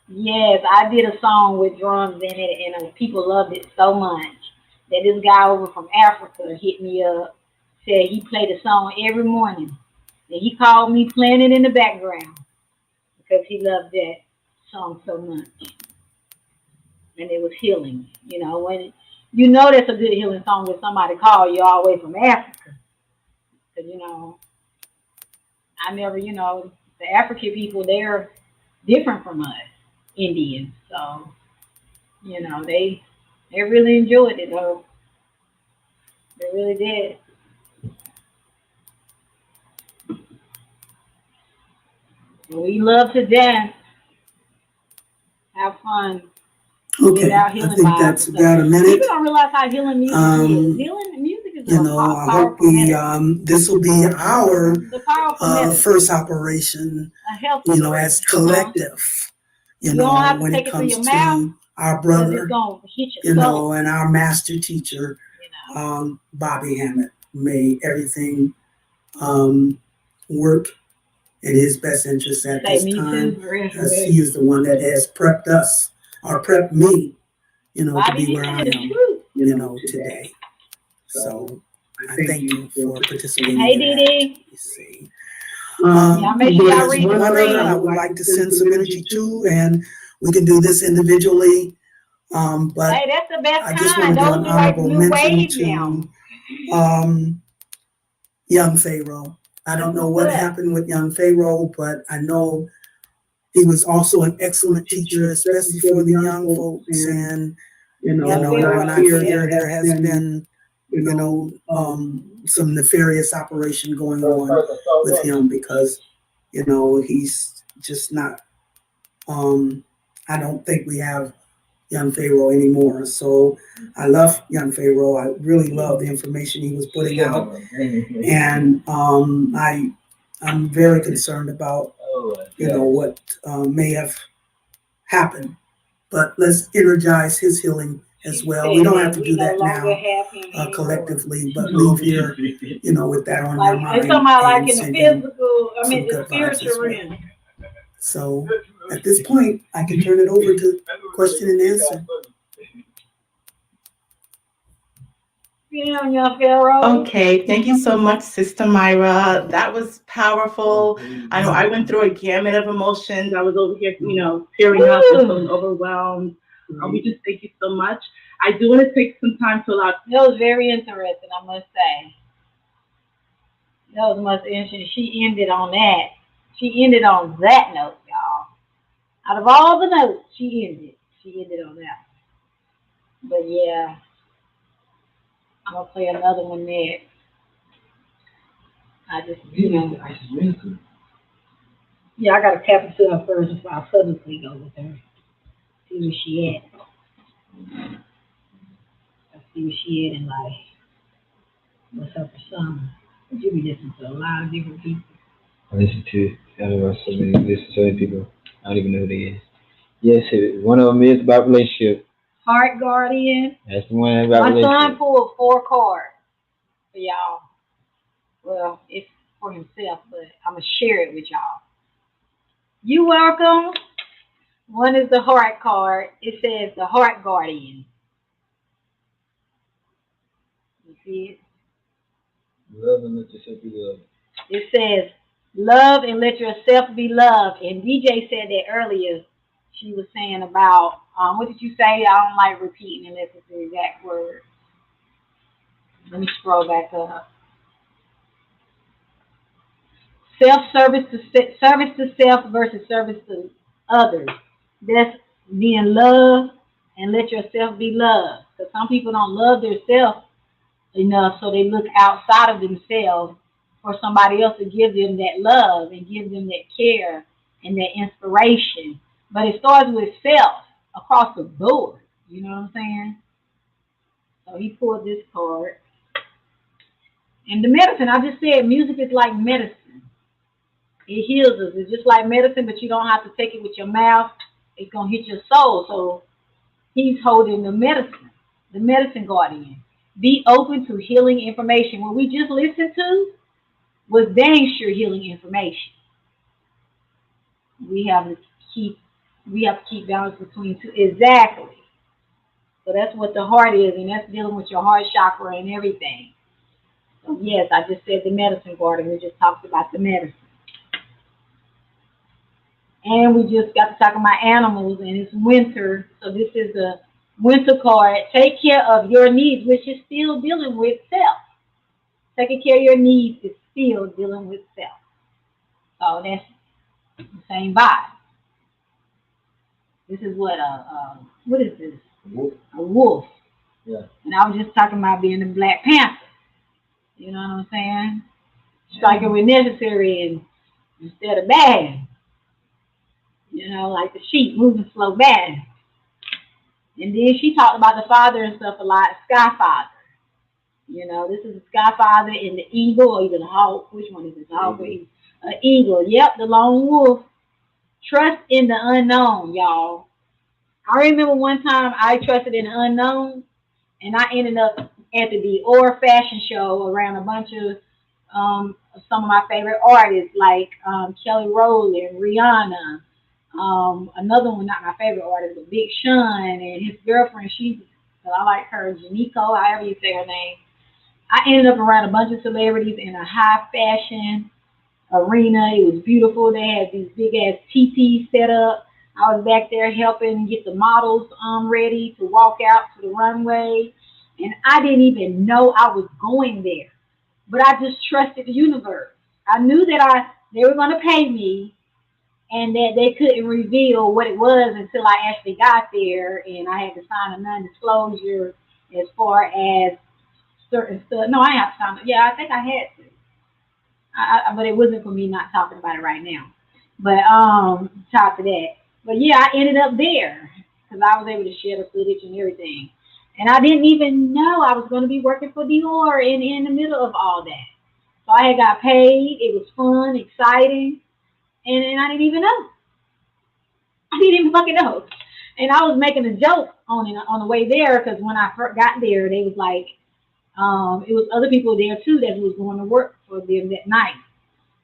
Yes, I did a song with drums in it, and people loved it so much that this guy over from Africa hit me up, said he played the song every morning. And he called me playing it in the background because he loved that song so much. And it was healing. When that's a good healing song when somebody call you all the way from Africa. Because, I never, the African people, they're different from us. Indians, so they really enjoyed it though. They really did. We love to dance, have fun. Okay, I think that's about a minute. People don't realize how healing music is. Healing music is I hope this will be our first operation, as collective. When it comes to our brother, and our master teacher, Bobby Hammett. May everything work in his best interest at this time, as he is the one that has prepped us, or prepped me, to be where I am, today. So I thank you for participating. Hey, Dee. You see. There's one other I would like to send some energy to, and we can do this individually. But hey, that's the best I just want to do an honorable mention to young Pharaoh. I don't know what happened with young Pharaoh, but I know he was also an excellent teacher, especially for the young folks. And, when I hear there has been, some nefarious operation going on with him because, he's just not, I don't think we have young Pharaoh anymore. So I love young Pharaoh. I really love the information he was putting out. And I'm very concerned about, what may have happened. But let's energize his healing as well. We don't have to do that now collectively, but leave here, with that on your mind. It's talking about like in the physical, the spiritual realm. So at this point, I can turn it over to question and answer. Okay, thank you so much, Sister Myra. That was powerful. I know I went through a gamut of emotions. I was over here, tearing up and feeling overwhelmed. We just thank you so much. I do want to take some time to allow. That was very interesting, I must say. That was much interesting. She ended on that. She ended on that note, y'all. Out of all the notes, she ended on that. But yeah, I'm gonna play another one next. I gotta tap into her first before I suddenly go with her. See where she at. I see where she at in life. What's her persona? You be listening to a lot of different people. I listen to so many people. I don't even know who they is. Yes, one of them is about relationship. Heart Guardian. That's the one about relationship. My son pulled 4 cards for y'all. Well, it's for himself, but I'm going to share it with y'all. You welcome. One is the heart card. It says the Heart Guardian. You see it? Love and let yourself be loved. It says, love and let yourself be loved. And DJ said that earlier. She was saying about, what did you say? I don't like repeating unless it's the exact word. Let me scroll back up. Service to self versus service to others. That's being loved and let yourself be loved. Because some people don't love themselves enough, so they look outside of themselves for somebody else to give them that love and give them that care and that inspiration. But it starts with self across the board. You know what I'm saying? So he pulled this card. And the medicine, I just said music is like medicine. It heals us. It's just like medicine, but you don't have to take it with your mouth. It's going to hit your soul. So he's holding the medicine guardian. Be open to healing information. What we just listened to was dang sure healing information. We have to keep balance between two. Exactly. So that's what the heart is, and that's dealing with your heart chakra and everything. So yes, I just said the medicine guardian. We just talked about the medicine. And we just got to talk about animals, and it's winter. So this is the winter card. Take care of your needs, which is still dealing with self. Taking care of your needs is still dealing with self. So that's the same vibe. This is what is this? A wolf. Yeah. And I was just talking about being a Black Panther. You know what I'm saying? Striking when necessary and instead of bad. You know, like the sheep moving slow bad. And then she talked about the father and stuff a lot, Sky Father. You know, this is the Sky Father and the eagle, or even the hawk. Which one is it? The hawk or eagle? Eagle. Yep, the lone wolf. Trust in the unknown, y'all. I remember one time I trusted in the unknown, and I ended up at the Dior fashion show around a bunch of some of my favorite artists like Kelly Rowland, Rihanna, another one, not my favorite artist, but Big Sean and his girlfriend. I like her, Janiko, however you say her name. I ended up around a bunch of celebrities in a high fashion arena. It was beautiful. They had these big ass teepees set up. I was back there helping get the models ready to walk out to the runway. And I didn't even know I was going there. But I just trusted the universe. I knew that they were going to pay me, and that they couldn't reveal what it was until I actually got there, and I had to sign a non-disclosure as far as certain stuff. No, I didn't have to sign. Yeah, I think I had to. But it wasn't for me not talking about it right now. But top of that. But yeah, I ended up there because I was able to share the footage and everything. And I didn't even know I was going to be working for Dior in the middle of all that. So I had got paid. It was fun, exciting, and I didn't even know. I didn't even fucking know. And I was making a joke on the way there because when I first got there, they was like, it was other people there too that was going to work for them that night.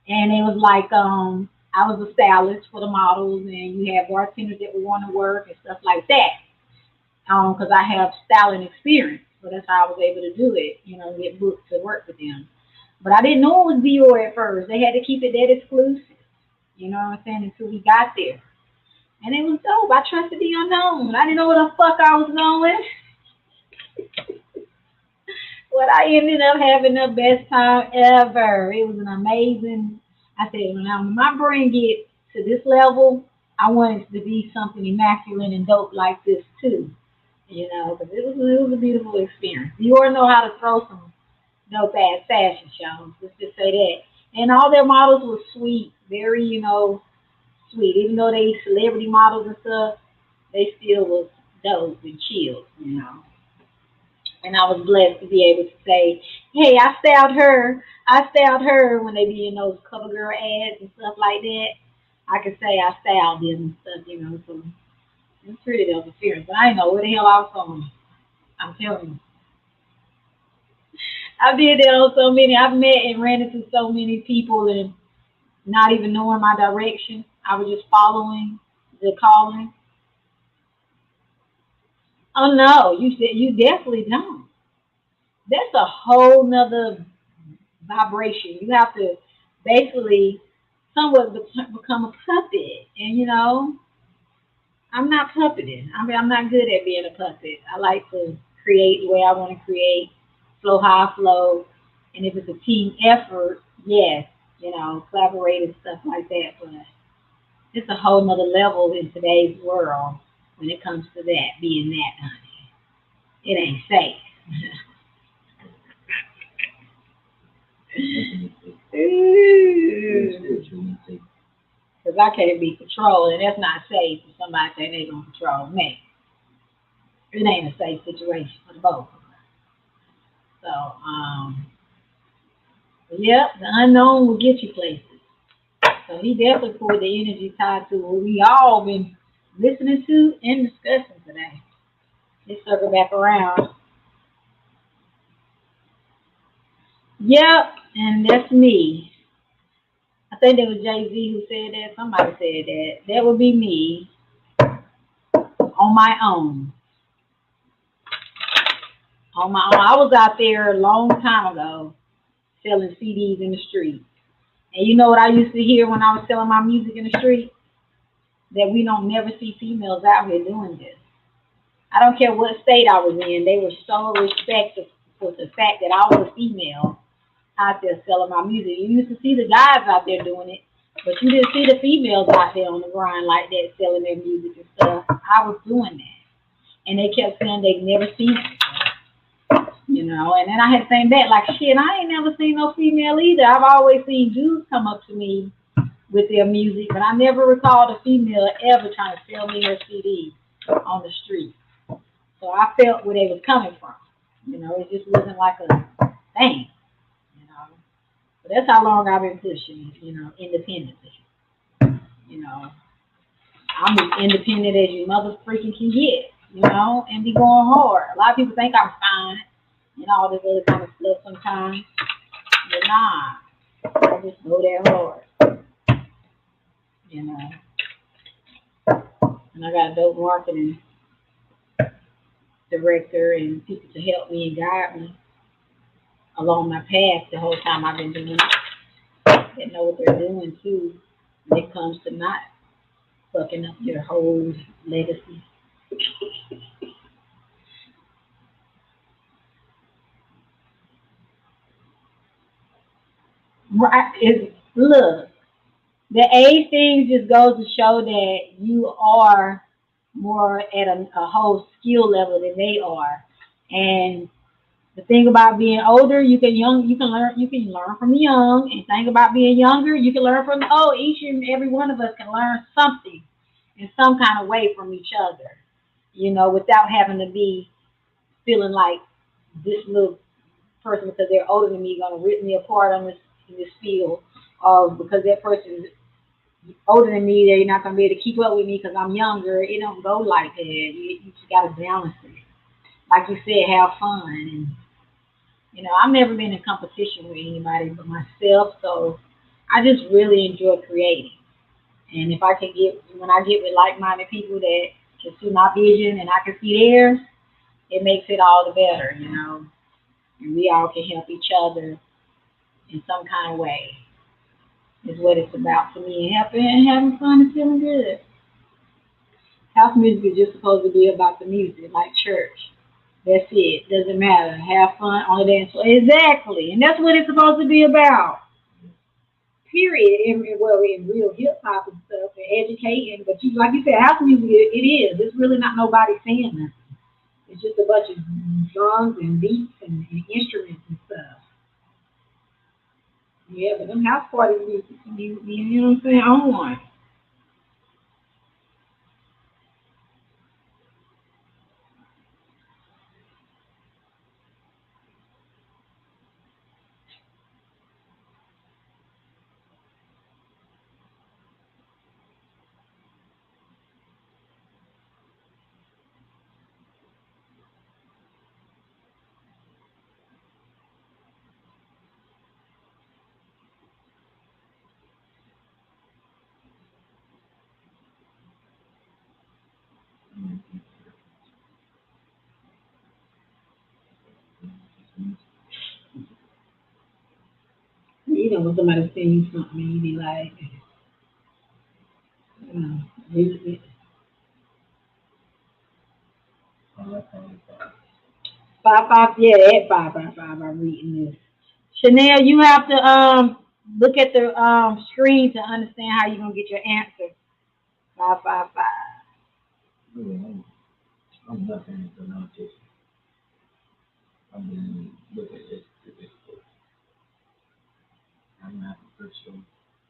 And it was like, I was a stylist for the models, and you had bartenders that would want to work and stuff like that. Because I have styling experience, so that's how I was able to do it. Get booked to work with them. But I didn't know it was Dior at first. They had to keep it that exclusive. You know what I'm saying? Until we got there, and it was dope. I trusted the unknown. I didn't know what the fuck I was going. But I ended up having the best time ever. It was an amazing. I said, when my brain gets to this level, I want it to be something immaculate and dope like this too. Because it was a beautiful experience. You already know how to throw some dope ass fashion shows. Let's just say that. And all their models were sweet, very sweet. Even though they celebrity models and stuff, they still was dope and chill. And I was blessed to be able to say, hey, I styled her. I styled her when they be in those cover girl ads and stuff like that. I could say I styled them and stuff. So it's pretty dope experience. But I didn't know where the hell I was going. I'm telling you. I've been there on so many. I've met and ran into so many people and not even knowing my direction. I was just following the calling. Oh no, you said you definitely don't. That's a whole nother vibration. You have to basically somewhat become a puppet. And I'm not puppeting. I'm not good at being a puppet. I like to create the way I want to create, flow how I flow. And if it's a team effort, yes, collaborate and stuff like that. But it's a whole nother level in today's world when it comes to that, being that, honey. It ain't safe. Because I can't be controlled, and that's not safe for somebody saying they gonna control me. It ain't a safe situation for the both of us. So, yep, the unknown will get you places. So he definitely poured the energy tied to what we all been listening to and discussing today. Let's circle back around. Yep, and that's me. I think it was Jay-Z who said that. Somebody said that. That would be me on my own. On my own. I was out there a long time ago selling CDs in the street. And you know what I used to hear when I was selling my music in the street? That we don't never see females out here doing this. I don't care what state I was in. They were so respectful for the fact that I was a female out there selling my music. You used to see the guys out there doing it, but you didn't see the females out there on the grind like that selling their music and stuff. I was doing that. And they kept saying they'd never seen it. And then I had to think back, like, shit, I ain't never seen no female either. I've always seen dudes come up to me with their music, but I never recalled a female ever trying to sell me her CD on the street. So I felt where they was coming from. It just wasn't like a thing. But that's how long I've been pushing, independently. I'm as independent as you mother freaking can get, and be going hard. A lot of people think I'm fine and all this other kind of stuff sometimes. But nah, I just go there hard, And I got a dope marketing director and people to help me and guide me along my path the whole time I've been doing it. They know what they're doing too when it comes to not fucking up your whole legacy. Right? Look, the age thing just goes to show that you are more at a whole skill level than they are, and the thing about being older, you can learn from the young, and the thing about being younger, you can learn from the old. Each and every one of us can learn something in some kind of way from each other, without having to be feeling like this little person because they're older than me gonna rip me apart on this in this field, or because that person is older than me, they're not gonna be able to keep up with me because I'm younger. It don't go like that. You just gotta balance it. Like you said, have fun. And I've never been in competition with anybody but myself, so I just really enjoy creating. And if I can when I get with like-minded people that can see my vision and I can see theirs, it makes it all the better. And we all can help each other in some kind of way. Is what it's about for me, and having fun and feeling good. House music is just supposed to be about the music, like church. That's it. Doesn't matter. Have fun on the dance floor. Exactly. And that's what it's supposed to be about. Period. In real hip hop and stuff and educating. But like you said, house music it is. It's really not nobody saying nothing. It's just a bunch of drums and beats and instruments and stuff. Yeah, but them house parties you know what I'm saying? On one. When somebody sing you something, you be like, you know, yeah, that 555. I'm reading this. Chanel, you have to look at the screen to understand how you're gonna get your answer. 555. Yeah, I'm nothing into nonfiction. I've been looking at this book. I'm not a Christian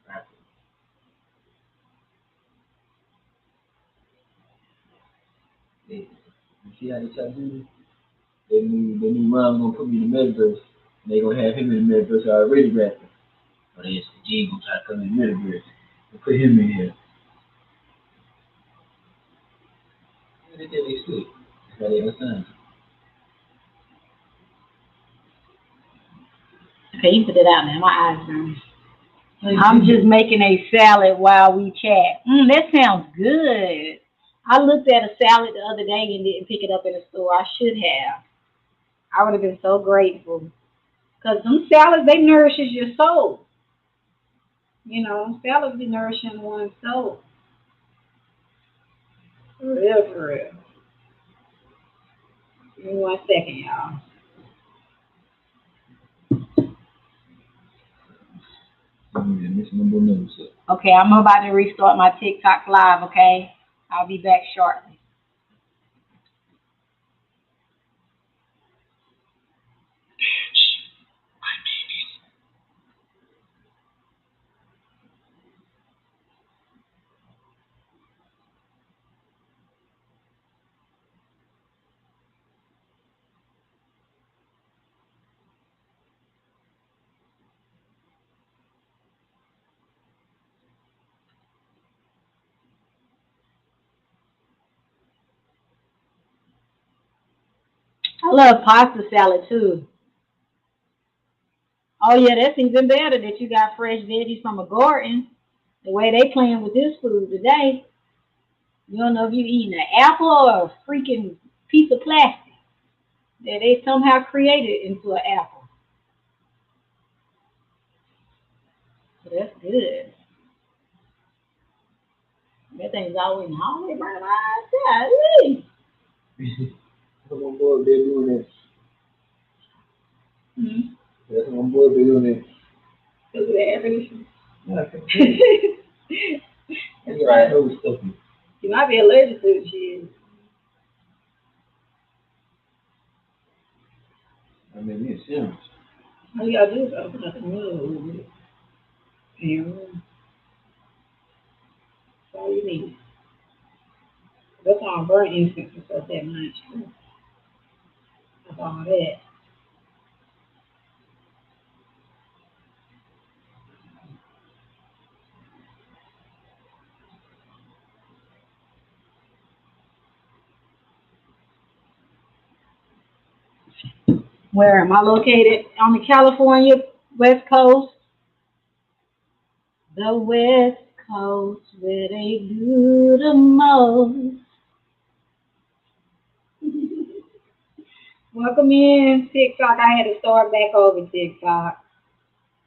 rapper. You see how they try to do this? They knew Ron gonna put me in the metaverse, and they gonna have him in the metaverse already rapping. But it's G gonna try to come in the metaverse and put him in here. And they think they slick. That's how they understand. Okay, you put it out now. My eyes burning. I'm just making a salad while we chat. That sounds good. I looked at a salad the other day and didn't pick it up in the store. I should have. I would have been so grateful. Because them salads, they nourishes your soul. Salads be nourishing one's soul. For real, for real. Give me 1 second, y'all. Okay, I'm about to restart my TikTok live, okay? I'll be back shortly. I love pasta salad too. Oh yeah, that's even better that you got fresh veggies from a garden. The way they playing with this food today, you don't know if you eating an apple or a freaking piece of plastic that they somehow created into an apple. So that's good. That thing's always hungry, burn my eyes. Come on board, they're doing it. Mm-hmm. That's on board, they're doing it. Because of the air conditioning. That's right. I was stuffy. You might be allergic to the shit. I mean, it's serious. All you gotta do is open up the window a little bit. And that's all you need. That's all burnt incense and stuff that much. That's all that. Where am I located? On the California West Coast. The West Coast where they do the most. Welcome in, TikTok. I had to start back over, TikTok.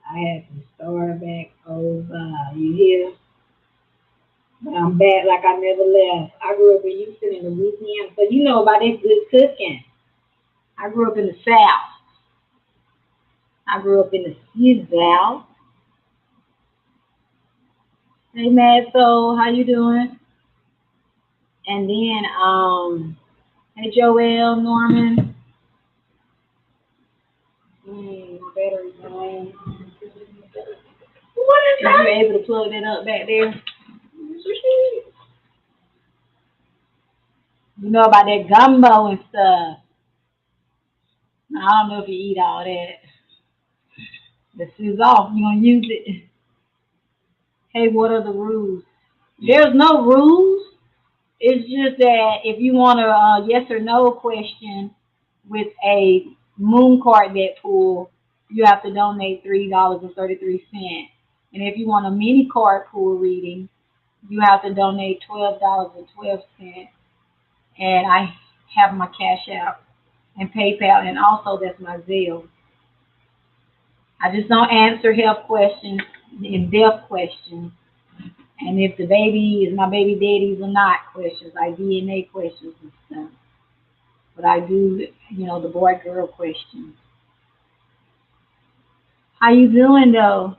I had to start back over. You hear? But I'm back like I never left. I grew up in Houston in Louisiana, so you know about that good cooking. I grew up in the South. I grew up in the South. Hey, Mad Soul, how you doing? And then, hey, Joel, Norman. My battery's dying. What is that? Are you able to plug that up back there? You know about that gumbo and stuff. I don't know if you eat all that. The sou's off. You gonna use it? Hey, what are the rules? There's no rules. It's just that if you want a yes or no question with a moon card deck pool, you have to donate $3.33. And if you want a mini card pool reading, you have to donate $12.12. And I have my Cash App and PayPal, and also that's my Zelle. I just don't answer health questions and death questions. And if the baby is my baby daddy's or not questions, like DNA questions and stuff. But I do, the boy girl questions. How you doing though?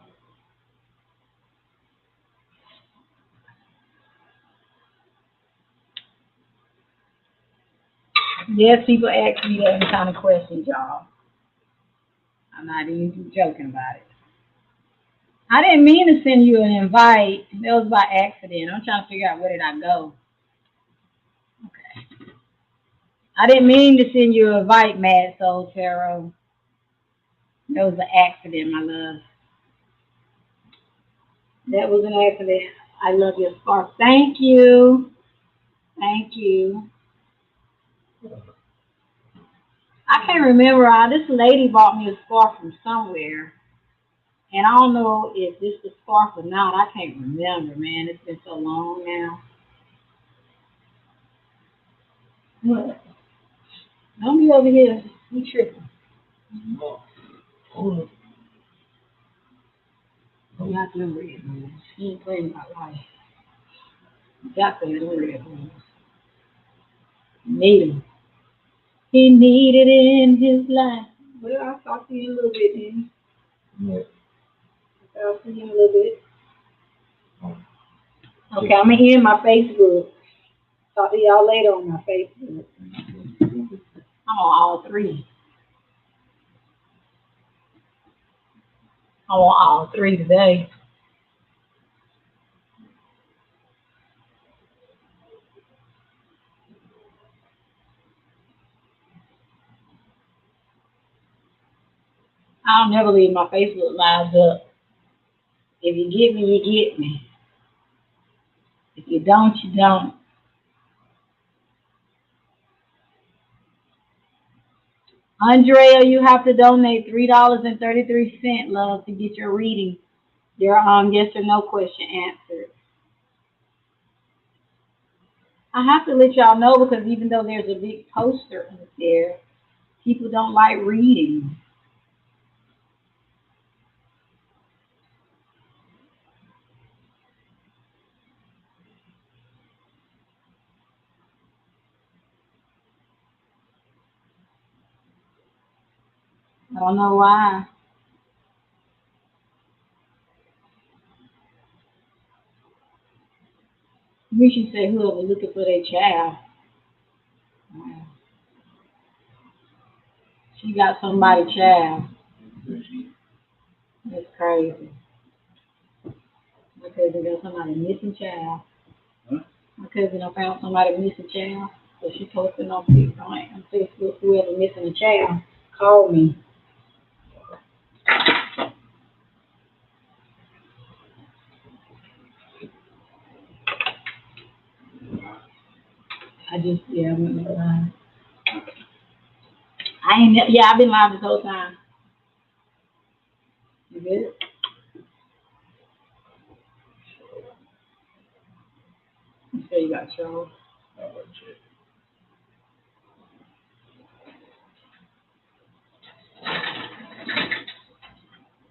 Yes, people ask me that kind of questions, y'all. I'm not even joking about it. I didn't mean to send you an invite. That was by accident. I'm trying to figure out where did I go. Okay. I didn't mean to send you an invite, Mad Soul Tarot. That was an accident, my love. That was an accident. I love your scarf. Thank you. Thank you. I can't remember. This lady bought me a scarf from somewhere. And I don't know if this is a scarf or not. I can't remember, man. It's been so long now. What? Don't be over here. You tripping. Oh, not them red moves. He ain't playing my life. Got them red moves. Need him. He needed in his life. Well, I'll talk to you a little bit then. Yeah. I'll see you in a little bit. Okay, I'm going to end my Facebook. Talk to y'all later on my Facebook. I'm on all three. I'm on all three today. I'll never leave my Facebook lives up. If you get me, you get me. If you don't, you don't. Andrea, you have to donate $3.33, love, to get your reading. Your yes or no question answered. I have to let y'all know because even though there's a big poster up there, people don't like reading. I don't know why. We should say whoever looking for their child. She got somebody's child. That's crazy. My cousin got somebody missing child. Huh? My cousin found somebody missing child. So she posted on Facebook, whoever missing a child, call me. I went live. I've been live this whole time. You good? You say you got shows.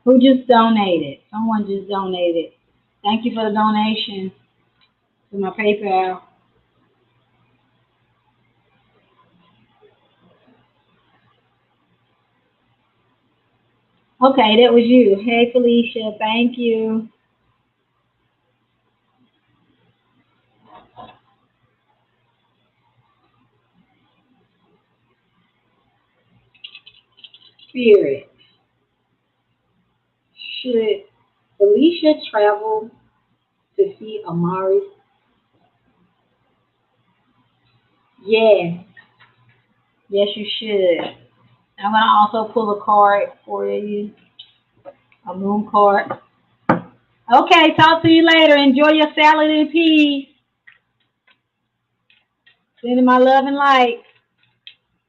Who just donated? Someone just donated. Thank you for the donation to my PayPal. Okay, that was you. Hey, Felicia, thank you. Spirit. Should Felicia travel to see Amari? Yes. Yes, you should. I'm going to also pull a card for you. A moon card. Okay, talk to you later. Enjoy your salad in peace. Sending my love and light.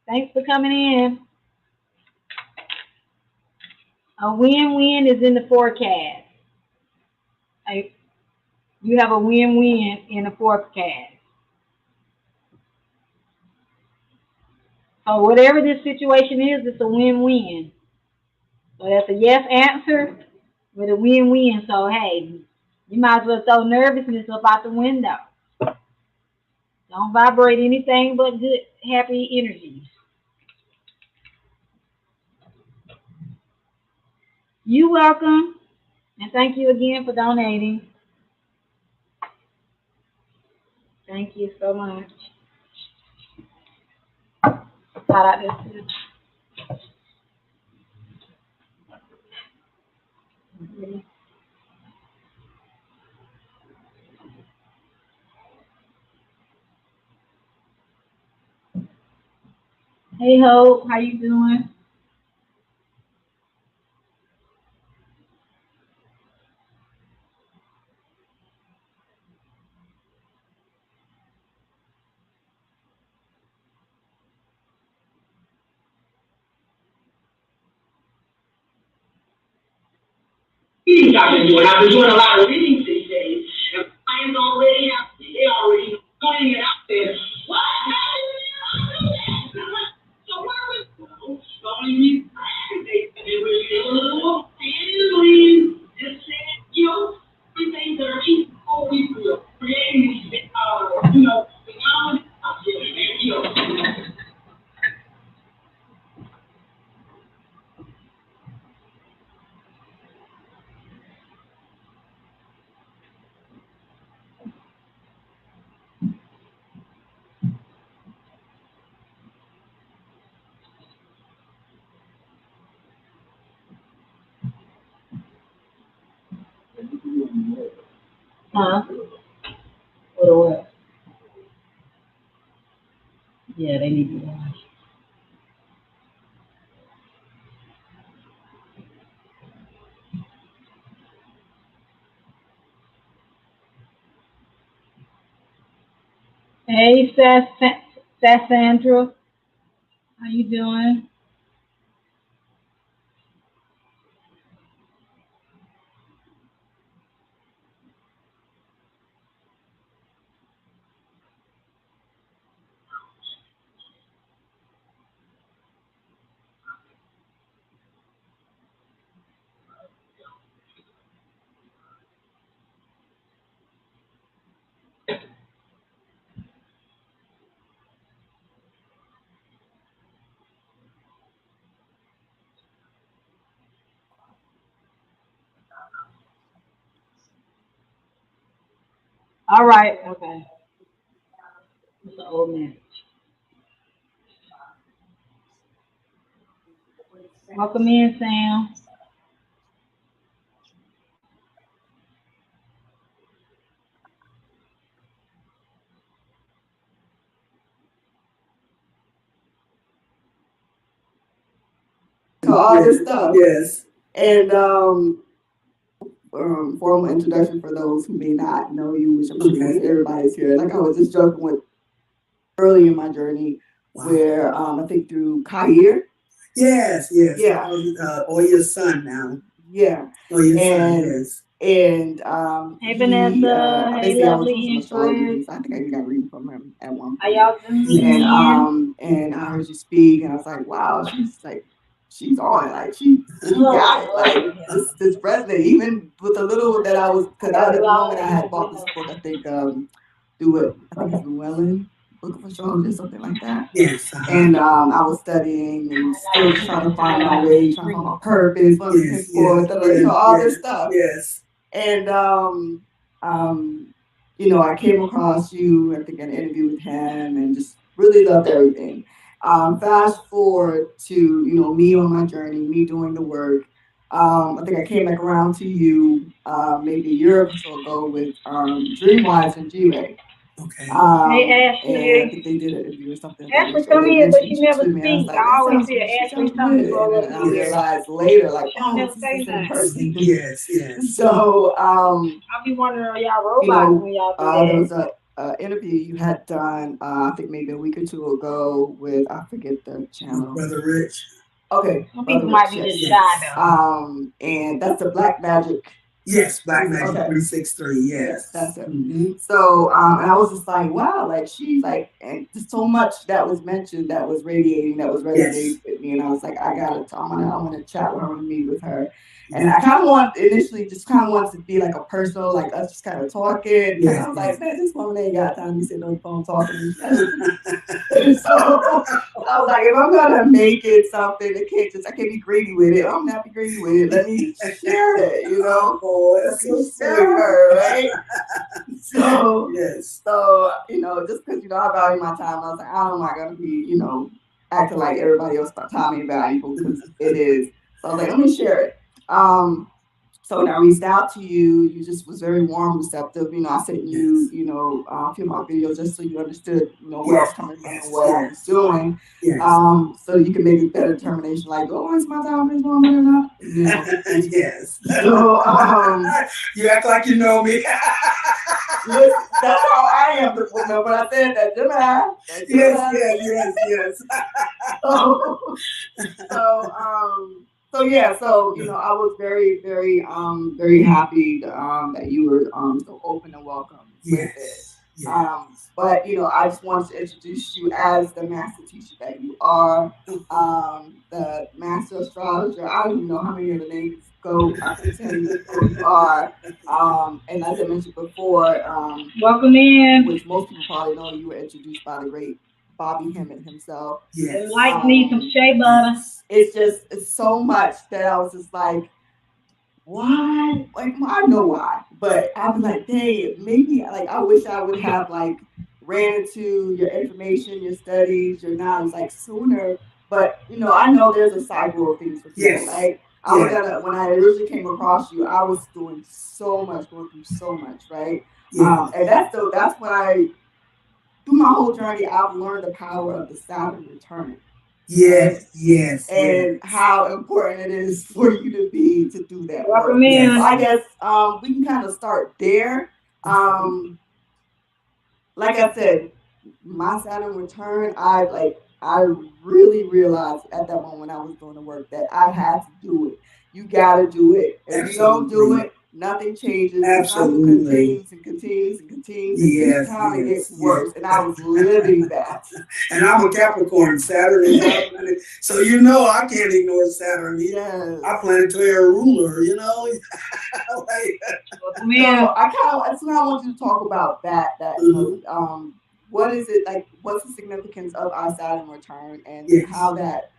Thanks for coming in. A win-win is in the forecast. You have a win-win in the forecast. So whatever this situation is, it's a win-win. So that's a yes answer with a win-win. So hey, you might as well throw nervousness up out the window. Don't vibrate anything but good, happy energies. You're welcome. And thank you again for donating. Thank you so much. Shout out this. Hey Hope, how you doing? I've been doing a lot of readings these days. And clients already have, they already putting it out there. What? So where is it? Starting they were and just said, everything that are people we feel creating phenomenal out there. Huh? What? Yeah, they need to wash. Hey, Sassandra. How you doing? All right. Okay. It's an old man. Welcome in, Sam. all this stuff. Yes. And formal introduction for those who may not know you, which I'm sure most everybody's here. Like I was just joking with early in my journey, where I think through Kair. Yes, yes. Yeah. Or your son now. Yeah. Or your son, yes. And Hey, Vanessa. Hey, basically I was lovely doing some astrology readings. I think I even got a reading from him at one How point. y'all doing? And I heard you speak, and I was like, wow, she's on it, like she got it, like this resonated, even with the little that I was, because at the moment I had bought this book, I think I think it's Llewellyn Book of Astrology or something like that. Yes. And I was studying and still trying to find my way, trying to find my purpose, what I'm for, all this stuff. Yes. And I came across you, I think, in an interview with him, and just really loved everything. Fast forward to me on my journey, me doing the work. I think I came back around to you maybe a year or so ago with Dreamwise and G-Ray. Okay. Hey, Ashley. And I think they did an interview or something. Ashley come here, but she never speaks. I always hear Ashley something. And I realized later, like, this is the same person. Yes, yes. So I'll be wondering, are y'all robots when y'all do that? There was a interview you had done, I think maybe a week or two ago with, I forget the channel. Brother Rich. Okay. Some people might be just shy though. And that's the Black Magic. Yes, Black Magic 363. Yes, that's it. Mm-hmm. So, and I was just like, wow, like she's like, and just so much that was mentioned, that was radiating, that was resonating with me, and I was like, I want to chat with her, I want to meet with her, and I kind of initially wanted to be like a personal, like us just kind of talking. And I was like, man, this woman ain't got time to be sitting on the phone talking. So I was like, if I'm gonna make it something, I can't be greedy with it. I'm not be greedy with it. Let me share it, That's so her, right? So yes. So just because I value my time, I was like, I'm not gonna be acting like everybody else time ain't valuable, because it is. So I was like, let me share it. So when I reached out to you, you just was very warm, receptive. I sent you, a few of my videos just so you understood, where I was coming from and what I was doing. So you can make a better determination, like, oh, is my time this woman or not? Yes. So you act like you know me. That's how I am. But I said that, Gemini. Yes. So I was very, very, very happy that you were so open and welcome with it. But I just wanted to introduce you as the master teacher that you are, the master astrologer. I don't even know how many of the names go. I can tell you who you are. And as I mentioned before, welcome in, which most people probably know, you were introduced by the great Bobby Hemmett himself. Yes. Like me some shea butter. It's so much that I was just like, why? Like, I know why, but I was like, dang, maybe like I wish I would have like ran into your information, your studies, your knowledge like sooner. But I know there's a cycle of things for people. Like when I originally came across you, I was going through so much, right? And that's when through my whole journey, I've learned the power of the Saturn return. Yes. And how important it is for you to do that work. So I guess we can kind of start there. Like I said, my Saturn return, I really realized at that moment I was doing the work that I had to do it. You gotta do it. If you don't do it, nothing changes. Absolutely. The cycle continues. Yes. Time it gets worse. And I was living that. And I'm a Capricorn, Saturn is my planet. So I can't ignore Saturn. Yes. I planetary ruler, that's why I want you to talk about that. What is it like? What's the significance of our Saturn return, and how that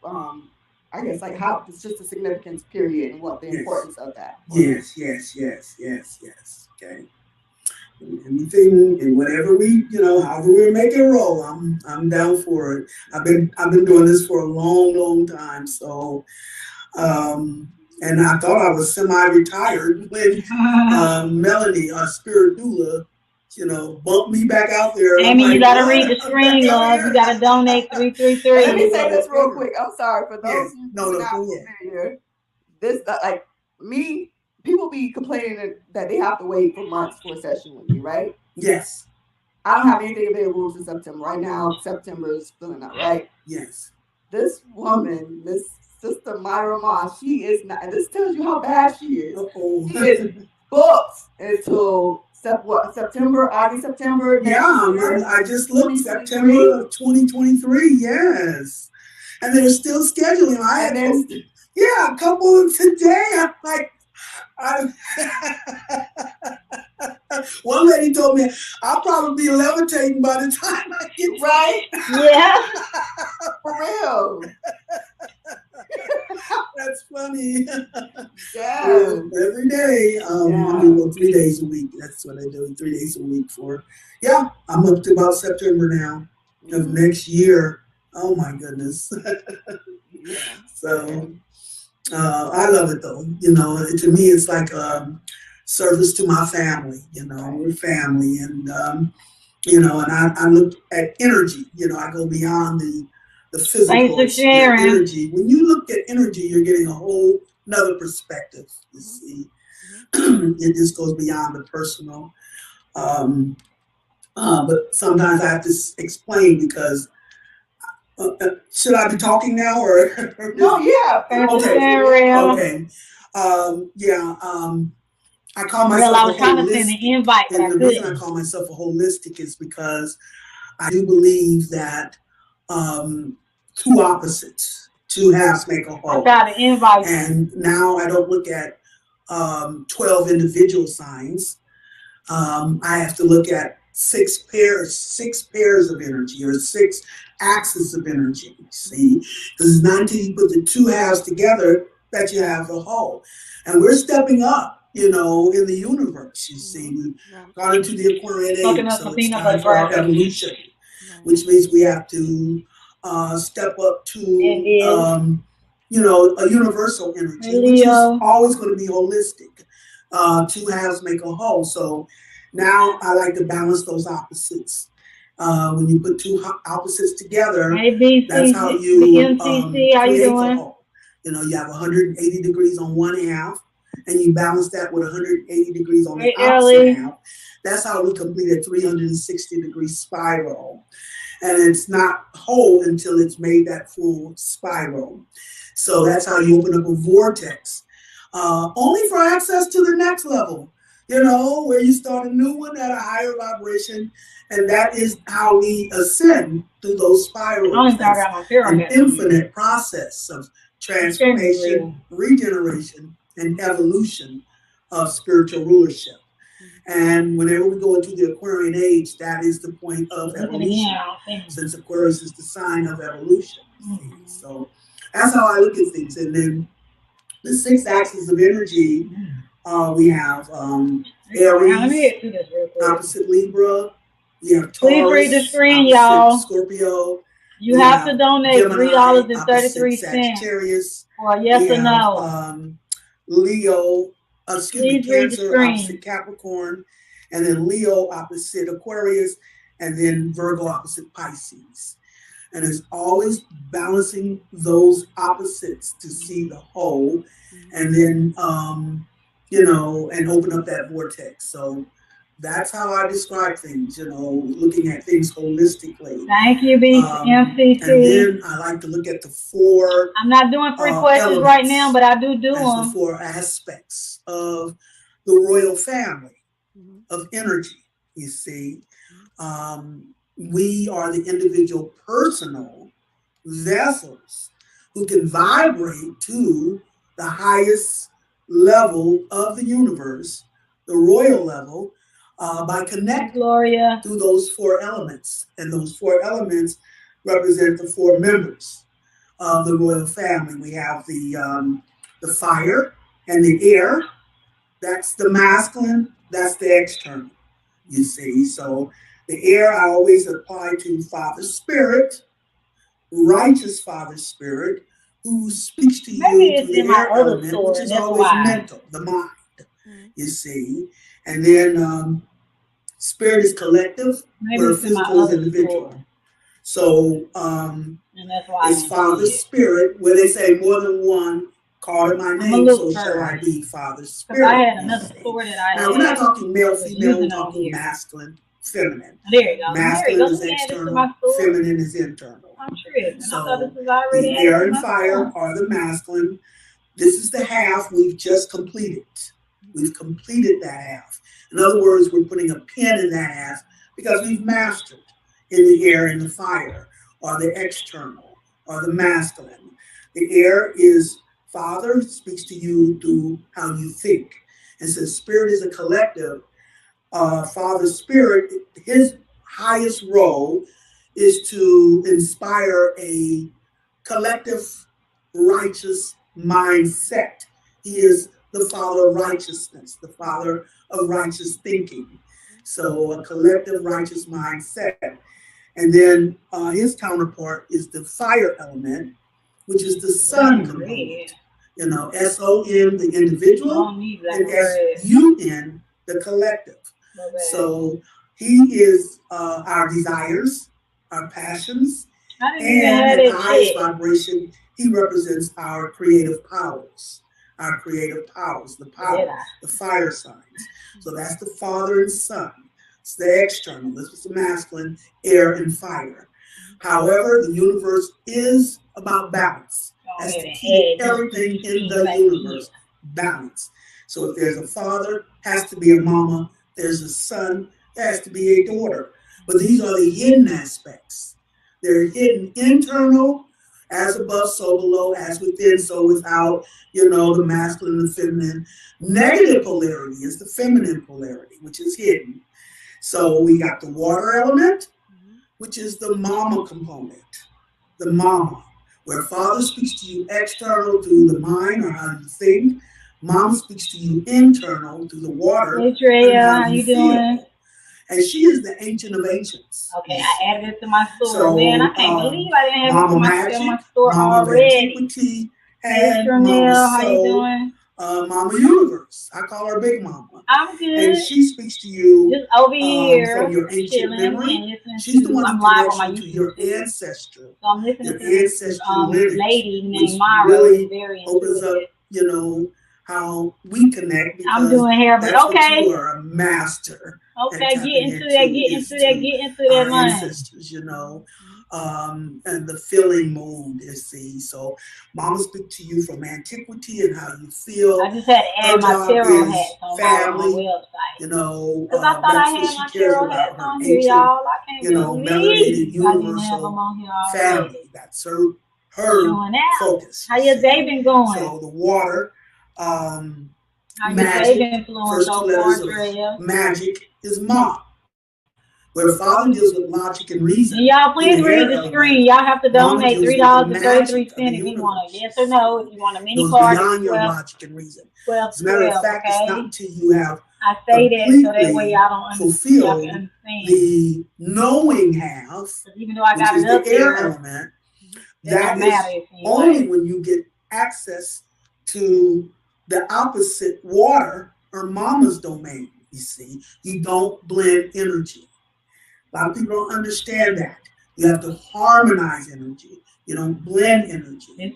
I guess like how it's just the significance period, and what the importance of that. Yes. Okay. Let me anything and whatever we, however we make it roll, I'm down for it. I've been doing this for a long time. So, and I thought I was semi-retired when Melanie, our spirit doula, bumped me back out there. Amy, you gotta read the screen, love. You gotta donate 333. Let me say this real quick. I'm sorry for those who are not familiar. This me. People be complaining that they have to wait for months for a session with me, right? Yes. I don't have anything available in September. Right now, September is filling up, right? Yes. This woman, Miss Sister Myra Moss, she is not, and this tells you how bad she is. Uh-oh. She is booked until September, August, September. I just looked September of 2023. Yes. And they're still scheduling. A couple of today. I'm like, one lady told me I'll probably be levitating by the time I get right. Yeah, for real. That's funny. Yeah, every day. I do 3 days a week. That's what I do. 3 days a week for. Yeah, I'm up to about September now of next year. Oh my goodness. So. I love it though. To me, it's like service to my family. We're family, and and I look at energy. I go beyond the physical energy. When you look at energy, you're getting a whole another perspective. You see, it just goes beyond the personal. But sometimes I have to explain because. Should I be talking now or? No, yeah. Okay. I call myself I was trying to send an invite, but and the reason I call myself a holistic is because I do believe that two opposites, two halves make a whole. I got an invite. And now I don't look at 12 individual signs. I have to look at six pairs of energy, or six axis of energy. See, because it's not until you put the two halves together that you have the whole. And we're stepping up, in the universe. You see, we've gone into the Aquarian age, so it's time for our evolution, which means we have to step up to a universal energy, which is always going to be holistic. Two halves make a whole. So now I like to balance those opposites. When you put two opposites together, that's how you create a whole. You have 180 degrees on one half, and you balance that with 180 degrees on the opposite half. That's how we complete a 360-degree spiral. And it's not whole until it's made that full spiral. So that's how you open up a vortex, only for access to the next level. Where you start a new one at a higher vibration, and that is how we ascend through those spirals. An infinite process of transformation, regeneration, and evolution of spiritual rulership. And whenever we go into the Aquarian age, that is the point of evolution, since Aquarius is the sign of evolution. So that's how I look at things. And then the six axes of energy. We have Aries, opposite Libra. We have Taurus, please read the screen, y'all. Scorpio. You have to donate $3.33 Sagittarius, for a yes or no. Leo, Cancer, opposite Capricorn, and then Leo opposite Aquarius, and then Virgo opposite Pisces. And it's always balancing those opposites to see the whole, and then and open up that vortex. So that's how I describe things, looking at things holistically. Thank you, MCT. And then I like to look at the four. I'm not doing free questions right now, but I do them. The four aspects of the royal family of energy. You see, we are the individual personal vessels who can vibrate to the highest level of the universe, the royal level, by connecting through those four elements. And those four elements represent the four members of the royal family. We have the fire and the air. That's the masculine. That's the external. You see, so the air I always apply to Father Spirit, righteous Father Spirit, who speaks to you through the air element, which is always mental, the mind. You see, and then spirit is collective, where physical is individual. So it's Father Spirit, where they say more than one called in my name, so shall I be Father Spirit. I had another store that I now, we're not talking male, female, we're talking masculine, feminine. There you go. Masculine is external, feminine is internal. I'm sure. So the air and fire are the masculine. This is the half we've just completed. We've completed that half. In other words, we're putting a pin in that half because we've mastered in the air and the fire, or the external, or the masculine. The air is Father, speaks to you through how you think. And since spirit is a collective, Father Spirit, his highest role is to inspire a collective righteous mindset. He is the Father of righteousness, the Father of righteous thinking. So a collective righteous mindset. And then his counterpart is the fire element, which is the sun component. You know, S-O-N, the individual, and S-U-N, the collective. So he is our desires, our passions, and the highest vibration, he represents our creative powers. Our creative powers, the power, the fire signs. So that's the Father and Son. It's the external. This is the masculine, air and fire. However, the universe is about balance. That's to keep everything in the universe balance. So if there's a father, has to be a mama. There's a son, there has to be a daughter. But these are the hidden aspects. They're hidden internal, as above, so below, as within, so without, you know, the masculine and feminine. Negative polarity is the feminine polarity, which is hidden. So we got the water element, which is the mama component, the mama, where father speaks to you external through the mind or how you think. Mom speaks to you internal through the water. Hey, Drea, how you doing? And she is the ancient of ancients. Okay, I added it to my store. So, man, I can't believe I didn't have it to my store already. Hey, Chanel, how you doing? Mama Universe. I call her Big Mama. I'm good. And she speaks to you just over here from your ancient memory. She's the one who connects you to your ancestry. So I'm listening to this lady named Mara. Really very opens up, you know, how we connect. I'm doing hair, but okay. You are a master. Okay, get into that line. Ancestors, you know, and the feeling mood is see. So, Mama speak to you from antiquity and how you feel. I just had to add my tarot hat on family, my website. You know, because I thought I had my tarot hat on here, y'all. I can't melanated universal family. That's her focus. How your day been going? So the water. Magic, first two letters of magic is Ma. Where the father deals with logic and reason. And y'all, please read the screen. Y'all have to donate $3.33 if you want a yes or no. If you want a mini card, beyond your logic and reason. 12, as a matter of fact, it's not until you have I say that so that way y'all don't understand. The knowing half, even though I got it up the air element, that is only when you get access to the opposite water or mama's domain. You see, you don't blend energy. A lot of people don't understand that. You have to harmonize energy. You don't blend energy.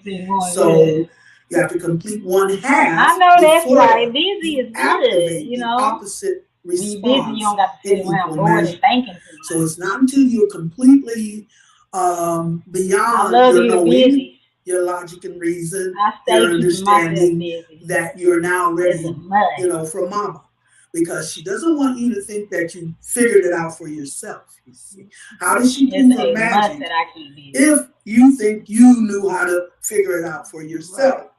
So you have to complete one half. I know that's right. Busy is good. You know, opposite response. When you're busy, you don't got to sit around bored and thinking. So it's not until you're completely beyond your knowing, your logic and reason, your understanding that you're now ready, you know, for mama. Because she doesn't want you to think that you figured it out for yourself. You see, how does she do her magic if you think you knew how to figure it out for yourself? Right.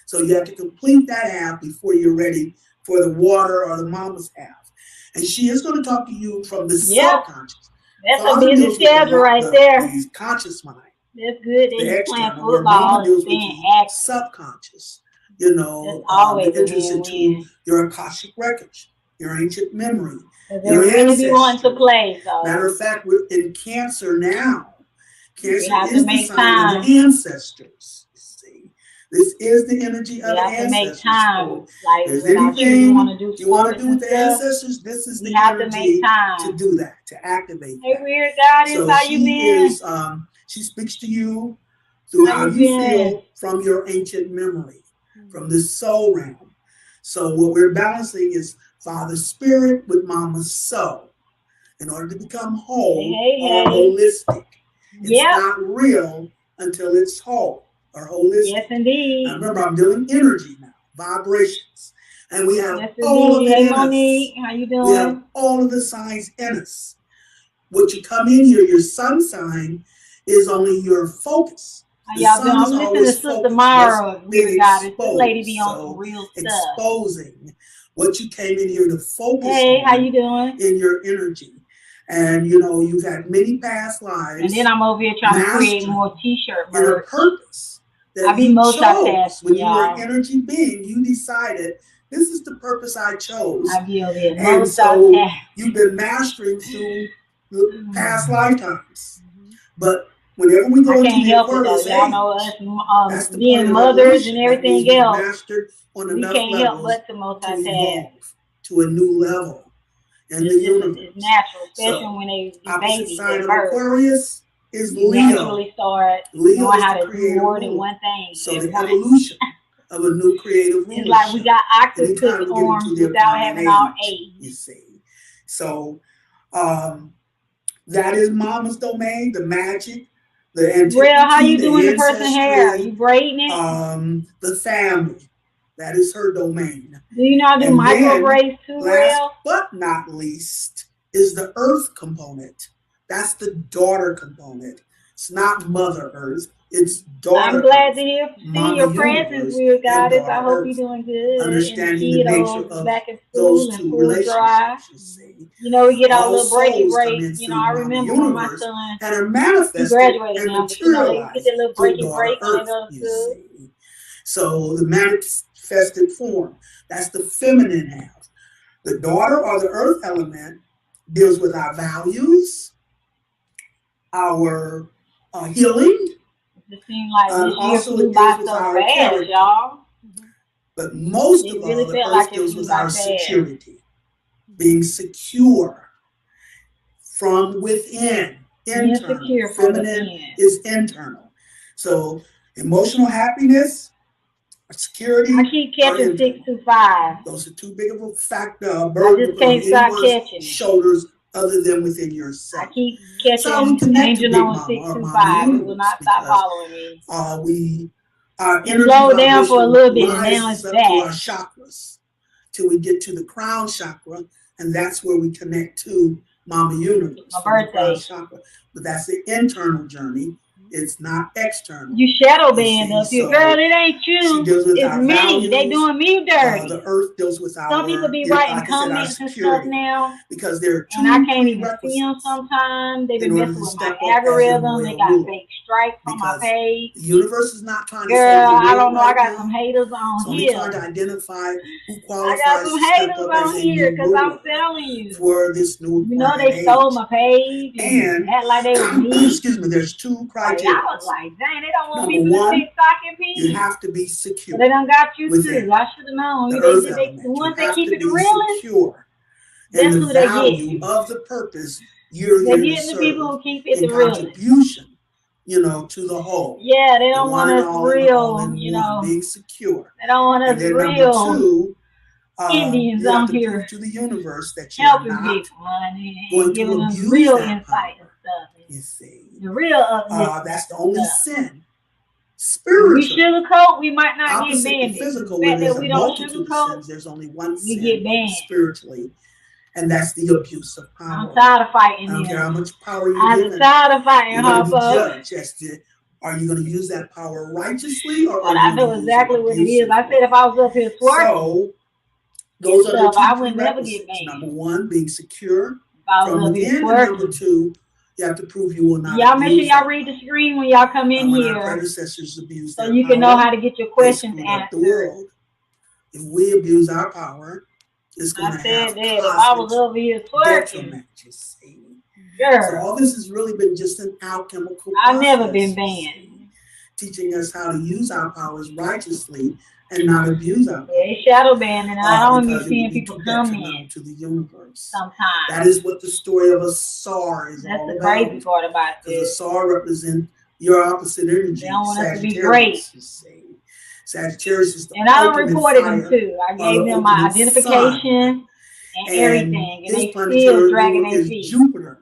So you have to complete that half before you're ready for the water or the mama's half. And she is going to talk to you from the subconscious. That's Father a busy schedule right there. The conscious mind. That's good. They're playing football and staying active. Subconscious. You know, the entrance into your Akashic records. your ancient memory, They your really be wanting to play. So. Matter of fact, we're in Cancer now. Cancer is the sign time. of the ancestors. You see, this is the energy of the ancestors. Make time. Like there's anything you want to do with the stuff, ancestors, this is the energy to do that, to activate. Hey, weird God, so how you been? She speaks to you through how you feel from your ancient memory, from the soul realm. So what we're balancing is Father Spirit with Mama Soul in order to become whole or holistic. It's not real until it's whole or holistic. Yes, indeed. Now remember, I'm dealing energy now, vibrations. And we have all of it in us. How you doing? We have all of the signs in us. What you come in here, your sun sign, is only your focus. Y'all been? I'm listening to Sister Mara. Weird God, this lady be on some real stuff. Exposing what you came in here to focus on. Hey, how you doing? In your energy. And you know, you've had many past lives. And then I'm over here trying to create more t-shirt merch. Your purpose that I be multitasking, when you were an energy being, you decided this is the purpose I chose. I be over here and so you've been mastering through the past lifetimes. But whenever we go into the Aquarius age, y'all know us being mothers and everything else. Mastered on we can't help but to multitask to a new level. And the universe. It's natural, especially when they babies sign of birth. Aquarius is you Leo. Naturally start knowing how to do more than one thing. So the evolution of a new creative It's like we got octopus forms without having all 8. You see. So that is Mama's domain, the magic, the antiquity. Real, how you doing the person's hair? You braiding it? The family. That is her domain. Do you know how to do micro braids too, Real? But not least is the earth component. That's the daughter component. It's not Mother Earth. It's daughter. I'm glad to see your presence, Weird Goddess. I hope you're doing good. Understanding the nature of back in those two relationships. You know, we get our little breaky breaks. You know, I remember when my son he graduated now, but you know, they get that little breaky break when they go to school. So the manifested form, that's the feminine half. The daughter or the earth element deals with our values, our healing. It seems like also it deals with our character. Y'all. But most of all, the earth deals with our security, being secure from within. Internal. Feminine is internal. So emotional happiness, security. I keep catching 625. Those are too big of a factor. Burden just can't stop catching shoulders other than within yourself. I keep catching Angel on 625. It will not stop following me. We energy slow down for a little bit, and now it's back back. to our chakras till we get to the crown chakra, and that's where we connect to Mama Universe. My birthday. Chakra. But that's the internal journey. It's not external. You shadow band up here, girl. It ain't you. It's me. Values. They doing me dirty. The earth deals with our. Some people be writing comments and stuff now, because they're and I can't even see them sometimes. They've been messing with my algorithm. They got fake strikes on my page. The universe is not trying to. Girl, I don't know. I got some haters on here. Trying to identify who qualifies. I got some haters on here because I'm telling you. For this new. You know they stole my page and act like they were me. Excuse me. There's 2 criteria. I was like, dang, they don't want people to TikTok and people. You have to be secure. But they done got you too. I should have known. The ones that keep it the realest, secure. That's who they get. Of the purpose you're here to serve. The people who keep it the realest. Contribution, you know, to the whole. Yeah, they don't want us real, you know. Being secure. They don't want us real. Number 2, Indians on here to the universe that you're helping not people and giving us real insight and stuff. You see. The real that's the only sin. Spiritual. We sugarcoat, we might not get banned. Physical, the fact that we don't sugarcoat, there's only one we sin get banned spiritually, and that's the abuse of power. I'm tired of fighting. I don't care how much power you I'm give. tired of fighting. You're going to be judged as to, are you going to use that power righteously, or I know exactly what it is. I said if I was up here twerking, so those are the 2 I would never get banned. Number 1, being secure from within. Number 2, you have to prove you will not. Y'all make sure y'all read the screen when y'all come in here, so you can know how to get your questions answered. If we abuse our power, is going to have if I was over here twerking. You see. Girl. So all this has really been just an alchemical process. I've never been banned. Teaching us how to use our powers righteously and not abuse our powers. It's shadow banned, and I don't be seeing people comment to the universe. Sometimes. That is what the story of a SAR is all about. That's the crazy part about this. Because a SAR represents your opposite energy. They don't want us to be great. Sagittarius is the and I don't reported them too. I gave them my identification and everything, and they still dragging their feet. Jupiter.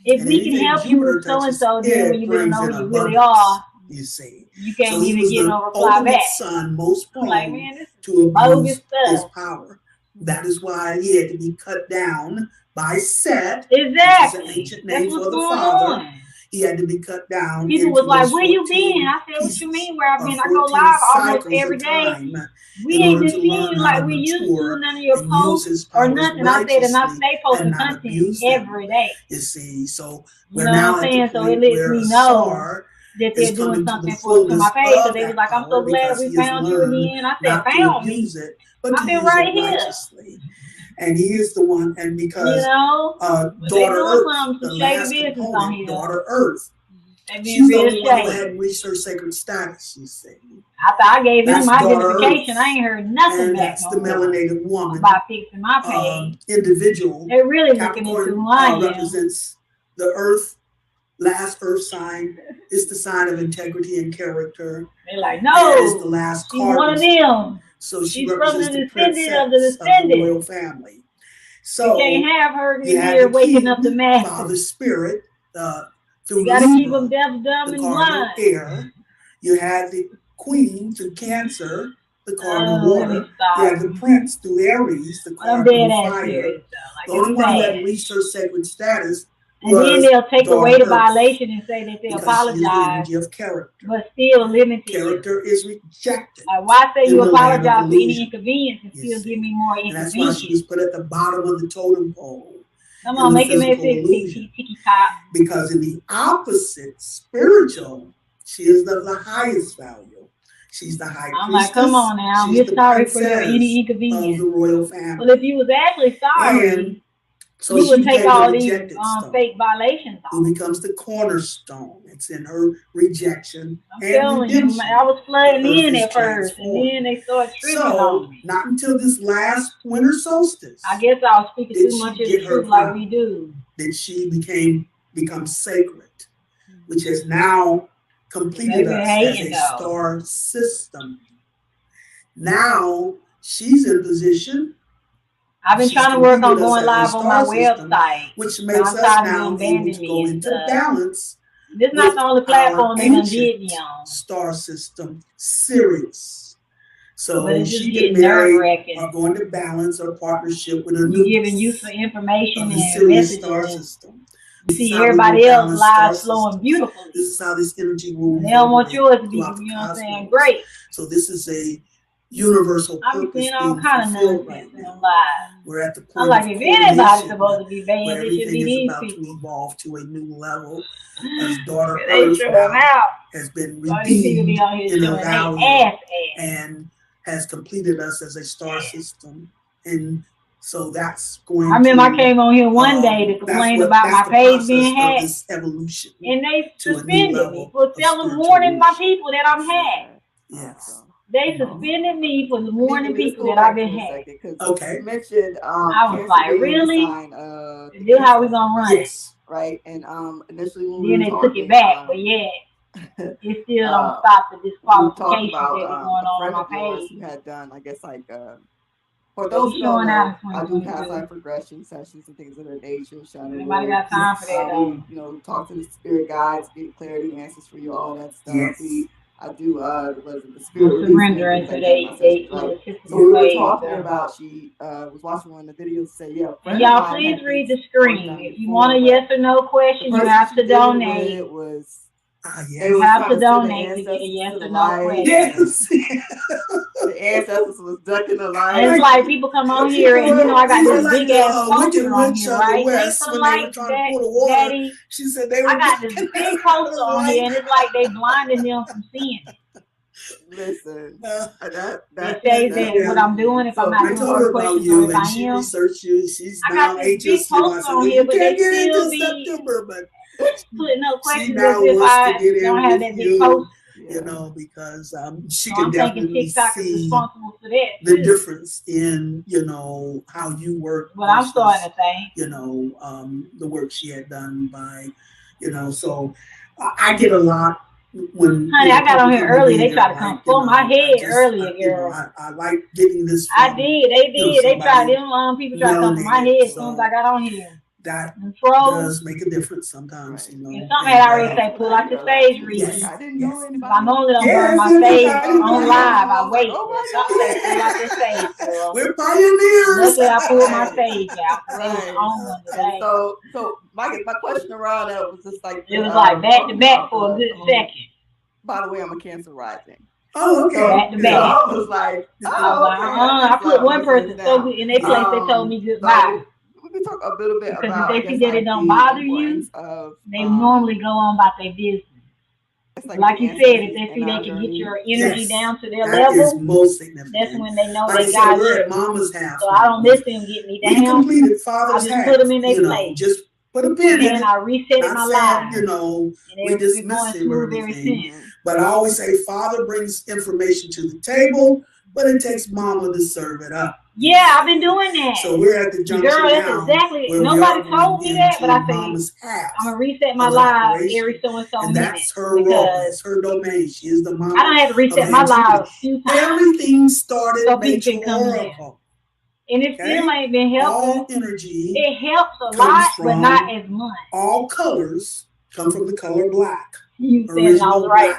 If we can help you with so and so, then when you don't know who you really are, you see, you can't even get no reply back. Son most prone like, man, this to abuse his power. That is why he had to be cut down by Set. Exactly. Which is an ancient name for the Father. He had to be cut down. People was like, where you been? I said, what you mean where I've been? I go live almost every day. We ain't just seeing you like we used to, none of your posts or nothing. I said, and I stay posting content every day. You see, so we're now what I'm saying? So it lets me know that they're doing something for my page. So they was like, I'm so glad we found you again. I said, found me. I've been right here. And he is the one, and because Daughter Earth, the last component, Daughter Earth, she's the only one who had research sacred status, you see. After I gave him my identification, I ain't heard nothing back. That's the melanated woman about fixing my page. Individual. They're really looking into who I am. Represents the Earth, last Earth sign. It's the sign of integrity and character. They're like, no, it's the last she's one of them. So she's from the descendant of the descendant royal family. So you can't have her here waking up the masses. Father Spirit, you gotta keep them deaf, dumb, and blind. Air. You had the Queen through Cancer, the cardinal water. You had the Prince through Aries, the cardinal fire. The only one who had research sacred status. And then they'll take away the violation and say that they apologize, of character. But still limited. Character is rejected. Why say you apologize for any inconvenience and still give me more inconvenience? And that's why she was put at the bottom of the totem pole. Come on, make it make ticky top. Because in the opposite, spiritual, she is of the highest value. She's the high priestess. I'm like, come on now, you're sorry for your any inconvenience. Of the royal family. Well, if you was actually sorry. So you would take all these fake violations off. Who becomes the cornerstone. It's in her rejection. I'm telling you, I was flooding in at first, and then they started tripping on me. Not until this last winter solstice. I guess I was speaking too much of the truth like we do. Did she become sacred, which has now completed us as a star system. Now she's in position. I've been trying to work on going live on my website, which makes us now able to go into balance. This is not the only platform they done did me on. Star system, Sirius. So when she get married or going to balance or partnership with a new giving useful information and messages. You see everybody else live, slow, and beautiful. This is how this energy will. They don't want yours to be, you know what I'm saying, great. So this is a universal purpose. I'm seeing all kind of nonsense in them lives. We're at the point. I'm like, if anybody's supposed to be banned, it should be these people. To evolve to a new level. As Daughter Earth has been redeemed in her value and has completed us as a star system. And so that's going. I remember I came on here one day to complain about my page being hacked, evolution, and they suspended me for telling warning my people that I'm hacked. Yes. They suspended me for the warning people that I've been hacked. Okay. You mentioned I was like, really? This is how we gonna run it, right? And initially when then they took it back, but yeah, it still don't stop the disqualification that was going on my page. You had done, I guess, like for those who don't know, I do past life regression sessions and things of that nature. Anybody got time for that? You know, talk to the spirit guides, get clarity, answers for you, all that stuff. Yes. I do the spirit surrender into they so we were talking about she was watching one of the videos say y'all please read the screen. If you want a yes or no question, you have to donate. It was you have to donate to get a yes or no question. Yes. The ancestors was ducking the line. And it's like people come on here and you know I got this big ass poster on here, right? They come like Daddy. She said they were. I got this big poster on here and it's like they blinding them from seeing it. Listen, They say that what I'm doing, if I'm not doing more questions, or if I she am, researched you. She's I now got this big anxious. You know, I post said, on well, here, you but can't they get still into be September, but putting up she questions now as if wants to I get in don't have with that big you. post. You know, because she So can I'm thinking definitely TikTok is see responsible for that the too. difference in, you know, how you work Well, I'm starting versus, to think. you know, the work she had done by, you know, so I get a lot when, Honey, you know, I got on people here come to early. me They and tried they're to come like, you for my know, head earlier, you know, girl. I like getting this I from, did. They you know, did. They tried. somebody Them people tried to come for my head melanated. as soon as I got on here. That And trolls. does make a difference sometimes, Right. you know. And something had already say, pull out your stage Like, reading. I didn't know anybody. I normally don't burn my stage on live. I wait. Something say, pull out your stage, girl. We're pioneers. Luckily, I pulled my stage out. It was Right. on one today. So my question around that was just like It was like back to back for a good second. By the way, I'm a Cancer rising. Oh, okay. Back to So back. I was like, I put one person so good in their place. They told me goodbye. We can talk a little bit Because about, if they see that it don't bother you, they normally go on about their business. Like you said, if they see they can get your energy down to their that level, is most significant. that's when they know Like they I said, got we're you. at Mama's house. So I don't let them get me We down. completed I Father's just half. put them in their You know, place. just put a pin And in then it. I reset Not my saying, life. you know, And we everything's going dismiss him or smooth ever anything. since. But I always say Father brings information to the table, but it takes Mama to serve it up. Yeah, I've been doing that. So we're at the junction Girl, that's now. exactly. Where Nobody we are told me that, but I say Mama's half I'm gonna reset my of life operation. every so and so And minutes. that's her role. That's her domain. She is the mama. I don't have to reset my life a few times. Everything started so people can come in. Oracle. And it still ain't been helping. All energy. It helps a lot, but not as much. All colors come from the color black. You said I was right.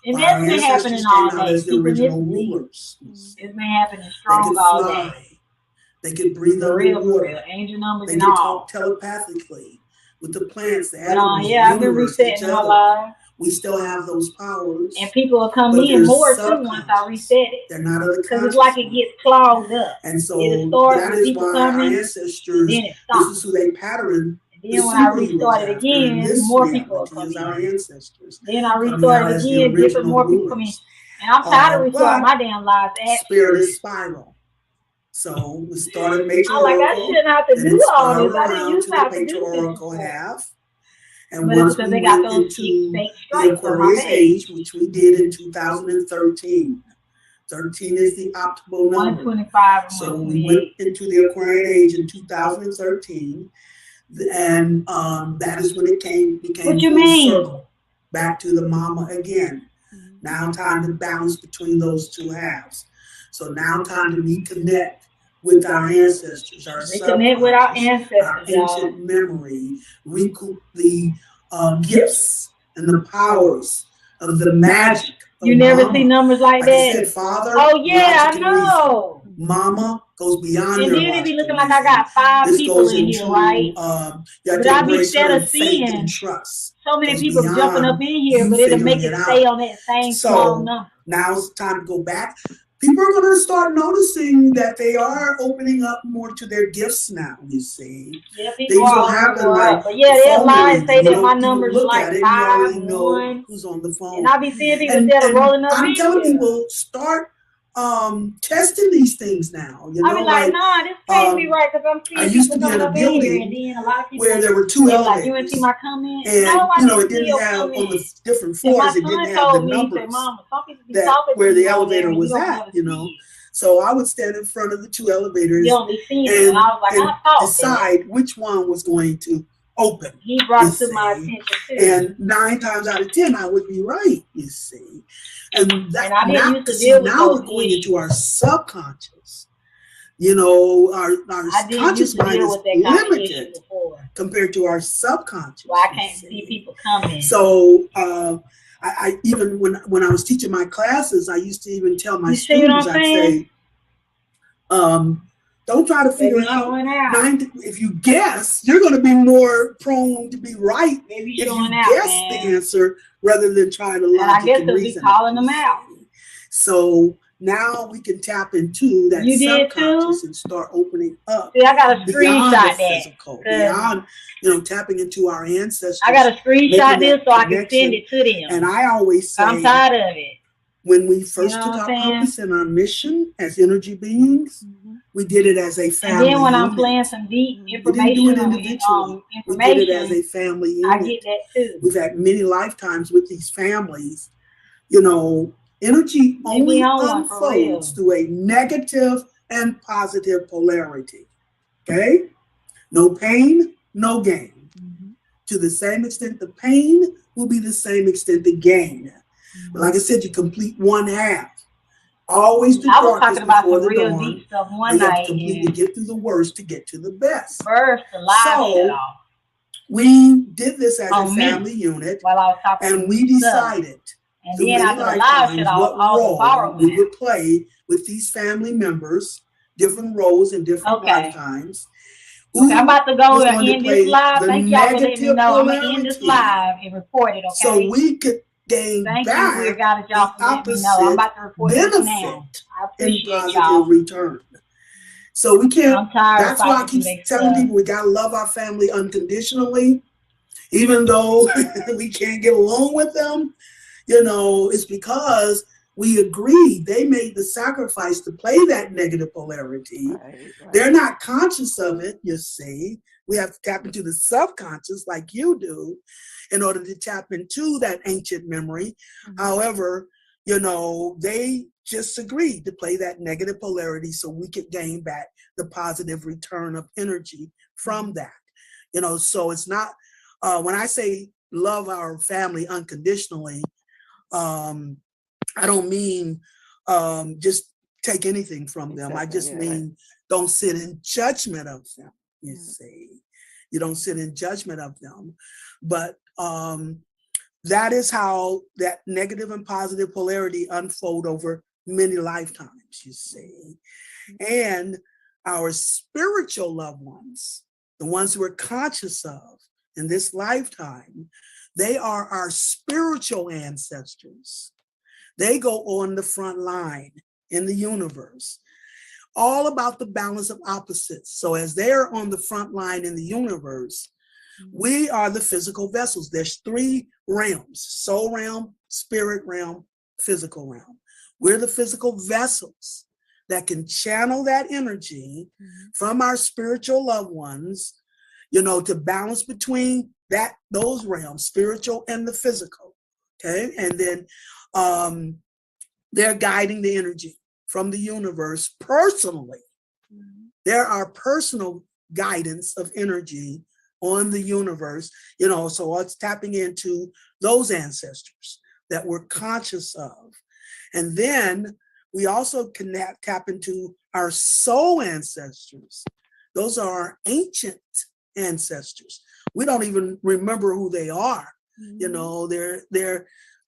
And that's been happening all day. As the original rulers. It's been happening strong all day. They could breathe underwater. Angel numbers they and can all. talk telepathically with the plants, the But animals, yeah, the I've been universe, resetting my life. We still have those powers. And people will come in more too once I reset it. They're not of the because it's like it gets clogged up. And so it starts that with is people why coming, our ancestors, then it stops. this is who they pattern. And then when I restart it again, more people will come in. Our ancestors. Then I restart it again, different more people come in. And I'm tired of restarting my damn lives. Spirit is spiral. So we started matriarchal. I'm like, I shouldn't have to do all this. I didn't used to have to do patriarchal this. half. And but once because we they got went those into fake the stripes on my Aquarius face. age, which we did in 2013. 13 is the optimal number. 125 and so we went into the Aquarian age in 2013. And that is when it became what you mean? circle. Back to the mama again. Now time to balance between those two halves. So now time to reconnect with our ancestors, our reconnect with our ancestors, our ancient memory, recoup the gifts and the powers of the magic. You never see numbers like that. I said, Father. Oh yeah, I know. Mama goes beyond. And then it be looking like I got 5 people in here, right? But I be instead of seeing so many people jumping up in here, but it'll make it stay on that same small number. Now it's time to go back. People are going to start noticing that they are opening up more to their gifts now, you see. Yeah, people are happen like, but yeah, they'll lie and say that my number's like 5, 1. Who's on the phone. And I be seeing people instead of rolling up I'm telling people, start testing these things now. You know, I be like, nah, this can't be right because I'm seeing people coming up in here, and then a lot of people where there were 2 elevators. Like, you didn't see my comment? And no, I you know, it didn't didn't have on the different and floors. It didn't have the numbers where the elevator was at. You know, so I would stand in front of the 2 elevators and decide which one was going to open. He brought it to my attention too. And 9 times out of 10, I would be right. You see. And that, I didn't used to deal with now we're going into our subconscious. You know, our conscious mind is limited compared to our subconscious. Well, I can't see people coming. So I even when I was teaching my classes, I used to even tell my students, I'd say, don't try to figure it out. If you guess, you're going to be more prone to be right if you guess the answer rather than trying to logically reason. I guess they'll be calling them out. So now we can tap into that subconscious and start opening up. See, I got a beyond screenshot the physical, beyond, you know, tapping into our ancestors. I got a screenshot this so I can send it to them. And I always say, I'm tired of it. When we first took our purpose and our mission as energy beings, we did it as a family. And then when I'm playing some deep information, we didn't do it individually. We did it as a family unit. I get that too. We've had many lifetimes with these families. You know, energy only unfolds through a negative and positive polarity. Okay? No pain, no gain. To the same extent, the pain will be the same extent the gain. But like I said, you complete one half. Always do darkness before the dawn. Deep stuff one night. You have to completely get through the worst to get to the best. First, the live off. We did this as a family unit, and we decided and then after the live shit what role we would play with these family members, different roles in different lifetimes. Okay, I'm about to go and end this live. Thank y'all for letting me know. I'm going to end this live and report it, okay? So we could gain back the opposite benefit in positive return. So we can't, that's why I keep telling people we got to love our family unconditionally, even though we can't get along with them. You know, it's because we agreed. They made the sacrifice to play that negative polarity. Right. They're not conscious of it, you see. We have to tap into the subconscious like you do in order to tap into that ancient memory. However, you know, they just agreed to play that negative polarity so we could gain back the positive return of energy from that. You know, so it's not, when I say love our family unconditionally, I don't mean just take anything from them. Exactly, I just mean don't sit in judgment of them, you see. You don't sit in judgment of them. But that is how that negative and positive polarity unfold over many lifetimes, you see. And our spiritual loved ones, the ones who we're conscious of in this lifetime, they are our spiritual ancestors. They go on the front line in the universe, all about the balance of opposites. So as they're on the front line in the universe, we are the physical vessels. There's 3 realms: soul realm, spirit realm, physical realm. We're the physical vessels that can channel that energy from our spiritual loved ones, you know, to balance between those realms, spiritual and the physical. Okay. And then they're guiding the energy from the universe personally. There are personal guidance of energy on the universe, you know, so it's tapping into those ancestors that we're conscious of. And then we also can tap into our soul ancestors. Those are our ancient ancestors. We don't even remember who they are. You know, they're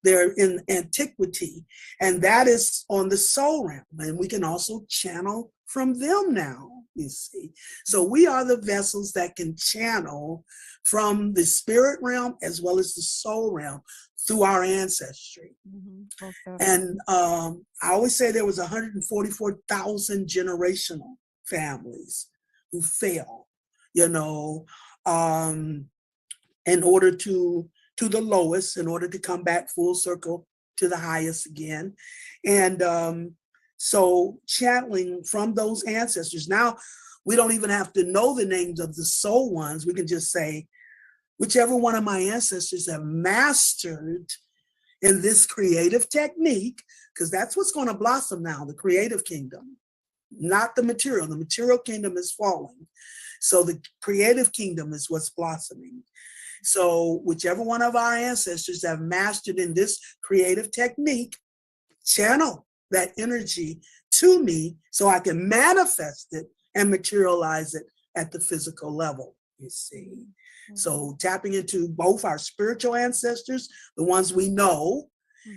in antiquity, and that is on the soul realm. And we can also channel from them now, you see. So we are the vessels that can channel from the spirit realm as well as the soul realm through our ancestry. And I always say there was 144,000 generational families who fell, you know, in order to the lowest, in order to come back full circle to the highest again. And so channeling from those ancestors. Now, we don't even have to know the names of the soul ones. We can just say, whichever one of my ancestors have mastered in this creative technique, because that's what's going to blossom now, the creative kingdom, not the material. The material kingdom is falling. So the creative kingdom is what's blossoming. So whichever one of our ancestors have mastered in this creative technique, channel that energy to me so I can manifest it and materialize it at the physical level, you see. So tapping into both our spiritual ancestors, the ones we know,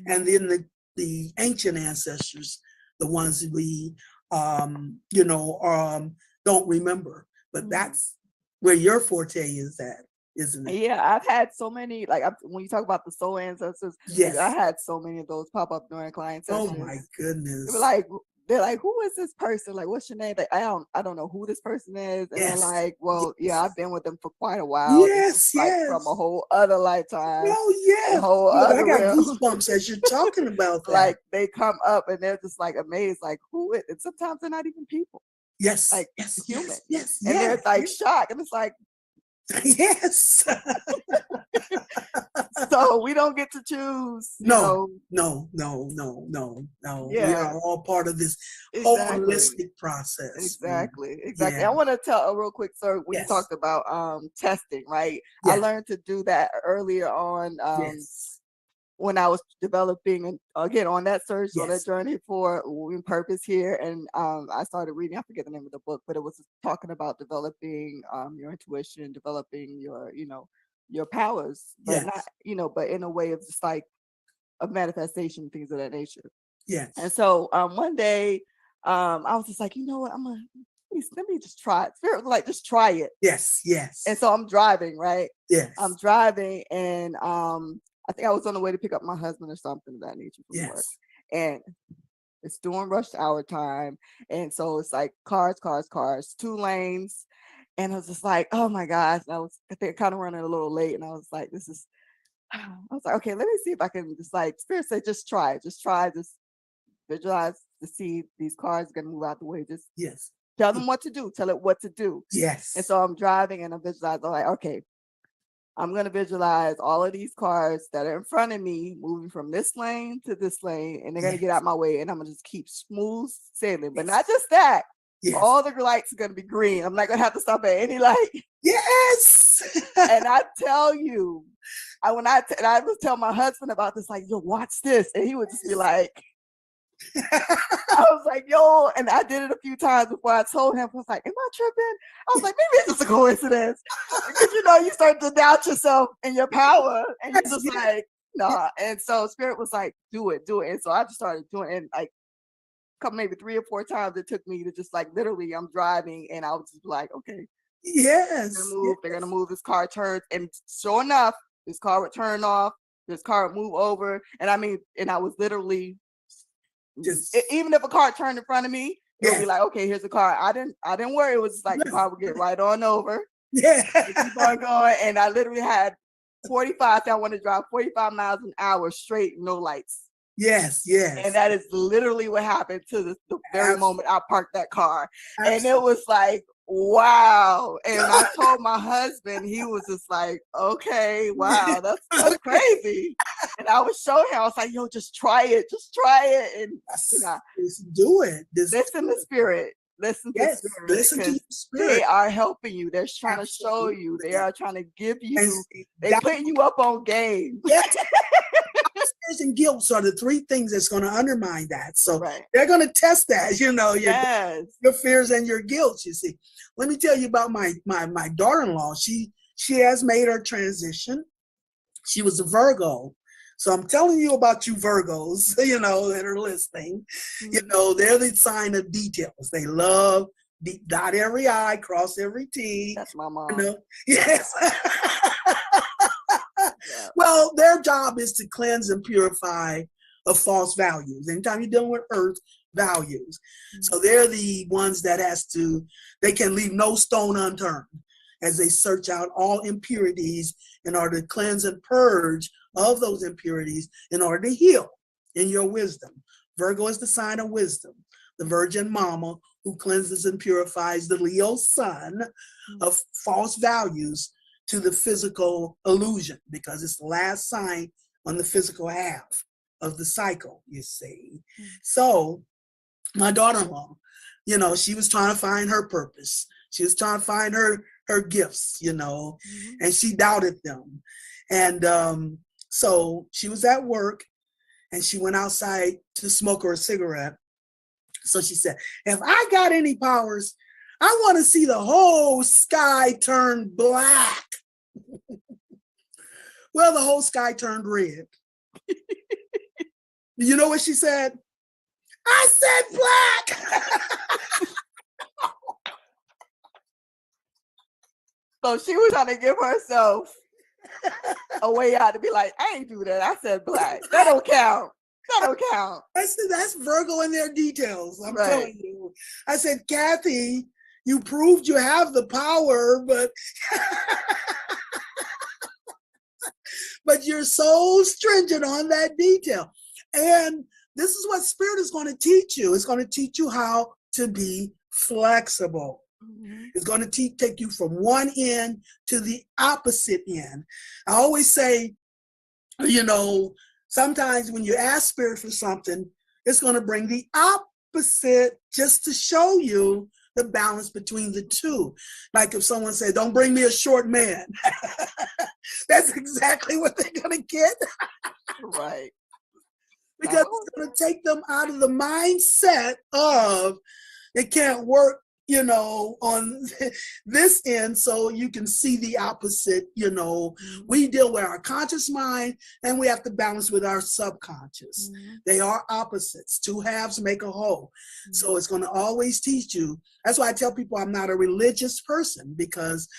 and then the ancient ancestors, the ones we, don't remember. But that's where your forte is at. isn't it? Yeah, I've had so many, like when you talk about the soul ancestors, Yes. I had so many of those pop up during client sessions. Oh my goodness. They're like, who is this person? Like, what's your name? Like, I don't know who this person is. And they're like, well, yeah, I've been with them for quite a while. Yes, like from a whole other lifetime. Oh yeah. I got goosebumps as you're talking about that. Like they come up and they're just like amazed, like who it, and sometimes they're not even people. Yes. Like human. Yes. And they're like shocked. And it's like, yes. So we don't get to choose. No. Yeah. We are all part of this holistic process. Exactly. Yeah. I want to tell a real quick story when you talked about testing, right? Yeah. I learned to do that earlier on when I was developing, again, on that search, on that journey for purpose here. And I started reading, I forget the name of the book, but it was talking about developing your intuition, developing your powers, but not, but in a way of just like a manifestation, things of that nature. Yes. And so one day I was just like, you know what, let me just try it. Spirit was like, just try it. Yes. And so I'm driving, right? Yes. I'm driving, and I think I was on the way to pick up my husband or something of that nature from work. And it's during rush hour time. And so it's like cars, 2 lanes. And I was just like, oh my gosh. And I think kind of running a little late. And I was like, okay, let me see if I can just like, Spirit said, just try, just visualize to see these cars are going to move out the way. Just tell them what to do. Tell it what to do. Yes. And so I'm driving and I'm visualizing, I'm like, okay, I'm going to visualize all of these cars that are in front of me moving from this lane to this lane, and they're going to get out my way, and I'm going to just keep smooth sailing. But not just that. All the lights are going to be green. I'm not going to have to stop at any light. Yes. And I tell you, I would tell my husband about this, like, yo, watch this. And he would just be like, I was like, yo, and I did it a few times before I told him. I was like, am I tripping? I was like, maybe it's just a coincidence. Because you start to doubt yourself and your power, and you're just like, nah. And so Spirit was like, do it. And so I just started doing it, and like maybe 3 or 4 times it took me to just like literally I'm driving and I was just like, okay, yes, they're gonna move, this car turns, and sure enough, this car would turn off, this car would move over, and I was literally just, even if a car turned in front of me, it would be like, okay, here's the car. I didn't worry. It was just like the car would get right on over. Keep on going. And I literally had 45. I want to drive 45 miles an hour straight, no lights. Yes. And that is literally what happened to the very moment I parked that car. And it was like, wow. And I told my husband, he was just like, okay, wow, that's crazy. And I was showing him, I was like, yo, just try it. And do it. Listen to Spirit. Listen to Spirit. Listen to Spirit. They are helping you. They're trying to show you. They are trying to give you. They're putting you up on game. Fears and guilt are the 3 things that's going to undermine that. So they're going to test that, your fears and your guilt, you see. Let me tell you about my daughter-in-law. She has made her transition. She was a Virgo. So I'm telling you about you Virgos, that are listening. Mm-hmm. They're the sign of details. They love dot every I, cross every T. That's my mom. Yes. Well, their job is to cleanse and purify of false values. Anytime you're dealing with earth values. Mm-hmm. So they're the ones that they can leave no stone unturned as they search out all impurities in order to cleanse and purge of those impurities in order to heal in your wisdom. Virgo is the sign of wisdom. The Virgin Mama who cleanses and purifies the Leo sun of false values to the physical illusion, because it's the last sign on the physical half of the cycle, you see. So my daughter-in-law, she was trying to find her purpose. She was trying to find her gifts, and she doubted them. And so she was at work and she went outside to smoke her a cigarette. So she said, if I got any powers, I want to see the whole sky turn black. Well, the whole sky turned red. You know what she said? I said black. So she was trying to give herself a way out to be like, I ain't do that. I said black. That don't count. That don't count. That's Virgo in their details. I'm telling you. I said, Kathy, you proved you have the power, but you're so stringent on that detail. And this is what Spirit is going to teach you. It's going to teach you how to be flexible. Mm-hmm. It's going to take you from one end to the opposite end. I always say, sometimes when you ask Spirit for something, it's going to bring the opposite just to show you the balance between the two. Like if someone said, don't bring me a short man. That's exactly what they're going to get. Right. Because it's going to take them out of the mindset of it can't work, on this end, so you can see the opposite. We deal with our conscious mind and we have to balance with our subconscious. Mm-hmm. They are opposites. Two halves make a whole. Mm-hmm. So it's going to always teach you. That's why I tell people I'm not a religious person, because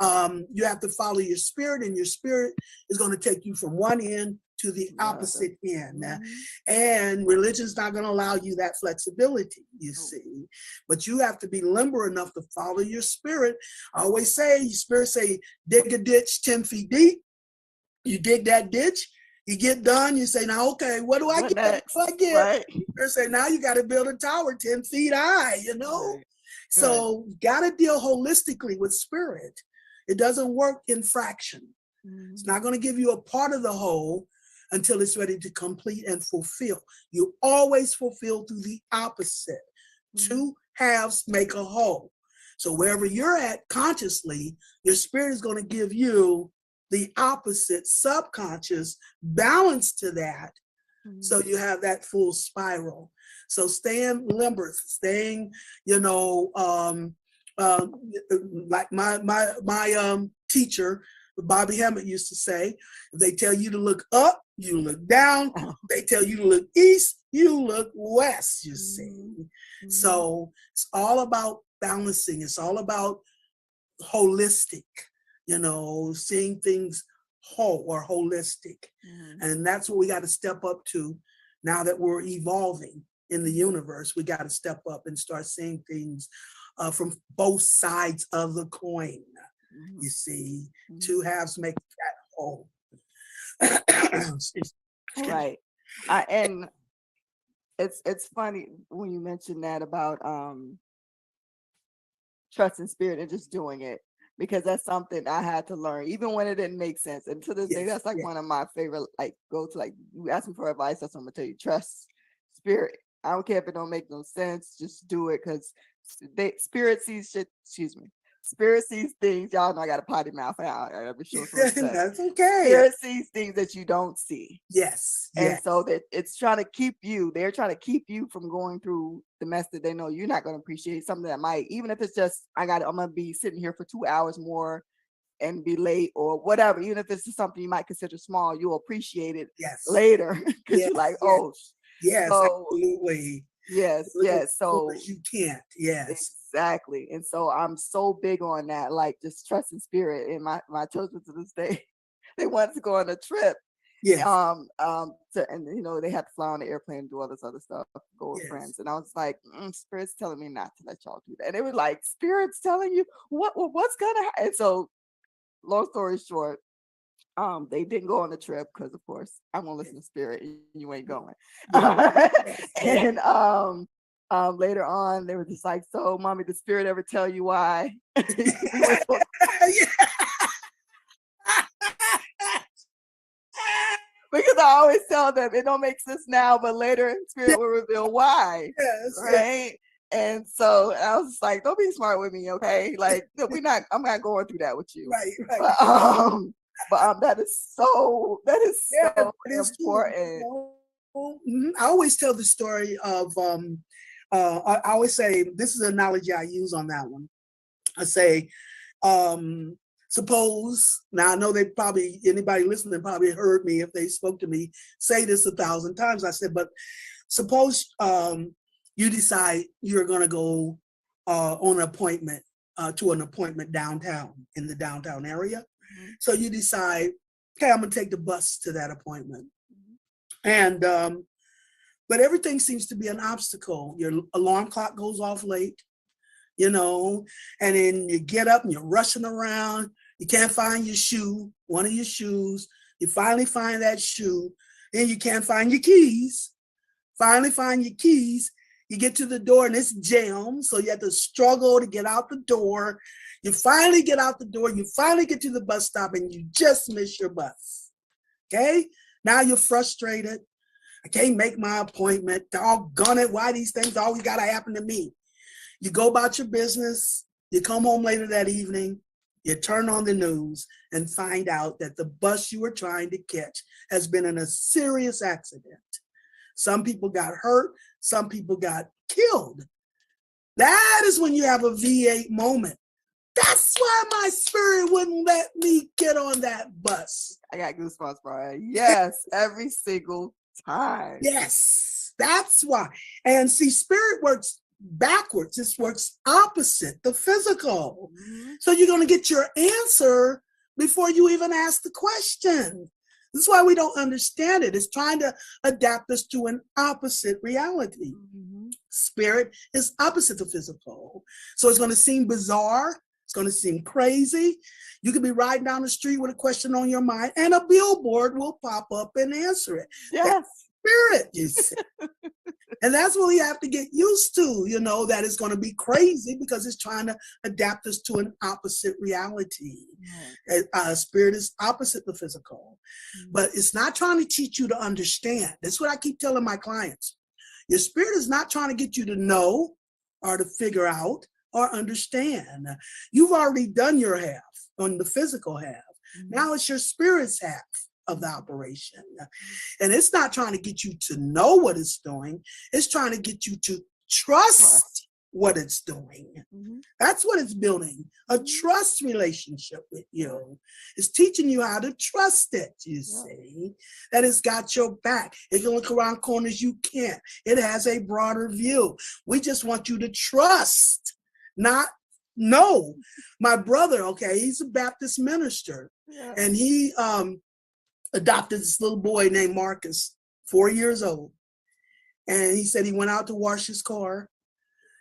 you have to follow your spirit, and your spirit is going to take you from one end to the opposite end. Mm-hmm. And religion's not going to allow you that flexibility, you see. But you have to be limber enough to follow your spirit. I always say, your spirit say, dig a ditch 10 feet deep. You dig that ditch, you get done, you say, now, okay, what do I get? Next? What do I get? Right. Spirit say, now you got to build a tower 10 feet high, Right. So you got to deal holistically with spirit. It doesn't work in fraction. Mm-hmm. It's not going to give you a part of the whole until it's ready to complete and fulfill. You always fulfill through the opposite. Mm-hmm. Two halves make a whole. So wherever you're at consciously, your spirit is going to give you the opposite subconscious balance to that. Mm-hmm. So you have that full spiral. So staying limber, staying, like my teacher, Bobby Hammett, used to say, if they tell you to look up, you look down. If they tell you to look east, you look west, you see. Mm-hmm. So it's all about balancing. It's all about holistic, seeing things whole or holistic. Mm-hmm. And that's what we got to step up to now that we're evolving in the universe. We got to step up and start seeing things from both sides of the coin. Mm-hmm. You see, mm-hmm. Two halves make that whole. Right. And it's funny when you mention that about trust in spirit and just doing it, because that's something I had to learn, even when it didn't make sense. And to this day, that's like one of my favorite, you ask me for advice, that's what I'm gonna tell you. Trust spirit. I don't care if it don't make no sense, just do it, because spirit sees shit, Spirit sees things, y'all know I got a potty mouth out. That's okay. Spirit sees things that you don't see. Yes. And so that it's trying to keep you, they're trying to keep you from going through the mess that they know you're not going to appreciate, something that might, even if it's just, I'm going to be sitting here for 2 hours more and be late or whatever, even if this is something you might consider small, you'll appreciate it later. Because you're like, yes, absolutely. Yes. So you can't. Yes. Exactly. And so I'm so big on that, like just trust in spirit. And my children to this day, they wanted to go on a trip. Yes. And they had to fly on the airplane and do all this other stuff, go with friends. And I was like, Spirit's telling me not to let y'all do that. And it was like, Spirit's telling you what's gonna happen. And so, long story short, they didn't go on the trip because, of course, I won't listen to Spirit. You ain't going. And later on, they were just like, "So, Mommy, did Spirit ever tell you why?" Because I always tell them it don't make sense now, but later Spirit will reveal why. Yes. Right. And so I was just like, "Don't be smart with me, okay? Like, I'm not going through that with you." Right. But that is so important. I always tell the story of I always say, this is an analogy I use on that one. I say, suppose, now I know anybody listening probably heard me if they spoke to me say this 1,000 times. I said, but suppose you decide you're going to go on an appointment to an appointment downtown, in the downtown area. So you decide, okay, I'm gonna take the bus to that appointment. And but everything seems to be an obstacle. Your alarm clock goes off late, and then you get up and you're rushing around. You can't find your shoe, one of your shoes. You finally find that shoe, and you can't find your keys. Finally find your keys. You get to the door and it's jammed, so you have to struggle to get out the door. You finally get out the door. You finally get to the bus stop, and you just miss your bus. Okay? Now you're frustrated. I can't make my appointment. Doggone it. Why these things always got to happen to me? You go about your business. You come home later that evening. You turn on the news and find out that the bus you were trying to catch has been in a serious accident. Some people got hurt. Some people got killed. That is when you have a V8 moment. That's why my spirit wouldn't let me get on that bus. I got goosebumps, Brian. Yes, every single time. Yes, that's why. And see, spirit works backwards. It works opposite the physical. So you're going to get your answer before you even ask the question. This is why we don't understand it. It's trying to adapt us to an opposite reality. Spirit is opposite the physical. So it's going to seem bizarre. It's going to seem crazy. You could be riding down the street with a question on your mind, and a billboard will pop up and answer it. Yes. That's spirit, you see. And that's what we have to get used to, that it's going to be crazy because it's trying to adapt us to an opposite reality. Spirit is opposite the physical, but it's not trying to teach you to understand. That's what I keep telling my clients. Your spirit is not trying to get you to know or to figure out or understand. You've already done your half on the physical half. Now it's your spirit's half of the operation. And it's not trying to get you to know what it's doing. It's trying to get you to trust what it's doing. That's what it's building, a trust relationship with you. It's teaching you how to trust it, you see, that it's got your back. It can look around corners you can't. It has a broader view. We just want you to trust, not know. My brother, he's a Baptist minister, and he adopted this little boy named Marcus, 4 years old. And he said he went out to wash his car.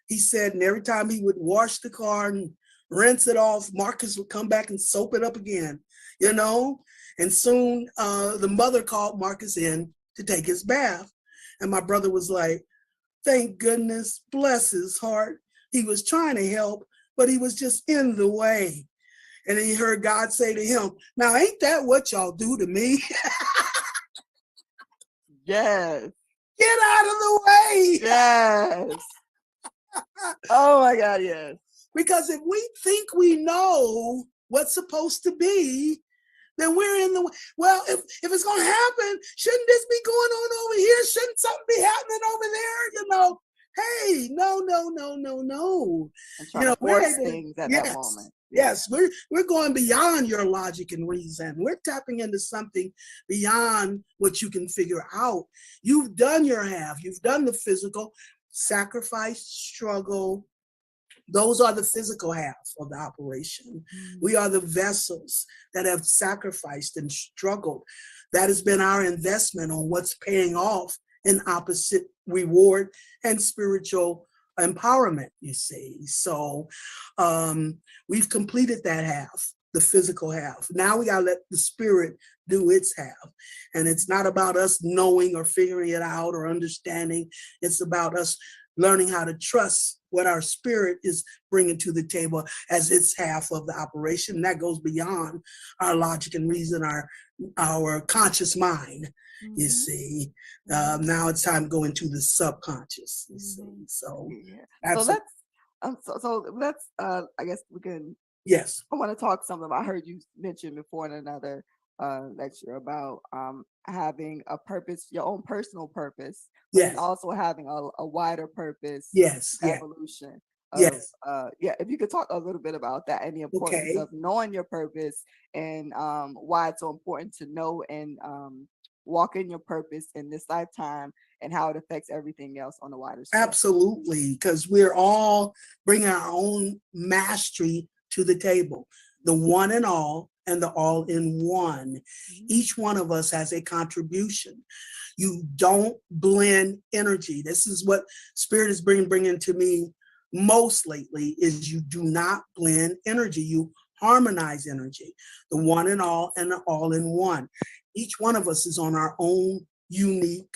He said, and every time he would wash the car and rinse it off, Marcus would come back and soap it up again, And soon the mother called Marcus in to take his bath. And my brother was like, thank goodness, bless his heart. He was trying to help, but he was just in the way. And then he heard God say to him, now, ain't that what y'all do to me? Yes. Get out of the way. Yes. Oh my God, yes. Because if we think we know what's supposed to be, then we're in the way. Well, if it's going to happen, shouldn't this be going on over here? Shouldn't something be happening over there? Hey, no. I'm trying to force things at that moment. Yes, we're going beyond your logic and reason. We're tapping into something beyond what you can figure out. You've done your half. You've done the physical, sacrifice, struggle. Those are the physical half of the operation. We are the vessels that have sacrificed and struggled. That has been our investment on what's paying off in opposite reward and spiritual empowerment, you see. So we've completed that half, the physical half. Now we got to let the spirit do its half. And it's not about us knowing or figuring it out or understanding. It's about us learning how to trust what our spirit is bringing to the table as its half of the operation. That goes beyond our logic and reason, our conscious mind, you see. Now it's time to go into the subconscious, you see. So let's I guess we can. Yes. I want to talk something I heard you mention before in another lecture about having a purpose, your own personal purpose, and also having a wider purpose. Evolution. If you could talk a little bit about that and the importance of knowing your purpose and why it's so important to know and walk in your purpose in this lifetime and how it affects everything else on a wider scale. Absolutely, because we're all bringing our own mastery to the table, the one and all and the all in one. Each one of us has a contribution. You don't blend energy. This is what Spirit is bringing to me most lately, is you do not blend energy. You harmonize energy, the one and the all in one. Each one of us is on our own unique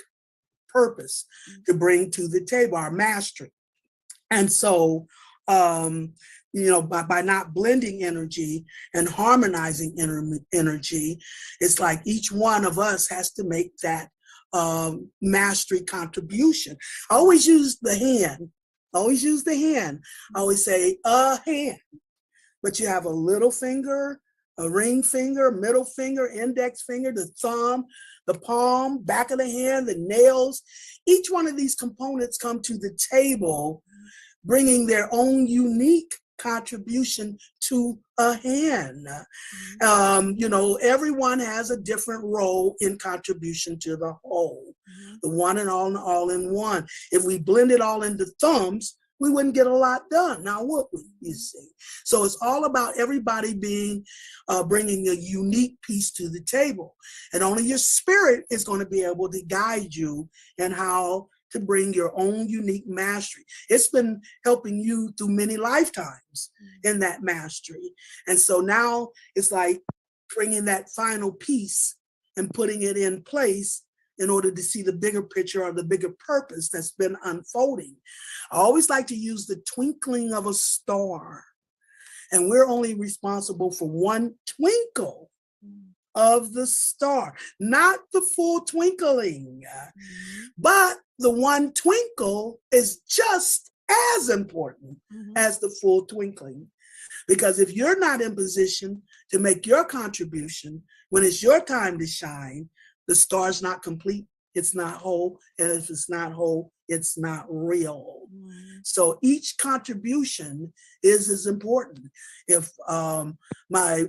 purpose to bring to the table, our mastery. And so, by not blending energy and harmonizing energy, it's like each one of us has to make that mastery contribution. I always use the hand. I always say a hand, but you have a little finger, a ring finger, middle finger, index finger, the thumb, the palm, back of the hand, the nails. Each one of these components come to the table, bringing their own unique contribution to a hand. Everyone has a different role in contribution to the whole, the one and all in one. If we blend it all into thumbs, we wouldn't get a lot done. Now, would we? You see. So it's all about everybody bringing a unique piece to the table, and only your spirit is going to be able to guide you in how to bring your own unique mastery. It's been helping you through many lifetimes in that mastery. And so now it's like bringing that final piece and putting it in place in order to see the bigger picture or the bigger purpose that's been unfolding. I always like to use the twinkling of a star. And we're only responsible for one twinkle of the star, not the full twinkling, but the one twinkle is just as important as the full twinkling. Because if you're not in position to make your contribution when it's your time to shine, the star's not complete, it's not whole, and if it's not whole, it's not real. So each contribution is as important. If my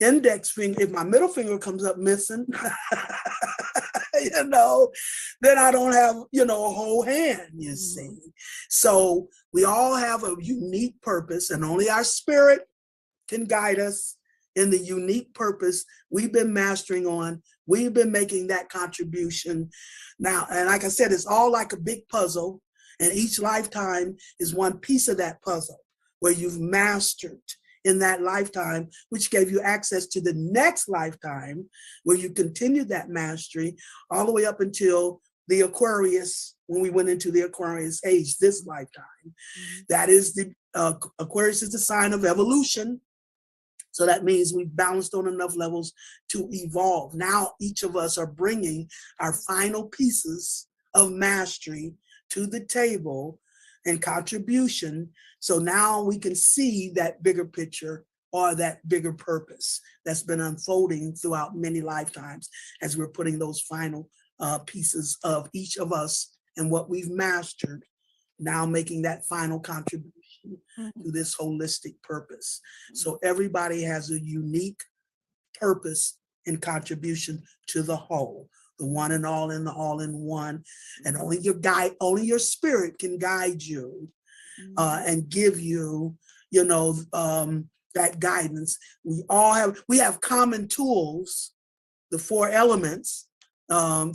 index finger, if my middle finger comes up missing, then I don't have, a whole hand, you see. So we all have a unique purpose, and only our spirit can guide us in the unique purpose we've been mastering on. We've been making that contribution now. And like I said, it's all like a big puzzle, and each lifetime is one piece of that puzzle where you've mastered in that lifetime, which gave you access to the next lifetime where you continued that mastery all the way up until the Aquarius, when we went into the Aquarius age, this lifetime. That is the Aquarius is the sign of evolution. So that means we've balanced on enough levels to evolve. Now each of us are bringing our final pieces of mastery to the table and contribution. So now we can see that bigger picture or that bigger purpose that's been unfolding throughout many lifetimes as we're putting those final pieces of each of us and what we've mastered, now making that final contribution to this holistic purpose. So everybody has a unique purpose and contribution to the whole, the one and all in the all in one. And only your spirit can guide you and give you, that guidance. We have common tools, the 4 elements, 5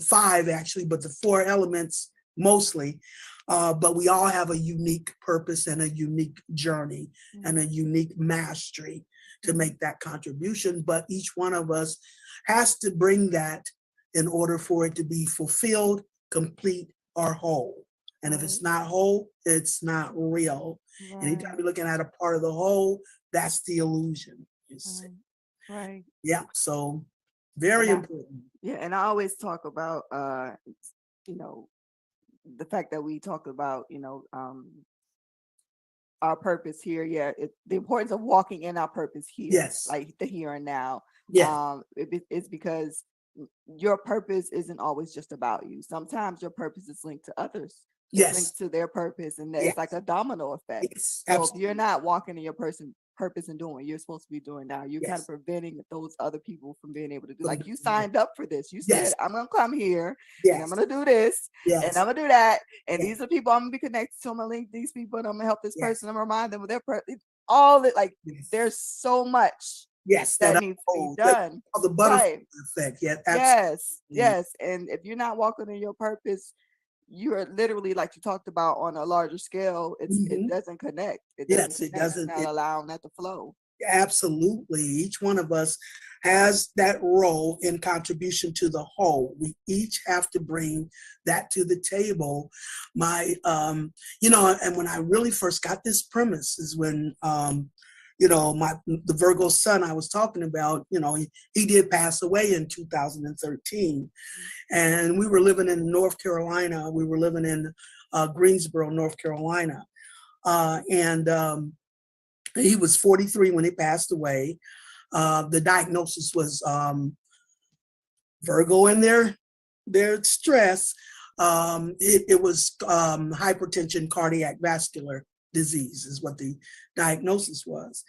actually, but the 4 elements mostly. But we all have a unique purpose and a unique journey and a unique mastery to make that contribution. But each one of us has to bring that in order for it to be fulfilled, complete, or whole. And if it's not whole, it's not real. Anytime you're looking at a part of the whole, that's the illusion. You see. Right. Yeah. So very important. Yeah. And I always talk about, the fact that we talk about, our purpose here. Yeah. The importance of walking in our purpose here. Yes. Like the here and now. Yeah. It's because your purpose isn't always just about you. Sometimes your purpose is linked to others. It's linked to their purpose, and it's like a domino effect. Yes, so if you're not walking in your purpose purpose in doing what you're supposed to be doing now. You're kind Yes. of preventing those other people from being able to do, like, you signed up for this. You said, I'm going to come here and I'm going to do this and I'm going to do that. And these are people I'm going to be connected to. I'm going to link these people and I'm going to help this person. I'm going to remind them of their all that. Like, there's so much that needs to be done. The butterfly effect. Yeah, absolutely. Yes. And if you're not walking in your purpose, you are literally, like you talked about, on a larger scale. It doesn't connect. It doesn't. It's not allowing that to flow. Absolutely. Each one of us has that role in contribution to the whole. We each have to bring that to the table. And when I really first got this premise is when, the Virgo son I was talking about, he did pass away in 2013. And we were living in North Carolina. We were living in Greensboro, North Carolina. He was 43 when he passed away. The diagnosis was Virgo in their stress. It was hypertension, cardiac vascular disease is what the diagnosis was.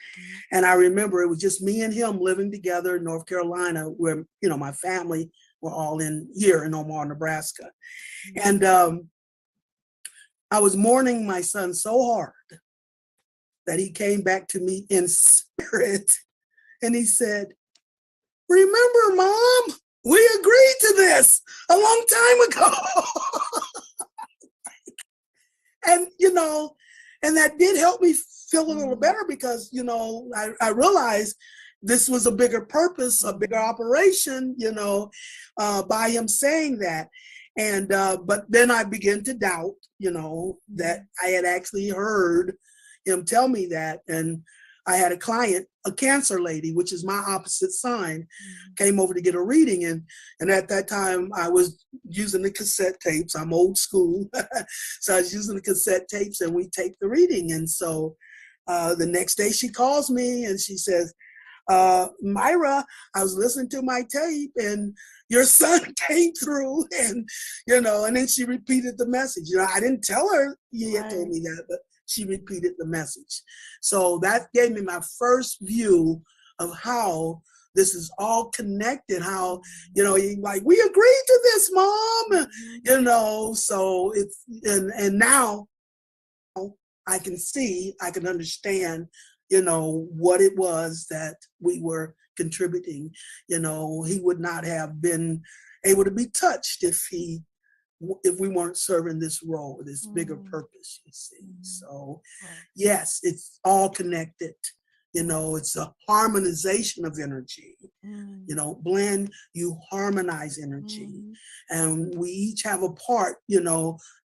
And I remember it was just me and him living together in North Carolina, where, my family were all here in Omaha, Nebraska. And I was mourning my son so hard that he came back to me in spirit and he said, "Remember, Mom, we agreed to this a long time ago." And that did help me feel a little better because, I realized this was a bigger purpose, a bigger operation, by him saying that. And, but then I began to doubt, that I had actually heard him tell me that. And I had a client, a Cancer lady, which is my opposite sign, came over to get a reading. And at that time I was using the cassette tapes. I'm old school. So I was using the cassette tapes and we taped the reading. And so the next day she calls me and she says, "Myra, I was listening to my tape and your son came through," and then she repeated the message. I didn't tell her you had told me that, but she repeated the message. So that gave me my first view of how this is all connected, how, like, we agreed to this, Mom, so it's, and now I can understand, what it was that we were contributing. He would not have been able to be touched if we weren't serving this role, this bigger purpose, you see. So yes, it's all connected. It's a harmonization of energy. Blend, you harmonize energy. And we each have a part,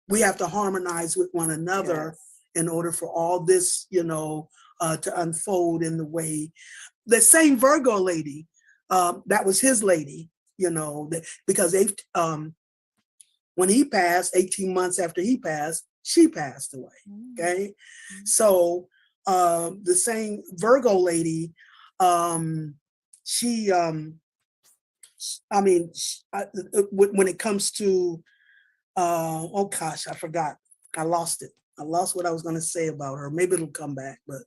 we have to harmonize with one another in order for all this, to unfold in the way. The same Virgo lady, that was his lady, because they, when he passed, 18 months after he passed, she passed away. Okay. So the same Virgo lady, she, when it comes to, oh gosh, I forgot. I lost it. I lost what I was going to say about her. Maybe it'll come back, but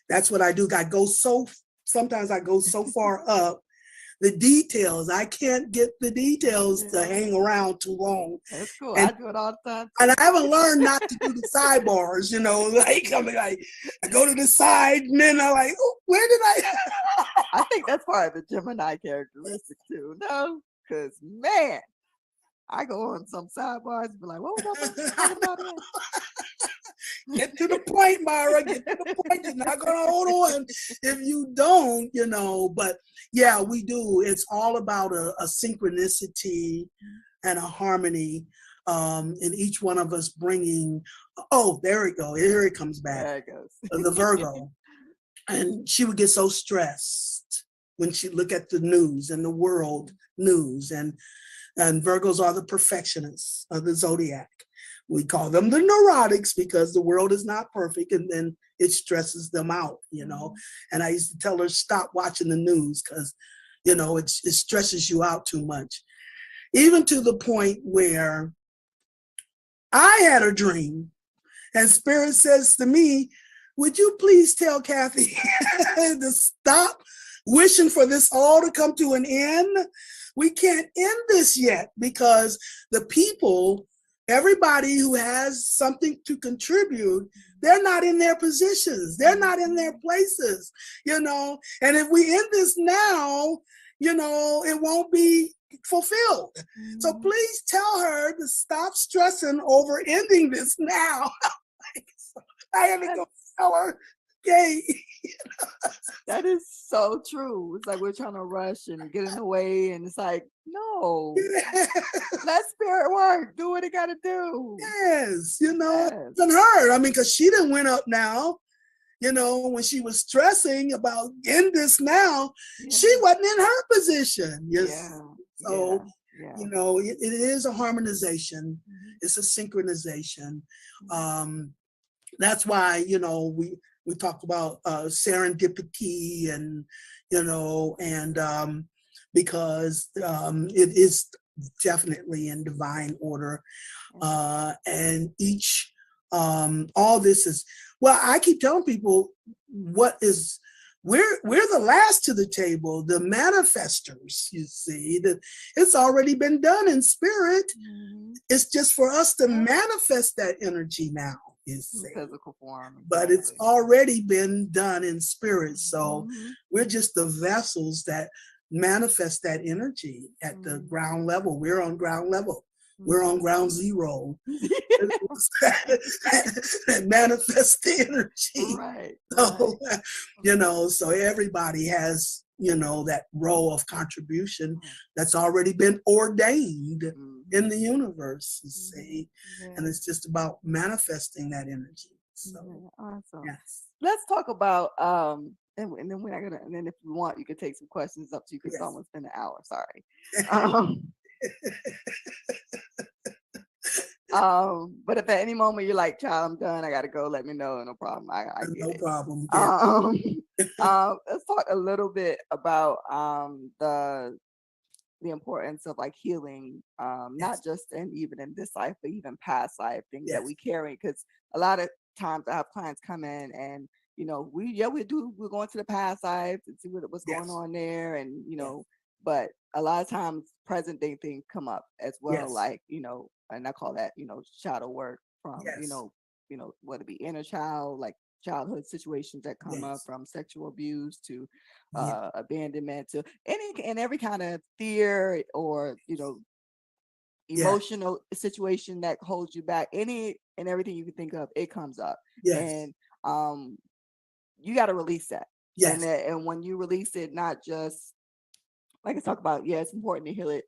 that's what I do. Sometimes I go so far up the details. I can't get the details to hang around too long. That's cool. I do it all the time. And I haven't learned not to do the sidebars, I go to the side and then I'm like, oh, where did I? I think that's part of the Gemini characteristic too. No, because man, I go on some sidebars and be like, what was I talking about? Get to the point, Myra. Get to the point. You're not going to hold on if you don't, But yeah, we do. It's all about a synchronicity and a harmony, in each one of us bringing. Oh, there it goes. Here it comes back. There it goes. The Virgo, and she would get so stressed when she look at the news and the world news, and Virgos are the perfectionists of the zodiac. We call them the neurotics because the world is not perfect, and then it stresses them out, And I used to tell her, stop watching the news because, it stresses you out too much. Even to the point where I had a dream and Spirit says to me, would you please tell Kathy to stop wishing for this all to come to an end? We can't end this yet because the people, everybody who has something to contribute, they're not in their positions. They're not in their places, and if we end this now, it won't be fulfilled. So please tell her to stop stressing over ending this now. I haven't go tell her, okay. That is so true. It's like we're trying to rush and get in the way, and it's like, no, let spirit work. Do what it got to do. Yes, it doesn't hurt. I mean, because she done went up now. When she was stressing about in this now, she wasn't in her position. Yes. So, it is a harmonization. It's a synchronization. That's why, we talk about serendipity and, because it is definitely in divine order. And each, all this is, well, I keep telling people we're the last to the table, the manifestors, you see, that it's already been done in spirit. It's just for us to manifest that energy now, you see. Physical form. Exactly. But it's already been done in spirit. So we're just the vessels that manifest that energy at the ground level. We're on ground level. We're on ground zero. And manifest the energy. Right. So, so everybody has, that role of contribution that's already been ordained in the universe, you see. And it's just about manifesting that energy. So, awesome. Yes. Let's talk about, and then we're not gonna, and then if you want, you can take some questions up to you because it's almost been an hour. Sorry. But if at any moment you're like, child, I'm done, I gotta go, let me know. No problem. I get no it. problem. Let's talk a little bit about the importance of like healing, not just even in this life, but even past life things that we carry. Because a lot of times I have clients come in and we're going to the past life and see what's going on there, and but a lot of times present day things come up as well, like and I call that shadow work from whether it be inner child, like childhood situations that come up, from sexual abuse to abandonment to every kind of fear or emotional situation that holds you back. Any and everything you can think of, it comes up. And you got to release that. And when you release it, not just like I talk about, it's important to heal it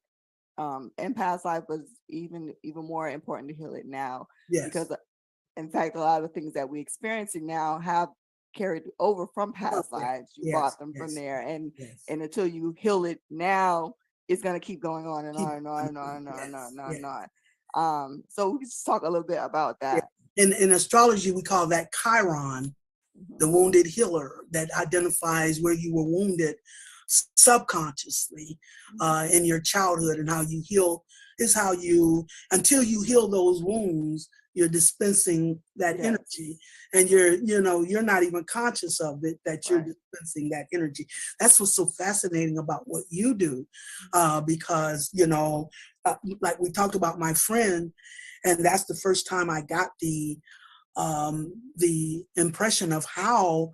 in past life, but even more important to heal it now. Because in fact, a lot of the things that we're experiencing now have carried over from past lives. You brought them from there, and until you heal it now, it's going to keep going on and on and on and on and on and on and on. So we can just talk a little bit about that. In astrology, we call that Chiron, the wounded healer, that identifies where you were wounded subconsciously in your childhood, and how you heal is how you, until you heal those wounds, you're dispensing that energy, and you're not even conscious of it, that you're dispensing that energy. That's what's so fascinating about what you do, because like we talked about my friend, and that's the first time I got the impression of how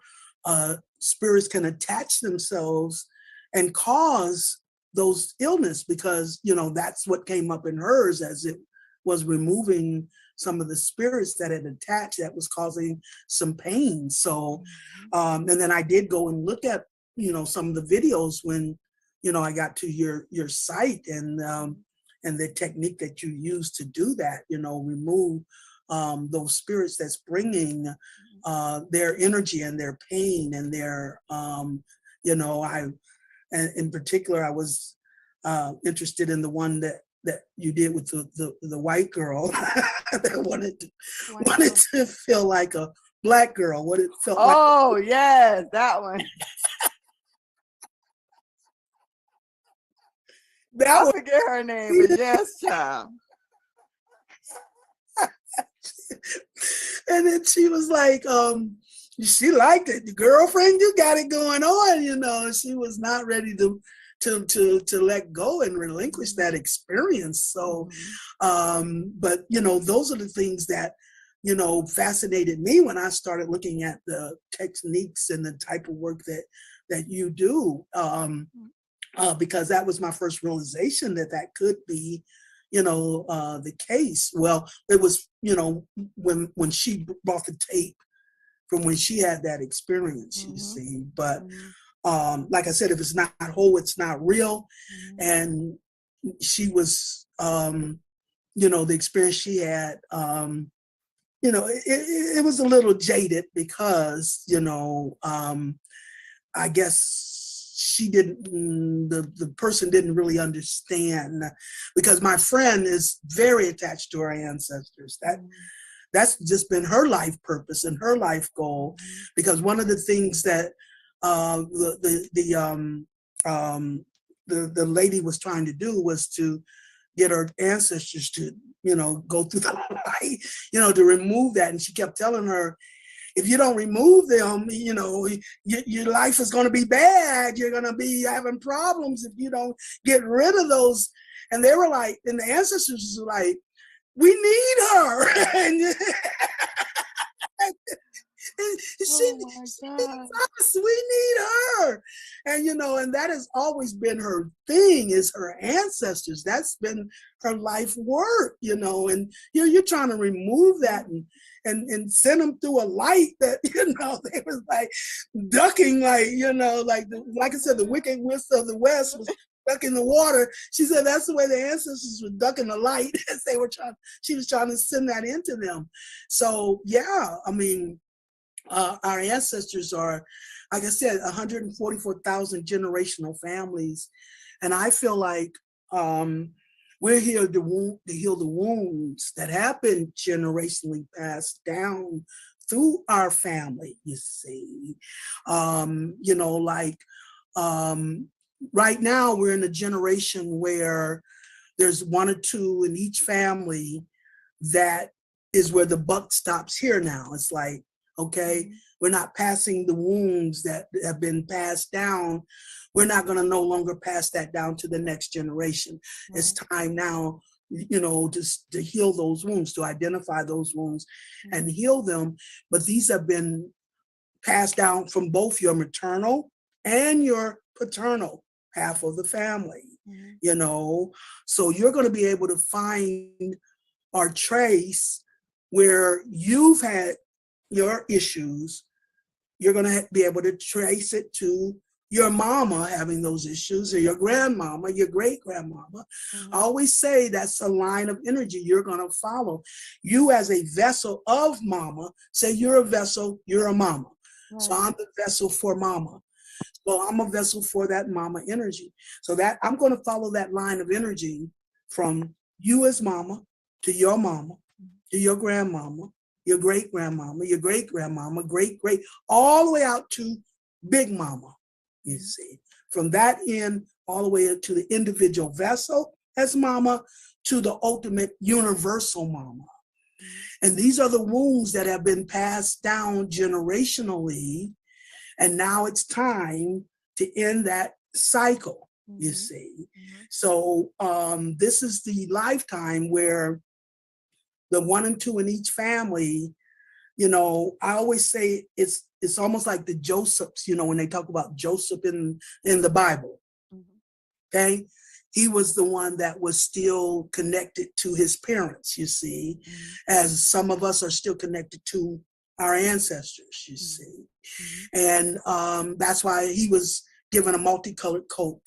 spirits can attach themselves and cause those illness, because that's what came up in hers, as it was removing some of the spirits that had attached that was causing some pain. So and then I did go and look at some of the videos when I got to your site, and the technique that you use to do that, remove those spirits that's bringing their energy and their pain and their and in particular, I was interested in the one that you did with the white girl that wanted to feel like a black girl. What it felt like. Oh yes, that one. I forget her name, but yes, child. And then she was like, she liked it. The girlfriend, you got it going on, you know. She was not ready to let go and relinquish that experience. So, but you know, those are the things that, you know, fascinated me when I started looking at the techniques and the type of work that you do, because that was my first realization that could be, you know, the case. Well, it was, you know, when she brought the tape from when she had that experience, you see. But like I said, if it's not whole, it's not real. And she was, you know, the experience she had, you know, it was a little jaded because, you know, I guess she didn't, the person didn't really understand, because my friend is very attached to her ancestors. That's just been her life purpose and her life goal, because one of the things that the lady was trying to do was to get her ancestors to, you know, go through the light, you know, to remove that. And she kept telling her, if you don't remove them, you know, your life is going to be bad. You're going to be having problems if you don't get rid of those. And they were like, and the ancestors were like, we need her. And she needs us. We need her. And, you know, and that has always been her thing, is her ancestors. That's been her life work, you know, and you're trying to remove that and send them through a light that, you know, they was like ducking, like, you know, like I said, the wicked witch of the West was ducking the water. She said that's the way the ancestors were ducking the light as they were she was trying to send that into them. So yeah, I mean, our ancestors are, like I said, 144,000 generational families. And I feel like we're here to heal the wounds that have been generationally passed down through our family, you see. You know, like right now we're in a generation where there's one or two in each family that is where the buck stops here now. It's like, okay, we're not passing the wounds that have been passed down. We're not going to no longer pass that down to the next generation. It's time now, you know, just to heal those wounds, to identify those wounds and heal them. But these have been passed down from both your maternal and your paternal half of the family, you know. So you're going to be able to find or trace where you've had your issues. You're going to be able to trace it to your mama having those issues, or your grandmama, your great-grandmama. I always say that's a line of energy you're going to follow. You as a vessel of mama, say you're a vessel, you're a mama. So I'm the vessel for mama. So I'm a vessel for that mama energy. So that I'm going to follow that line of energy from you as mama, to your mama, to your grandmama, your great-grandmama, your great-grandmama, great-great, all the way out to Big Mama, you see. From that end, all the way to the individual vessel as mama, to the ultimate universal mama. And these are the wounds that have been passed down generationally, and now it's time to end that cycle, you see. So this is the lifetime where the one and two in each family, you know, I always say it's almost like the Josephs, you know, when they talk about Joseph in the Bible, okay? He was the one that was still connected to his parents, you see, as some of us are still connected to our ancestors, you see. And that's why he was given a multicolored coat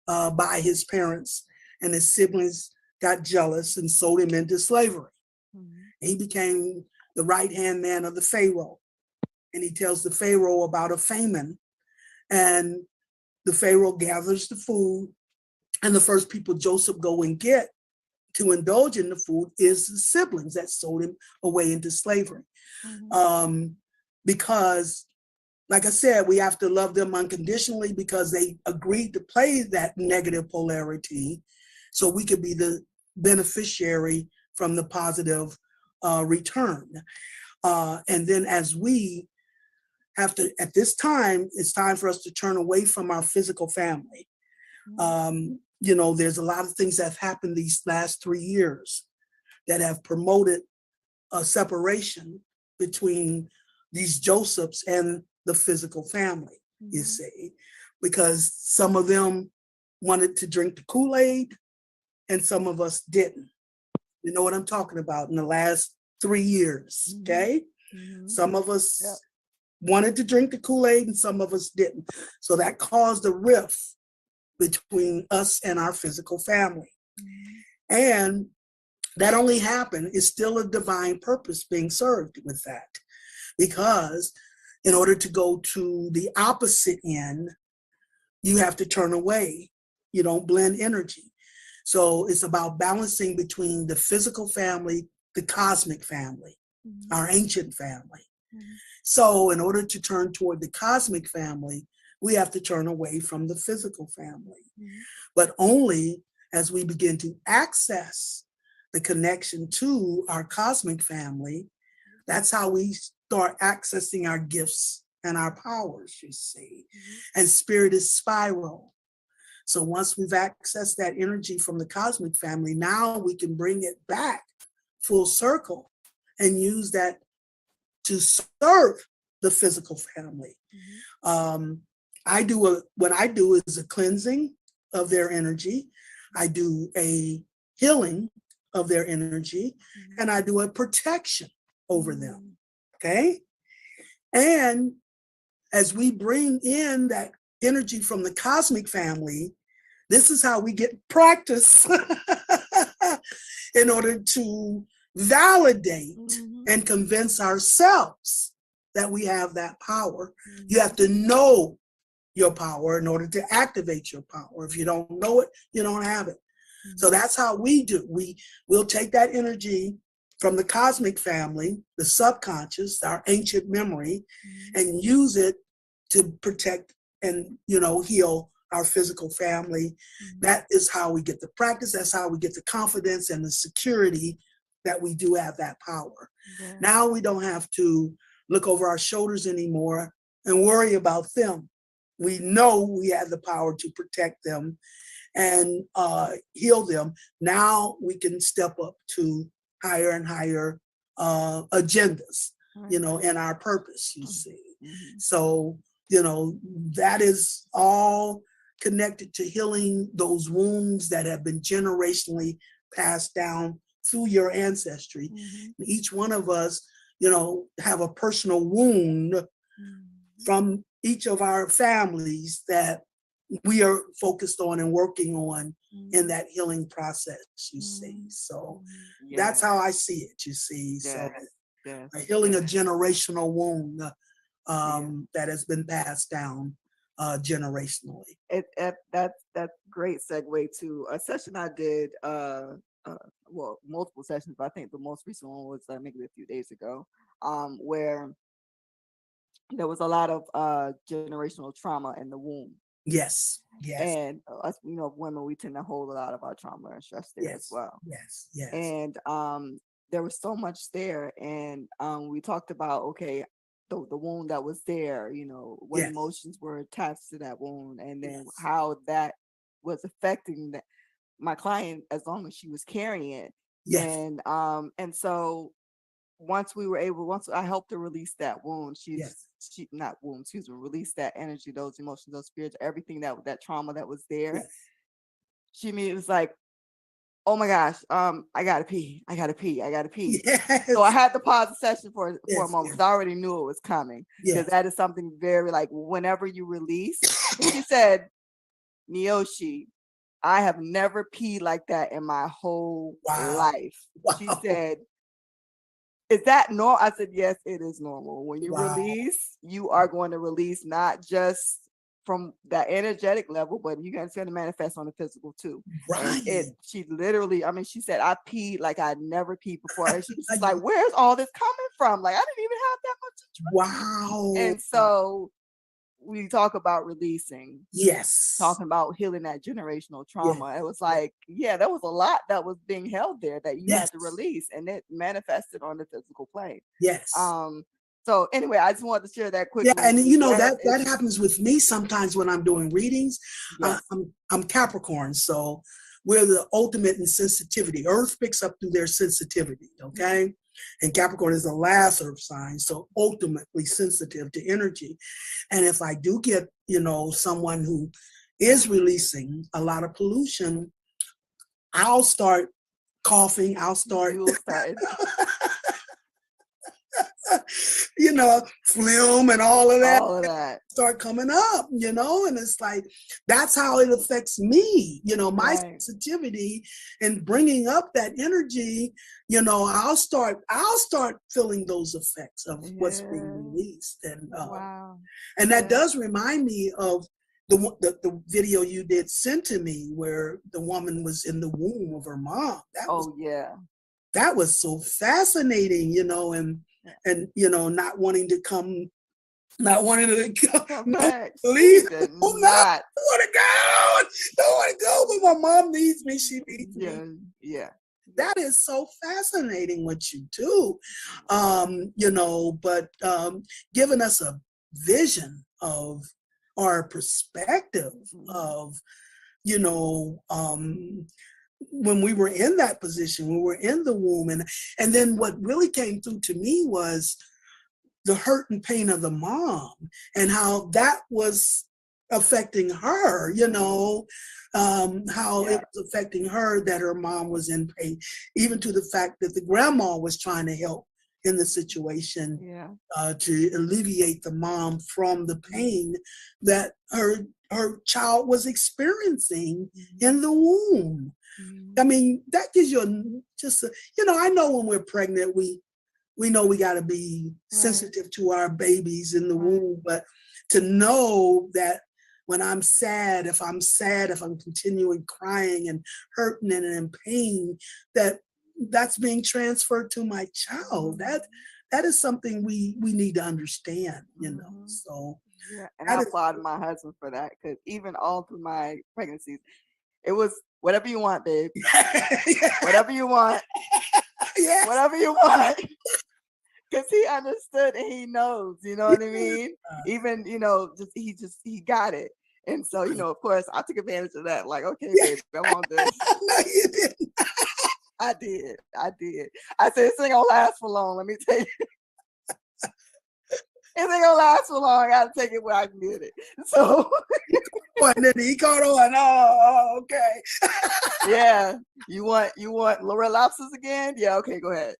by his parents, and his siblings got jealous and sold him into slavery. He became the right-hand man of the Pharaoh. And he tells the Pharaoh about a famine. And the Pharaoh gathers the food. And the first people Joseph go and get to indulge in the food is the siblings that sold him away into slavery. Because, like I said, we have to love them unconditionally, because they agreed to play that negative polarity so we could be the beneficiary from the positive return. And then as we have to, at this time, it's time for us to turn away from our physical family. There's a lot of things that have happened these last 3 years that have promoted a separation between these Josephs and the physical family, you see, because some of them wanted to drink the Kool-Aid and some of us didn't. You know what I'm talking about in the last 3 years, okay? Some of us wanted to drink the Kool-Aid and some of us didn't. So that caused a rift between us and our physical family. And that only happened, is still a divine purpose being served with that. Because in order to go to the opposite end, you have to turn away. You don't blend energy. So it's about balancing between the physical family, the cosmic family, our ancient family. So in order to turn toward the cosmic family, we have to turn away from the physical family. But only as we begin to access the connection to our cosmic family, that's how we start accessing our gifts and our powers, you see. And spirit is spiral. So once we've accessed that energy from the cosmic family, now we can bring it back full circle and use that to serve the physical family. What I do is a cleansing of their energy. I do a healing of their energy, and I do a protection over them, okay? And as we bring in that energy from the cosmic family, this is how we get practice in order to validate and convince ourselves that we have that power. You have to know your power in order to activate your power. If you don't know it, you don't have it. So that's how we do. We'll take that energy from the cosmic family, the subconscious, our ancient memory, and use it to protect and, heal our physical family. That is how we get the practice. That's how we get the confidence and the security that we do have that power. Now we don't have to look over our shoulders anymore and worry about them. We know we have the power to protect them and heal them. Now we can step up to higher and higher agendas, and our purpose, you see. So, that is all connected to healing those wounds that have been generationally passed down through your ancestry. Each one of us, have a personal wound from each of our families that we are focused on and working on in that healing process, you see. So that's how I see it, you see. So healing a generational wound that has been passed down generationally. That's great segue to a session I did, multiple sessions, but I think the most recent one was maybe a few days ago, where there was a lot of generational trauma in the womb. Yes. And us, women, we tend to hold a lot of our trauma and stress there as well. Yes. And there was so much there, and we talked about, okay, the wound that was there, what emotions were attached to that wound, and then how that was affecting my client as long as she was carrying it. And so once I helped her release that wound, release that energy, those emotions, those spirits, everything that trauma that was there. She immediately was like, oh my gosh, I gotta pee. So I had to pause the session for a moment because I already knew it was coming. Because that is something very, like, whenever you release, she said, Neoshi, I have never peed like that in my whole life. She said, is that normal? I said, yes, it is normal. When you release, you are going to release not just from that energetic level, but you can to manifest on the physical too. She literally, she said, I peed like I never peed before. And she's just like, where's all this coming from? Like, I didn't even have that much to drink. Wow. And so we talk about releasing. Talking about healing that generational trauma. It was like, there was a lot that was being held there that you had to release, and it manifested on the physical plane. So anyway, I just wanted to share that quickly. Yeah, and you know that happens with me sometimes when I'm doing readings. Yes. I'm Capricorn, so we're the ultimate in sensitivity. Earth picks up through their sensitivity, okay? And Capricorn is the last earth sign, so ultimately sensitive to energy. And if I do get, you know, someone who is releasing a lot of pollution, I'll start coughing, I'll start you know, phlegm and all of that start coming up, you know, and it's like, that's how it affects me, you know, my sensitivity and bringing up that energy, you know, I'll start feeling those effects of what's being released. And and that does remind me of the video you did send to me where the woman was in the womb of her mom. That was so fascinating, you know, and you know, not wanting to come back. Please, I want to go, but my mom needs me. She needs me. Yeah. That is so fascinating what you do, you know, but giving us a vision of our perspective of, you know, when we were in that position, we were in the womb. And then what really came through to me was the hurt and pain of the mom and how that was affecting her, you know, how it was affecting her that her mom was in pain, even to the fact that the grandma was trying to help in the situation to alleviate the mom from the pain that her child was experiencing in the womb. I mean, that gives you you know, I know when we're pregnant, we know we got to be sensitive to our babies in the womb, but to know that when I'm sad, if I'm continuing crying and hurting and in pain, that's being transferred to my child. That is something we need to understand, you know. So and I applaud my husband for that, because even all through my pregnancies, it was whatever you want, babe. Whatever you want. Whatever you want. Because he understood and he knows, you know what I mean? Even, you know, he got it. And so, you know, of course, I took advantage of that. Like, okay, babe, I want this. No, you didn't. I did. I said, this ain't gonna last for long, let me tell you. It ain't gonna last for long. I gotta take it where I can get it. So and then he caught on. Oh, okay. Yeah. You want Laura lobsters again? Yeah, okay, go ahead.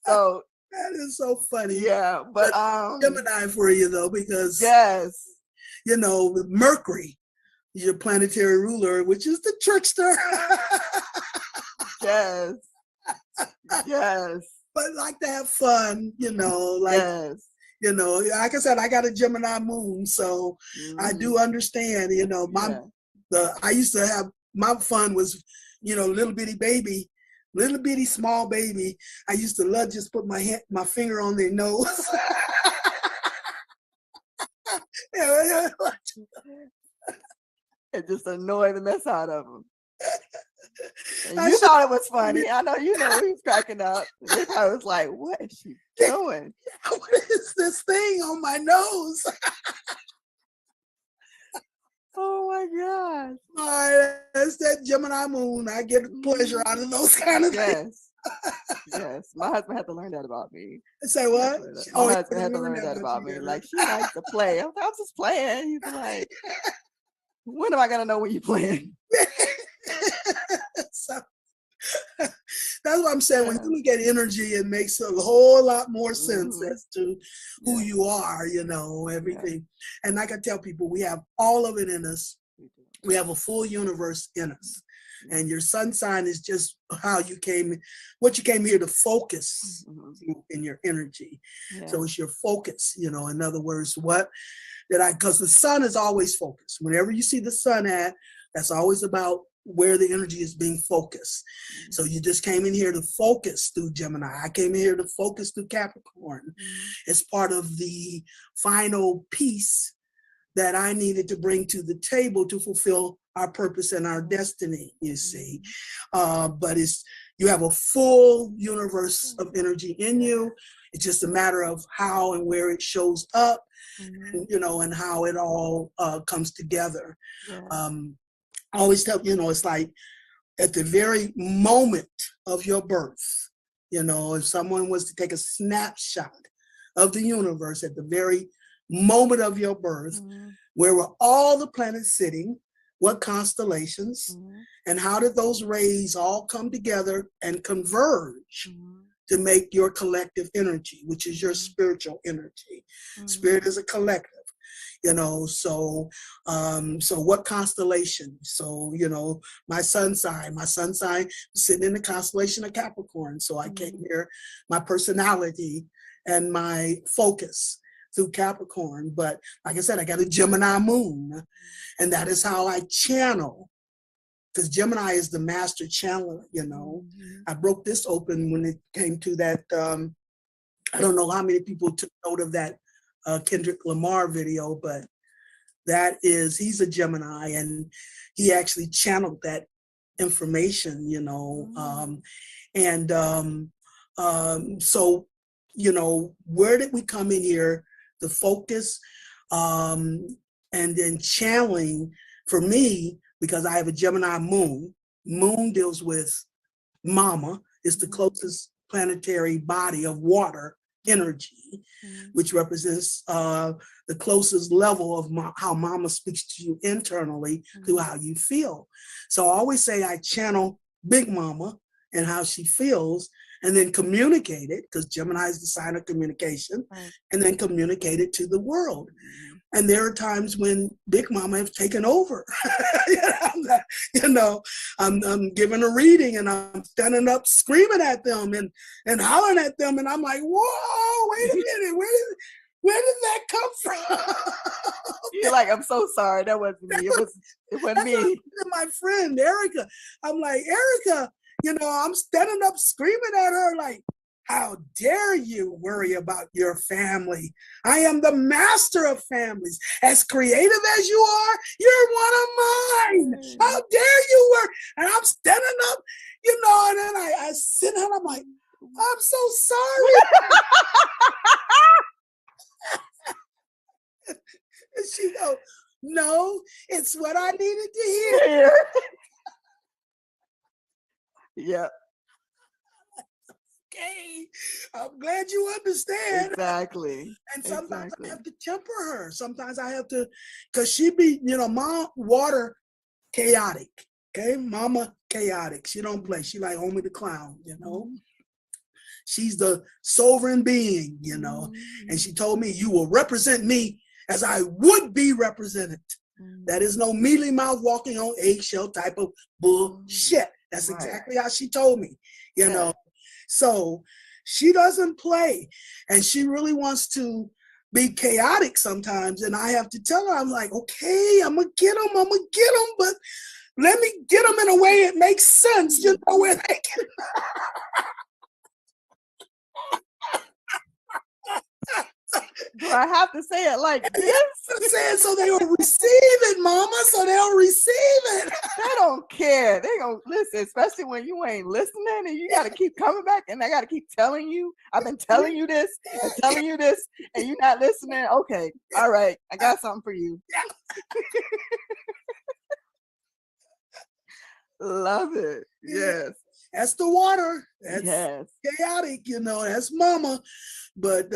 So that is so funny. Yeah, but Gemini for you though, because you know, Mercury, your planetary ruler, which is the trickster. Yes. But like to have fun, you know, like you know, like I said, I got a Gemini moon, so I do understand, you know, I used to have, my fun was, you know, little bitty small baby. I used to love just put my finger on their nose. And just annoy the mess out of them. And you thought it was funny. I know he was cracking up. I was like, what is she doing? What is this thing on my nose? Oh my gosh. That's that Gemini moon. I get pleasure out of those kind of things. Yes. My husband had to learn that about me. Say what? My husband had to learn that about me. Like, she likes to play. I'm just playing. He's like, when am I gonna know when you're playing? So, that's what I'm saying. When you look at energy, it makes a whole lot more sense as to who you are, you know, everything. And like I tell people, we have all of it in us. We have a full universe in us. And your sun sign is just what you came here to focus in your energy. So it's your focus, you know, in other words, because the sun is always focused. Whenever you see the sun that's always about where the energy is being focused. So you just came in here to focus through Gemini. I came in here to focus through Capricorn. It's part of the final piece that I needed to bring to the table to fulfill our purpose and our destiny, you see. But you have a full universe of energy in you. It's just a matter of how and where it shows up, and, and how it all comes together. Yeah. I always tell, it's like at the very moment of your birth, if someone was to take a snapshot of the universe at the very moment of your birth, where were all the planets sitting, what constellations, and how did those rays all come together and converge to make your collective energy, which is your spiritual energy. Spirit is a collective. So what constellation? So, my sun sign was sitting in the constellation of Capricorn. So I came here, my personality and my focus through Capricorn. But like I said, I got a Gemini moon, and that is how I channel, because Gemini is the master channeler. I broke this open when it came to that. I don't know how many people took note of that Kendrick Lamar video, but he's a Gemini, and he actually channeled that information, so, where did we come in here? The focus, and then channeling for me, because I have a Gemini moon. Moon deals with mama. It's the closest planetary body of water energy, which represents the closest level of how mama speaks to you internally through how you feel. So I always say I channel Big Mama and how she feels, and then communicate it, because Gemini is the sign of communication, and then communicate it to the world. And there are times when Big Mama has taken over. I'm giving a reading and I'm standing up screaming at them and hollering at them. And I'm like, whoa, wait a minute. Where did that come from? You're like, I'm so sorry. That wasn't me. It wasn't me. My friend, Erica. I'm like, Erica, I'm standing up screaming at her like, how dare you worry about your family? I am the master of families. As creative as you are, you're one of mine. How dare you worry? And I'm standing up, and then I sit down, I'm like, I'm so sorry. And she goes, no, it's what I needed to hear. Yeah. Okay, I'm glad you understand. Exactly. And sometimes I have to temper her. Sometimes I have to, because she be, mom, water, chaotic. Okay, mama, chaotic. She don't play. She like Homie the Clown, She's the sovereign being, And she told me, you will represent me as I would be represented. That is no mealy mouth walking on eggshell type of bullshit. That's exactly how she told me, So she doesn't play, and she really wants to be chaotic sometimes. And I have to tell her, I'm like, okay, I'm gonna get them, but let me get them in a way it makes sense, where they can. Do I have to say it like this? Say it so they will receive it, mama, so they'll receive it. They don't care. They gonna listen, especially when you ain't listening, and you gotta keep coming back, and I gotta keep telling you, I've been telling you this and telling you this, and you're not listening. Okay, all right, I got something for you. Love it. Yes. That's the water. That's chaotic, that's mama. But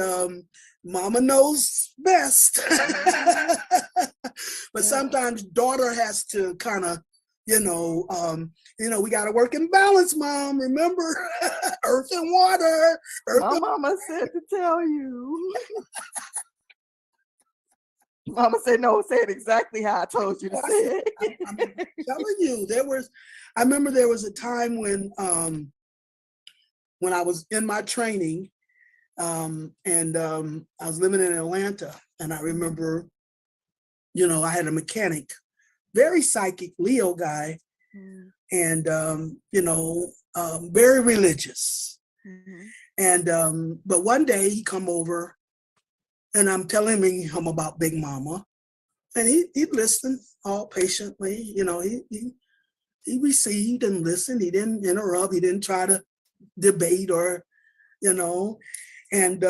mama knows best. But sometimes daughter has to kind of, we got to work in balance, mom. Remember, earth and water. My mama said to tell you. Mama said, no, say it exactly how I told you to say it. I'm telling you, I remember there was a time when I was in my training, and I was living in Atlanta, and I remember, I had a mechanic, very psychic Leo guy, and very religious. And but one day he come over, and I'm telling him about Big Mama, and he listened all patiently. He received and listened. He didn't interrupt. He didn't try to debate or, And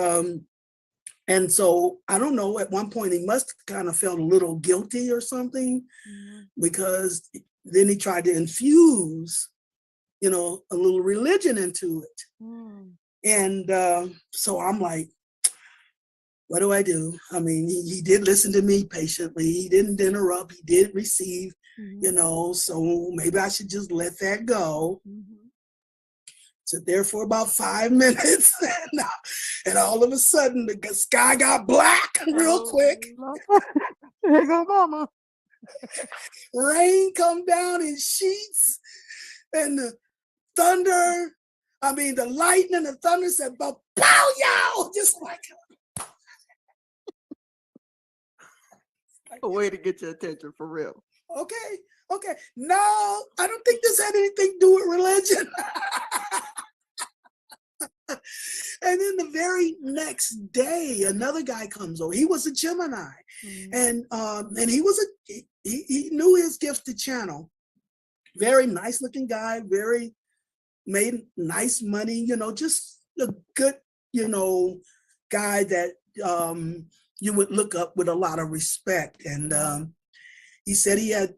so I don't know, at one point he must kind of felt a little guilty or something, because then he tried to infuse, a little religion into it. And so I'm like, what do I do? I mean, he did listen to me patiently. He didn't interrupt. He did receive, so maybe I should just let that go. Sit there for about 5 minutes, and all of a sudden the sky got black real quick. Here go mama. Rain come down in sheets, and the thunder, the lightning and the thunder said, "Pow, yow!" Just like a way to get your attention for real. Okay. No, I don't think this had anything to do with religion. And then the very next day, another guy comes over. He was a Gemini, and he was he knew his gifts to channel. Very nice looking guy, made nice money. Just a good guy that you would look up with a lot of respect. And he said he had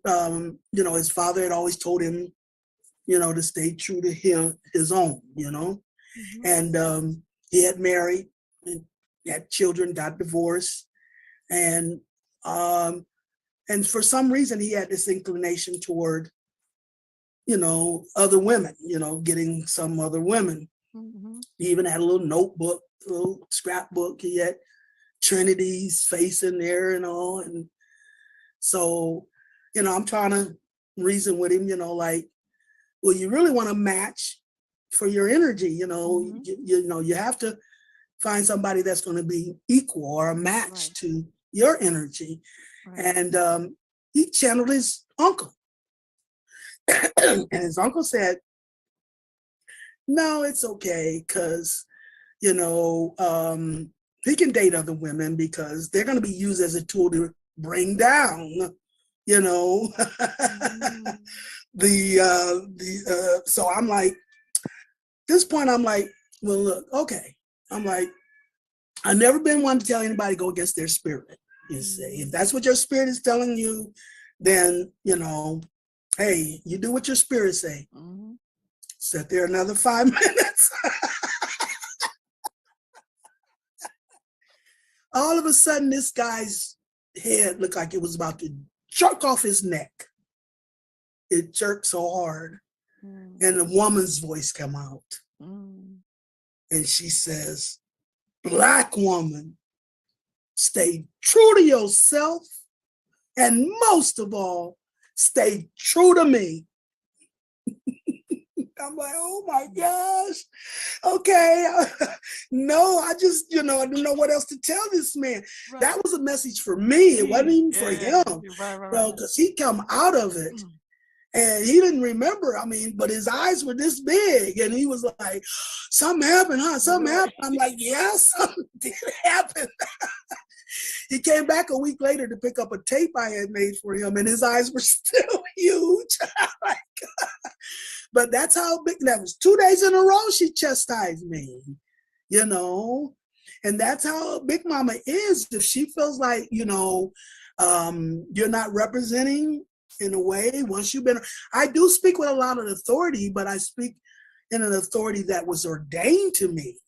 his father had always told him to stay true to his own. And he had married, and had children, got divorced, and for some reason he had this inclination toward, other women, getting some other women. He even had a little notebook, a little scrapbook. He had Trinity's face in there and all. And so, I'm trying to reason with him, like, well, you really want to match for your energy, you have to find somebody that's going to be equal or a match to your energy. And he channeled his uncle. And his uncle said, no, it's okay, because he can date other women because they're going to be used as a tool to bring down so I'm like, this point, I'm like, well, look, okay. I'm like, I've never been one to tell anybody to go against their spirit. You see, if that's what your spirit is telling you, then, hey, you do what your spirit say. Sit there another 5 minutes. All of a sudden, this guy's head looked like it was about to jerk off his neck. It jerked so hard. And a woman's voice came out. And she says, Black woman, stay true to yourself. And most of all, stay true to me. I'm like, oh my gosh. Okay. No, I just, I didn't know what else to tell this man. That was a message for me. It wasn't even for him. Because he come out of it. And he didn't remember, but his eyes were this big. And he was like, something happened, huh? Something happened. I'm like, yeah, something did happen. He came back a week later to pick up a tape I had made for him, and his eyes were still huge. But that's how big, that was 2 days in a row she chastised me, And that's how Big Mama is. If she feels like, you're not representing in a way, once you've been, I do speak with a lot of authority, but I speak in an authority that was ordained to me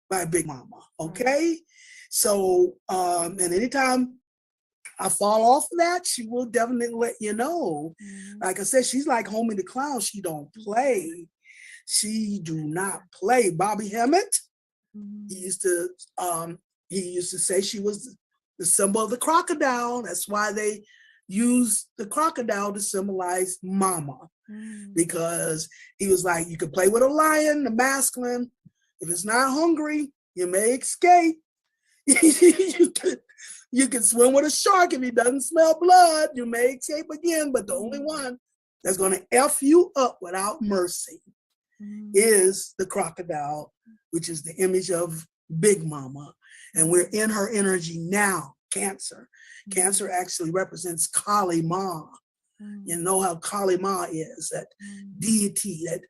by Big Mama. Okay. So, and anytime I fall off of that, she will definitely let you know. Like I said, she's like Homie the Clown. She don't play. She do not play. Bobby Hemmett, he used to say she was the symbol of the crocodile. That's why they use the crocodile to symbolize mama, because he was like, you can play with a lion, the masculine. If it's not hungry, you may escape. You can swim with a shark. If he doesn't smell blood, you may escape again. But the only one that's going to F you up without mercy is the crocodile, which is the image of Big Mama. And we're in her energy now, Cancer. Cancer actually represents Kali Ma. You know how Kali Ma is, that deity, that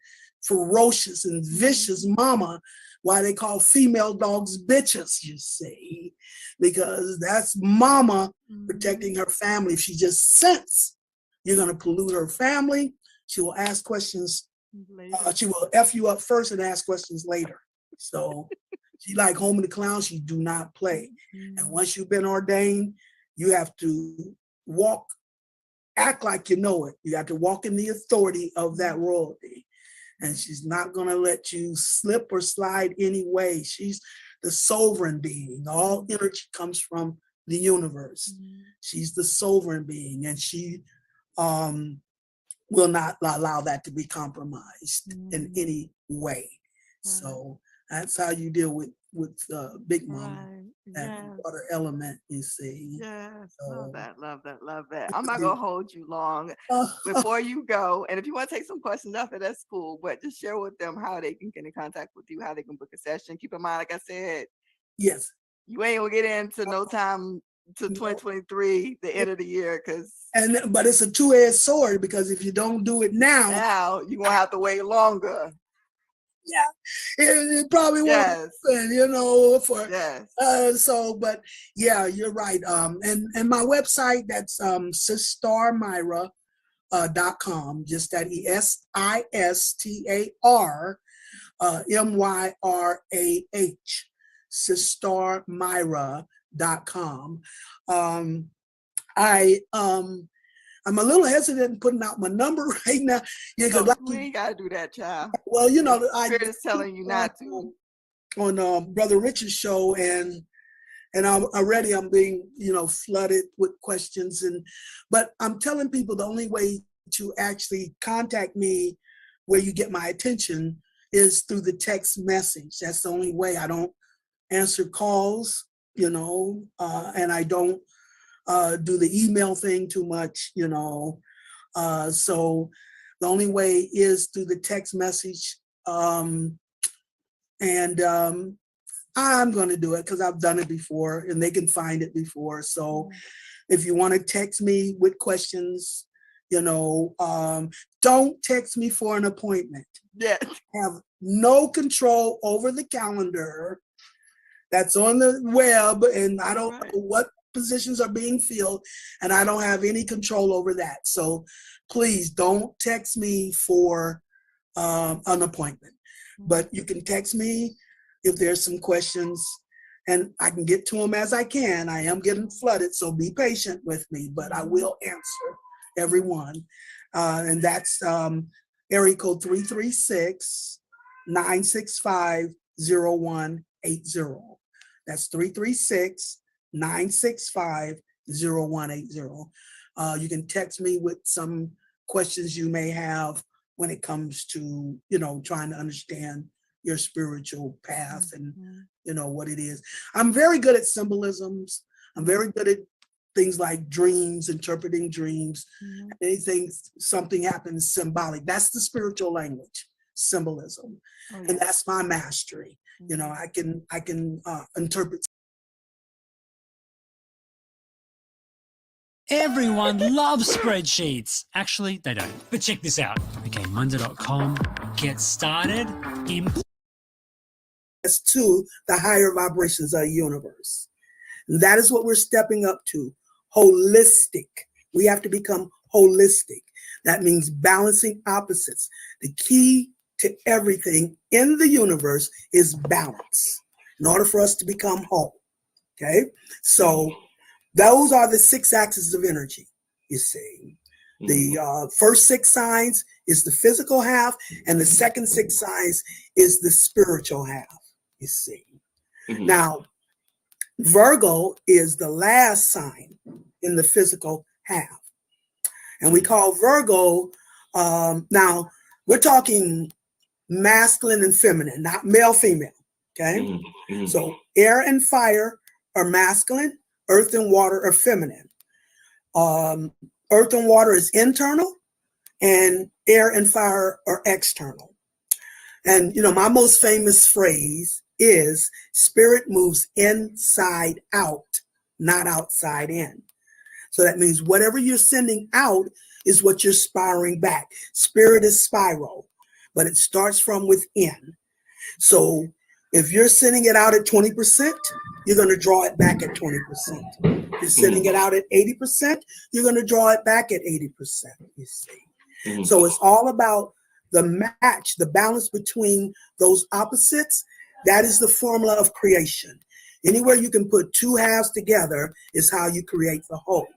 ferocious and vicious mama why they call female dogs bitches, you see, because that's mama protecting her family. If she just sense you're going to pollute her family, she will ask questions. She will F you up first and ask questions later. So she like Home of the Clown, she do not play. And once you've been ordained, you have to act like you know it. You have to walk in the authority of that royalty. And she's not going to let you slip or slide any way. She's the sovereign being. All energy comes from the universe. She's the sovereign being, and she will not allow that to be compromised in any way. So that's how you deal with Big Mama, that water element, you see. Yes, love that. I'm not gonna hold you long before you go. And if you want to take some questions after, that's cool. But just share with them how they can get in contact with you, how they can book a session. Keep in mind, like I said, yes, you ain't gonna get into no time to 2023, the end of the year, but it's a two-edged sword, because if you don't do it now you're gonna have to wait longer. Yeah, it probably won't happen, but yeah, you're right. And my website, that's sistarmyra.com, just that SISTAR sistarmyra.com. I'm a little hesitant in putting out my number right now. We ain't gotta do that, child. Well, Spirit is telling you not to. On Brother Richard's show, and I'm being flooded with questions, but I'm telling people the only way to actually contact me where you get my attention is through the text message. That's the only way. I don't answer calls, and I don't do the email thing too much, so the only way is through the text message. I'm going to do it because I've done it before and they can find it before. So if you want to text me with questions, don't text me for an appointment. Yeah. Have no control over the calendar that's on the web, and I don't know what positions are being filled, and I don't have any control over that. So please don't text me for an appointment, but you can text me if there's some questions, and I can get to them as I can. I am getting flooded, so be patient with me, but I will answer everyone. And that's area code 336-965-0180. That's 336-965-0180. You can text me with some questions you may have when it comes to, trying to understand your spiritual path and, what it is. I'm very good at symbolisms. I'm very good at things like dreams, interpreting dreams, something happens symbolic. That's the spiritual language, symbolism. And that's my mastery. I can interpret. Everyone loves spreadsheets. Actually, they don't. But check this out. Okay, Monday.com. Get started. To the higher vibrations of the universe. And that is what we're stepping up to. Holistic. We have to become holistic. That means balancing opposites. The key to everything in the universe is balance in order for us to become whole. Okay? So those are the 6 axes of energy, you see. The first 6 signs is the physical half, and the second 6 signs is the spiritual half, you see. Now, Virgo is the last sign in the physical half. And we call Virgo, now we're talking masculine and feminine, not male, female, okay? So air and fire are masculine, earth and water are feminine. Earth and water is internal, and air and fire are external. And, my most famous phrase is spirit moves inside out, not outside in. So that means whatever you're sending out is what you're spiraling back. Spirit is spiral, but it starts from within. So If you're sending it out at 20%, you're going to draw it back at 20%. If you're sending it out at 80%, you're going to draw it back at 80%, you see. So it's all about the match, the balance between those opposites. That is the formula of creation. Anywhere you can put two halves together is how you create the whole.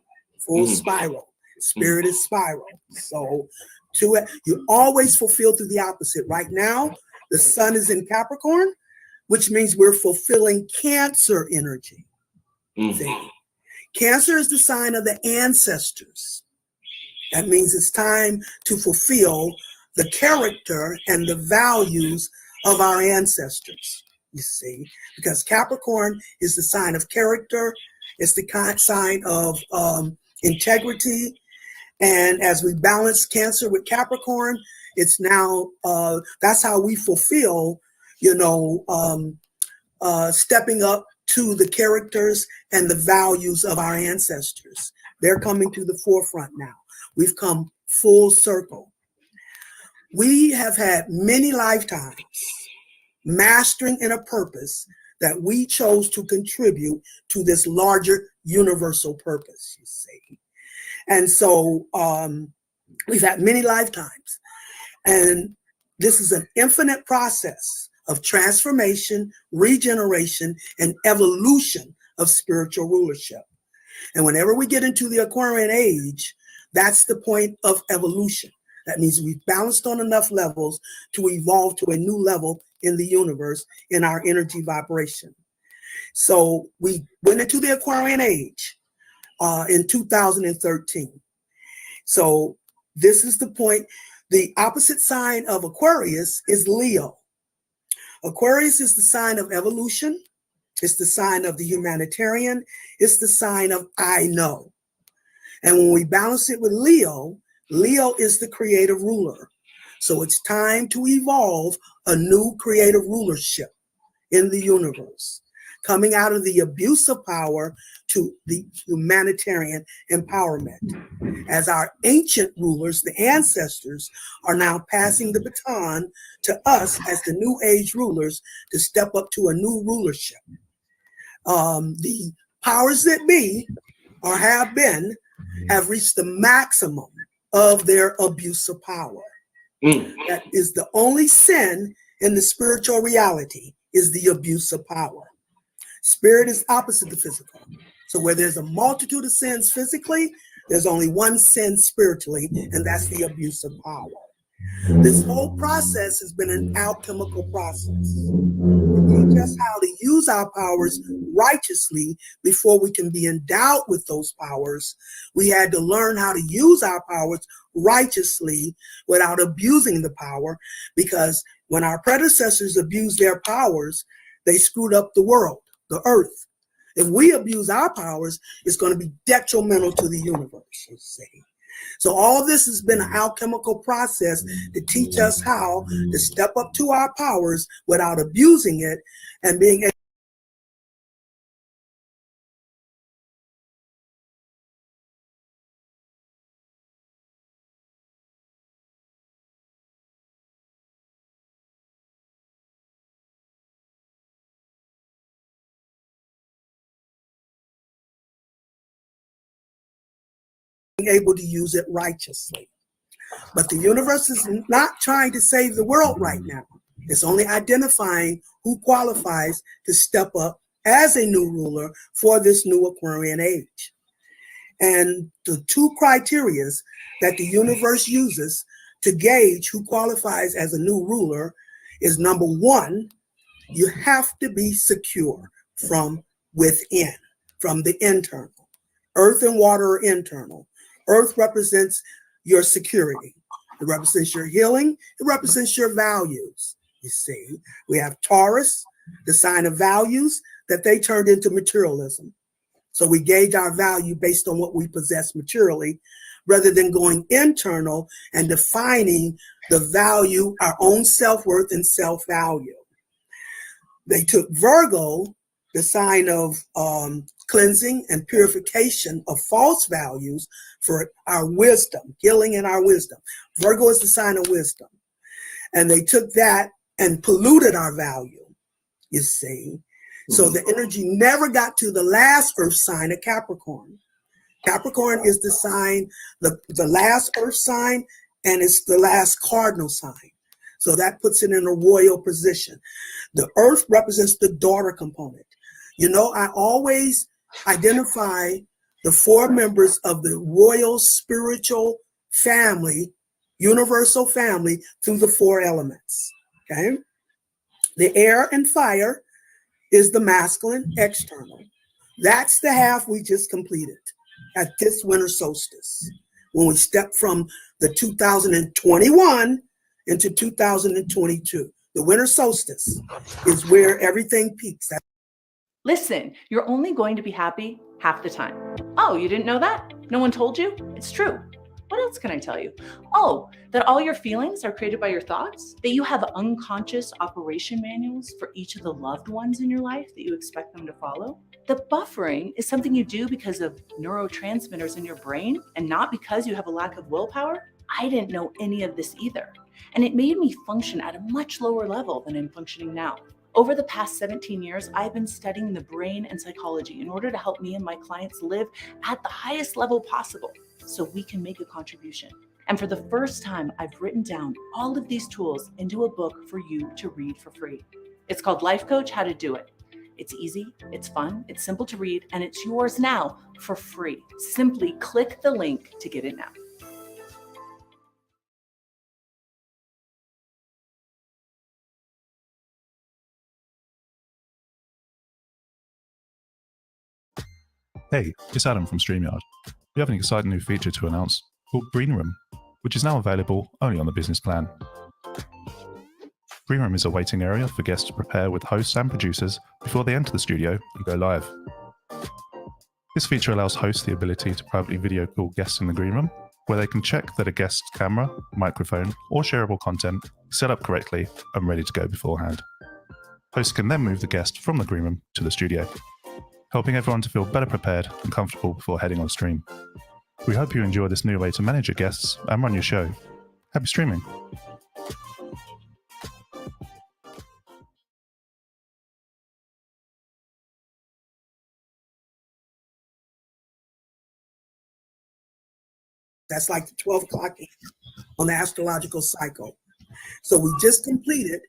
Full spiral. Spirit is spiral. So you always fulfill through the opposite. Right now, the sun is in Capricorn, which means we're fulfilling Cancer energy. Cancer is the sign of the ancestors. That means it's time to fulfill the character and the values of our ancestors, you see, because Capricorn is the sign of character. It's the sign of integrity. And as we balance Cancer with Capricorn, it's now, that's how we fulfill, stepping up to the characters and the values of our ancestors. They're coming to the forefront now. We've come full circle. We have had many lifetimes mastering in a purpose that we chose to contribute to this larger universal purpose, you see. And so we've had many lifetimes. And this is an infinite process of transformation, regeneration, and evolution of spiritual rulership. And whenever we get into the Aquarian age, that's the point of evolution. That means we've balanced on enough levels to evolve to a new level in the universe in our energy vibration. So we went into the Aquarian age in 2013. So this is the point. The opposite sign of Aquarius is Leo. Aquarius is the sign of evolution. It's the sign of the humanitarian. It's the sign of I know. And when we balance it with Leo, Leo is the creative ruler. So it's time to evolve a new creative rulership in the universe, coming out of the abuse of power to the humanitarian empowerment. As our ancient rulers, the ancestors, are now passing the baton to us as the new age rulers to step up to a new rulership. The powers that be, or have been, have reached the maximum of their abuse of power. That is the only sin in the spiritual reality, is the abuse of power. Spirit is opposite the physical. So where there's a multitude of sins physically, there's only one sin spiritually, and that's the abuse of power. This whole process has been an alchemical process to teach us how to use our powers righteously before we can be endowed with those powers. We had to learn how to use our powers righteously without abusing the power, because when our predecessors abused their powers, they screwed up the world, the earth. If we abuse our powers, it's going to be detrimental to the universe, you see. So all this has been an alchemical process to teach us how to step up to our powers without abusing it and being able to use it righteously. But the universe is not trying to save the world right now. It's only identifying who qualifies to step up as a new ruler for this new Aquarian age. And the two criteria that the universe uses to gauge who qualifies as a new ruler is, number one, you have to be secure from within, from the internal. Earth and water are internal. Earth represents your security. It represents your healing. It represents your values. You see, we have Taurus, the sign of values, that they turned into materialism. So we gauge our value based on what we possess materially, rather than going internal and defining the value, our own self-worth and self-value. They took Virgo, the sign of cleansing and purification of false values, for our wisdom, healing in our wisdom. Virgo is the sign of wisdom. And they took that and polluted our value, you see. So the energy never got to the last earth sign of Capricorn. Capricorn is the sign, the last earth sign, and it's the last cardinal sign. So that puts it in a royal position. The earth represents the daughter component. You know, I always identify the 4 members of the royal spiritual family, universal family, through the 4 elements, okay? The air and fire is the masculine external. That's the half we just completed at this winter solstice, when we stepped from the 2021 into 2022. The winter solstice is where everything peaks. Listen, you're only going to be happy half the time. Oh, you didn't know that? No one told you? It's true. What else can I tell you? Oh, that all your feelings are created by your thoughts? That you have unconscious operation manuals for each of the loved ones in your life that you expect them to follow? The buffering is something you do because of neurotransmitters in your brain and not because you have a lack of willpower? I didn't know any of this either. And it made me function at a much lower level than I'm functioning now. Over the past 17 years, I've been studying the brain and psychology in order to help me and my clients live at the highest level possible so we can make a contribution. And for the first time, I've written down all of these tools into a book for you to read for free. It's called Life Coach How to Do It. It's easy, it's fun, it's simple to read, and it's yours now for free. Simply click the link to get it now. Hey, it's Adam from StreamYard. We have an exciting new feature to announce called Green Room, which is now available only on the business plan. Green Room is a waiting area for guests to prepare with hosts and producers before they enter the studio and go live. This feature allows hosts the ability to privately video call guests in the Green Room, where they can check that a guest's camera, microphone, or shareable content is set up correctly and ready to go beforehand. Hosts can then move the guest from the Green Room to the studio, helping everyone to feel better prepared and comfortable before heading on stream. We hope you enjoy this new way to manage your guests and run your show. Happy streaming. That's like the 12 o'clock on the astrological cycle. So we just completed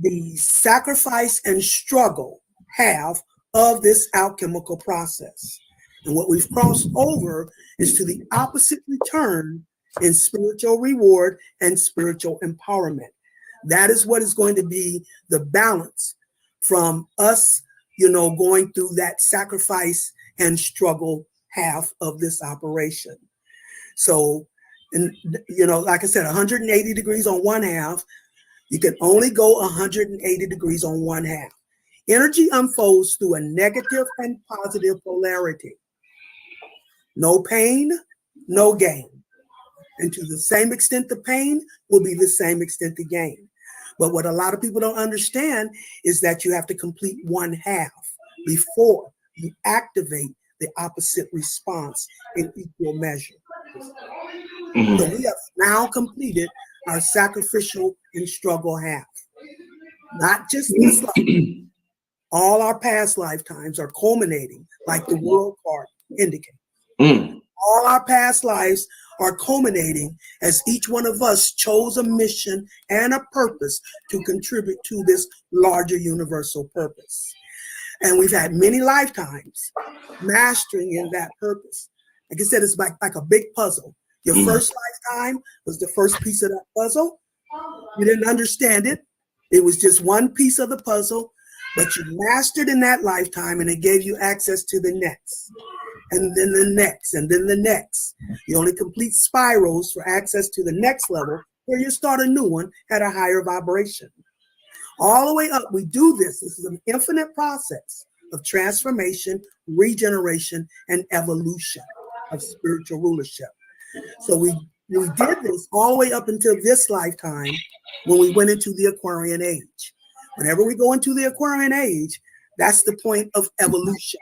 the sacrifice and struggle half of this alchemical process. And what we've crossed over is to the opposite return in spiritual reward and spiritual empowerment. That is what is going to be the balance from us, going through that sacrifice and struggle half of this operation. So, like I said, 180 degrees on one half, you can only go 180 degrees on one half. Energy unfolds through a negative and positive polarity. No pain, no gain. And to the same extent the pain will be the same extent the gain. But what a lot of people don't understand is that you have to complete one half before you activate the opposite response in equal measure. So we have now completed our sacrificial and struggle half. Not just this life. All our past lifetimes are culminating, like the world card indicates. All our past lives are culminating as each one of us chose a mission and a purpose to contribute to this larger universal purpose. And we've had many lifetimes mastering in that purpose. Like I said, it's like a big puzzle. Your first lifetime was the first piece of that puzzle. You didn't understand it. It was just one piece of the puzzle, but you mastered in that lifetime, and it gave you access to the next, and then the next, and then the next. You only complete spirals for access to the next level, where you start a new one at a higher vibration. All the way up, we do this. This is an infinite process of transformation, regeneration, and evolution of spiritual rulership. So we did this all the way up until this lifetime when we went into the Aquarian age. Whenever we go into the Aquarian age, that's the point of evolution.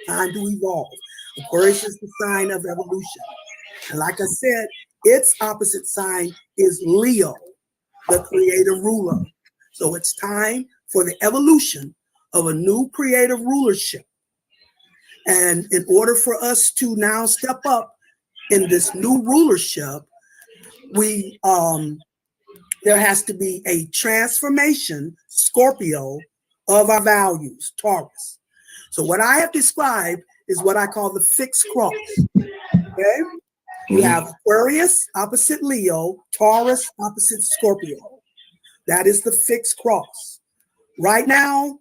Time to evolve. Aquarius is the sign of evolution. And like I said, its opposite sign is Leo, the creator ruler. So it's time for the evolution of a new creative rulership. And in order for us to now step up in this new rulership, there has to be a transformation, Scorpio, of our values, Taurus. So what I have described is what I call the fixed cross. Okay? You have Aquarius opposite Leo, Taurus opposite Scorpio. That is the fixed cross. Right now,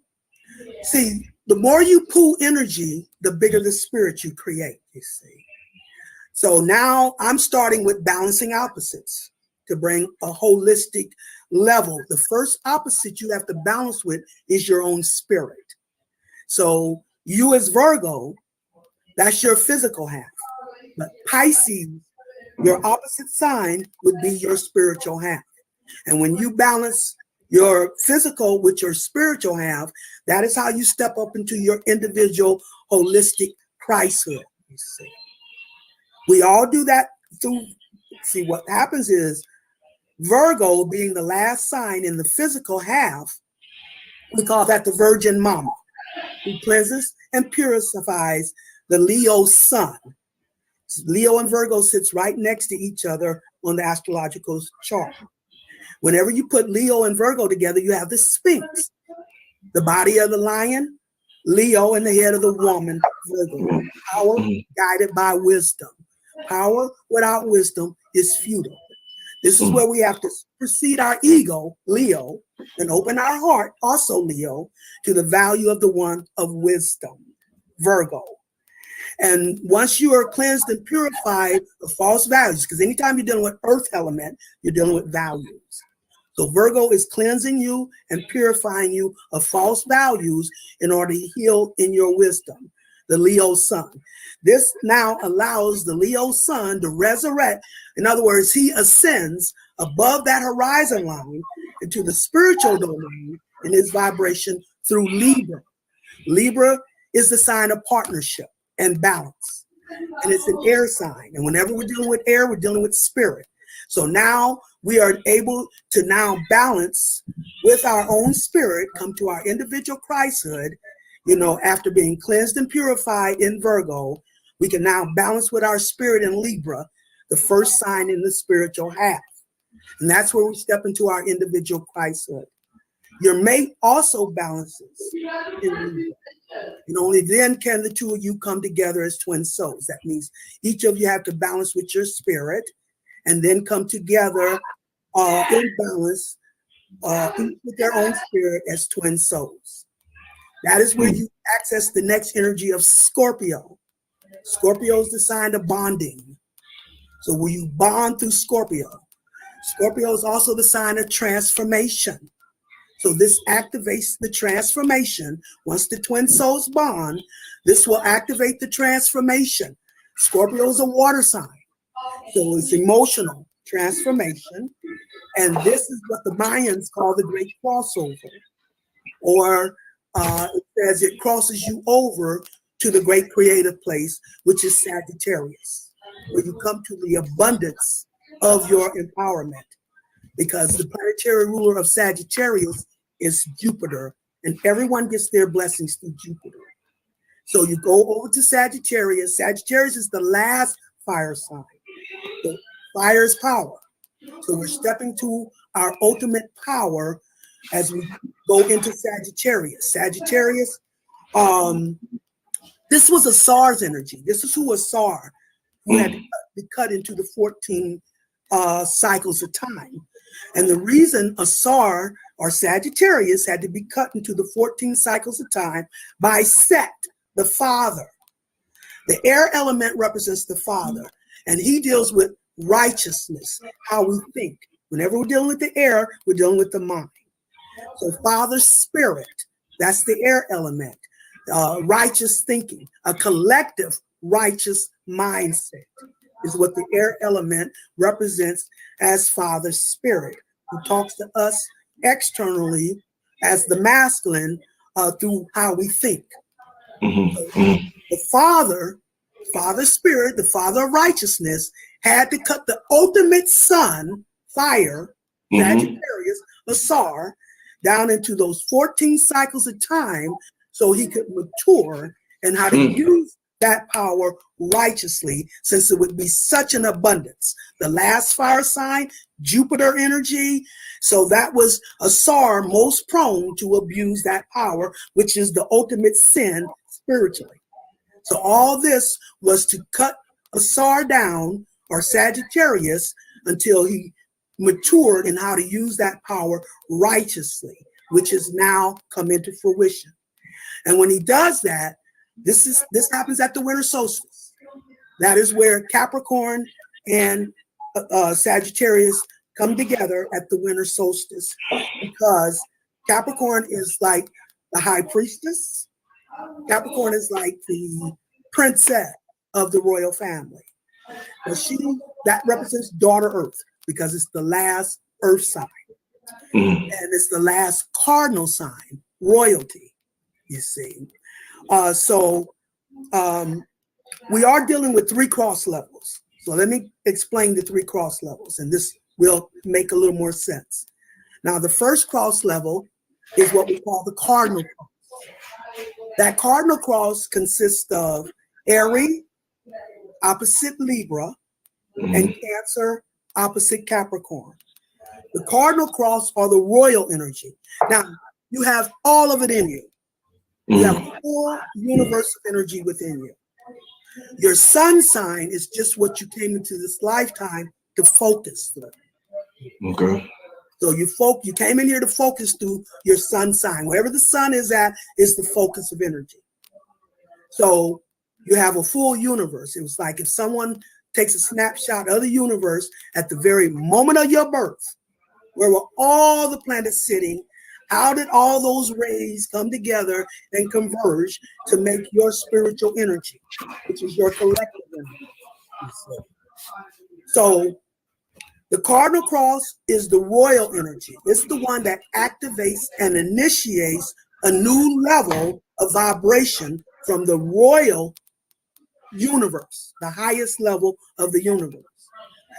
see, the more you pull energy, the bigger the spirit you create, you see. So now I'm starting with balancing opposites to bring a holistic level. The first opposite you have to balance with is your own spirit. So you as Virgo, that's your physical half. But Pisces, your opposite sign, would be your spiritual half. And when you balance your physical with your spiritual half, that is how you step up into your individual holistic Christhood. You see. We all do that through, see, what happens is Virgo being the last sign in the physical half, we call that the Virgin Mama, who cleanses and purifies the Leo sun. Leo and Virgo sits right next to each other on the astrological chart. Whenever you put Leo and Virgo together, you have the Sphinx, the body of the lion, Leo, and the head of the woman, Virgo. Power guided by wisdom. Power without wisdom is futile. This is where we have to supersede our ego, Leo, and open our heart, also Leo, to the value of the one of wisdom, Virgo. And once you are cleansed and purified of false values, because anytime you're dealing with earth element, you're dealing with values. So Virgo is cleansing you and purifying you of false values in order to heal in your wisdom, the Leo sun. This now allows the Leo sun to resurrect. In other words, he ascends above that horizon line into the spiritual domain in his vibration through Libra. Libra is the sign of partnership and balance. And it's an air sign. And whenever we're dealing with air, we're dealing with spirit. So now we are able to now balance with our own spirit, come to our individual Christhood, after being cleansed and purified in Virgo, we can now balance with our spirit in Libra, the first sign in the spiritual half. And that's where we step into our individual Christhood. Your mate also balances in Libra. And only then can the two of you come together as twin souls. That means each of you have to balance with your spirit and then come together in balance with their own spirit as twin souls. That is where you access the next energy of Scorpio. Scorpio is the sign of bonding. So when you bond through Scorpio, Scorpio is also the sign of transformation. So this activates the transformation. Once the twin souls bond, this will activate the transformation. Scorpio is a water sign. So it's emotional transformation. And this is what the Mayans call the great crossover. Or it says it crosses you over to the great creative place, which is Sagittarius, where you come to the abundance of your empowerment. Because the planetary ruler of Sagittarius is Jupiter, and everyone gets their blessings through Jupiter. So you go over to Sagittarius. Sagittarius is the last fire sign. So fire is power. So we're stepping to our ultimate power as we go into Sagittarius. Sagittarius, this was a SAR's energy. This is who a SAR, who had to be cut into the 14 cycles of time. And the reason a SAR or Sagittarius had to be cut into the 14 cycles of time by Set, the father. The air element represents the father, and he deals with righteousness, how we think. Whenever we're dealing with the air, we're dealing with the mind. So father's spirit, that's the air element. Righteous thinking, a collective righteous mindset is what the air element represents as father's spirit, who talks to us externally as the masculine through how we think. The father's spirit, the father of righteousness, had to cut the ultimate sun, fire, Sagittarius, Asar, down into those 14 cycles of time so he could mature and how to use that power righteously, since it would be such an abundance. The last fire sign, Jupiter energy. So that was Asar most prone to abuse that power, which is the ultimate sin spiritually. So all this was to cut Asar down, or Sagittarius, until he matured in how to use that power righteously, which has now come into fruition. And when he does that, this happens at the winter solstice. That is where Capricorn and Sagittarius come together at the winter solstice, because Capricorn is like the high priestess. Capricorn is like the princess of the royal family. And that represents daughter Earth, because it's the last earth sign. And it's the last cardinal sign, royalty, you see. We are dealing with 3 cross levels. So let me explain the 3 cross levels, and this will make a little more sense. Now, the first cross level is what we call the cardinal cross. That cardinal cross consists of Aries, opposite Libra, and Cancer, opposite Capricorn. The cardinal cross are the royal energy. Now, you have all of it in you. You have a full universe of energy within you. Your sun sign is just what you came into this lifetime to focus through. Okay. So you came in here to focus through your sun sign. Wherever the sun is at is the focus of energy. So you have a full universe. It was like if someone takes a snapshot of the universe at the very moment of your birth, where were all the planets sitting? How did all those rays come together and converge to make your spiritual energy, which is your collective energy? So the cardinal cross is the royal energy. It's the one that activates and initiates a new level of vibration from the royal universe, the highest level of the universe.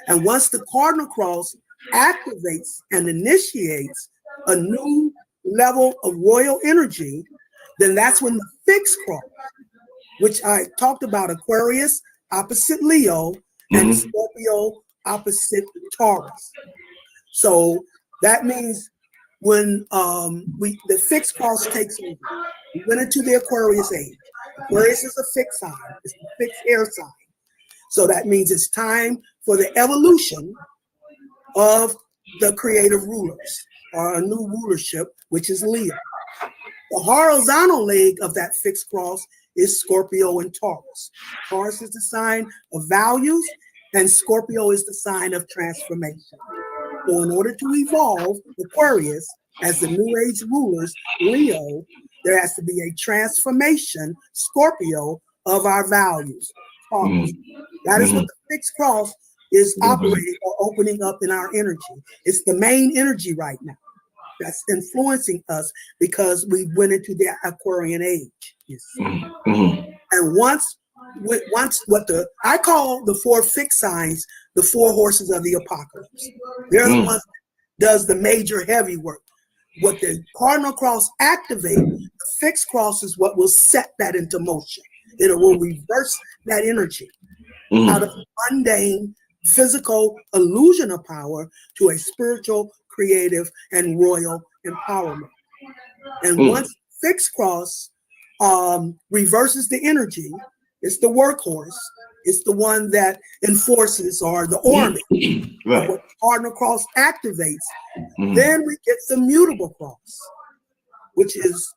And once the cardinal cross activates and initiates a new level of royal energy, then that's when the fixed cross, which I talked about, Aquarius opposite Leo and Scorpio opposite Taurus. So that means when the fixed cross takes over, we went into the Aquarius age. Aquarius is a fixed sign, it's the fixed air sign. So that means it's time for the evolution of the creative rulers, or a new rulership, which is Leo. The horizontal leg of that fixed cross is Scorpio and Taurus. Taurus is the sign of values, and Scorpio is the sign of transformation. So in order to evolve Aquarius as the new age rulers, Leo, there has to be a transformation, Scorpio, of our values. Taurus. That is what the fixed cross is operating or opening up in our energy. It's the main energy right now that's influencing us, because we went into the Aquarian age. You see? And once what I call the 4 fixed signs, the 4 horses of the apocalypse. They're the ones that does the major heavy work. What the cardinal cross activates, the fixed cross is what will set that into motion. It will reverse that energy out of mundane physical illusion of power to a spiritual, creative, and royal empowerment. And once fixed cross reverses the energy, it's the workhorse. It's the one that enforces, or the ornament. Right. What the cardinal cross activates. Then we get the mutable cross, which is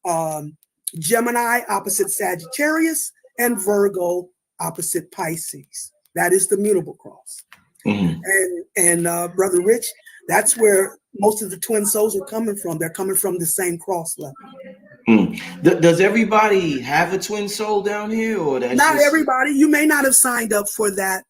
Gemini opposite Sagittarius and Virgo opposite Pisces. That is the mutable cross. And Brother Rich, that's where most of the twin souls are coming from. They're coming from the same cross level. Does everybody have a twin soul down here, or that's not everybody? You may not have signed up for that.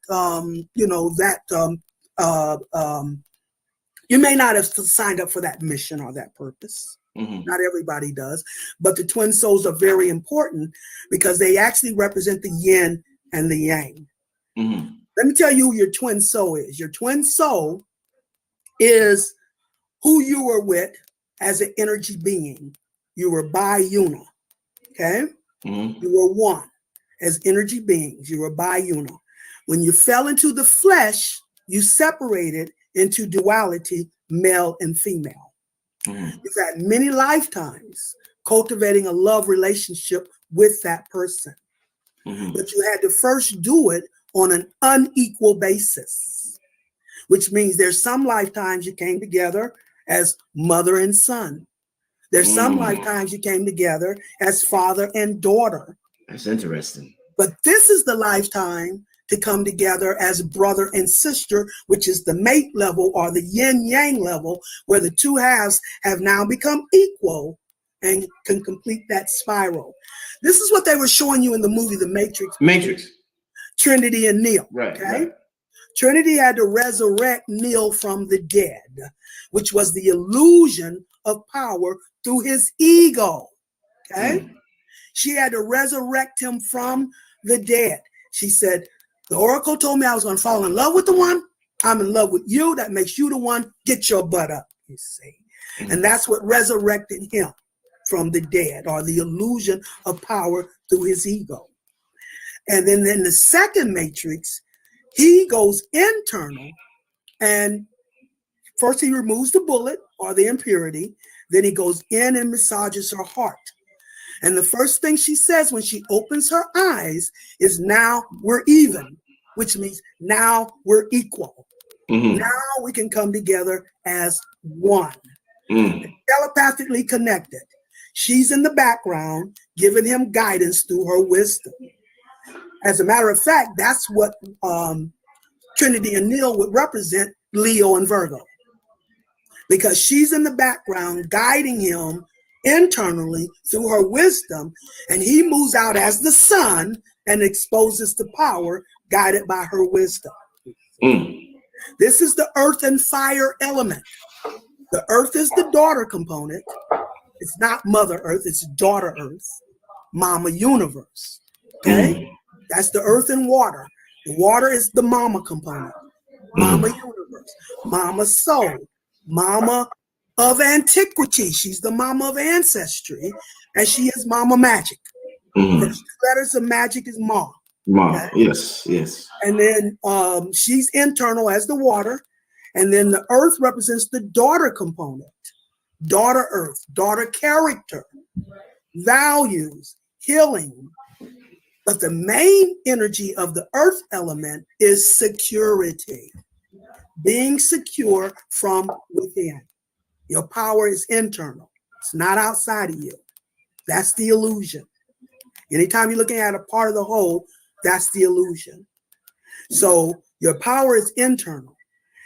You may not have signed up for that mission or that purpose. Not everybody does, but the twin souls are very important because they actually represent the yin and the yang. Let me tell you who your twin soul is. Your twin soul is who you were with as an energy being. You were bi-una, okay? Mm-hmm. You were one as energy beings. You were bi-una. When you fell into the flesh, you separated into duality, male and female. Mm-hmm. You've had many lifetimes cultivating a love relationship with that person. Mm-hmm. But you had to first do it on an unequal basis, which means there's some lifetimes you came together as mother and son. There's some lifetimes you came together as father and daughter. That's interesting. But this is the lifetime to come together as brother and sister, which is the mate level or the yin yang level, where the two halves have now become equal and can complete that spiral. This is what they were showing you in the movie The Matrix. Trinity and Neo. Right. Okay. Right. Trinity had to resurrect Neo from the dead, which was the illusion of power through his ego. Okay. She had to resurrect him from the dead. She said, the oracle told me I was going to fall in love with the one. I'm in love with you. That makes you the one. Get your butt up, you see. And that's what resurrected him from the dead, or the illusion of power through his ego. And then in the second matrix, he goes internal, and first he removes the bullet or the impurity. Then he goes in and massages her heart. And the first thing she says when she opens her eyes is, now we're even, which means now we're equal. Now we can come together as one. Telepathically connected. She's in the background giving him guidance through her wisdom. As a matter of fact, that's what Trinity and Neil would represent, Leo and Virgo. Because she's in the background guiding him internally through her wisdom, and he moves out as the sun and exposes the power guided by her wisdom. This is the earth and fire element. The earth is the daughter component. It's not Mother Earth, it's daughter Earth, Mama Universe. Okay? That's the earth and water. The water is the mama component. Mama Universe, Mama Soul, Mama of Antiquity. She's the mama of ancestry, and she is Mama Magic. First two letters of magic is Ma. Ma, okay? Yes. And then she's internal as the water, and then the earth represents the daughter component. Daughter Earth, daughter character, values, healing. But the main energy of the earth element is security. Being secure from within. Your power is internal. It's not outside of you. That's the illusion. Anytime you're looking at a part of the whole, that's the illusion. So your power is internal.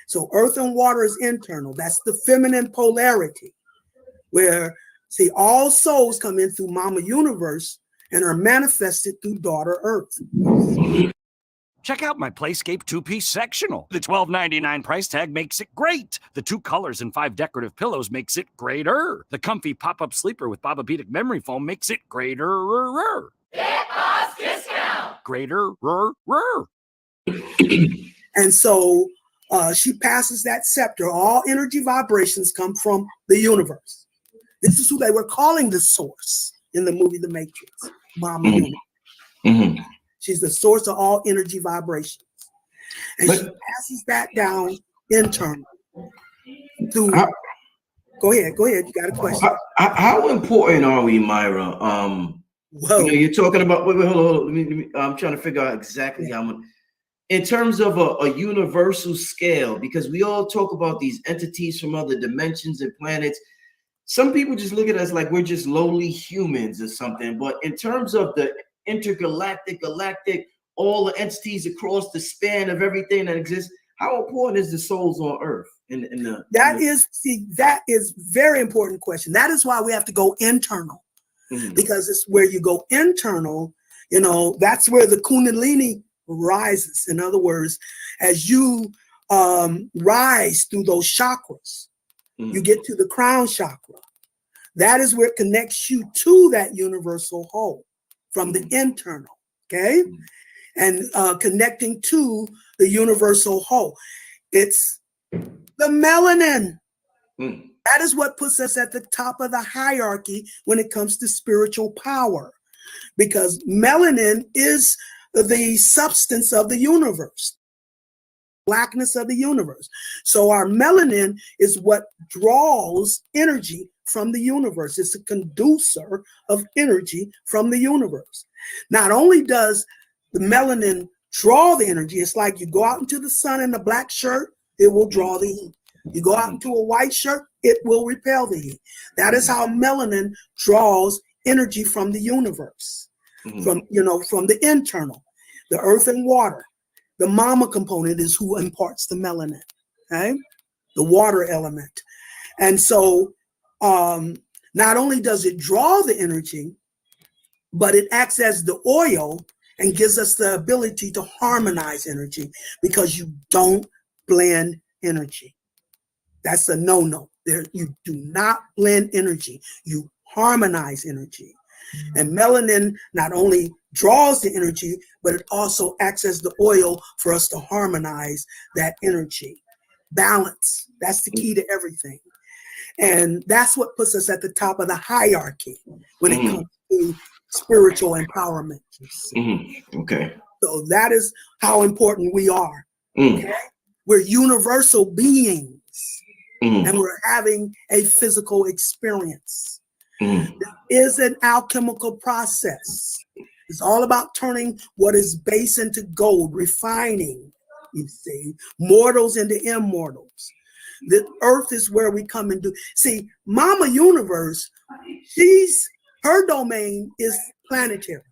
So earth and water is internal. That's the feminine polarity, where, see, all souls come in through Mama Universe and are manifested through daughter Earth. Check out my Playscape 2-piece sectional. The $12.99 price tag makes it great. The 2 colors and 5 decorative pillows makes it greater. The comfy pop-up sleeper with Bobapedic memory foam makes it greater. Get Boss discount. Greater. And so she passes that scepter. All energy vibrations come from the universe. This is who they were calling the source in the movie The Matrix, Mama Universe. She's the source of all energy vibrations. And she passes that down internally. Go ahead. You got a question. How important are we, Myra? You're talking about, wait, hold on. Let me, I'm trying to figure out exactly how much. In terms of a universal scale, because we all talk about these entities from other dimensions and planets. Some people just look at us like we're just lowly humans or something. But in terms of the intergalactic, galactic, all the entities across the span of everything that exists, how important is the souls on Earth? That is very important question. That is why we have to go internal, because it's where you go internal. That's where the Kundalini rises. In other words, as you rise through those chakras, you get to the crown chakra. That is where it connects you to that universal whole from the internal, okay? And connecting to the universal whole. It's the melanin That is what puts us at the top of the hierarchy when it comes to spiritual power, because melanin is the substance of the universe, blackness of the universe. So our melanin is what draws energy from the universe. It's a conducer of energy from the universe. Not only does the melanin draw the energy, it's like you go out into the sun in a black shirt, it will draw the heat. You go out into a white shirt, it will repel the heat. That is how melanin draws energy from the universe, from the internal, the earth and water. The mama component is who imparts the melanin, okay? The water element. And so not only does it draw the energy, but it acts as the oil and gives us the ability to harmonize energy, because you don't blend energy. That's a no-no. You do not blend energy. You harmonize energy. And melanin not only draws the energy, but it also acts as the oil for us to harmonize that energy. Balance. That's the key to everything. And that's what puts us at the top of the hierarchy when it comes to spiritual empowerment. Okay. So that is how important we are. Okay? We're universal beings. And we're having a physical experience. It is an alchemical process. It's all about turning what is base into gold, refining, you see, mortals into immortals. The earth is where we come and do. See, Mama Universe, her domain is planetary.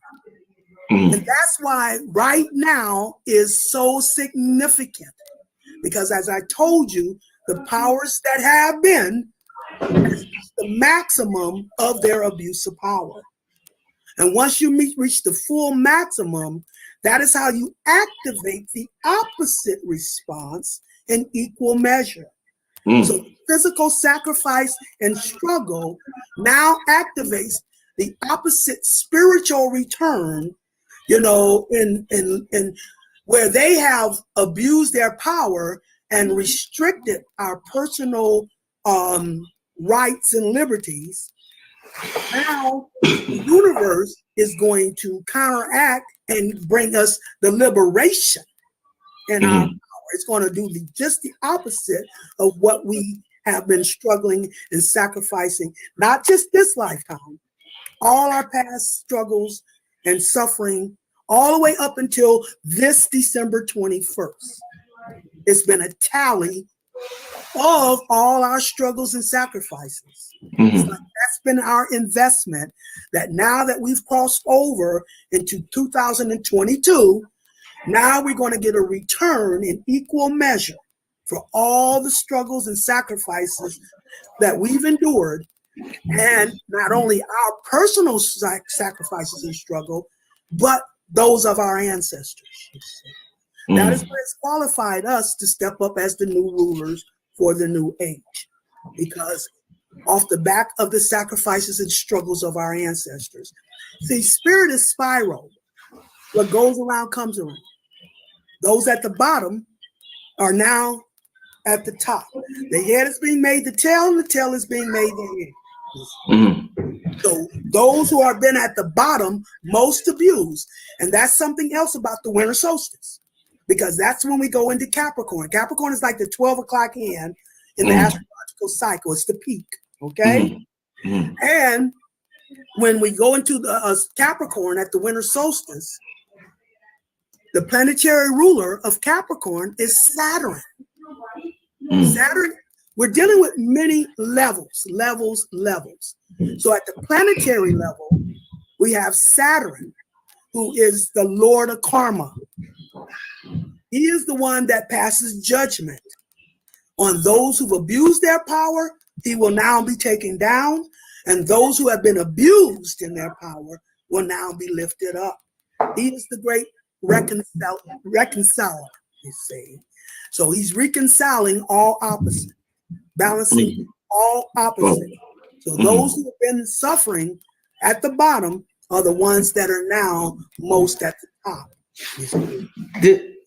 And that's why right now is so significant. Because as I told you, the powers that have been is the maximum of their abuse of power. And once you reach the full maximum, that is how you activate the opposite response in equal measure. So physical sacrifice and struggle now activates the opposite spiritual return, in where they have abused their power and restricted our personal rights and liberties. Now the universe is going to counteract and bring us the liberation in our power. It's going to do just the opposite of what we have been struggling and sacrificing, not just this lifetime, all our past struggles and suffering, all the way up until this December 21st. It's been a tally of all our struggles and sacrifices. It's like that's been our investment, that now that we've crossed over into 2022, now we're going to get a return in equal measure for all the struggles and sacrifices that we've endured. And not only our personal sacrifices and struggle, but those of our ancestors. That is what has qualified us to step up as the new rulers for the new age. Because off the back of the sacrifices and struggles of our ancestors. See, spirit is spiral. What goes around comes around. Those at the bottom are now at the top. The head is being made the tail, and the tail is being made the head. So those who have been at the bottom most abused. And that's something else about the winter solstice. Because that's when we go into Capricorn. Capricorn is like the 12 o'clock hand in the astrological cycle. It's the peak, okay? And when we go into the Capricorn at the winter solstice, the planetary ruler of Capricorn is Saturn. Saturn, we're dealing with many levels. So at the planetary level, we have Saturn, who is the Lord of Karma. He is the one that passes judgment on those who've abused their power. He will now be taken down, and those who have been abused in their power will now be lifted up. He is the great reconciler, you see. So he's reconciling all opposites, balancing all opposites. So those who have been suffering at the bottom are the ones that are now most at the top.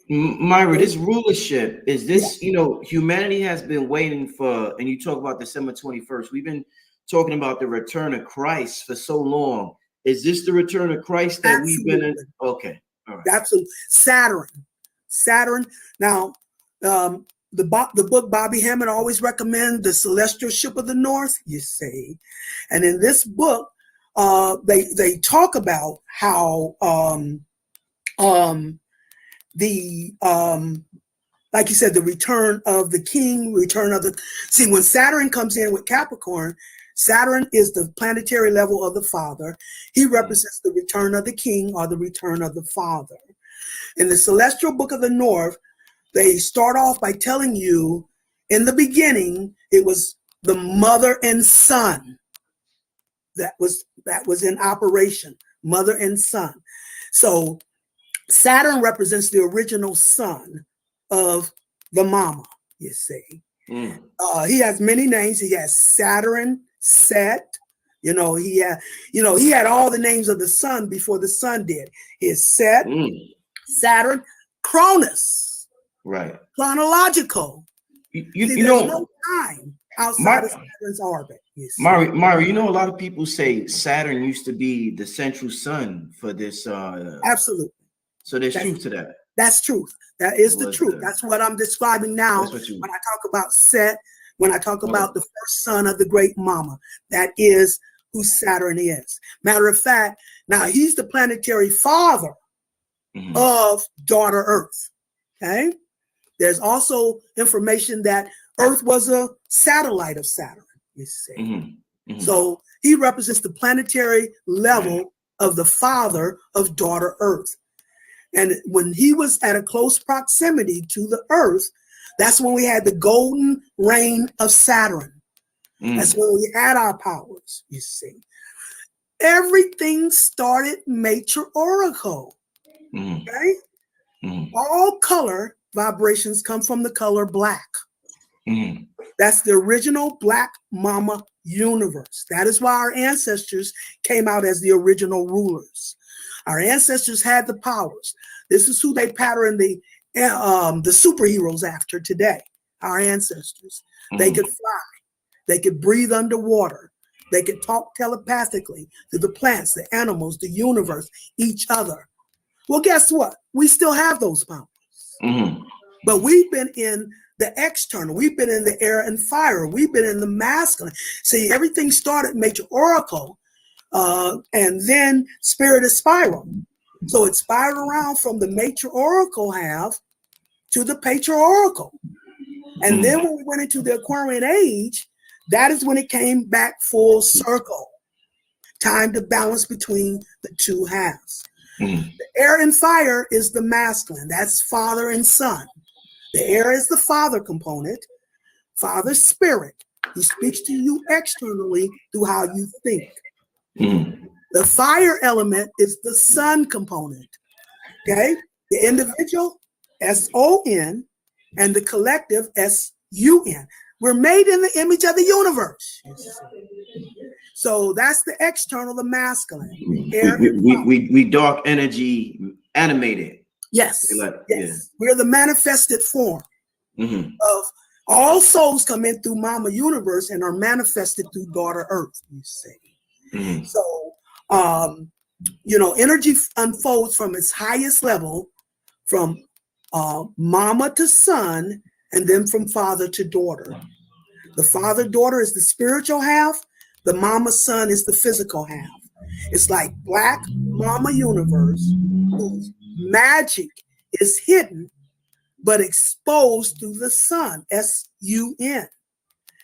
Myra, this rulership, is this, you know, humanity has been waiting for, and you talk about December 21st. We've been talking about the return of Christ for so long. Is this the return of Christ that we've been in? Okay. All right. Absolutely. Saturn. Now, the book Bobby Hammond always recommend, The Celestial Ship of the North, you see. And in this book, they talk about how like you said, the return of the king, see, when Saturn comes in with Capricorn, Saturn is the planetary level of the father. He represents the return of the king or the return of the father. In the Celestial Book of the North, they start off by telling you in the beginning, it was the mother and son that was in operation, mother and son. So Saturn represents the original son of the mama, you see. He has many names. He has Saturn, Set. He had all the names of the sun before the sun did. His Set, Saturn, Cronus. Right. Chronological. There's no time outside of Saturn's orbit. Mari, you know, a lot of people say Saturn used to be the central sun for this. Absolutely. So there's truth to that. That's truth. That is the truth. That's what I'm describing now when I talk about Set, when I talk about the first son of the great mama. That is who Saturn is. Matter of fact, now he's the planetary father of daughter Earth. Okay. There's also information that Earth was a satellite of Saturn, you see. So he represents the planetary level of the father of daughter Earth. And when he was at a close proximity to the Earth, that's when we had the golden reign of Saturn. That's when we had our powers, you see. Everything started matriarchal. Okay? All color vibrations come from the color black. That's the original black mama universe. That is why our ancestors came out as the original rulers. Our ancestors had the powers. This is who they pattern the superheroes after today. Our ancestors. They could fly. They could breathe underwater. They could talk telepathically to the plants, the animals, the universe, each other. Well, guess what? We still have those powers. But we've been in the external. We've been in the air and fire. We've been in the masculine. See, everything started matriarchal. And then spirit is spiral. So it spiraled around from the matriarchal half to the patriarchal. And then when we went into the Aquarian age, that is when it came back full circle. Time to balance between the two halves. The air and fire is the masculine. That's father and son. The air is the father component. Father's spirit. He speaks to you externally through how you think. The fire element is the sun component. Okay? The individual, S-O-N, and the collective, S-U-N. We're made in the image of the universe. So that's the external, the masculine. We dark energy animated. Yes. Yes. We're the manifested form of all souls come in through Mama Universe and are manifested through daughter Earth, you see. So, energy unfolds from its highest level, from mama to son, and then from father to daughter. The father-daughter is the spiritual half. The mama-son is the physical half. It's like black mama universe whose magic is hidden but exposed through the sun, S-U-N.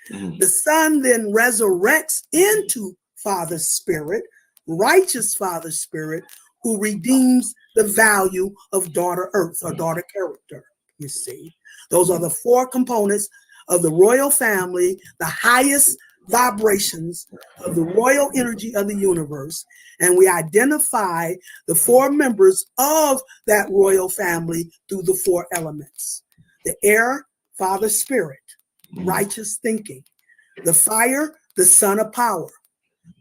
The sun then resurrects into Father's spirit, righteous Father's spirit, who redeems the value of daughter Earth or daughter character, you see. Those are the four components of the royal family, the highest vibrations of the royal energy of the universe. And we identify the four members of that royal family through the four elements. The air, Father Spirit, righteous thinking. The fire, the son of power,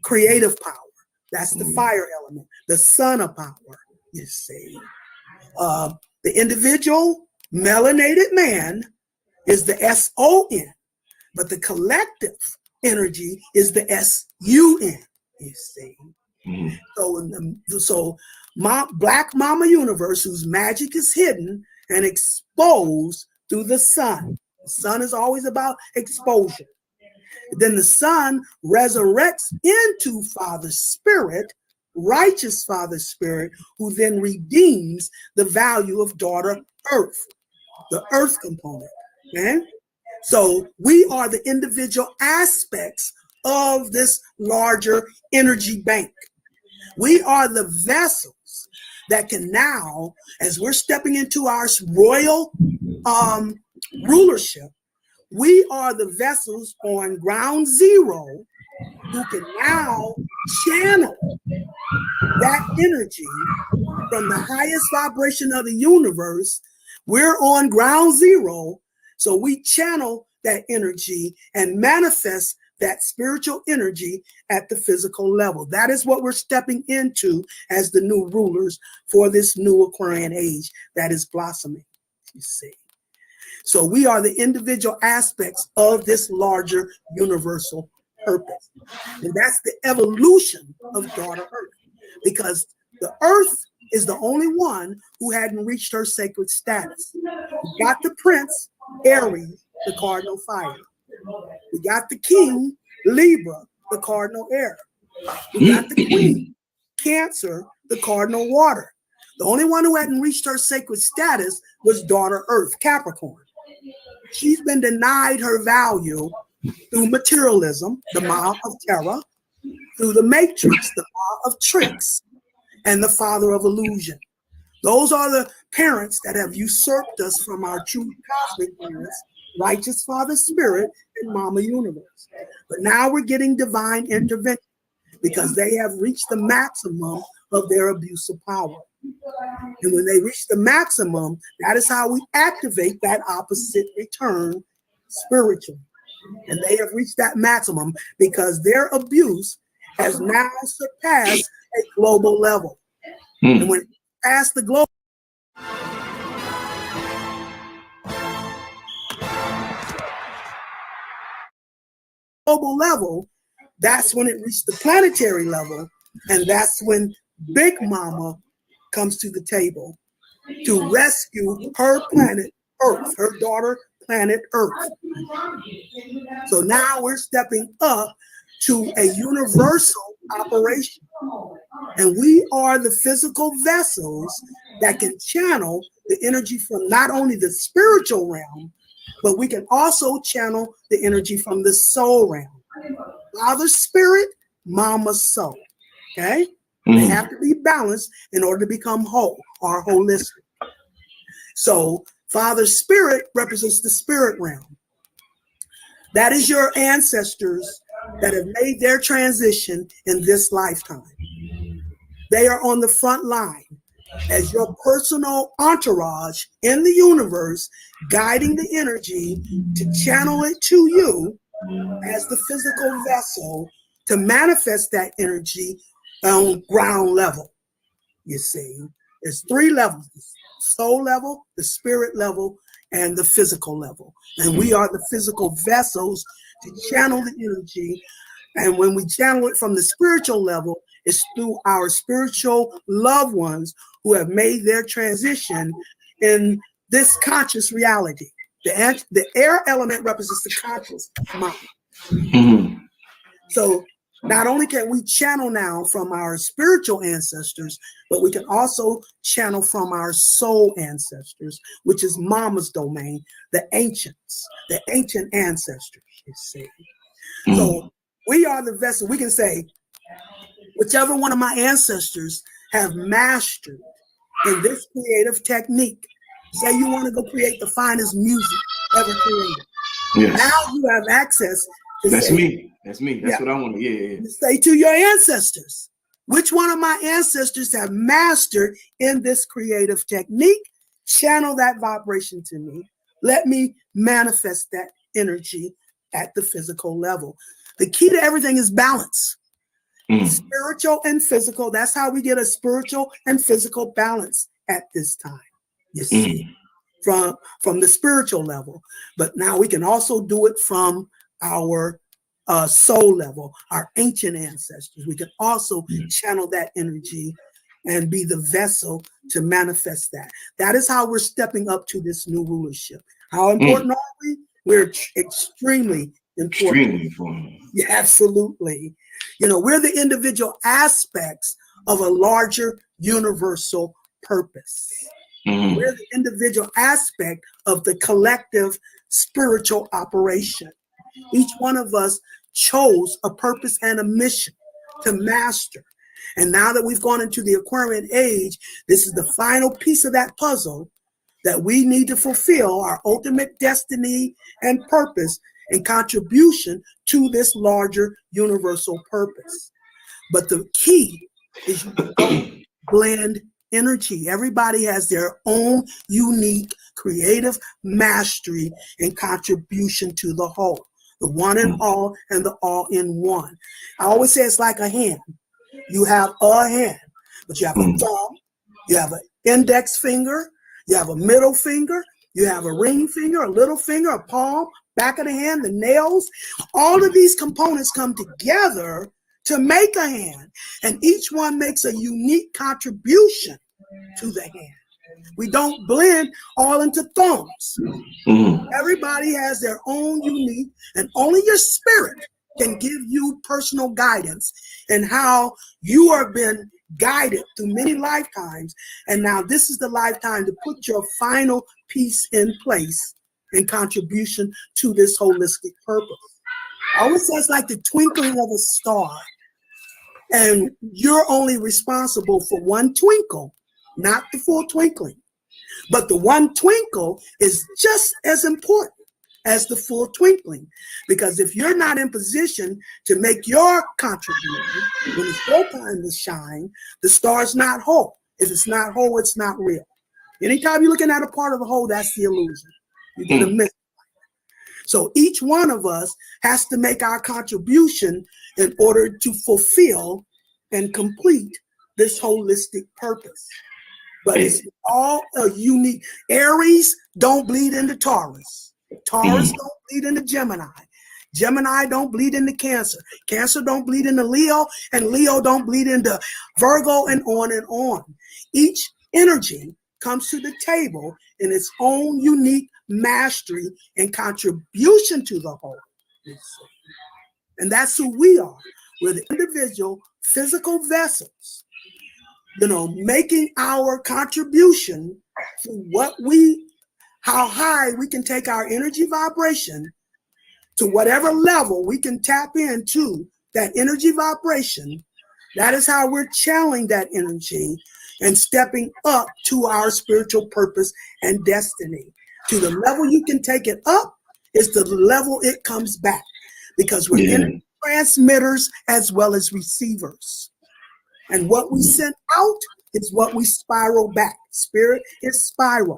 creative power. That's the fire element. The son of power, you see. The individual melanated man is the S-O-N, but the collective energy is the S-U-N, you see. So Black Mama Universe, whose magic is hidden and exposed through the sun. The sun is always about exposure. Then the son resurrects into Father Spirit, righteous Father Spirit, who then redeems the value of daughter Earth, the Earth component. Okay? So we are the individual aspects of this larger energy bank. We are the vessels that can now, as we're stepping into our royal rulership, we are the vessels on ground zero who can now channel that energy from the highest vibration of the universe. We're on ground zero, so we channel that energy and manifest that spiritual energy at the physical level. That is what we're stepping into as the new rulers for this new Aquarian age that is blossoming, you see. So we are the individual aspects of this larger universal purpose. And that's the evolution of daughter Earth, because the Earth is the only one who hadn't reached her sacred status. We got the Prince, Aries, the cardinal fire. We got the King, Libra, the cardinal air. We got the Queen, Cancer, the cardinal water. The only one who hadn't reached her sacred status was daughter Earth, Capricorn. She's been denied her value through materialism, the Ma of terror, through the matrix, the Ma of tricks, and the father of illusion. Those are the parents that have usurped us from our true cosmic parents, righteous Father Spirit and Mama Universe. But now we're getting divine intervention because they have reached the maximum of their abuse of power. And when they reach the maximum, that is how we activate that opposite return spiritually. And they have reached that maximum because their abuse has now surpassed a global level. And when it passed the global level, that's when it reached the planetary level. And that's when Big Mama comes to the table to rescue her planet Earth, her daughter planet Earth. So now we're stepping up to a universal operation. And we are the physical vessels that can channel the energy from not only the spiritual realm, but we can also channel the energy from the soul realm. Father Spirit, Mama Soul. Okay? They have to be balanced in order to become whole or holistic. So Father Spirit represents the spirit realm. That is your ancestors that have made their transition in this lifetime. They are on the front line as your personal entourage in the universe, guiding the energy to channel it to you as the physical vessel to manifest that energy on ground level. You see, there's 3 levels: the soul level, the spirit level, and the physical level. And we are the physical vessels to channel the energy. And when we channel it from the spiritual level, it's through our spiritual loved ones who have made their transition in this conscious reality. The air element represents the conscious mind. So not only can we channel now from our spiritual ancestors, but we can also channel from our soul ancestors, which is Mama's domain, the ancients, the ancient ancestors, you see. So we are the vessel. We can say, whichever one of my ancestors have mastered in this creative technique, say you want to go create the finest music ever created. Yes. Now you have access to That's me. That's what I want to. Yeah. Say to your ancestors, which one of my ancestors have mastered in this creative technique? Channel that vibration to me. Let me manifest that energy at the physical level. The key to everything is balance. Spiritual and physical. That's how we get a spiritual and physical balance at this time. you see, from the spiritual level. But now we can also do it from our soul level, our ancient ancestors. We can also channel that energy and be the vessel to manifest that. That is how we're stepping up to this new rulership. How important are we? We're extremely important. Extremely important. Yeah, absolutely. You know, we're the individual aspects of a larger universal purpose. We're the individual aspect of the collective spiritual operation. Each one of us chose a purpose and a mission to master. And now that we've gone into the Aquarian age, this is the final piece of that puzzle that we need to fulfill our ultimate destiny and purpose and contribution to this larger universal purpose. But the key is you don't blend energy. Everybody has their own unique creative mastery and contribution to the whole, the one and all and the all in one. I always say it's like a hand. You have a hand, but you have a thumb, you have an index finger, you have a middle finger, you have a ring finger, a little finger, a palm, back of the hand, the nails. All of these components come together to make a hand, and each one makes a unique contribution to the hand. We don't blend all into thumbs. Everybody has their own unique, and only your spirit can give you personal guidance and how you are being guided through many lifetimes. And now this is the lifetime to put your final piece in place in contribution to this holistic purpose. I always say it's like the twinkling of a star. And you're only responsible for one twinkle, not the full twinkling. But the one twinkle is just as important as the full twinkling. Because if you're not in position to make your contribution, when it's your time to shine, the star's not whole. If it's not whole, it's not real. Anytime you're looking at a part of the whole, that's the illusion. You're going to miss it. So each one of us has to make our contribution in order to fulfill and complete this holistic purpose. But it's all a unique. Aries don't bleed into Taurus. Taurus don't bleed into Gemini. Gemini don't bleed into Cancer. Cancer don't bleed into Leo, and Leo don't bleed into Virgo, and on and on. Each energy comes to the table in its own unique mastery and contribution to the whole. And that's who we are. We're the individual physical vessels, you know, making our contribution to how high we can take our energy vibration to whatever level we can tap into that energy vibration. That is how we're channeling that energy and stepping up to our spiritual purpose and destiny. To the level you can take it up is the level it comes back, because we're energy transmitters as well as receivers. And what we send out is what we spiral back. Spirit is spiral.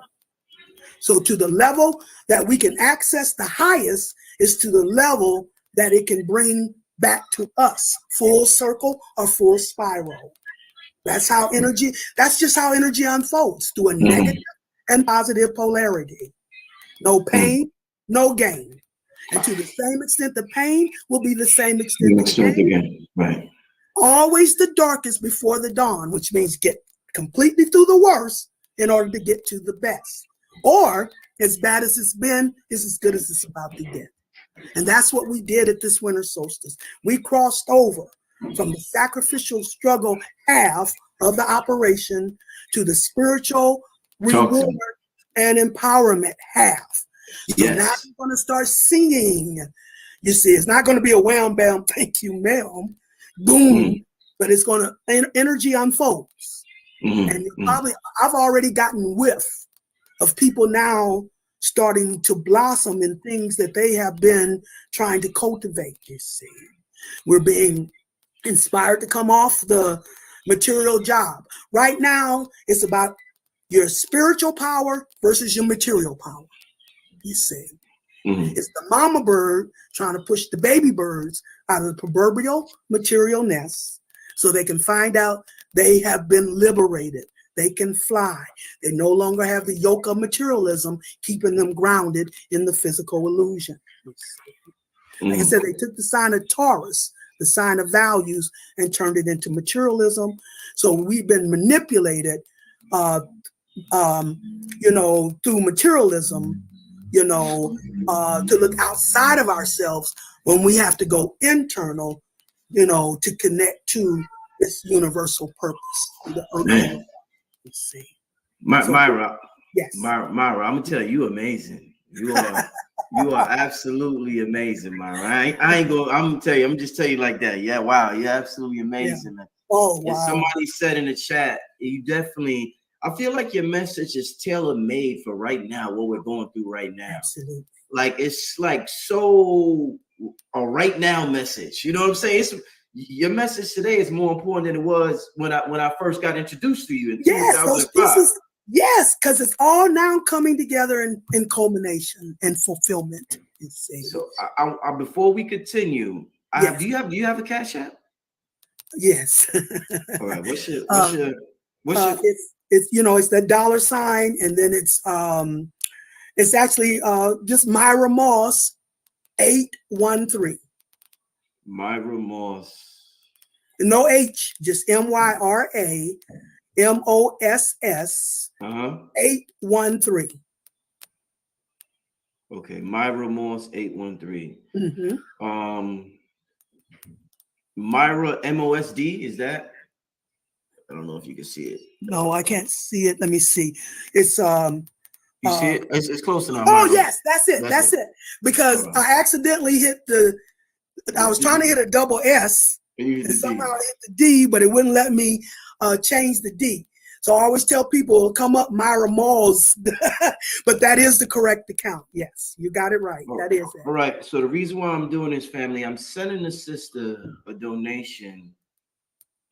So to the level that we can access the highest is to the level that it can bring back to us, full circle or full spiral. That's just how energy unfolds, through a negative and positive polarity. No pain, no gain. And to the same extent the pain will be the same extent the gain. Right. Always the darkest before the dawn, which means get completely through the worst in order to get to the best. Or as bad as it's been is as good as it's about to get. And that's what we did at this winter solstice. We crossed over from the sacrificial struggle half of the operation to the spiritual reward and empowerment half. So now you're going to start singing. You see, it's not going to be a wham, bam, thank you, ma'am, boom, but it's going to, energy unfolds. And I've already gotten whiff of people now starting to blossom in things that they have been trying to cultivate, you see. We're being inspired to come off the material job. Right now, it's about your spiritual power versus your material power, you see. It's the mama bird trying to push the baby birds out of the proverbial material nest so they can find out they have been liberated. They can fly. They no longer have the yoke of materialism keeping them grounded in the physical illusion. Like I said, they took the sign of Taurus, the sign of values, and turned it into materialism. So we've been manipulated, through materialism, to look outside of ourselves when we have to go internal, to connect to this universal purpose. Man. Let's see. Myra. Yes. Myra, I'm gonna tell you, amazing. You are absolutely amazing, Myra. I'm gonna tell you, I'm just tell you like that. Yeah, wow, you're absolutely amazing. Yeah. Oh, wow. And somebody said in the chat, you definitely, I feel like your message is tailor-made for right now, what we're going through right now. Absolutely. Like it's like so a right now message. You know what I'm saying? Your message today is more important than it was when I first got introduced to you in 2005. Those pieces, yes, because it's all now coming together in culmination and fulfillment. So I before we continue, do you have a Cash App? Yes. All right. What's your it's it's the $, and then it's actually just Myra Moss 813. Myra Moss. No H, just MYRA MOSS 813. Okay, Myra Moss 813. Myra MOSD, is that? I don't know if you can see it. No, I can't see it. Let me see. It's you see it? It's close enough. Oh, Myra. Yes, that's it. That's it. Because I accidentally hit I was trying to hit a double S, and somehow I hit the D, but it wouldn't let me change the D. So I always tell people it'll come up Myra Malls, but that is the correct account. Yes, you got it right. That is it. All right. So the reason why I'm doing this, family, I'm sending the sister a donation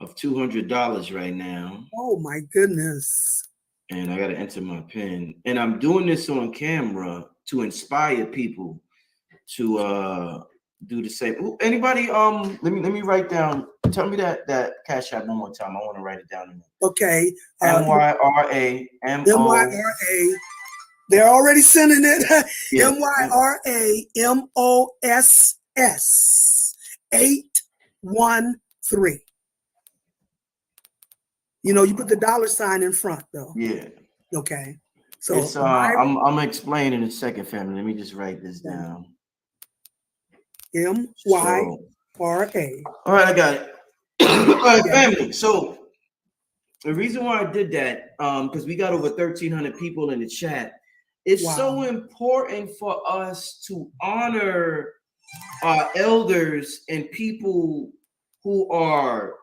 of $200 right now. Oh my goodness. And I got to enter my PIN. And I'm doing this on camera to inspire people to do the same. Ooh, anybody? Let me write down. Tell me that Cash App one more time. I want to write it down. Okay. MYRA MYRA. They're already sending it. Yeah. MYRA MOSS 813. You put the $sign in front though. Yeah. Okay. So it's I'm gonna explain in a second, family. Let me just write this down. MYRA. All right, I got it. All right, family. So the reason why I did that, because we got over 1,300 people in the chat. It's so important for us to honor our elders and people who are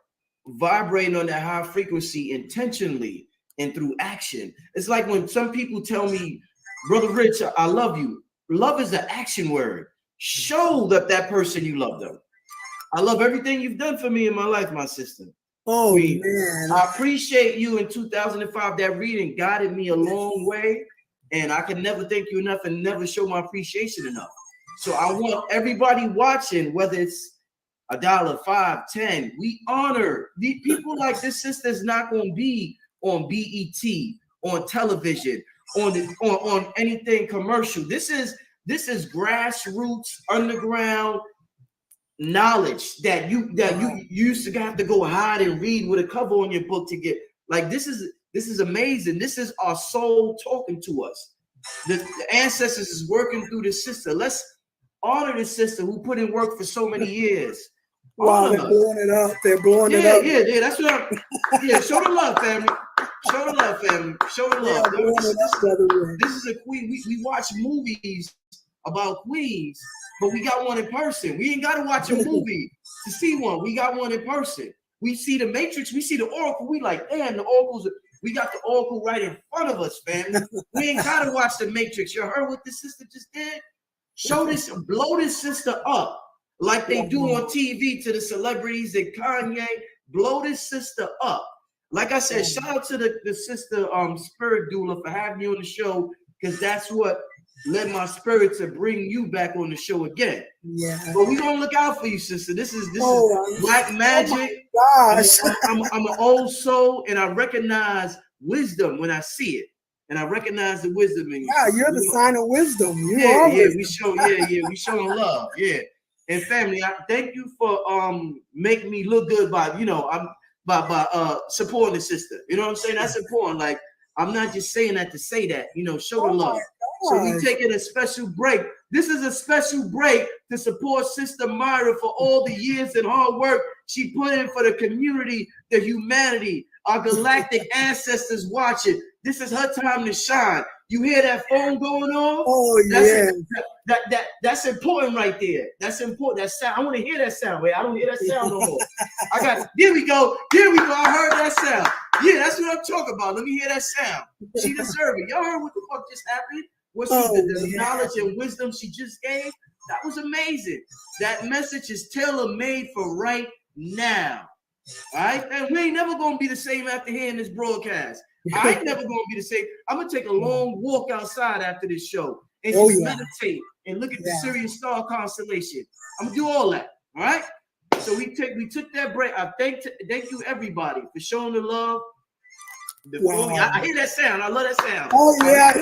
vibrating on that high frequency intentionally and through action. It's like when some people tell me, Brother Rich, I love you. Love is an action word. Show that person you love them. I love everything you've done for me in my life, my sister. Oh, man. I appreciate you in 2005. That reading guided me a long way, and I can never thank you enough and never show my appreciation enough. So I want everybody watching, whether it's $1, $5, $10, we honor the people like this sister is not going to be on BET, on television, on anything commercial. This is grassroots, underground knowledge that you used to have to go hide and read with a cover on your book to get. Like this is amazing. This is our soul talking to us. The ancestors is working through the sister. Let's honor the sister who put in work for so many years. Wow, they're blowing it up. They're blowing it up. Yeah. That's what show the love, family. Show the love, family. Show the love. This is a queen. We watch movies about queens, but we got one in person. We ain't got to watch a movie to see one. We got one in person. We see the Matrix. We see the Oracle. We like, damn, the Oracle's. We got the Oracle right in front of us, family. We ain't got to watch the Matrix. You heard what the sister just did? Show this, blow this sister up like they do on TV to the celebrities and Kanye. Blow this sister up. Like I said, shout out to the sister spirit doula for having me on the show, because that's what led my spirit to bring you back on the show again. Yeah. But we're gonna look out for you, sister. This is black magic. Oh my gosh. I'm an old soul, and I recognize wisdom when I see it. And I recognize the wisdom in you. Yeah, you're the sign of wisdom. We showing love. Yeah. And family, I thank you for making me look good by supporting the sister. You know what I'm saying? That's important. Like, I'm not just saying that to say that, show the love. So we taking a special break. This is a special break to support Sister Myra for all the years and hard work she put in for the community, the humanity, our galactic ancestors watching. This is her time to shine. You hear that phone going on? Oh, yeah. That's important right there. That's important. That sound. I want to hear that sound. Wait, I don't hear that sound no more. Here we go. I heard that sound. Yeah, that's what I'm talking about. Let me hear that sound. She deserved it. Y'all heard what the fuck just happened? The knowledge and wisdom she just gave? That was amazing. That message is tailor-made for right now. All right? And we ain't never going to be the same after hearing this broadcast. I ain't never going to be the same. I'm going to take a long walk outside after this show and just meditate and look at the Sirius Star constellation. I'm going to do all that. All right? So we took that break. I thank you, everybody, for showing the love. I hear that sound. I love that sound. Oh, yeah. I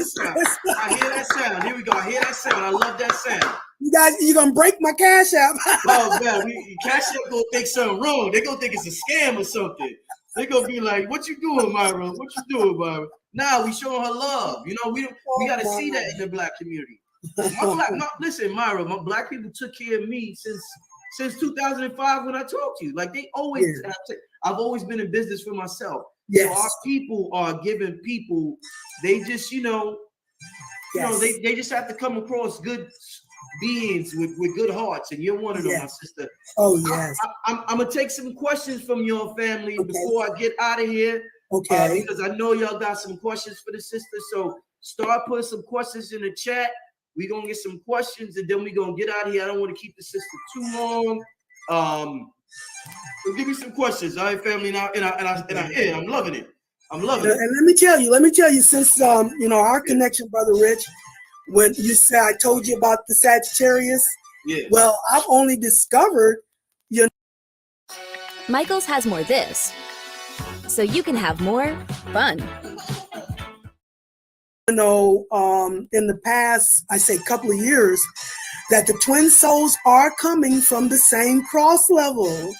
hear that sound. Here we go. I hear that sound. I love that sound. You guys, you're going to break my Cash App. Oh, man. Cash App going to think something wrong. They're going to think it's a scam or something. They're going to be like, what you doing, Myra? What you doing, Myra? Nah, we showing her love. We got to see that in the Black community. Listen, Myra, my Black people took care of me since 2005 when I talked to you. Like, they always, I've always been in business for myself. Yes. So our people are giving people, they just, they just have to come across good beings with good hearts, and you're one of them, my sister. Oh, yes. I'm going to take some questions from your family before I get out of here. Okay. Because I know y'all got some questions for the sister. So start putting some questions in the chat. We're going to get some questions, and then we're going to get out of here. I don't want to keep the sister too long. So give me some questions, all right, family. Now, I'm loving it. I'm loving it. And let me tell you, since our connection, Brother Rich, when you said I told you about the Sagittarius, well, I've only discovered, Michael's has more this, so you can have more fun. In the past, I say couple of years, that the twin souls are coming from the same cross level.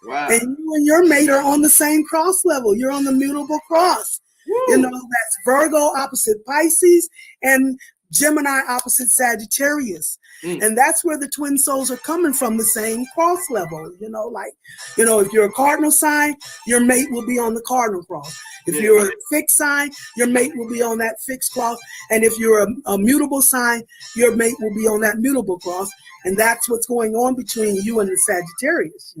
Wow. And you and your mate are on the same cross level. You're on the mutable cross. Woo. That's Virgo opposite Pisces and Gemini opposite Sagittarius. And that's where the twin souls are coming from, the same cross level. If you're a cardinal sign, your mate will be on the cardinal cross. If you're a fixed sign, your mate will be on that fixed cross. And if you're a mutable sign, your mate will be on that mutable cross. And that's what's going on between you and the Sagittarius.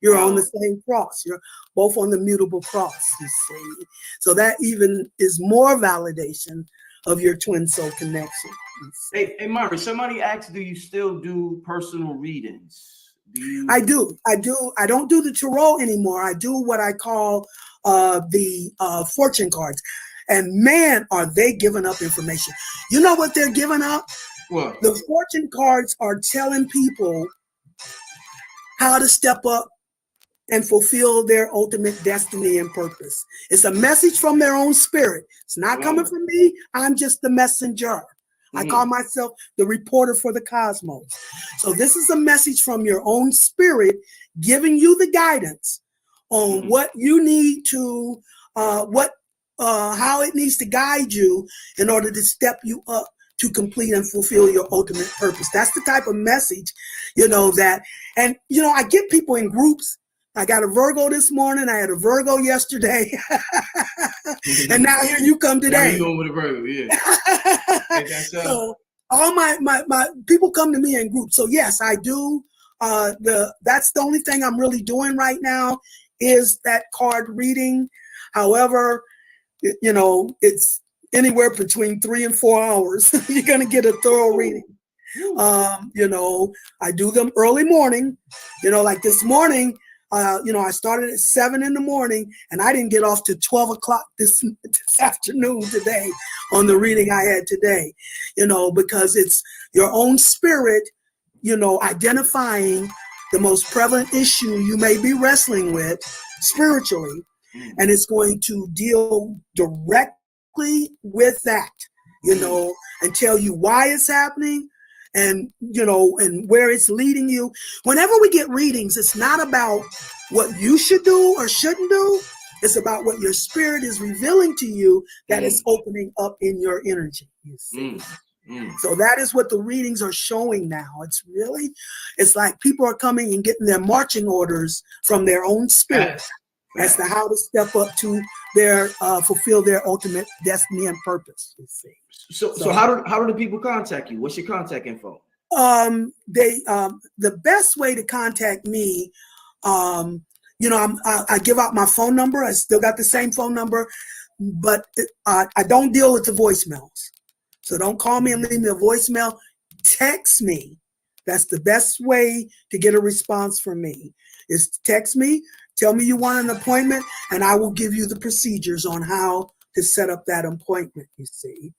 You're on the same cross. You're both on the mutable cross, you see. So that even is more validation of your twin soul connection. Hey, Myra, somebody asked, do you still do personal readings? I do. I don't do the tarot anymore. I do what I call the fortune cards. And man, are they giving up information. You know what they're giving up? What? The fortune cards are telling people how to step up and fulfill their ultimate destiny and purpose. It's a message from their own spirit. It's not coming from me. I'm just the messenger. I call myself the reporter for the cosmos. So this is a message from your own spirit, giving you the guidance on what you need to, how it needs to guide you in order to step you up to complete and fulfill your ultimate purpose. That's the type of message, I get people in groups. I got a Virgo this morning. I had a Virgo yesterday. And now here you come today. Now you going with a Virgo, yeah. So all my people come to me in groups. So yes, I do. That's the only thing I'm really doing right now is that card reading. However, it's anywhere between 3 and 4 hours. You're going to get a thorough reading. I do them early morning, like this morning. I started at 7 in the morning and I didn't get off till 12 o'clock this afternoon today on the reading I had today, because it's your own spirit, identifying the most prevalent issue you may be wrestling with spiritually and it's going to deal directly with that, you know, and tell you why it's happening and, you know, and where it's leading you. Whenever we get readings, it's not about what you should do or shouldn't do. It's about what your spirit is revealing to you that is opening up in your energy, you see. So that is what the readings are showing now. It's like people are coming and getting their marching orders from their own spirit as to how to step up to their fulfill their ultimate destiny and purpose, you see. So how do the people contact you? What's your contact info? The best way to contact me, you know, I give out my phone number. I still got the same phone number, but I don't deal with the voicemails. So don't call me and leave me a voicemail. Text me. That's the best way to get a response from me, is to text me, tell me you want an appointment, and I will give you the procedures on how to set up that appointment, you see.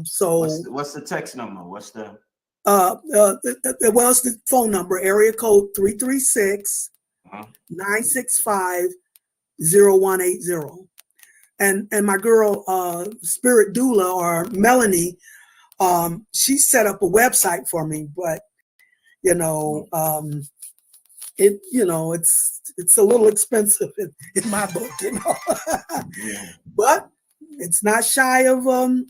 So what's the text number? What's the well, it's the phone number, area code 336-965-0180. And my girl, Spirit Doula, or Melanie, she set up a website for me, but you know, it's a little expensive in my book, you know. But it's not shy of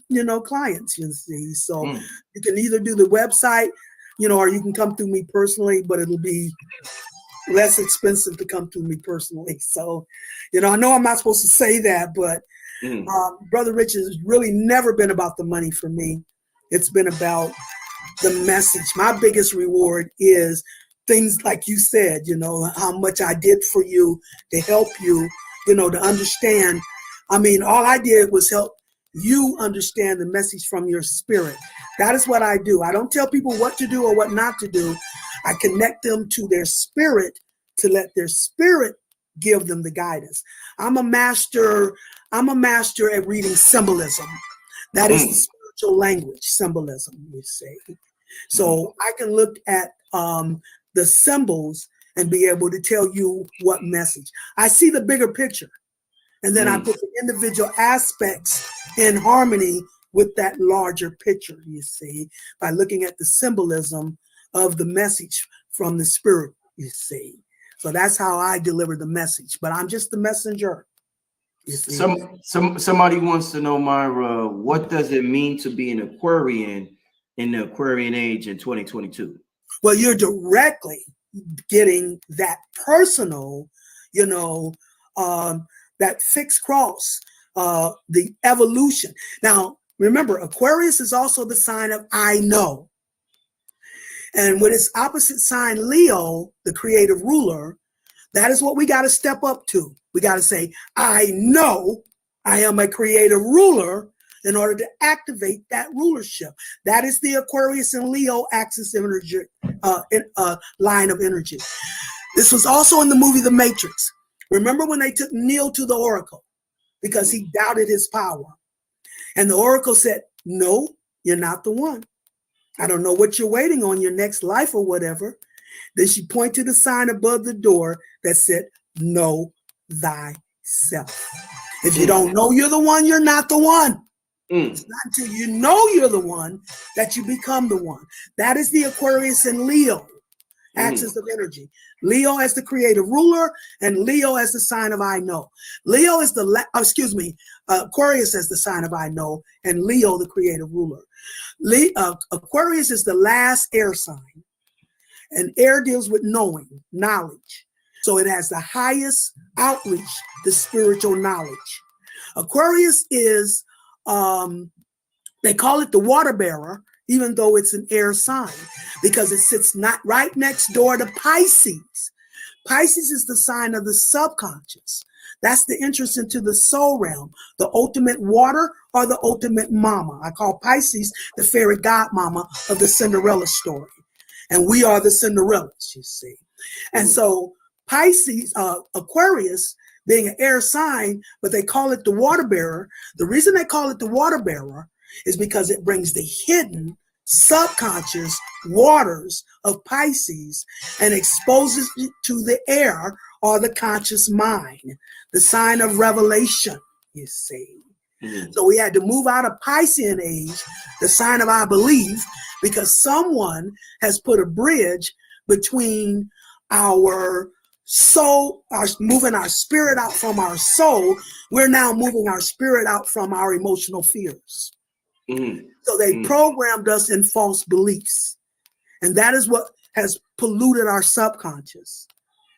you know, clients, you see. So you can either do the website, you know, or you can come through me personally, but it'll be less expensive to come through me personally. So, you know, I know I'm not supposed to say that, but Brother Rich has really never been about the money for me. It's been about the message. My biggest reward is things like you said, you know, how much I did for you to help you, you know, to understand. I mean, all I did was help you understand the message from your spirit. That is what I do. I don't tell people what to do or what not to do. I connect them to their spirit to let their spirit give them the guidance. I'm a master at reading symbolism. That is the spiritual language, symbolism, you see. So I can look at the symbols and be able to tell you what message. I see the bigger picture, and then I put the individual aspects in harmony with that larger picture, you see, by looking at the symbolism of the message from the spirit, you see. So that's how I deliver the message, but I'm just the messenger. You see? Somebody wants to know, Myra, what does it mean to be an Aquarian in the Aquarian age in 2022? Well, you're directly getting that personal, you know, that fixed cross, the evolution. Now, remember, Aquarius is also the sign of I know. And with its opposite sign, Leo, the creative ruler, that is what we got to step up to. We got to say, I know I am a creative ruler in order to activate that rulership. That is the Aquarius and Leo axis energy, line of energy. This was also in the movie The Matrix. Remember when they took Neo to the Oracle because he doubted his power. And the Oracle said, no, you're not the one. I don't know what you're waiting on, your next life or whatever. Then she pointed to the sign above the door that said, know thyself. If you don't know you're the one, you're not the one. It's not until you know you're the one that you become the one. That is the Aquarius and Leo axis of energy. Leo as the creative ruler and Leo as the sign of I know. Leo is Aquarius as the sign of I know and Leo the creative ruler. Aquarius is the last air sign, and air deals with knowing, knowledge. So it has the highest outreach to spiritual knowledge. Aquarius is, they call it the water bearer, even though it's an air sign, because it sits not right next door to Pisces. Pisces is the sign of the subconscious. That's the entrance into the soul realm, the ultimate water or the ultimate mama. I call Pisces the fairy godmama of the Cinderella story. And we are the Cinderellas, you see. And so Pisces, Aquarius, being an air sign, but they call it the water bearer. The reason they call it the water bearer is because it brings the hidden subconscious waters of Pisces and exposes it to the air or the conscious mind, the sign of revelation, you see. So we had to move out of Piscean age, the sign of I believe, because someone has put a bridge between our soul, moving our spirit out from our soul. We're now moving our spirit out from our emotional fears. So they programmed us in false beliefs. And that is what has polluted our subconscious,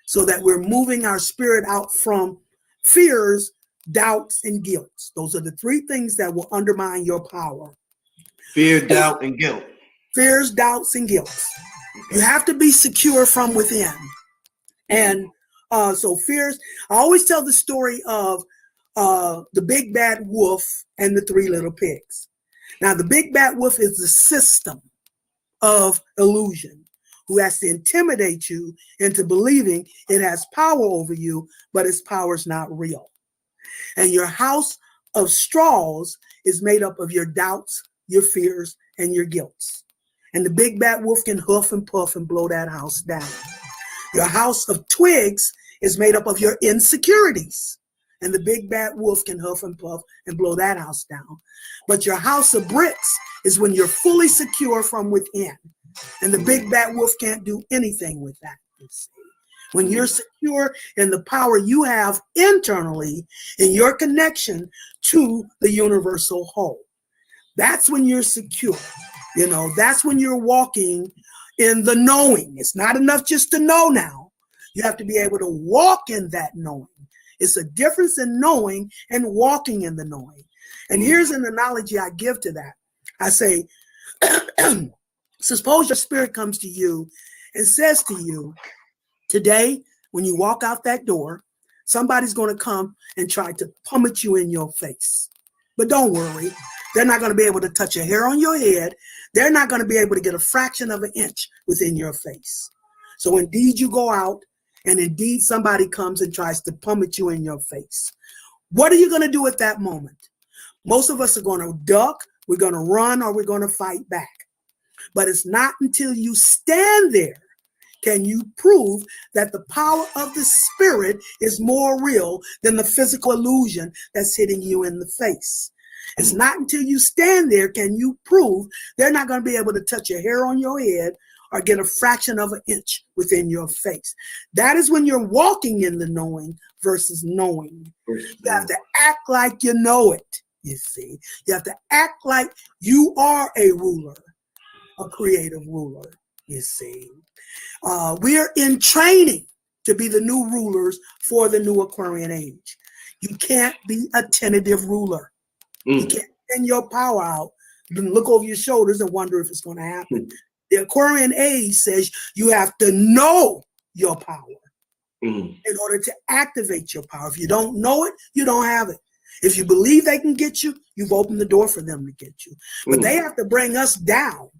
so that we're moving our spirit out from fears, doubts, and guilt. Those are the three things that will undermine your power. Fear, doubt, and guilt. Fears, doubts, and guilt. You have to be secure from within. And so fears, I always tell the story of the big bad wolf and the three little pigs. Now, the big bad wolf is the system of illusion, who has to intimidate you into believing it has power over you, but its power is not real. And your house of straws is made up of your doubts, your fears, and your guilts. And the big bad wolf can huff and puff and blow that house down. Your house of twigs is made up of your insecurities. And the big bad wolf can huff and puff and blow that house down. But your house of bricks is when you're fully secure from within. And the big bad wolf can't do anything with that. When you're secure in the power you have internally in your connection to the universal whole, that's when you're secure. You know, that's when you're walking in the knowing. It's not enough just to know now. You have to be able to walk in that knowing. It's a difference in knowing and walking in the knowing. And here's an analogy I give to that. I say, suppose your spirit comes to you and says to you, today, when you walk out that door, somebody's going to come and try to pummel you in your face. But don't worry. They're not going to be able to touch a hair on your head. They're not going to be able to get a fraction of an inch within your face. So indeed, you go out, and indeed, somebody comes and tries to pummel you in your face. What are you going to do at that moment? Most of us are going to duck, we're going to run, or we're going to fight back. But it's not until you stand there can you prove that the power of the spirit is more real than the physical illusion that's hitting you in the face. It's not until you stand there can you prove they're not going to be able to touch a hair on your head or get a fraction of an inch within your face. That is when you're walking in the knowing versus knowing. You have to act like you know it, you see. You have to act like you are a ruler, a creative ruler, you see. We are in training to be the new rulers for the new Aquarian age. You can't be a tentative ruler. You can't send your power out, then look over your shoulders and wonder if it's going to happen. The Aquarian age says you have to know your power in order to activate your power. If you don't know it, you don't have it. If you believe they can get you, you've opened the door for them to get you. But they have to bring us down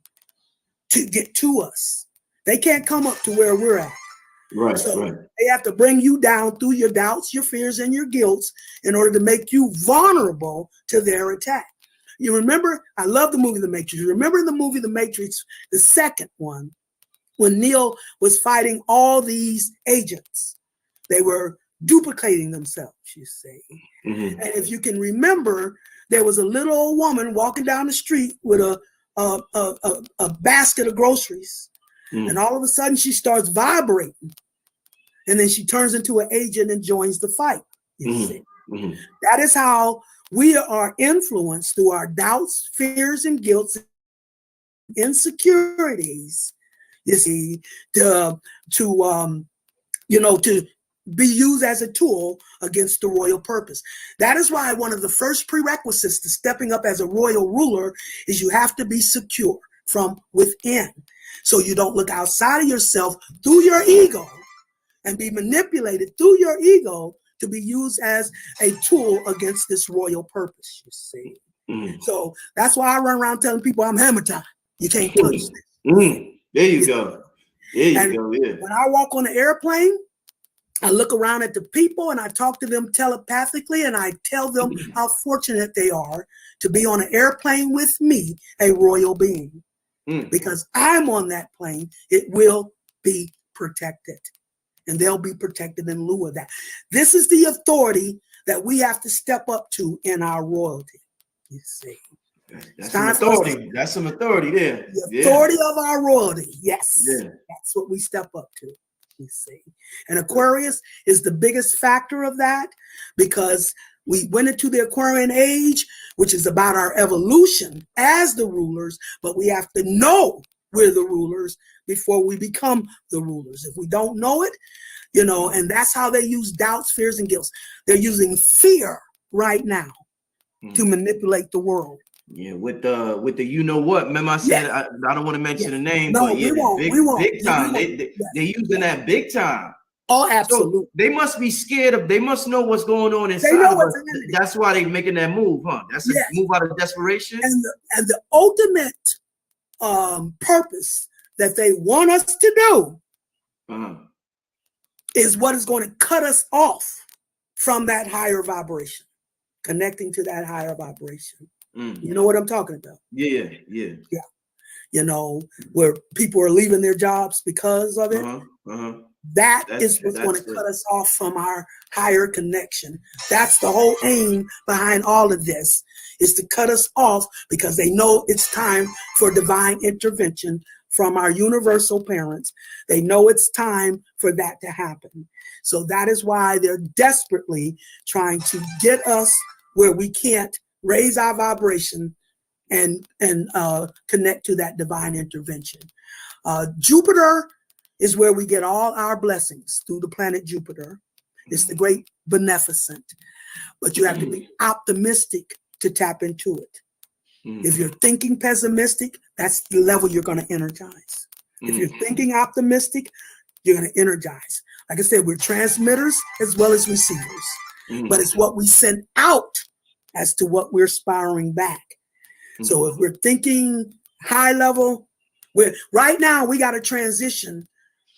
to get to us. They can't come up to where we're at. They have to bring you down through your doubts, your fears, and your guilts in order to make you vulnerable to their attack. You remember, I love the movie The Matrix. Remember the movie The Matrix, the second one, when Neo was fighting all these agents. They were duplicating themselves, you see. And if you can remember, there was a little old woman walking down the street with a basket of groceries. And all of a sudden she starts vibrating. And then she turns into an agent and joins the fight. You see? That is how we are influenced through our doubts, fears, and guilt, insecurities, you see, to be used as a tool against the royal purpose. That is why one of the first prerequisites to stepping up as a royal ruler is you have to be secure from within. So you don't look outside of yourself through your ego and be manipulated through your ego to be used as a tool against this royal purpose, you see. So that's why I run around telling people I'm hammer time. You can't touch this. There you go. There you go. Yeah. When I walk on an airplane, I look around at the people and I talk to them telepathically and I tell them how fortunate they are to be on an airplane with me, a royal being. Because I'm on that plane, it will be protected. and they'll be protected in lieu of that. This is the authority that we have to step up to in our royalty. You see, that's some authority. That's some authority there. The authority of our royalty. Yes, yeah. That's what we step up to. You see, and Aquarius is the biggest factor of that, because we went into the Aquarian age, which is about our evolution as the rulers, but we have to know we're the rulers before we become the rulers. If we don't know it, you know, and that's how they use doubts, fears, and guilt. They're using fear right now to manipulate the world. Yeah, with the you know what? Remember I said I don't want to mention the name, no, but yeah, we won't. Big time. They're using that big time. Oh, absolutely. So they must be scared of. They must know what's going on inside. They know what's that's why they're making that move, huh? That's a move out of desperation. And the ultimate purpose that they want us to do is what is going to cut us off from that higher vibration, connecting to that higher vibration. You know what I'm talking about? Yeah. You know, where people are leaving their jobs because of it. That's what's going to cut us off from our higher connection. That's the whole aim behind all of this, is to cut us off, because they know it's time for divine intervention from our universal parents. They know it's time for that to happen. So that is why they're desperately trying to get us where we can't raise our vibration and connect to that divine intervention. Jupiter is where we get all our blessings, through the planet Jupiter. It's the great beneficent, but you have to be optimistic to tap into it. If you're thinking pessimistic, that's the level you're going to energize. If you're thinking optimistic, you're going to energize. Like I said, we're transmitters as well as receivers, but it's what we send out as to what we're spiraling back. So if we're thinking high level, right now we got to transition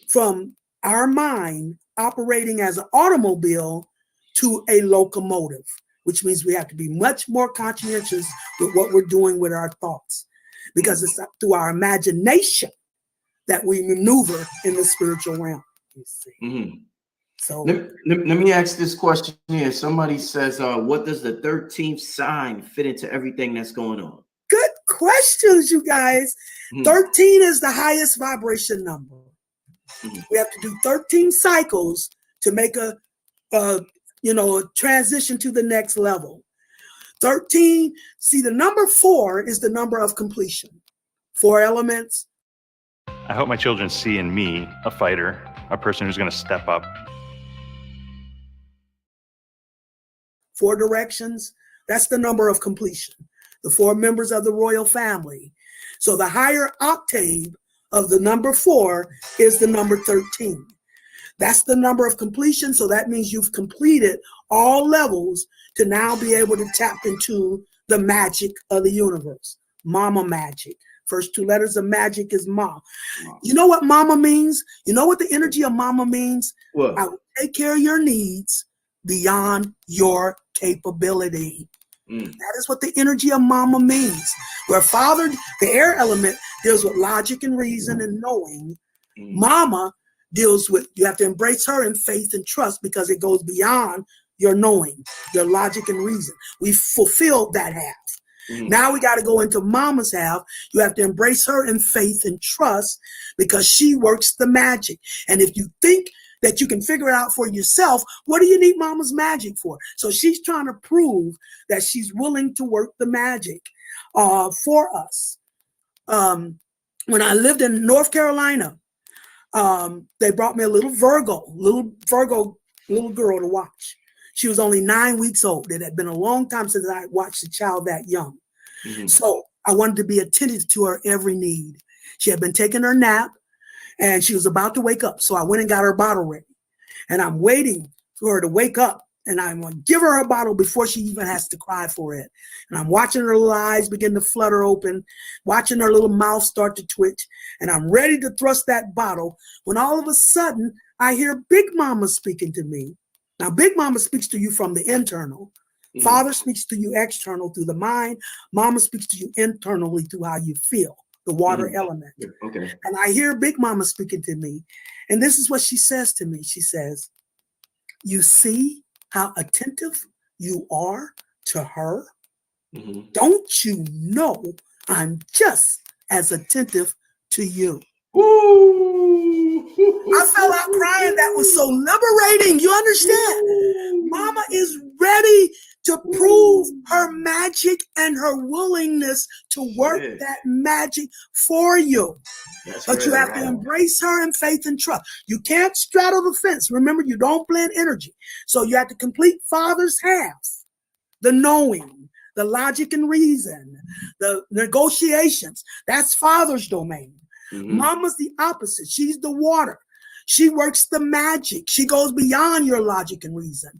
from our mind operating as an automobile to a locomotive, which means we have to be much more conscientious with what we're doing with our thoughts, because it's through our imagination that we maneuver in the spiritual realm. You see. So let me ask this question here. Somebody says, what does the 13th sign fit into everything that's going on? Good questions, you guys. 13 is the highest vibration number. We have to do 13 cycles to make a transition to the next level. 13, see, the number 4 is the number of completion. 4 elements. I hope my children see in me a fighter, a person who's going to step up. 4 directions, that's the number of completion. The 4 members of the royal family. So the higher octave of the number 4 is the number 13. That's the number of completion. So that means you've completed all levels to now be able to tap into the magic of the universe. Mama magic. First 2 letters of magic is Ma. You know what mama means? You know what the energy of mama means? What? I will take care of your needs beyond your capability. That is what the energy of mama means. Where father, the air element, deals with logic and reason and knowing. Mama deals with, you have to embrace her in faith and trust, because it goes beyond your knowing, your logic and reason. We fulfilled that half. Now we got to go into mama's half. You have to embrace her in faith and trust, because she works the magic. And if you think that you can figure it out for yourself, what do you need mama's magic for? So she's trying to prove that she's willing to work the magic for us. When I lived in North Carolina, they brought me a little Virgo girl to watch. She was only 9 weeks old. It had been a long time since I watched a child that young. So I wanted to be attentive to her every need. She had been taking her nap, and she was about to wake up. So I went and got her bottle ready. And I'm waiting for her to wake up. And I'm going to give her bottle before she even has to cry for it. And I'm watching her little eyes begin to flutter open, watching her little mouth start to twitch. And I'm ready to thrust that bottle when all of a sudden I hear Big Mama speaking to me. Now, Big Mama speaks to you from the internal. Father speaks to you external through the mind. Mama speaks to you internally through how you feel. the water element. Okay. And I hear Big Mama speaking to me. And this is what she says to me. She says, you see how attentive you are to her? Don't you know I'm just as attentive to you? I fell out crying. That was so liberating. You understand? Mama is ready to prove her magic and her willingness to work that magic for you. But you have to embrace her in faith and trust. You can't straddle the fence. Remember, you don't blend energy. So you have to complete Father's half, the knowing, the logic and reason, the negotiations. That's Father's domain. Mama's the opposite. She's the water. She works the magic. She goes beyond your logic and reason.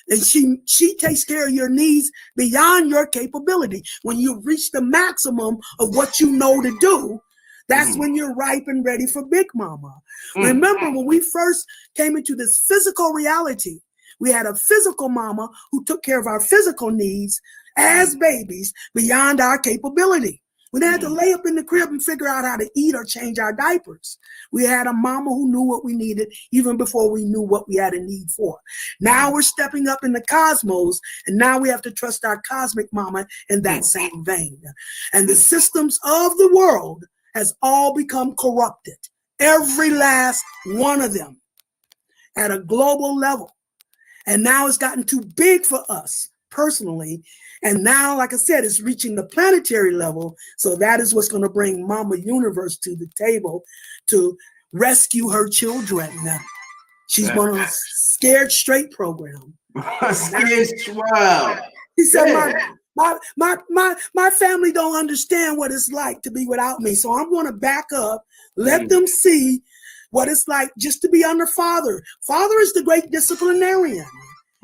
And she takes care of your needs beyond your capability. When you reach the maximum of what you know to do, that's when you're ripe and ready for Big Mama. Remember, when we first came into this physical reality, we had a physical mama who took care of our physical needs as babies beyond our capability. We didn't have to lay up in the crib and figure out how to eat or change our diapers. We had a mama who knew what we needed even before we knew what we had a need for. Now we're stepping up in the cosmos, and now we have to trust our cosmic mama in that same vein. And the systems of the world has all become corrupted. Every last one of them at a global level. And now it's gotten too big for us personally. And now, like I said, it's reaching the planetary level. So that is what's going to bring Mama Universe to the table to rescue her children. Now, she's on a Scared Straight program. Wow. He said, my family don't understand what it's like to be without me. So I'm going to back up, let them see what it's like just to be under Father. Father is the great disciplinarian.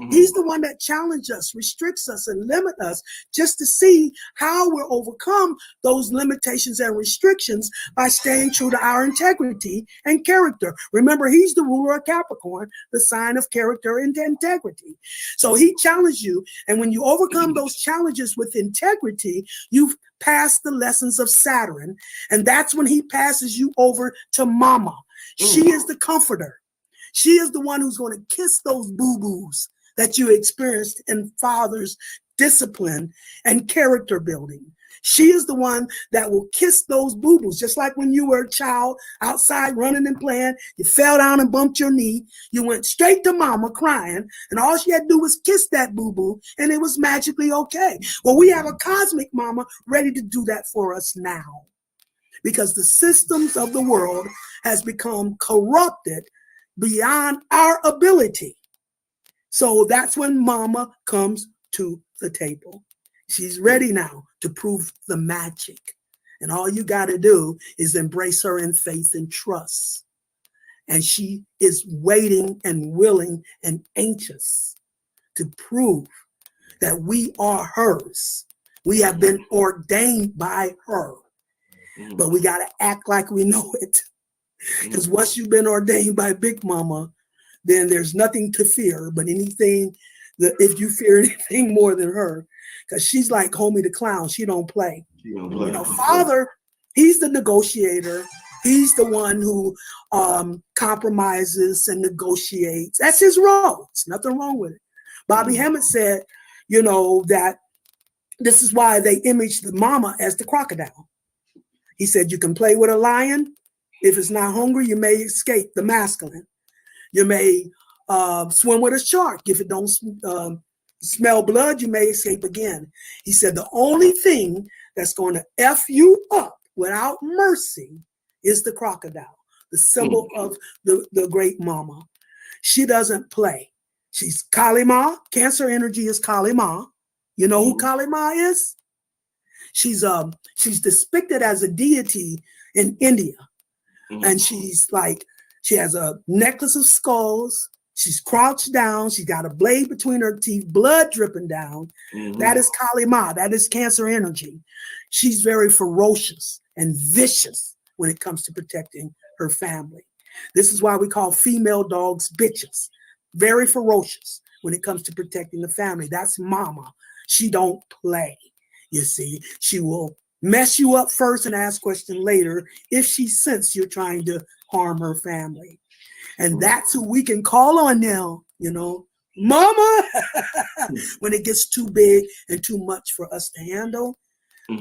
He's the one that challenges us, restricts us, and limits us just to see how we'll overcome those limitations and restrictions by staying true to our integrity and character. Remember, he's the ruler of Capricorn, the sign of character and integrity. So he challenged you. And when you overcome those challenges with integrity, you've passed the lessons of Saturn. And that's when he passes you over to Mama. She is the comforter. She is the one who's going to kiss those boo-boos that you experienced in Father's discipline and character building. She is the one that will kiss those boo-boos, just like when you were a child outside running and playing, you fell down and bumped your knee, you went straight to Mama crying, and all she had to do was kiss that boo-boo, and it was magically okay. Well, we have a cosmic Mama ready to do that for us now, because the systems of the world has become corrupted beyond our ability. So that's when Mama comes to the table. She's ready now to prove the magic. And all you got to do is embrace her in faith and trust. And she is waiting and willing and anxious to prove that we are hers. We have been ordained by her. But we got to act like we know it. Because once you've been ordained by Big Mama, then there's nothing to fear. But anything, if you fear anything more than her, because she's like Homie the Clown, she don't play. You know, Father, he's the negotiator. He's the one who compromises and negotiates. That's his role. There's nothing wrong with it. Bobby Hammond said, you know, that this is why they image the mama as the crocodile. He said, you can play with a lion. If it's not hungry, you may escape the masculine. You may swim with a shark. If it don't smell blood, you may escape again. He said the only thing that's going to F you up without mercy is the crocodile, the symbol of the great mama. She doesn't play. She's Kali Ma. Cancer energy is Kali Ma. You know who Kali Ma is? She's depicted as a deity in India. And she's like, she has a necklace of skulls. She's crouched down. She's got a blade between her teeth, blood dripping down. That is Kali Ma. That is Cancer energy. She's very ferocious and vicious when it comes to protecting her family. This is why we call female dogs bitches. Very ferocious when it comes to protecting the family. That's Mama. She don't play. You see, she will mess you up first and ask question later if she senses you're trying to harm her family. And that's who we can call on now, you know, mama, when it gets too big and too much for us to handle.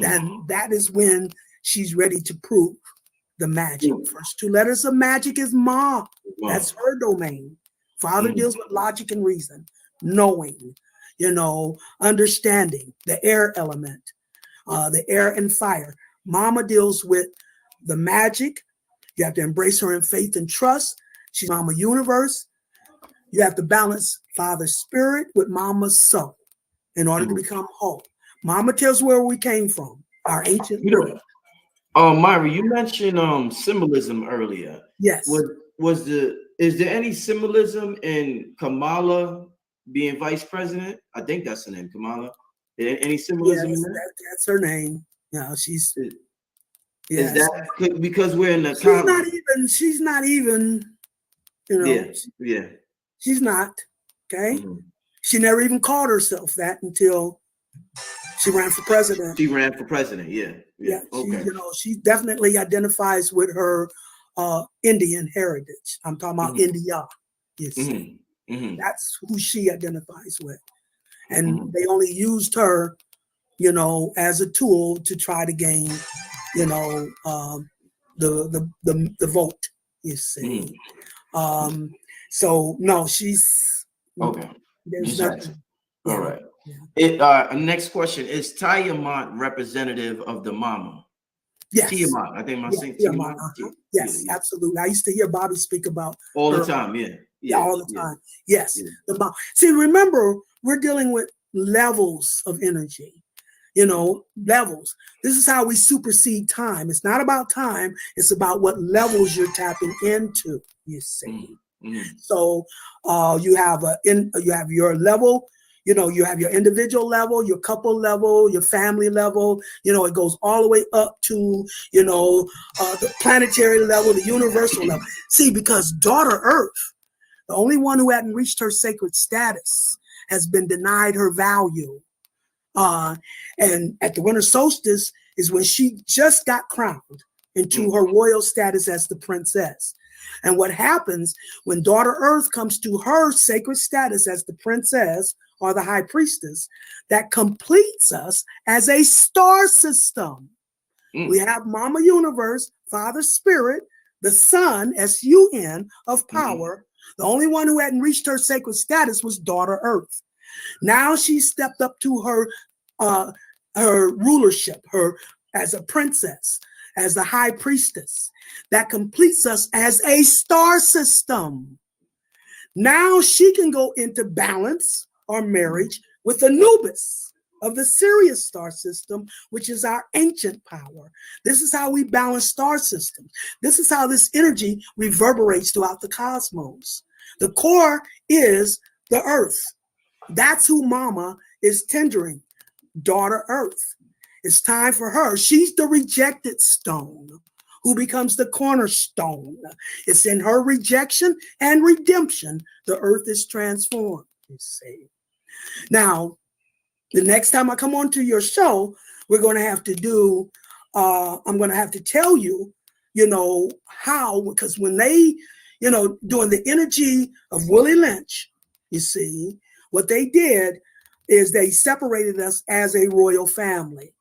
Then that is when she's ready to prove the magic. First two letters of magic is ma. That's her domain. Father deals with logic and reason, knowing, you know, understanding, the air element, the air and fire. Mama deals with the magic. You have to embrace her in faith and trust. She's Mama Universe. You have to balance Father's spirit with Mama's soul in order to become whole. Mama tells where we came from, our ancient world. Myra, you mentioned symbolism earlier. Yes. Is there any symbolism in Kamala being vice president? I think that's the name, Kamala. Any symbolism in that? That's her name. Yeah, she's. Is that because we're in the? She's not even. You know. Yeah. She's not. Okay. She never even called herself that until she ran for president. She ran for president. Yeah. Okay. She definitely identifies with her Indian heritage. I'm talking about India. You see. That's who she identifies with. And they only used her, you know, as a tool to try to gain, you know, the vote, you see. So no, she's okay. There's nothing. All right. Next question: is Tiamat representative of the mama? Yes. Tiamat. I think Tiamat. Yes, absolutely. I used to hear Bobby speak about all the time. Yeah, all the time. Yes. The mom. See, remember, we're dealing with levels of energy. You know, levels. This is how we supersede time. It's not about time. It's about what levels you're tapping into. You see. So you have your level. You know, you have your individual level, your couple level, your family level. You know, it goes all the way up to, you know, the planetary level, the universal level. See, because daughter Earth, the only one who hadn't reached her sacred status, has been denied her value. And at the winter solstice is when she just got crowned into her royal status as the princess. And what happens when daughter Earth comes to her sacred status as the princess or the high priestess, that completes us as a star system. We have Mama Universe, Father Spirit, the Sun, S-U-N, of power. The only one who hadn't reached her sacred status was daughter Earth. Now she stepped up to her rulership, her as a princess, as the high priestess. That completes us as a star system. Now she can go into balance or marriage with Anubis of the Sirius star system, which is our ancient power. This is how we balance star systems. This is how this energy reverberates throughout the cosmos. The core is the Earth. That's who Mama is tendering, daughter Earth. It's time for her. She's the rejected stone who becomes the cornerstone. It's in her rejection and redemption the earth is transformed, you see. Now, the next time I come onto your show, we're going to have to do, I'm going to have to tell you, you know, how, because when they, you know, doing the energy of Willie Lynch, you see, what they did is they separated us as a royal family.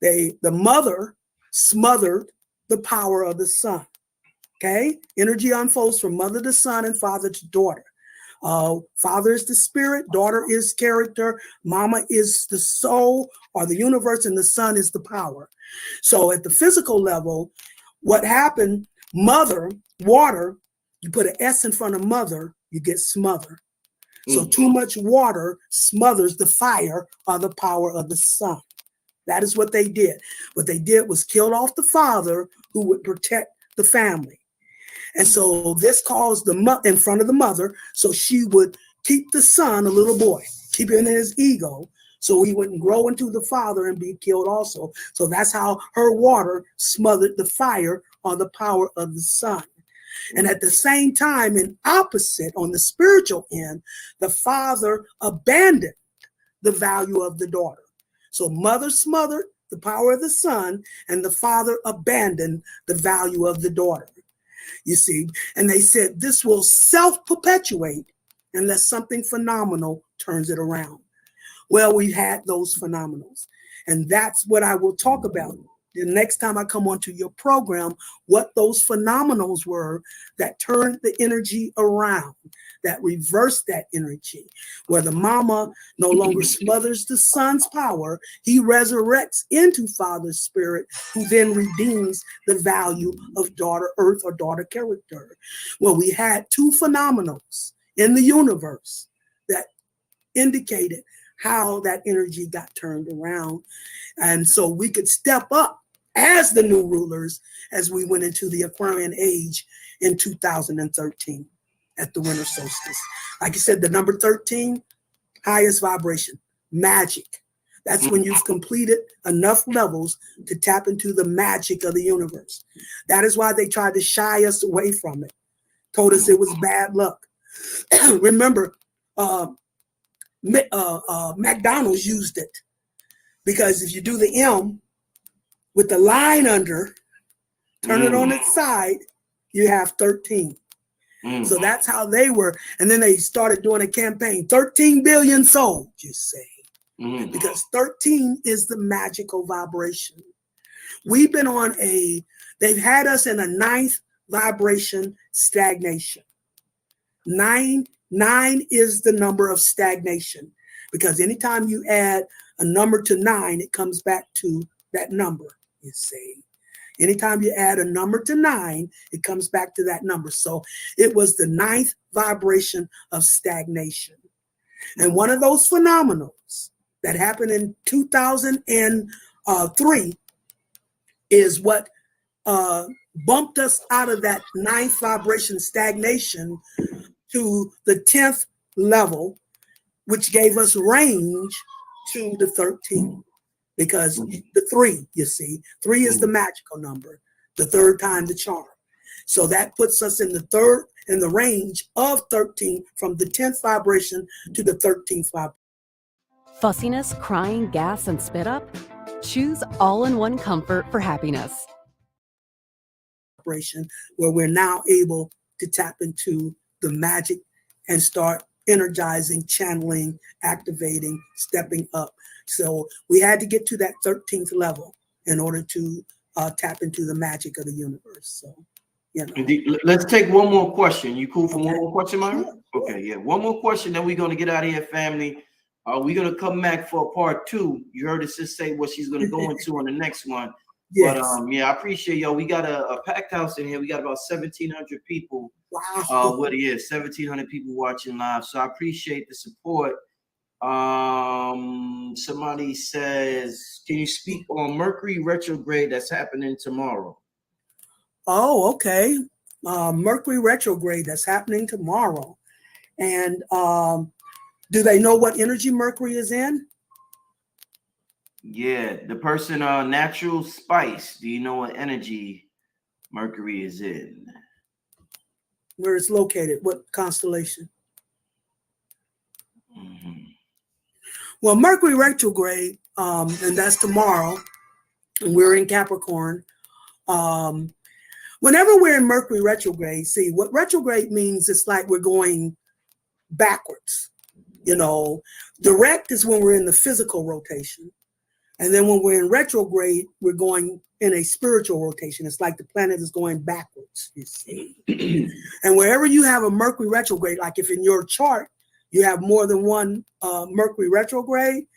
The mother smothered the power of the son. Okay, energy unfolds from mother to son and father to daughter. Father is the spirit, daughter is character, mama is the soul or the universe, and the son is the power. So at the physical level, what happened, mother, water, you put an S in front of mother, you get smother. So too much water smothers the fire or the power of the sun. That is what they did. What they did was killed off the father who would protect the family. And so this caused the in front of the mother, so she would keep the son, a little boy, keep him in his ego, so he wouldn't grow into the father and be killed also. So that's how her water smothered the fire or the power of the sun. And at the same time, in opposite, on the spiritual end, the father abandoned the value of the daughter. So mother smothered, the power of the son, and the father abandoned the value of the daughter. You see, and they said this will self-perpetuate unless something phenomenal turns it around. Well, we've had those phenomenals, and that's what I will talk about the next time I come onto your program, what those phenomenals were that turned the energy around, that reversed that energy, where the mama no longer smothers the son's power, he resurrects into father's spirit, who then redeems the value of daughter earth or daughter character. Well, we had two phenomenals in the universe that indicated how that energy got turned around. And so we could step up as the new rulers as we went into the Aquarian age in 2013 at the winter solstice. Like I said, the number 13, highest vibration, magic. That's when you've completed enough levels to tap into the magic of the universe. That is why they tried to shy us away from it, told us it was bad luck. Remember, McDonald's used it, because if you do the M with the line under, turn it on its side, you have 13. So that's how they were. And then they started doing a campaign, 13 billion sold, you say, because 13 is the magical vibration. We've been on they've had us in a 9th vibration stagnation. Nine is the number of stagnation, because anytime you add a number to 9, it comes back to that number, you see. Anytime you add a number to 9, it comes back to that number. So it was the 9th vibration of stagnation. And one of those phenomenals that happened in 2003 is what bumped us out of that 9th vibration stagnation to the 10th level, which gave us range to the 13. Because the 3, you see, 3 is the magical number, the third time the charm. So that puts us in the range of 13, from the 10th vibration to the 13th vibration. Fussiness, crying, gas, and spit up? Choose all-in-one comfort for happiness. Where we're now able to tap into the magic and start energizing, channeling, activating, stepping up. So we had to get to that 13th level in order to tap into the magic of the universe. So, you know. Let's take one more question. You cool for one more question, Myra? Sure. Okay, yeah. One more question, then we're going to get out of here, family. We're going to come back for part 2. You heard us just say what she's going to go into on the next one. Yes. But yeah, I appreciate y'all. We got a packed house in here. We got about 1,700 people. Wow. What it is, 1,700 people watching live. So I appreciate the support. Somebody says, can you speak on Mercury retrograde that's happening tomorrow? Oh, okay. Mercury retrograde that's happening tomorrow. And do they know what energy Mercury is in? Yeah, the person Natural Spice. Do you know what energy Mercury is in? Where it's located, what constellation? Well, Mercury retrograde, and that's tomorrow, and we're in Capricorn. Whenever we're in Mercury retrograde, see, what retrograde means, it's like we're going backwards. You know, direct is when we're in the physical rotation. And then when we're in retrograde, we're going in a spiritual rotation. It's like the planet is going backwards, you see. And wherever you have a Mercury retrograde, like if in your chart, you have more than one Mercury retrograde,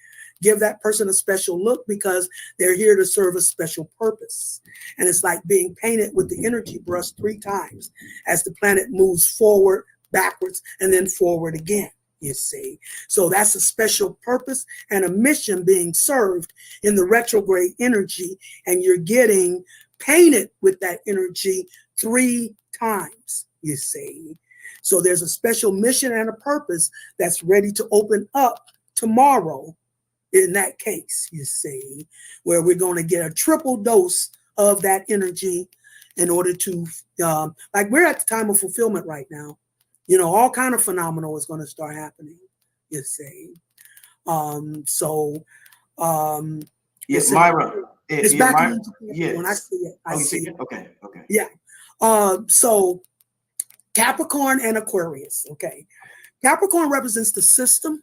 give that person a special look, because they're here to serve a special purpose. And it's like being painted with the energy brush 3 times as the planet moves forward, backwards, and then forward again, you see. So that's a special purpose and a mission being served in the retrograde energy, and you're getting painted with that energy 3 times, you see. So there's a special mission and a purpose that's ready to open up tomorrow in that case, you see, where we're going to get a triple dose of that energy in order to, like we're at the time of fulfillment right now. You know, all kind of phenomenal is going to start happening, you see. Yes, Myra, It's back in Japan when I see it. I see it. Okay. Yeah. So Capricorn and Aquarius. Okay. Capricorn represents the system.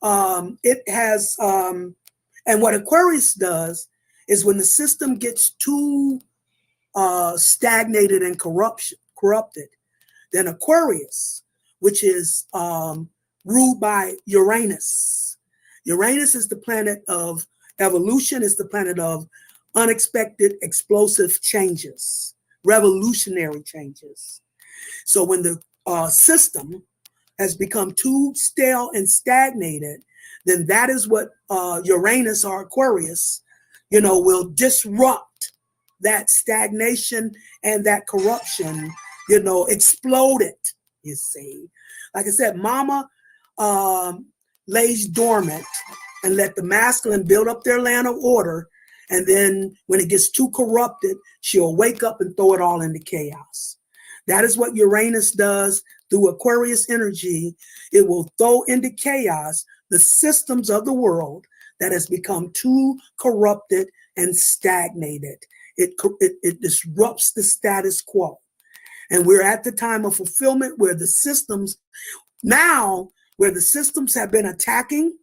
It has, and what Aquarius does is when the system gets too stagnated and corrupted, then Aquarius, which is ruled by Uranus. Uranus is the planet of evolution, is the planet of unexpected explosive changes, revolutionary changes. So when the system has become too stale and stagnated, then that is what Uranus or Aquarius, will disrupt that stagnation and that corruption, explode it, you see. Like I said, mama lays dormant and let the masculine build up their land of order. And then when it gets too corrupted, she'll wake up and throw it all into chaos. That is what Uranus does through Aquarius energy. It will throw into chaos the systems of the world that has become too corrupted and stagnated. It disrupts the status quo. And we're at the time of fulfillment where the systems have been attacking.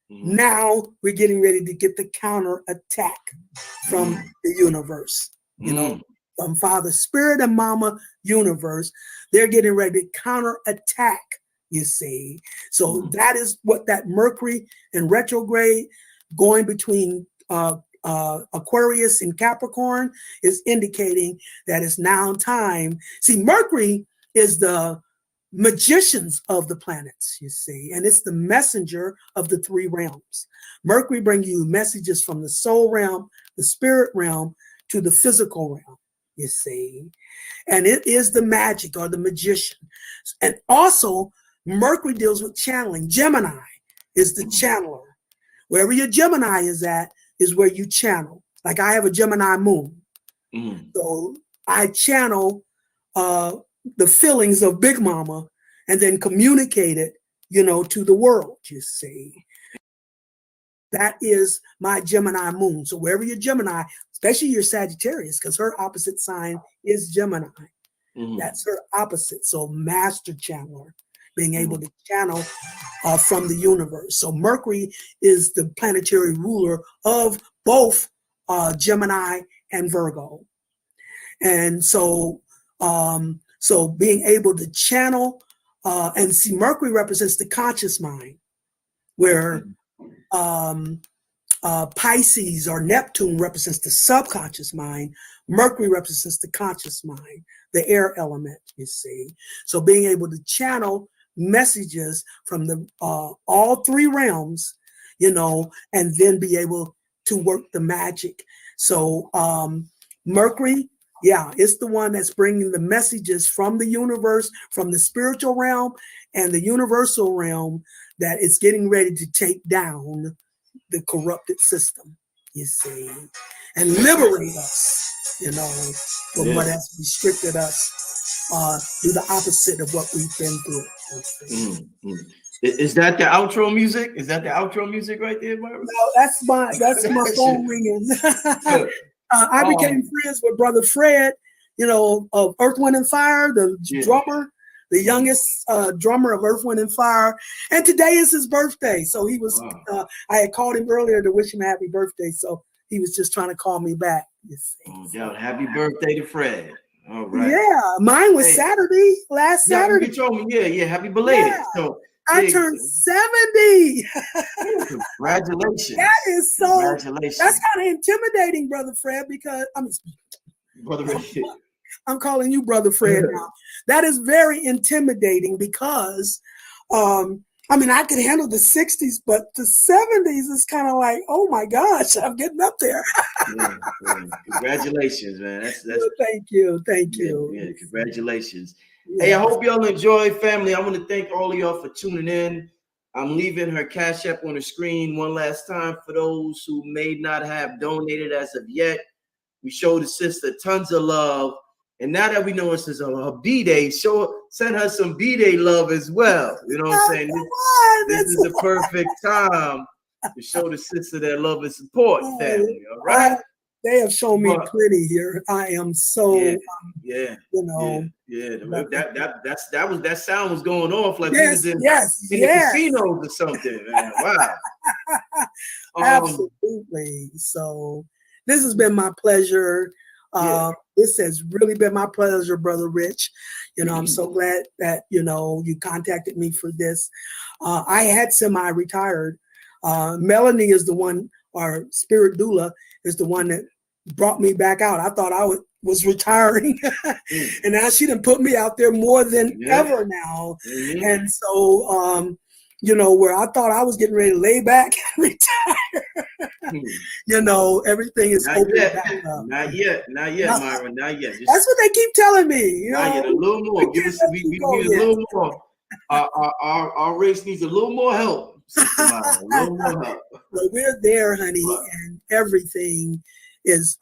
Now we're getting ready to get the counter attack from the universe, from Father Spirit and Mama Universe. They're getting ready to counter attack, you see. So that is what that Mercury in retrograde going between Aquarius and Capricorn is indicating that it's now time. See, Mercury is the magicians of the planets, you see, and it's the messenger of the three realms. Mercury brings you messages from the soul realm, the spirit realm, to the physical realm, you see, and it is the magic or the magician. And also Mercury deals with channeling. Gemini is the channeler. Wherever your Gemini is at is where you channel. Like I have a Gemini moon, so I channel the feelings of Big Mama and then communicate it, to the world, you see. That is my Gemini moon. So wherever your Gemini, especially your Sagittarius, because her opposite sign is Gemini. That's her opposite. So master channeler, being able to channel from the universe. So Mercury is the planetary ruler of both Gemini and Virgo. And so being able to channel and see, Mercury represents the conscious mind, where Pisces or Neptune represents the subconscious mind. Mercury represents the conscious mind, the air element, you see. So being able to channel messages from the all three realms, and then be able to work the magic. So Mercury, it's the one that's bringing the messages from the universe, from the spiritual realm and the universal realm, that it's getting ready to take down the corrupted system, you see, and liberate us, from what has restricted us, do the opposite of what we've been through. Is that the outro music? Is that the outro music right there, Myra? No, that's my phone ringing. I became friends with Brother Fred, of Earth, Wind, and Fire, the drummer, the youngest drummer of Earth, Wind, and Fire. And today is his birthday. So he was, I had called him earlier to wish him a happy birthday. So he was just trying to call me back. Happy birthday to Fred. All right. Yeah, mine was Saturday, last Saturday. You told me, happy belated. Yeah. So I turned 70. Congratulations. That is so, congratulations. That's kind of intimidating, Brother Fred, because I'm calling you Brother Fred now. That is very intimidating because, I could handle the 60s, but the 70s is kind of like, oh my gosh, I'm getting up there. Congratulations, man. That's Thank you. Yeah, congratulations. Yeah. Hey, I hope y'all enjoy, family. I want to thank all of y'all for tuning in. I'm leaving her Cash App on the screen one last time for those who may not have donated as of yet. We showed the sister tons of love. And now that we know it's a B-Day, send her some B-Day love as well. You know what I'm saying? This is the perfect time to show the sister that love and support family. All right. They have shown me plenty here. I am so, that sound was going off like we was in the casinos or something, man. Wow. Absolutely. So this has been my pleasure. This has really been my pleasure, Brother Rich. I'm so glad that, you contacted me for this. I had semi-retired. Melanie is the one, our spirit doula is the one that brought me back out. I thought I was retiring and now she done put me out there more than ever now. And so, where I thought I was getting ready to lay back and retire, everything is open back up. Not yet, Myra, not yet. That's what they keep telling me. Not yet, a little more. Give us, we need a little more. Our race needs a little more help. Sister Myra, a little more help. Well, we're there, honey, and everything is,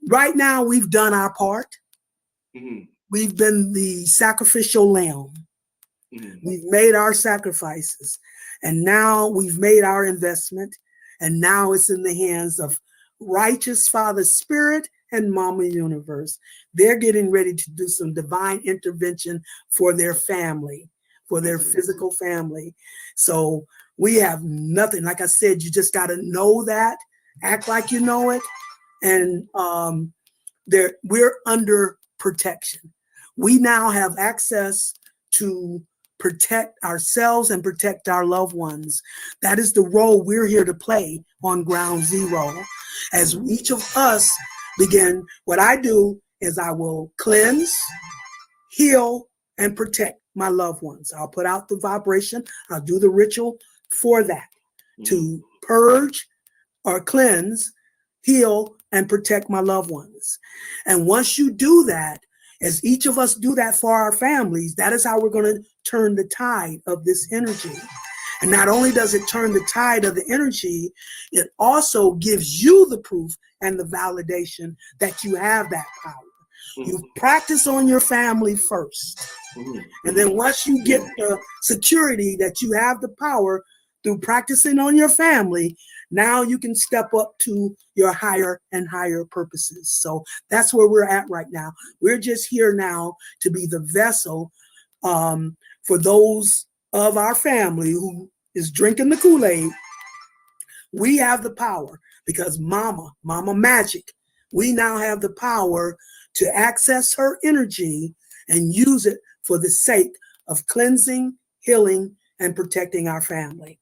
right now we've done our part. We've been the sacrificial lamb. We've made our sacrifices, and now we've made our investment, and now it's in the hands of righteous Father Spirit and Mama Universe. They're getting ready to do some divine intervention for their family, for their physical family. So we have nothing. Like I said, you just got to know that, act like you know it, and we're under protection. We now have access to protect ourselves and protect our loved ones. That is the role we're here to play on ground zero. As each of us begin, what I do is I will cleanse, heal, and protect my loved ones. I'll put out the vibration. I'll do the ritual for that, to purge or cleanse, heal, and protect my loved ones. And once you do that, as each of us do that for our families, that is how we're going to turn the tide of this energy. And not only does it turn the tide of the energy, it also gives you the proof and the validation that you have that power. You practice on your family first. And then once you get the security that you have the power through practicing on your family, now you can step up to your higher and higher purposes. So that's where we're at right now. We're just here now to be the vessel for those of our family who is drinking the Kool-Aid. We have the power because Mama Magic, we now have the power to access her energy and use it for the sake of cleansing, healing, and protecting our family.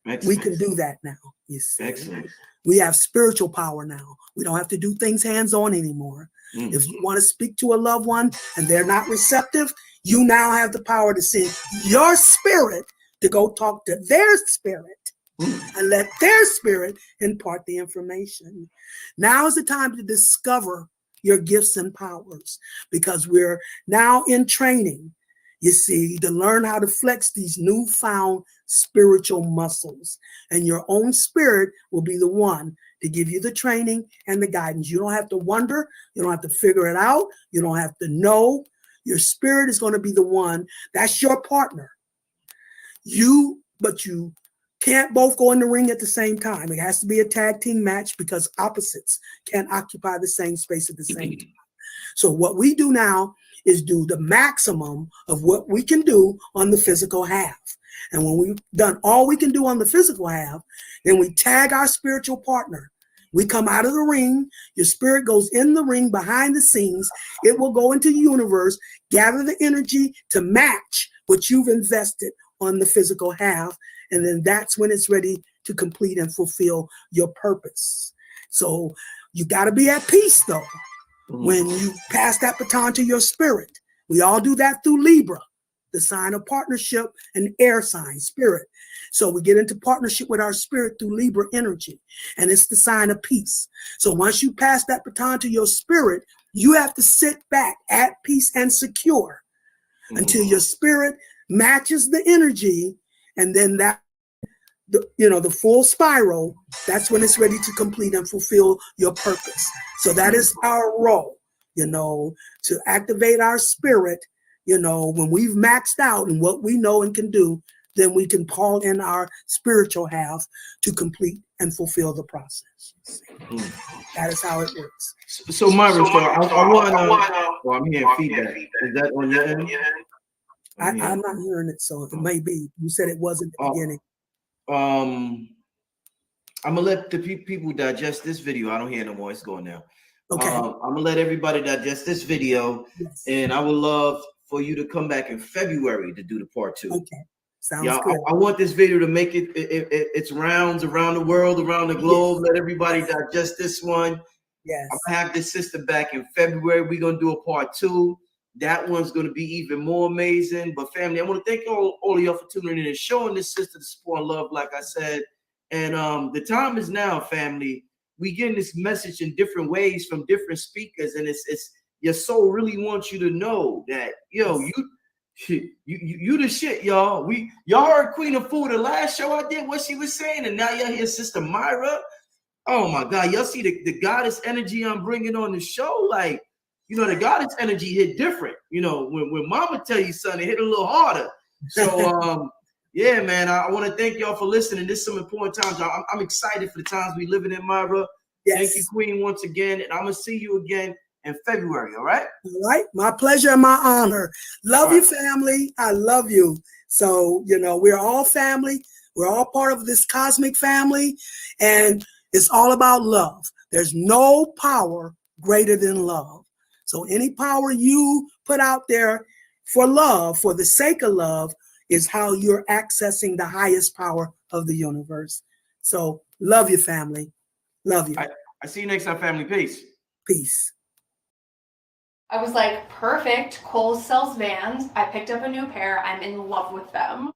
Excellent. We can do that now. You see. Excellent. We have spiritual power now. We don't have to do things hands-on anymore. If you want to speak to a loved one and they're not receptive, you now have the power to send your spirit to go talk to their spirit and let their spirit impart the information. Now is the time to discover your gifts and powers, because we're now in training, you see, to learn how to flex these newfound spiritual muscles. And your own spirit will be the one to give you the training and the guidance. You don't have to wonder. You don't have to figure it out. You don't have to know. Your spirit is going to be the one. That's your partner. But you can't both go in the ring at the same time. It has to be a tag team match because opposites can't occupy the same space at the same time. So what we do now is do the maximum of what we can do on the physical half. And when we've done all we can do on the physical half, then we tag our spiritual partner. We come out of the ring. Your spirit goes in the ring behind the scenes. It will go into the universe, gather the energy to match what you've invested on the physical half. And then that's when it's ready to complete and fulfill your purpose. So you got to be at peace, though, when you pass that baton to your spirit. We all do that through Libra, the sign of partnership, and air sign, spirit. So we get into partnership with our spirit through Libra energy, and it's the sign of peace. So once you pass that baton to your spirit, you have to sit back at peace and secure until your spirit matches the energy, and then the full spiral, that's when it's ready to complete and fulfill your purpose. So that is our role, to activate our spirit, when we've maxed out and what we know and can do, then we can call in our spiritual half to complete and fulfill the process. That is how it works. So Myra, I want well, I'm hearing feedback. Is that on your end? I'm not hearing it, so it may be. You said it wasn't the beginning. I'm gonna let the people digest this video. I don't hear no more. It's going now. Okay. I'm gonna let everybody digest this video, and I would love for you to come back in February to do the part 2. Okay. Sounds good. I want this video to make its rounds around the world, around the globe. Let everybody digest this one. Yes. I'm gonna have this sister back in February. We're gonna do a part 2. That one's gonna be even more amazing. But family, I want to thank all of y'all for tuning in and showing this sister the support and love, like I said. And the time is now, family. We getting this message in different ways from different speakers, and it's your soul really wants you to know that you the shit, y'all. Y'all heard Queen of Food the last show I did, what she was saying, and now y'all hear Sister Myra. Oh my God, y'all see the goddess energy I'm bringing on the show? Like, the goddess energy hit different. When Mama tell you something, it hit a little harder. So yeah, man, I want to thank y'all for listening. This is some important times. I'm excited for the times we living in, Myra. Yes. Thank you, Queen, once again, and I'm gonna see you again in February. All right. All right. My pleasure and my honor. Love you, family. I love you. So we're all family. We're all part of this cosmic family, and it's all about love. There's no power greater than love. So any power you put out there for love, for the sake of love, is how you're accessing the highest power of the universe. So love you, family. Love you. I see you next time, family. Peace. Peace. I was like, perfect. Kohl's sells Vans. I picked up a new pair. I'm in love with them.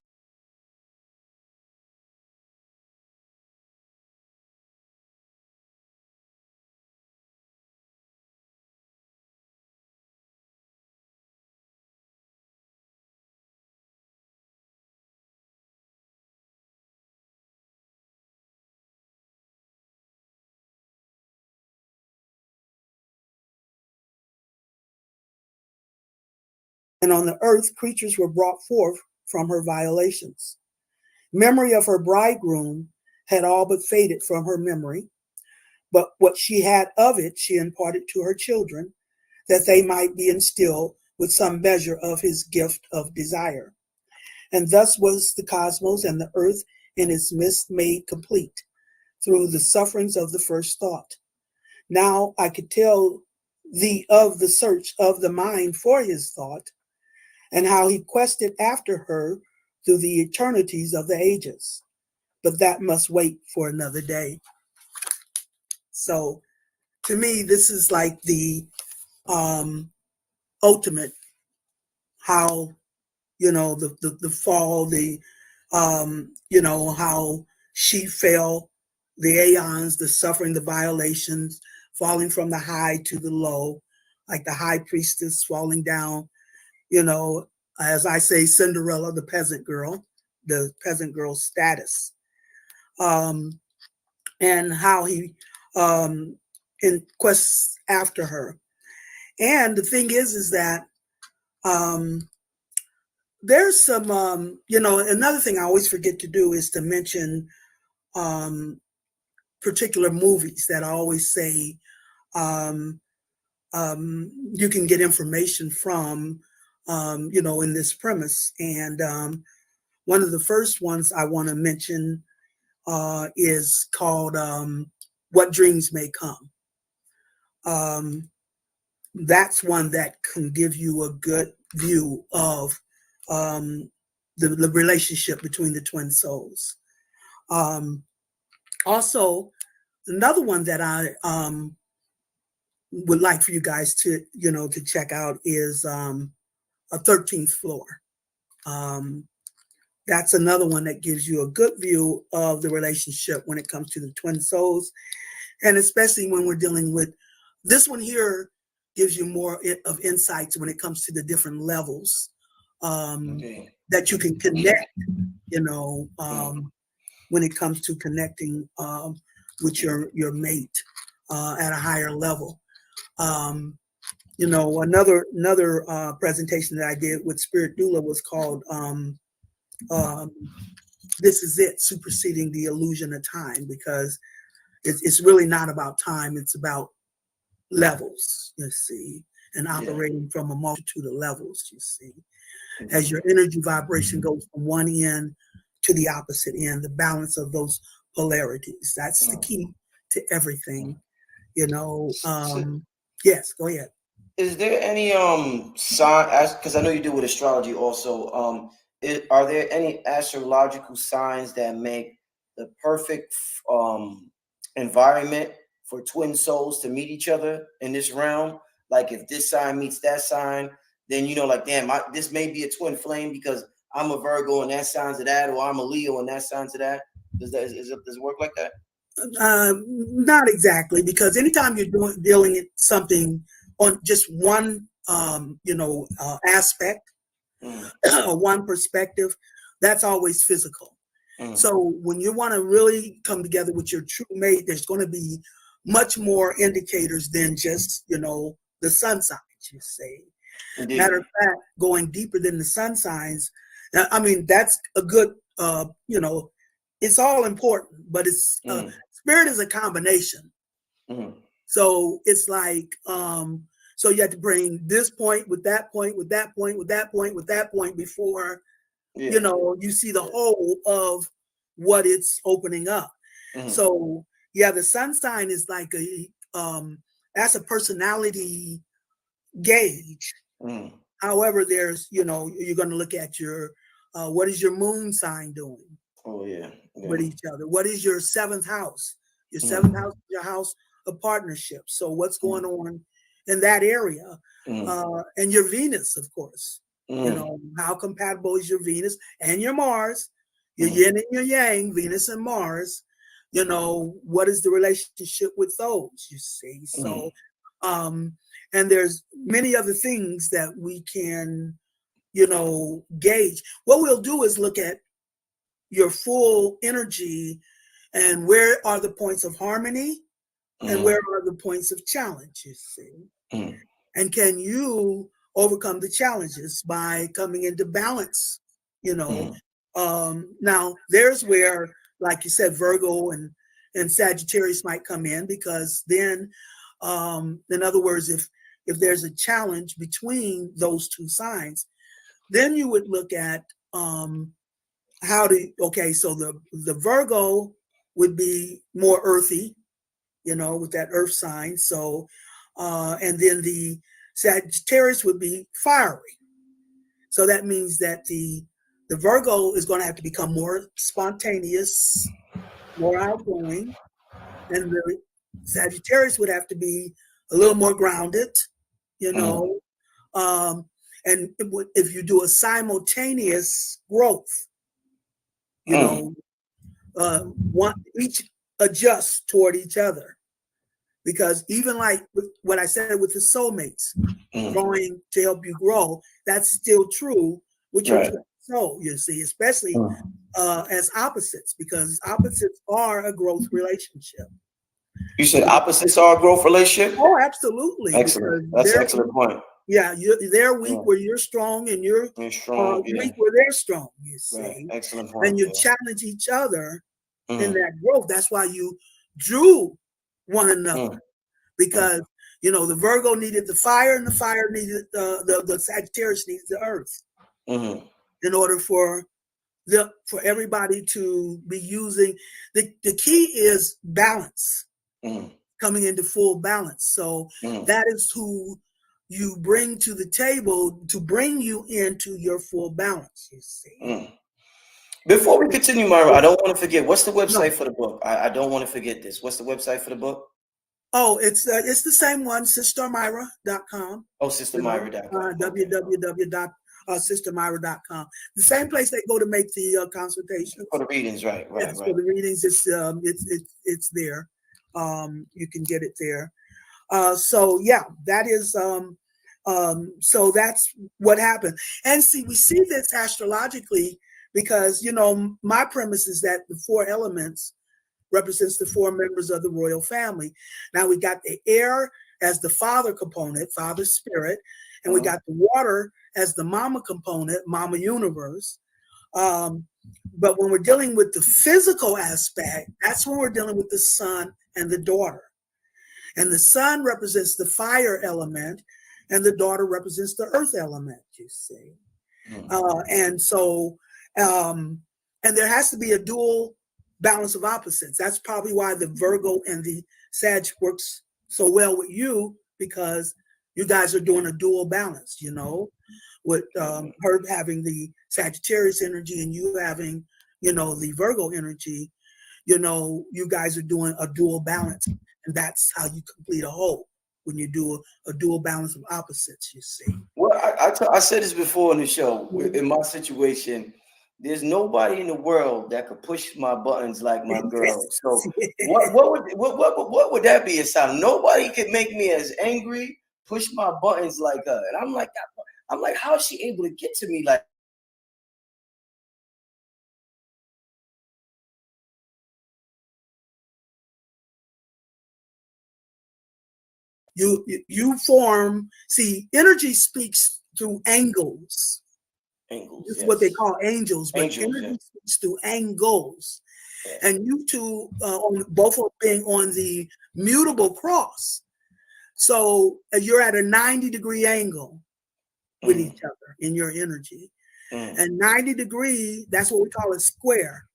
And on the earth, creatures were brought forth from her violations. Memory of her bridegroom had all but faded from her memory, but what she had of it, she imparted to her children, that they might be instilled with some measure of his gift of desire. And thus was the cosmos and the earth in its midst made complete through the sufferings of the first thought. Now I could tell thee of the search of the mind for his thought, and how he quested after her through the eternities of the ages. But that must wait for another day. So to me, this is like the ultimate, how, the fall, how she fell, the aeons, the suffering, the violations, falling from the high to the low, like the high priestess falling down, as I say, Cinderella, the peasant girl status, and how he in quests after her. And the thing is that there's some, another thing I always forget to do is to mention particular movies that I always say you can get information from, in this premise. And one of the first ones I want to mention is called What Dreams May Come. That's one that can give you a good view of the relationship between the twin souls. Also, another one that I would like for you guys to, to check out is a 13th Floor. That's another one that gives you a good view of the relationship when it comes to the twin souls. And especially when we're dealing with this one here, gives you more of insights when it comes to the different levels that you can connect, when it comes to connecting with your mate at a higher level. Another presentation that I did with Spirit Doula was called this is it, superseding the illusion of time, because it's really not about time. It's about levels, you see, and operating from a multitude of levels, you see. As your energy vibration goes from one end to the opposite end, the balance of those polarities. That's the key to everything, you know. Yes, go ahead. Is there any sign, because I know you do with astrology also, are there any astrological signs that make the perfect environment for twin souls to meet each other in this realm? Like if this sign meets that sign, then you know, like, damn, this may be a twin flame because I'm a Virgo and that signs of that, or I'm a Leo and that signs of that. Does it work like that? Not exactly, because anytime you're dealing with something on just one, aspect, one perspective, that's always physical. So when you want to really come together with your true mate, there's going to be much more indicators than just, the sun signs, you say. Indeed. Matter of fact, going deeper than the sun signs, I mean, that's a good, it's all important, but it's spirit is a combination. So it's like, so you have to bring this point with that point, with that point, with that point, with that point before, you see the whole of what it's opening up. So the sun sign is like that's a personality gauge. However, there's, you're going to look at your, what is your moon sign doing? With each other. What is your seventh house? Your seventh house is your house of partnership. So what's going on in that area? And your Venus, of course. How compatible is your Venus and your Mars? Your yin and your yang, Venus and Mars. What is the relationship with those, you see? So, and there's many other things that we can, gauge. What we'll do is look at your full energy and where are the points of harmony and where are the points of challenge, you see? And can you overcome the challenges by coming into balance, now there's where, like you said, Virgo and Sagittarius might come in, because then, in other words, if there's a challenge between those two signs, then you would look at so the Virgo would be more earthy, with that earth sign. So, and then the Sagittarius would be fiery. So that means that the Virgo is going to have to become more spontaneous, more outgoing, and the Sagittarius would have to be a little more grounded, and if you do a simultaneous growth, each adjusts toward each other, because even like what I said with the soulmates, growing to help you grow, that's still true with your soul, you see, especially as opposites, because opposites are a growth relationship. You said opposites are a growth relationship? Oh, absolutely. Excellent. That's an excellent point. Yeah, they're weak where you're strong, and you're strong, weak where they're strong, you see. Right. Excellent point. And you challenge each other in that growth. That's why you drew one another, because the Virgo needed the fire, and the fire needed the Sagittarius needs the earth, in order for everybody to be using the key is balance, coming into full balance. So that is who you bring to the table to bring you into your full balance, you see. Before we continue, Myra, I don't want to forget, what's the website for the book? I don't want to forget this. What's the website for the book? Oh, it's the same one, sistermyra.com. Oh, sistermyra.com. www.sistermyra.com. The same place they go to make the consultation. For the readings, right. For the readings, it's there. You can get it there. So yeah, that is so that's what happened. And see, we see this astrologically because my premise is that the four elements represents the four members of the royal family. Now we got the air as the father component, father spirit, and we got the water as the mama component, mama universe. But when we're dealing with the physical aspect, that's when we're dealing with the son and the daughter. And the son represents the fire element, and the daughter represents the earth element, you see. And so, and there has to be a dual balance of opposites. That's probably why the Virgo and the Sag works so well with you, because you guys are doing a dual balance, you know, with her having the Sagittarius energy and you having, you know, the Virgo energy. You know, you guys are doing a dual balance, and that's how you complete a whole, when you do a dual balance of opposites, you see. Well, I said this before in the show. In my situation, there's nobody in the world that could push my buttons like my girl. So what would that be, Asylum? Nobody could make me as angry, push my buttons like her. And I'm like, how is she able to get to me like? You form, see, energy speaks through angles. This is what they call angels, but energy speaks through angles. And you two, both of being on the mutable cross. So you're at a 90-degree angle with each other in your energy. And 90-degree, that's what we call a square.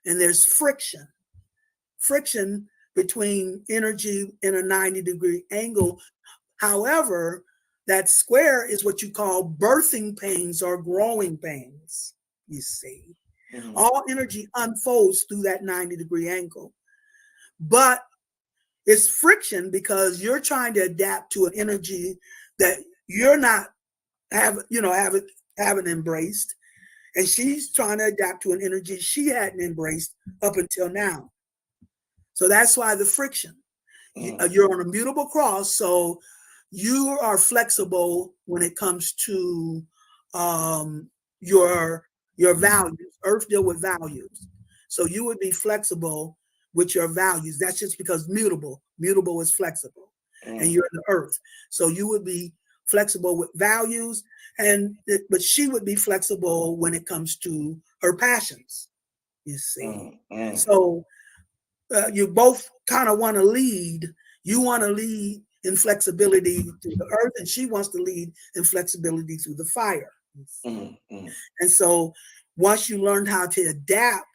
And there's friction. Friction between energy in a 90-degree angle. However, that square is what you call birthing pains or growing pains, you see. All energy unfolds through that 90-degree angle. But it's friction because you're trying to adapt to an energy that you're not haven't embraced. And she's trying to adapt to an energy she hadn't embraced up until now. So that's why the friction. You're on a mutable cross, so you are flexible when it comes to your values. Earth deal with values. So you would be flexible with your values. That's just because mutable is flexible. And you're in the earth. So you would be flexible with values, but she would be flexible when it comes to her passions, you see. So you both kind of want to lead. You want to lead in flexibility through the earth, and she wants to lead in flexibility through the fire. And so once you learn how to adapt,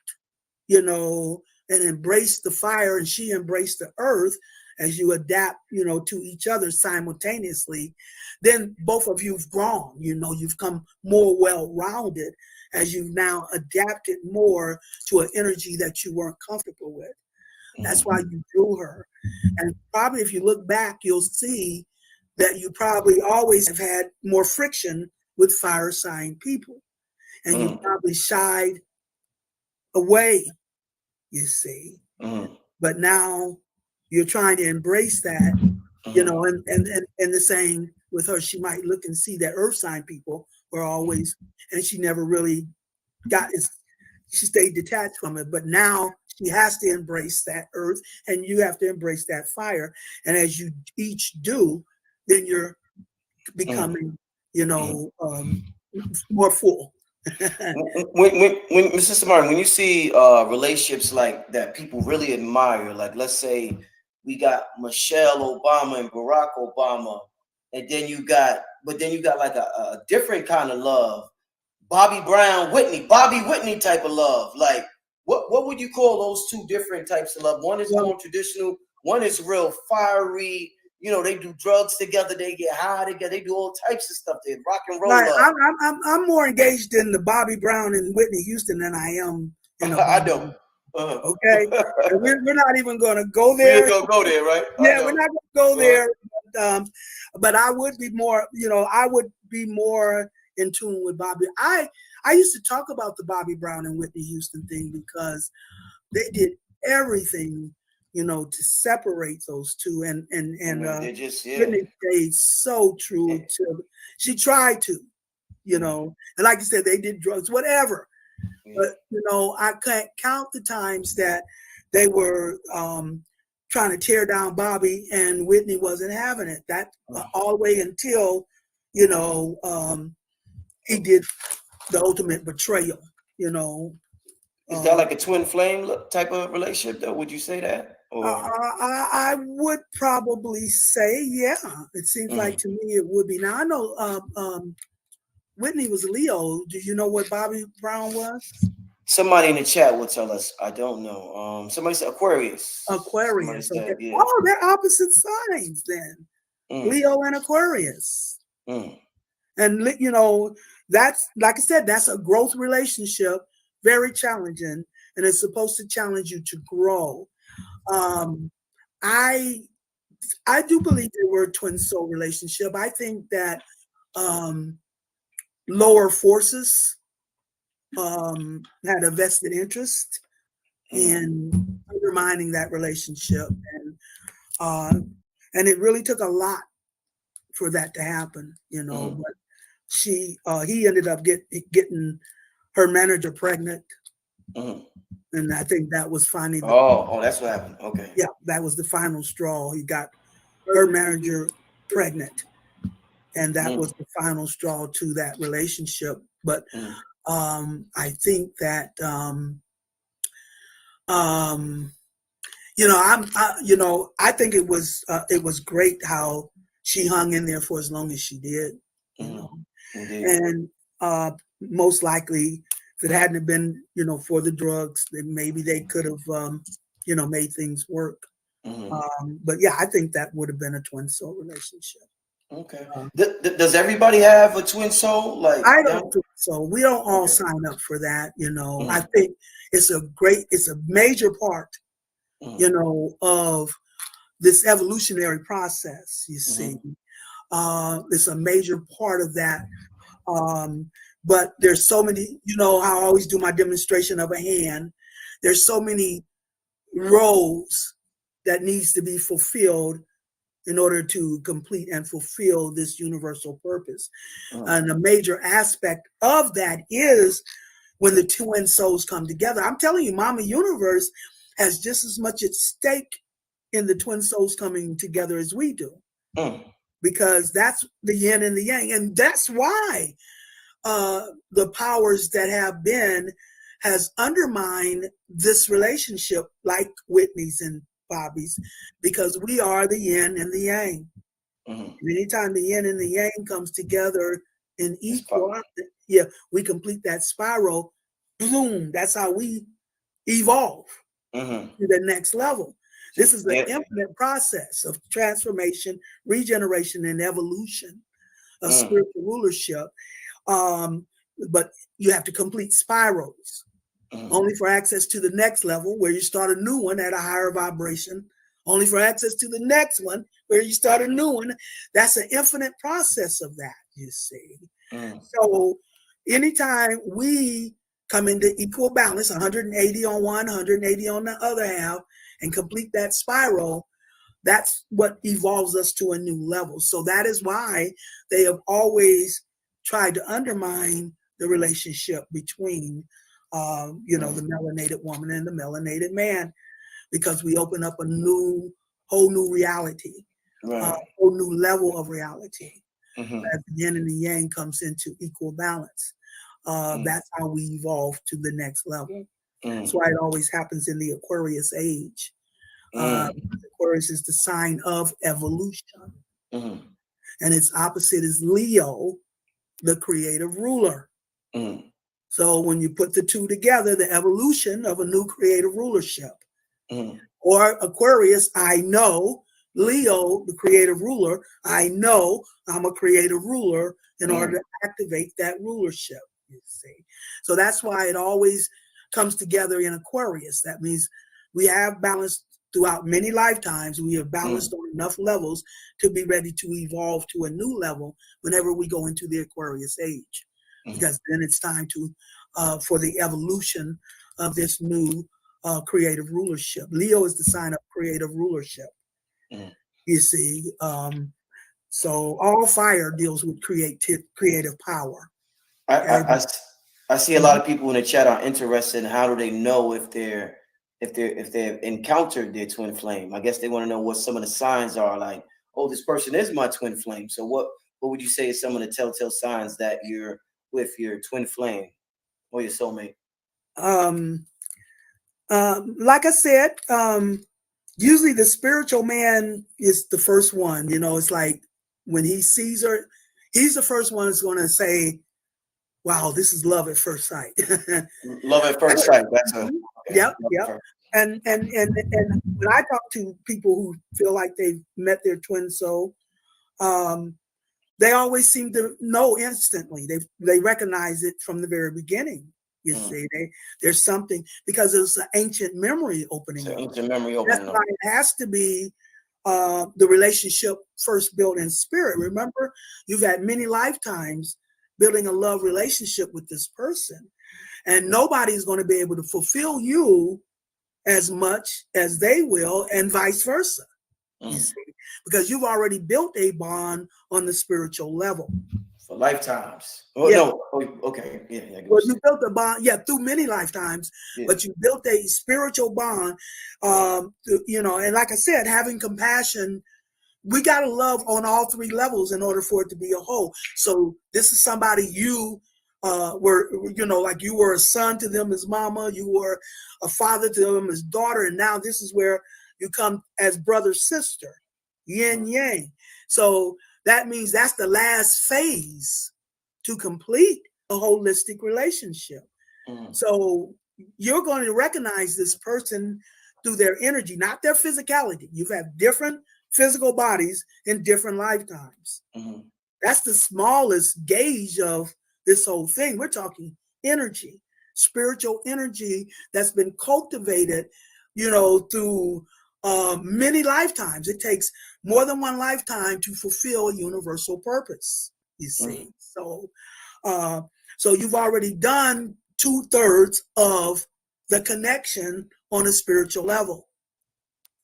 you know, and embrace the fire, and she embraced the earth, as you adapt, you know, to each other simultaneously, then both of you've grown, you know, you've come more well-rounded as you've now adapted more to an energy that you weren't comfortable with. That's why you drew her. And probably if you look back, you'll see that you probably always have had more friction with fire sign people. And you probably shied away, you see. But now you're trying to embrace that, you know, and the same with her, she might look and see that earth sign people were always, and she never really she stayed detached from it. But now she has to embrace that earth, and you have to embrace that fire. And as you each do, then you're becoming, you know, more full. when Mr. Martin, when you see relationships like that people really admire, like let's say we got Michelle Obama and Barack Obama, and then you got like a different kind of love, Bobby Whitney type of love. Like what would you call those two different types of love? One is more traditional, one is real fiery. You know, they do drugs together, they get high together, they do all types of stuff. They rock and roll. Right. I'm more engaged in the Bobby Brown and Whitney Houston than I am in the I know. Okay. We're not even going to go there. We're going to go there, right? Yeah, we're not going to go there. But I would be more, you know, in tune with Bobby. I used to talk about the Bobby Brown and Whitney Houston thing because they did everything, you know, to separate those two. And Whitney stayed so true to. She tried to, you know, and like you said, they did drugs, whatever. But you know, I can't count the times that they were trying to tear down Bobby and Whitney wasn't having it. That all the way until, you know, he did the ultimate betrayal, you know. Is that like a twin flame type of relationship, though? Would you say that? Or I would probably say, yeah. It seems like to me it would be. Now I know Whitney was Leo. Do you know what Bobby Brown was? somebody in the chat will tell us. I don't know. Somebody said Aquarius. Aquarius. Said, okay. yeah. Oh, they're opposite signs then. Leo and Aquarius. And you know, that's, like I said, that's a growth relationship, very challenging, and it's supposed to challenge you to grow. I do believe they were a twin soul relationship. I think that lower forces had a vested interest in undermining that relationship, and it really took a lot for that to happen, you know. But he ended up getting her manager pregnant, and I think that was finally that's what happened. Okay, yeah, that was the final straw. He got her manager pregnant, and that was the final straw to that relationship. But I think that you know, I think it was great how she hung in there for as long as she did, you know. And most likely, if it hadn't been, you know, for the drugs, then maybe they could have, you know, made things work. But yeah, I think that would have been a twin soul relationship. Okay. Does everybody have a twin soul? Like, I don't think so. We don't all sign up for that, you know. I think it's a major part, you know, of this evolutionary process, you see. It's a major part of that. But there's so many, you know, how I always do my demonstration of a hand. There's so many roles that needs to be fulfilled in order to complete and fulfill this universal purpose. And a major aspect of that is when the twin souls come together. I'm telling you, Mama Universe has just as much at stake in the twin souls coming together as we do. Because that's the yin and the yang. And that's why the powers that have been has undermined this relationship, like Whitney's and Bobby's, because we are the yin and the yang. Anytime the yin and the yang comes together in equal, yeah, we complete that spiral. Boom! That's how we evolve to the next level. This is an infinite process of transformation, regeneration, and evolution of spiritual rulership. But you have to complete spirals, only for access to the next level where you start a new one at a higher vibration, only for access to the next one where you start a new one. That's an infinite process of that, you see. So anytime we come into equal balance, 180 on one, 180 on the other half, and complete that spiral, that's what evolves us to a new level. So that is why they have always tried to undermine the relationship between, you know, the melanated woman and the melanated man, because we open up a whole new reality, a whole new level of reality. As the yin and the yang comes into equal balance. That's how we evolve to the next level. That's why it always happens in the Aquarius age. Aquarius is the sign of evolution. And its opposite is Leo, the creative ruler. So when you put the two together, the evolution of a new creative rulership. Or Aquarius, I know. Leo, the creative ruler, I know I'm a creative ruler in order to activate that rulership, you see. So that's why it always comes together in Aquarius. That means we have balance throughout many lifetimes. We have balanced on enough levels to be ready to evolve to a new level whenever we go into the Aquarius age. Because then it's time to for the evolution of this new creative rulership. Leo is the sign of creative rulership. You see, so all fire deals with creative power. I see a lot of people in the chat are interested in how do they know if they've encountered their twin flame. I guess they want to know what some of the signs are, like, oh, this person is my twin flame. So what would you say is some of the telltale signs that you're with your twin flame or your soulmate? Like I said, usually the spiritual man is the first one. You know, it's like when he sees her, he's the first one that's going to say, wow, this is love at first sight. Love at first sight. That's a yep. And when I talk to people who feel like they've met their twin soul, they always seem to know instantly. They recognize it from the very beginning. You see, there's something, because it's an ancient memory opening up. Ancient memory That's opening up. why it has to be the relationship first built in spirit. Remember, you've had many lifetimes building a love relationship with this person, and nobody's going to be able to fulfill you as much as they will, and vice versa. You see, because you've already built a bond on the spiritual level. For lifetimes. Oh, yeah. No. Okay. Yeah. Well, you built a bond, through many lifetimes, but you built a spiritual bond, you know, and like I said, having compassion, we got to love on all three levels in order for it to be a whole. So this is somebody you were, you know, like you were a son to them as mama, you were a father to them as daughter, and now this is where you come as brother, sister, yin yang. So that means that's the last phase to complete a holistic relationship. So you're going to recognize this person through their energy, not their physicality. You've had different physical bodies in different lifetimes. That's the smallest gauge of this whole thing. We're talking energy, spiritual energy that's been cultivated, you know, through many lifetimes. It takes more than one lifetime to fulfill a universal purpose, you see. So you've already done 2/3 of the connection on a spiritual level.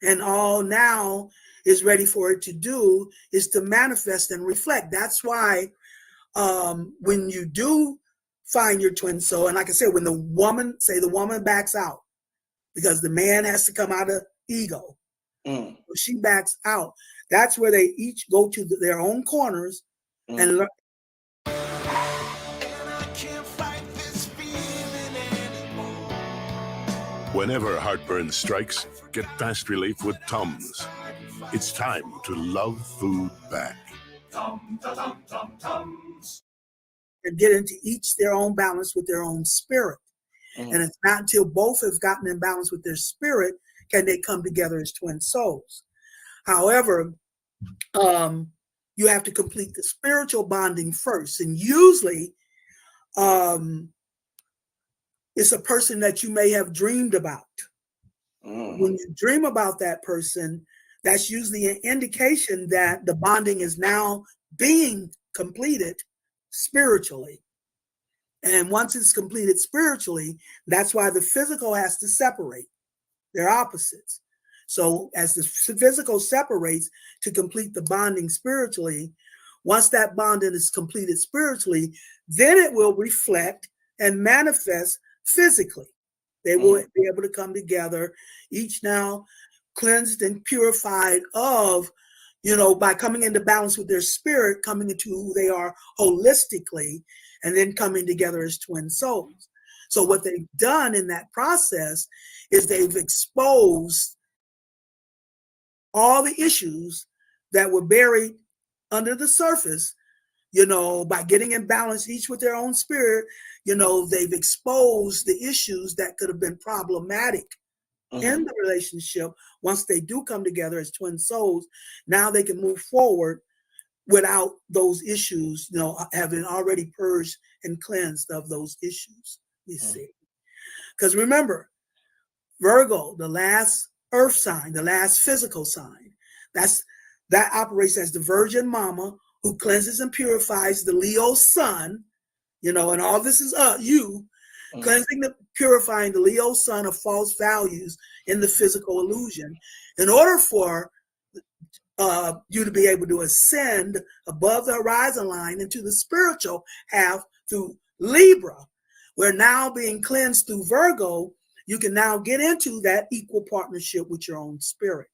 And all now is ready for it to do is to manifest and reflect. That's why when you do find your twin soul, and like I said, when the woman backs out, because the man has to come out of ego. She backs out. That's where they each go to their own corners and learn. Whenever heartburn strikes, get fast relief with Tums. It's time to love food back. And get into each their own balance with their own spirit. And it's not until both have gotten in balance with their spirit can they come together as twin souls. However, you have to complete the spiritual bonding first. And usually it's a person that you may have dreamed about. When you dream about that person, that's usually an indication that the bonding is now being completed spiritually. And once it's completed spiritually, that's why the physical has to separate. They're opposites. So as the physical separates to complete the bonding spiritually, once that bonding is completed spiritually, then it will reflect and manifest physically. They will be able to come together, each now cleansed and purified of, you know, by coming into balance with their spirit, coming into who they are holistically, and then coming together as twin souls. So what they've done in that process is they've exposed all the issues that were buried under the surface, you know, by getting in balance each with their own spirit. You know, they've exposed the issues that could have been problematic in the relationship. Once they do come together as twin souls, now they can move forward without those issues, you know, having already purged and cleansed of those issues, you see. Because remember, Virgo, the last earth sign, the last physical sign, that operates as the virgin mama who cleanses and purifies the Leo sun, you know, and all this is you, cleansing, purifying the Leo sun of false values in the physical illusion, in order for you to be able to ascend above the horizon line into the spiritual half through Libra. We're now being cleansed through Virgo. You can now get into that equal partnership with your own spirit.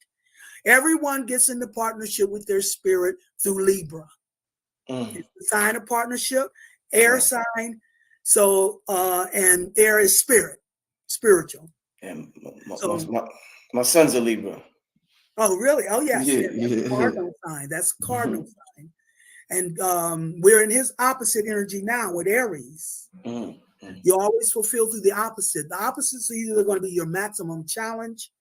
Everyone gets into partnership with their spirit through Libra. It's the sign of partnership. air sign. So, and air is spiritual. And So, my son's a Libra. Oh, really? Oh, yes. That's cardinal sign. That's cardinal sign. And we're in his opposite energy now with Aries. You always fulfill through the opposite. The opposites are either going to be your maximum challenge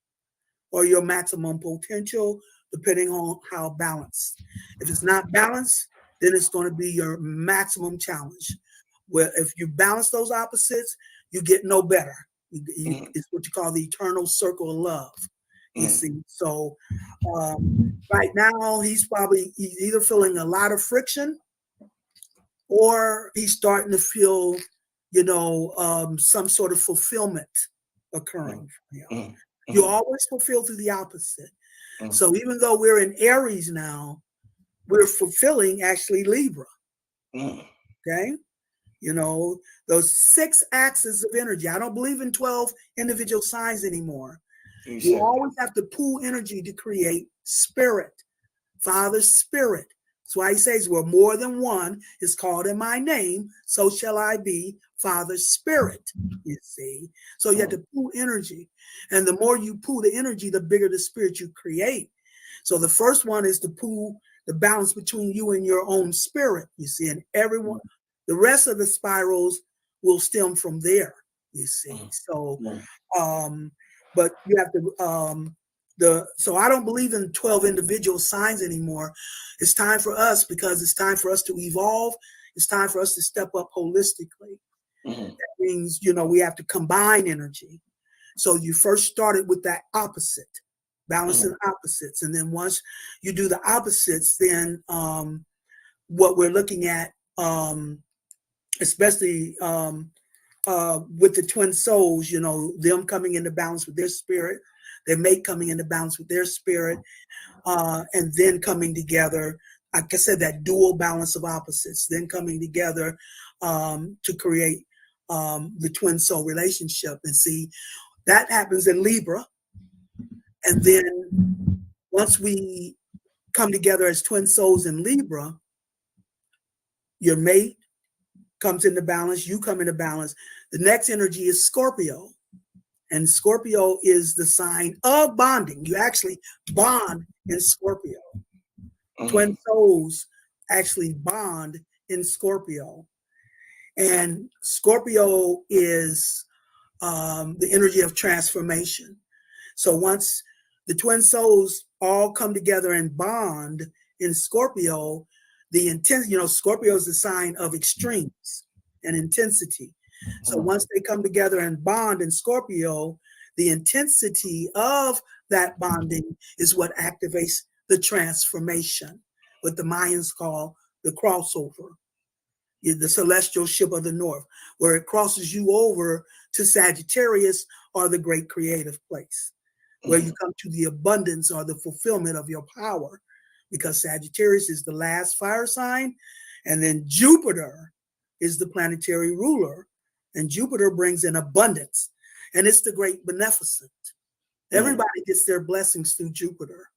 or your maximum potential, depending on how balanced. If it's not balanced, then it's going to be your maximum challenge. Where if you balance those opposites, you get no better. It's what you call the eternal circle of love. You see, so right now he's either feeling a lot of friction, or he's starting to feel, some sort of fulfillment occurring. You always fulfill through the opposite. So even though we're in Aries now, we're fulfilling actually Libra. Okay, those 6 axes of energy. I don't believe in 12 individual signs anymore. You always have to pool energy to create spirit, Father's spirit. That's why he says, "Well, more than one is called in my name, so shall I be, Father's spirit." You see, so you have to pool energy, and the more you pool the energy, the bigger the spirit you create. So the first one is to pool the balance between you and your own spirit. You see, and everyone, the rest of the spirals will stem from there. You see, so. But you have to, so I don't believe in 12 individual signs anymore. It's time for us, because it's time for us to evolve. It's time for us to step up holistically. That means, we have to combine energy. So you first started with that opposite, balancing opposites. And then once you do the opposites, then what we're looking at, especially with the twin souls, them coming into balance with their spirit, their mate coming into balance with their spirit, and then coming together, like I said, that dual balance of opposites, then coming together to create the twin soul relationship. And see, that happens in Libra. And then once we come together as twin souls in Libra, your mate comes into balance, you come into balance. The next energy is Scorpio. And Scorpio is the sign of bonding. You actually bond in Scorpio. Twin souls actually bond in Scorpio. And Scorpio is the energy of transformation. So once the twin souls all come together and bond in Scorpio, the intent, Scorpio is the sign of extremes and intensity. So once they come together and bond in Scorpio, the intensity of that bonding is what activates the transformation, what the Mayans call the crossover, the celestial ship of the north, where it crosses you over to Sagittarius, or the great creative place, where you come to the abundance or the fulfillment of your power, because Sagittarius is the last fire sign, and then Jupiter is the planetary ruler, and Jupiter brings in abundance, and it's the great beneficent. Everybody gets their blessings through Jupiter,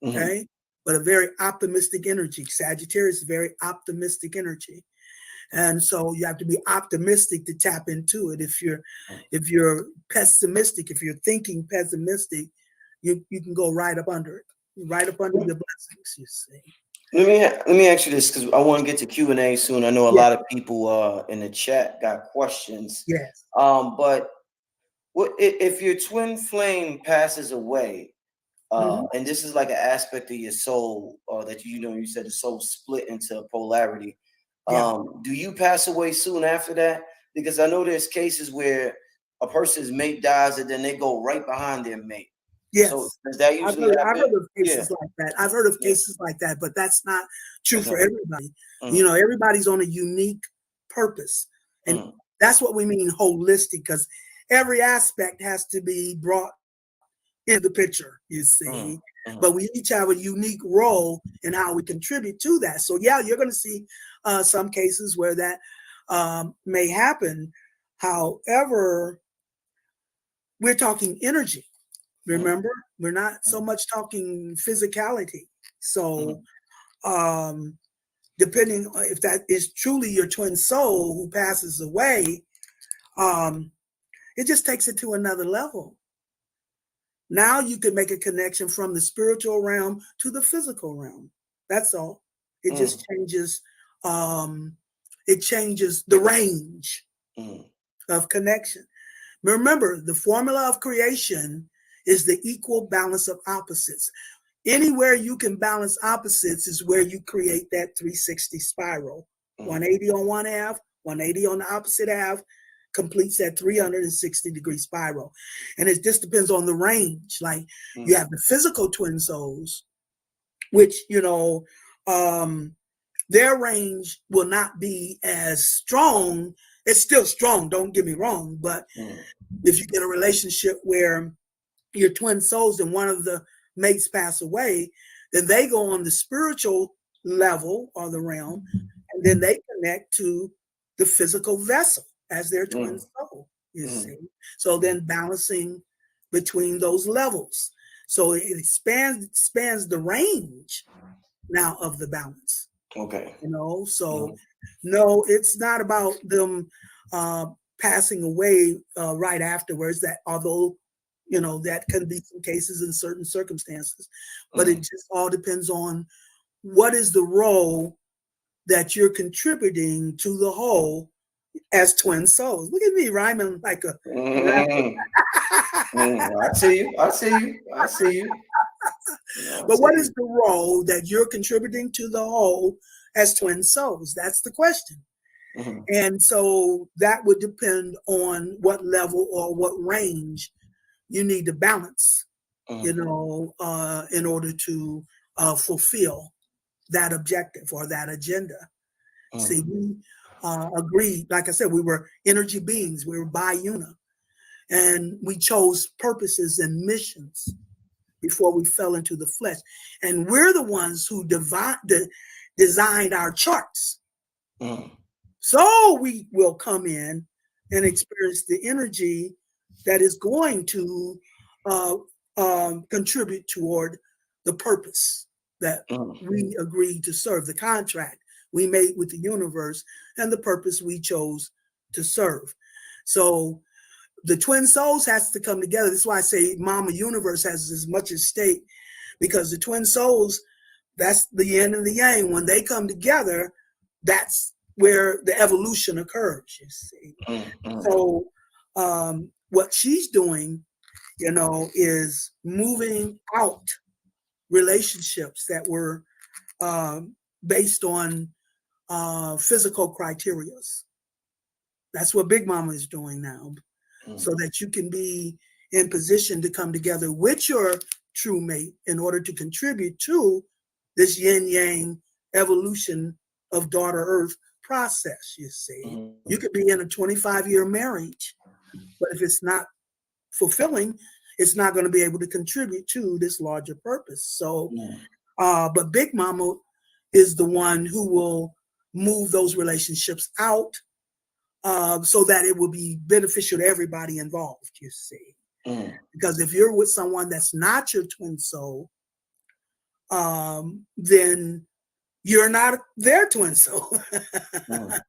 okay? But a very optimistic energy. Sagittarius is very optimistic energy. And so you have to be optimistic to tap into it. If you're pessimistic, if you're thinking pessimistic, you can go right up under it, right up under the blessings, you see. Let me ask you this, because I want to get to Q&A soon. I know a lot of people in the chat got questions. Yes. But what if your twin flame passes away, and this is like an aspect of your soul, that you said the soul split into polarity. Do you pass away soon after that? Because I know there's cases where a person's mate dies and then they go right behind their mate. Yes. So does that usually happen? I've heard of cases like that. I've heard of cases like that, but that's not true for everybody. Everybody's on a unique purpose. And that's what we mean holistic, because every aspect has to be brought into the picture, you see. But we each have a unique role in how we contribute to that. So yeah, you're going to see some cases where that may happen. However, we're talking energy. Remember, we're not so much talking physicality. So depending on if that is truly your twin soul who passes away, it just takes it to another level. Now you can make a connection from the spiritual realm to the physical realm. That's all. It just changes. It changes the range of connection. Remember, the formula of creation is the equal balance of opposites. Anywhere you can balance opposites is where you create that 360 spiral. 180 on one half, 180 on the opposite half, completes that 360-degree spiral. And it just depends on the range. Like you have the physical twin souls, which, their range will not be as strong. It's still strong, don't get me wrong. But if you get a relationship where your twin souls and one of the mates pass away, then they go on the spiritual level or the realm, and then they connect to the physical vessel as their twin soul, you see. So then balancing between those levels. So it expands the range now of the balance. Okay. So no, it's not about them passing away right afterwards, that although, that can be some cases in certain circumstances, but it just all depends on what is the role that you're contributing to the whole as twin souls. Look at me rhyming like a I see you. But what is the role that you're contributing to the whole as twin souls? That's the question. And so that would depend on what level or what range you need to balance, in order to fulfill that objective or that agenda. See, we agreed, like I said, we were energy beings, we were bi-una, and we chose purposes and missions before we fell into the flesh. And we're the ones who designed our charts. So we will come in and experience the energy that is going to contribute toward the purpose that we agreed to serve, the contract we made with the universe, and the purpose we chose to serve. So the twin souls has to come together. That's why I say Mama Universe has as much at stake, because the twin souls, that's the yin and the yang. When they come together, that's where the evolution occurs, you see. So what she's doing, is moving out relationships that were based on physical criteria. That's what Big Mama is doing now, so that you can be in position to come together with your true mate in order to contribute to this yin-yang evolution of Daughter Earth process, you see. You could be in a 25-year marriage, but if it's not fulfilling, it's not going to be able to contribute to this larger purpose. So, but Big Mama is the one who will move those relationships out so that it will be beneficial to everybody involved, you see. Because if you're with someone that's not your twin soul, then you're not their twin soul.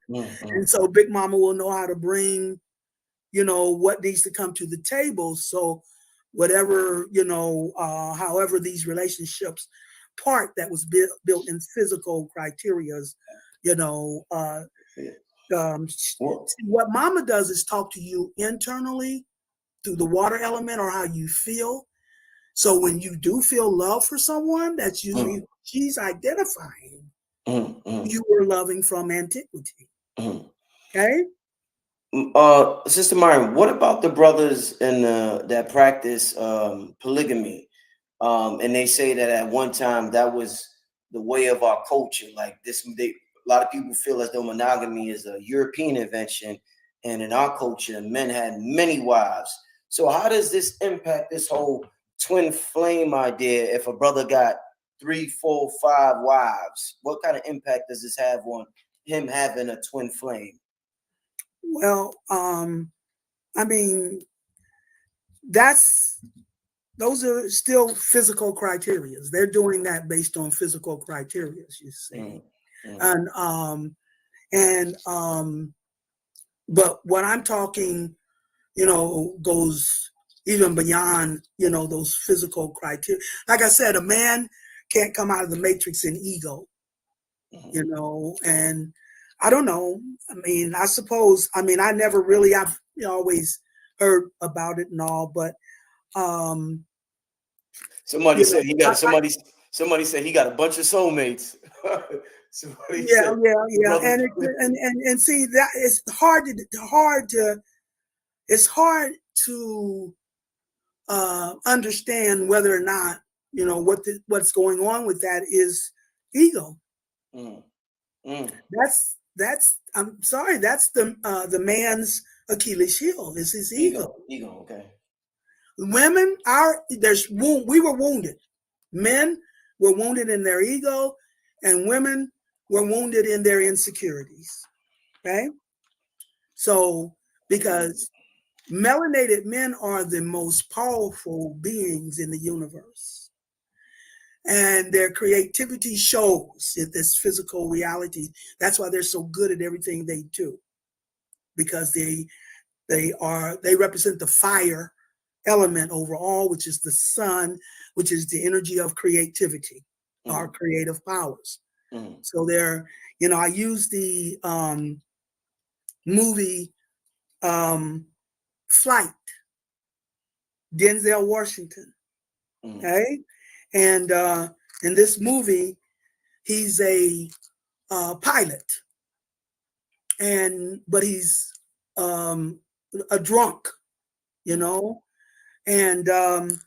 And so Big Mama will know how to bring, what needs to come to the table. So whatever, however these relationships part that was built in physical criterias, what Mama does is talk to you internally through the water element or how you feel. So when you do feel love for someone, that's usually she's identifying you were loving from antiquity. Okay. Sister Myron, what about the brothers in that practice polygamy? And they say that at one time that was the way of our culture. Like this, a lot of people feel as though monogamy is a European invention, and in our culture, men had many wives. So how does this impact this whole twin flame idea? If a brother got 3, 4, 5 wives, what kind of impact does this have on him having a twin flame? Well, I mean, those are still physical criteria. They're doing that based on physical criteria, you see. But what I'm talking, goes even beyond, those physical criteria. Like I said, a man can't come out of the matrix in ego, and I don't know. I mean, I suppose, I never really, I've always heard about it and all, but somebody said he got somebody said he got a bunch of soulmates. And see that it's hard to understand whether or not what's going on with that is ego. That's I'm sorry, that's the man's Achilles heel is his ego. Ego, okay. Women we were wounded. Men were wounded in their ego, and women were wounded in their insecurities. Okay? So because melanated men are the most powerful beings in the universe. And their creativity shows in this physical reality. That's why they're so good at everything they do. Because they represent the fire element overall, which is the sun, which is the energy of creativity, our creative powers. So I use the movie Flight, Denzel Washington. Okay. And in this movie, he's a pilot, but he's a drunk, and the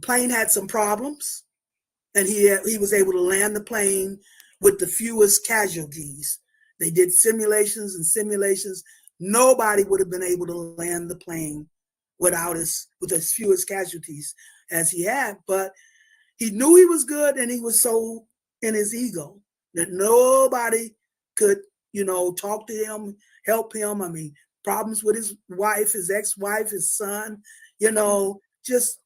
plane had some problems, and he was able to land the plane with the fewest casualties. They did simulations and simulations. Nobody would have been able to land the plane with as few as casualties as he had, but he knew he was good, and he was so in his ego that nobody could, talk to him, help him. I mean, problems with his wife, his ex-wife, his son, just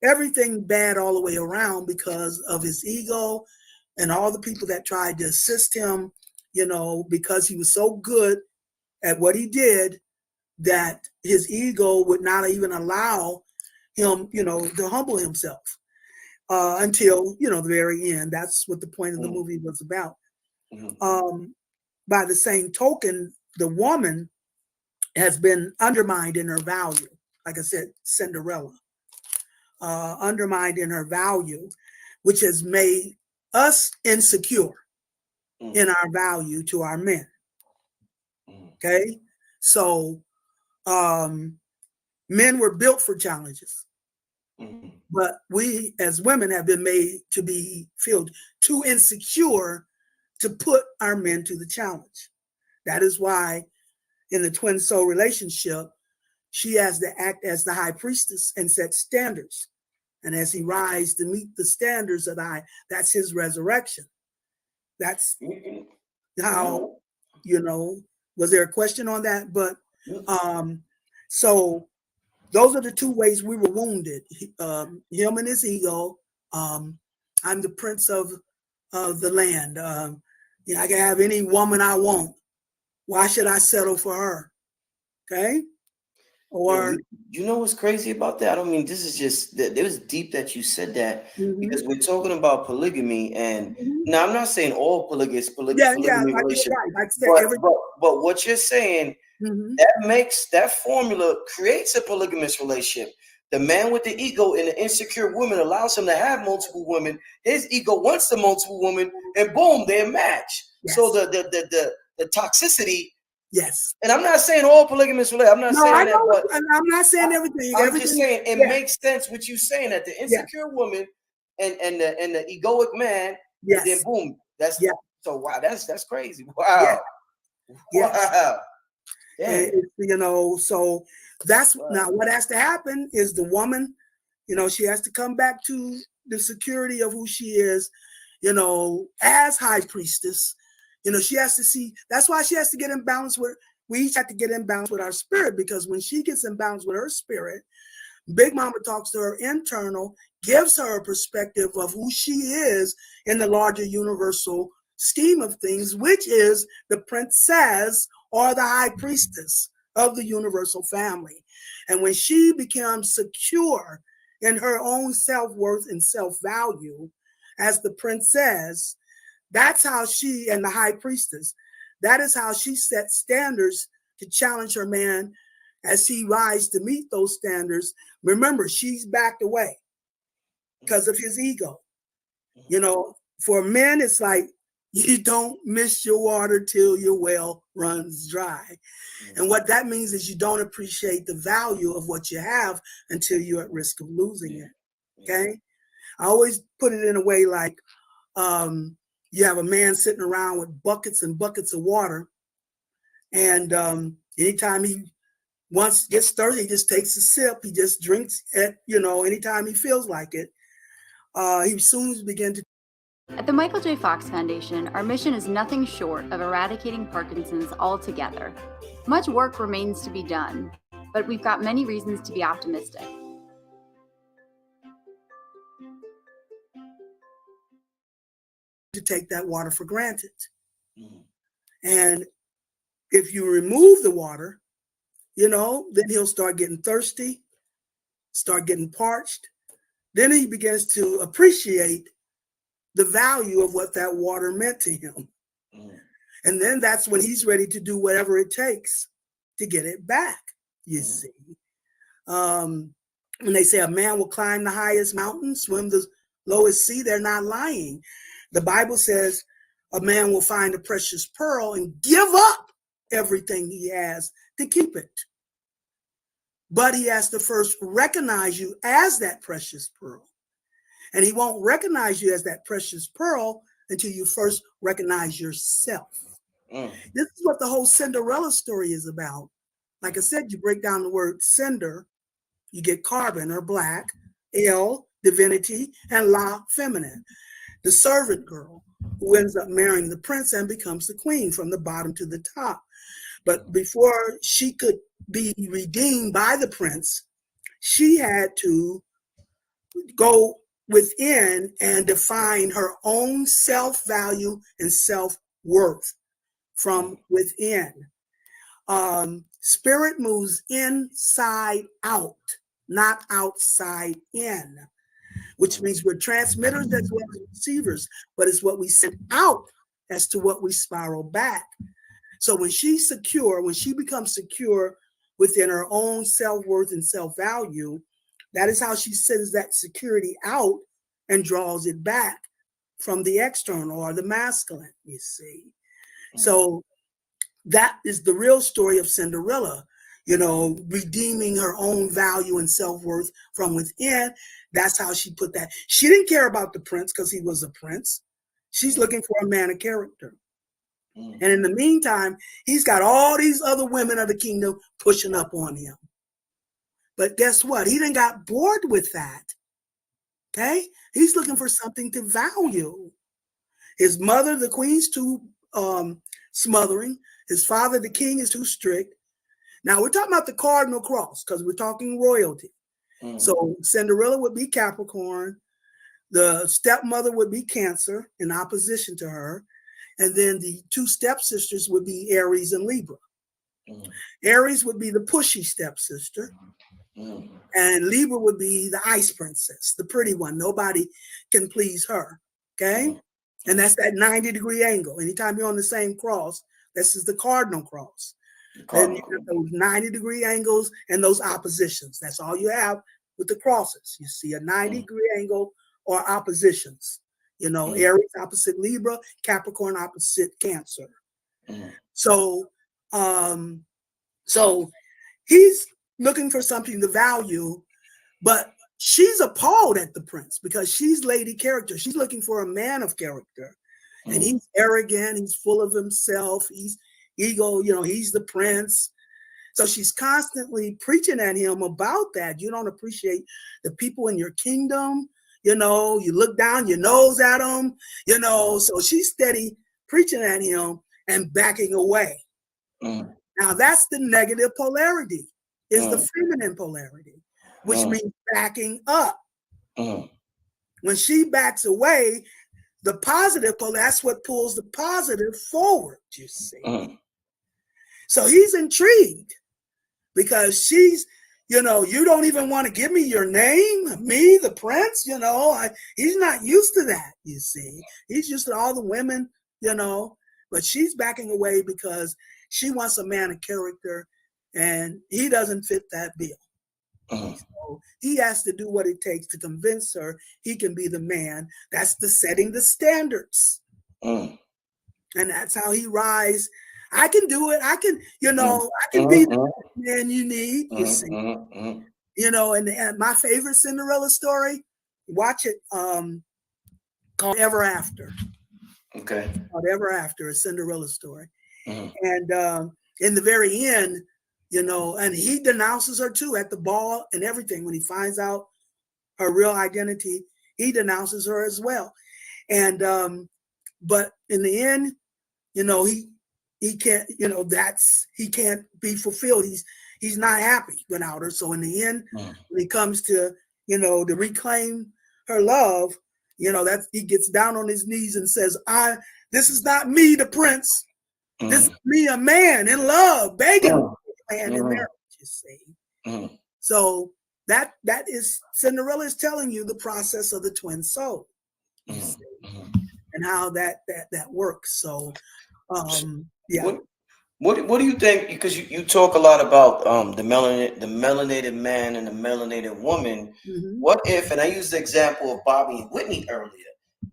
everything bad all the way around because of his ego and all the people that tried to assist him, because he was so good at what he did that his ego would not even allow him, to humble himself until, the very end. That's what the point of the movie was about. By the same token, the woman has been undermined in her value. Like I said, Cinderella, undermined in her value, which has made us insecure in our value to our men. Okay. So men were built for challenges, but we as women have been made to feel too insecure to put our men to the challenge. That is why in the twin soul relationship, she has to act as the high priestess and set standards. And as he rises to meet the standards of the high, that's his resurrection. That's how, was there a question on that? But so those are the two ways we were wounded. Him and his ego. I'm the prince of the land. I can have any woman I want. Why should I settle for her? Okay. Or what's crazy about that? I don't mean, this is just that it was deep that you said that, because we're talking about polygamy, and now I'm not saying all polygamy relationships, but what you're saying, that formula creates a polygamous relationship. The man with the ego and the insecure woman allows him to have multiple women. His ego wants the multiple women, and boom, they're a match. Yes. So the toxicity. Yes. And I'm not saying all polygamous relationships. I'm not saying that, but I'm not saying everything. I'm just saying it makes sense what you're saying, that the insecure woman and the egoic man, and then boom, so wow, that's crazy. Wow. Wow. And, so that's now what has to happen is the woman, she has to come back to the security of who she is, as high priestess. She has to see, that's why she has to get in balance we each have to get in balance with our spirit, because when she gets in balance with her spirit, Big Mama talks to her internal, gives her a perspective of who she is in the larger universal scheme of things, which is the princess or the high priestess of the universal family. And when she becomes secure in her own self-worth and self-value as the princess, that's how she, and the high priestess, that is how she sets standards to challenge her man as he rises to meet those standards. Remember, she's backed away because of his ego. You know, for men, it's like, you don't miss your water till your well runs dry. And what that means is you don't appreciate the value of what you have until you're at risk of losing it. Okay? I always put it in a way like, you have a man sitting around with buckets and buckets of water. And anytime he gets thirsty, he just takes a sip. He just drinks it, you know, anytime he feels like it. He soon begins to. At the Michael J. Fox Foundation, our mission is nothing short of eradicating Parkinson's altogether. Much work remains to be done, but we've got many reasons to be optimistic. To take that water for granted. And if you remove the water, you know, then he'll start getting thirsty, start getting parched. Then he begins to appreciate the value of what that water meant to him. And then that's when he's ready to do whatever it takes to get it back, you see. When they say a man will climb the highest mountain, swim the lowest sea, they're not lying. The Bible says a man will find a precious pearl and give up everything he has to keep it. But he has to first recognize you as that precious pearl. And he won't recognize you as that precious pearl until you first recognize yourself. This is what the whole Cinderella story is about. Like I said, you break down the word cinder, you get carbon or black, L, divinity, and la, feminine. The servant girl who ends up marrying the prince and becomes the queen from the bottom to the top. But before she could be redeemed by the prince, she had to go within and define her own self-value and self-worth from within. Spirit moves inside out, not outside in, which means we're transmitters as well as receivers, but it's what we send out as to what we spiral back. So when she's secure, when she becomes secure within her own self-worth and self-value, that is how she sends that security out and draws it back from the external or the masculine, you see. So that is the real story of Cinderella, you know, redeeming her own value and self-worth from within. That's how she put that. She didn't care about the prince because he was a prince. She's looking for a man of character. And in the meantime, he's got all these other women of the kingdom pushing up on him. But guess what? He done got bored with that. Okay? He's looking for something to value. His mother, the queen's too smothering. His father, the king, is too strict. Now, we're talking about the cardinal cross because we're talking royalty. So Cinderella would be Capricorn. The stepmother would be Cancer in opposition to her. And then the two stepsisters would be Aries and Libra. Aries would be the pushy stepsister. And Libra would be the ice princess, the pretty one. Nobody can please her. Okay? And that's that 90-degree angle. Anytime you're on the same cross, this is the cardinal cross. And you have those 90-degree angles and those oppositions. That's all you have with the crosses. You see a 90-degree angle or oppositions. You know, Aries opposite Libra, Capricorn opposite Cancer. So he's looking for something to value, but she's appalled at the prince because she's lady character. She's looking for a man of character. And he's arrogant, he's full of himself, he's ego, you know, he's the prince. So she's constantly preaching at him about that. You don't appreciate the people in your kingdom. You know, you look down your nose at them, you know, so she's steady preaching at him and backing away. Now that's the negative polarity, is the feminine polarity. which means backing up. When she backs away, the positive, well, that's what pulls the positive forward, you see. So he's intrigued because she's, you know, you don't even want to give me your name, me, the prince, you know. He's not used to that, you see. He's used to all the women, you know, but she's backing away because she wants a man of character and he doesn't fit that bill. So he has to do what it takes to convince her he can be the man. That's the setting the standards. And that's how he rise. I can do it. I can, you know, I can be the man you need, you see. You know, and my favorite Cinderella story, watch it, called Ever After. Okay. Called Ever After, a Cinderella story. And in the very end, you know, and he denounces her too at the ball and everything. When he finds out her real identity, he denounces her as well. And but in the end, you know, he can't, you know, he can't be fulfilled. He's not happy without her. So in the end, when he comes to, you know, to reclaim her love, you know, that he gets down on his knees and says, this is not me, the prince. This is me, a man in love, begging a man in marriage, you see. So that is, Cinderella is telling you the process of the twin soul, you see, and how that works. So yeah. What do you think? Because you talk a lot about the melanated man and the melanated woman. What if, and I used the example of Bobby and Whitney earlier.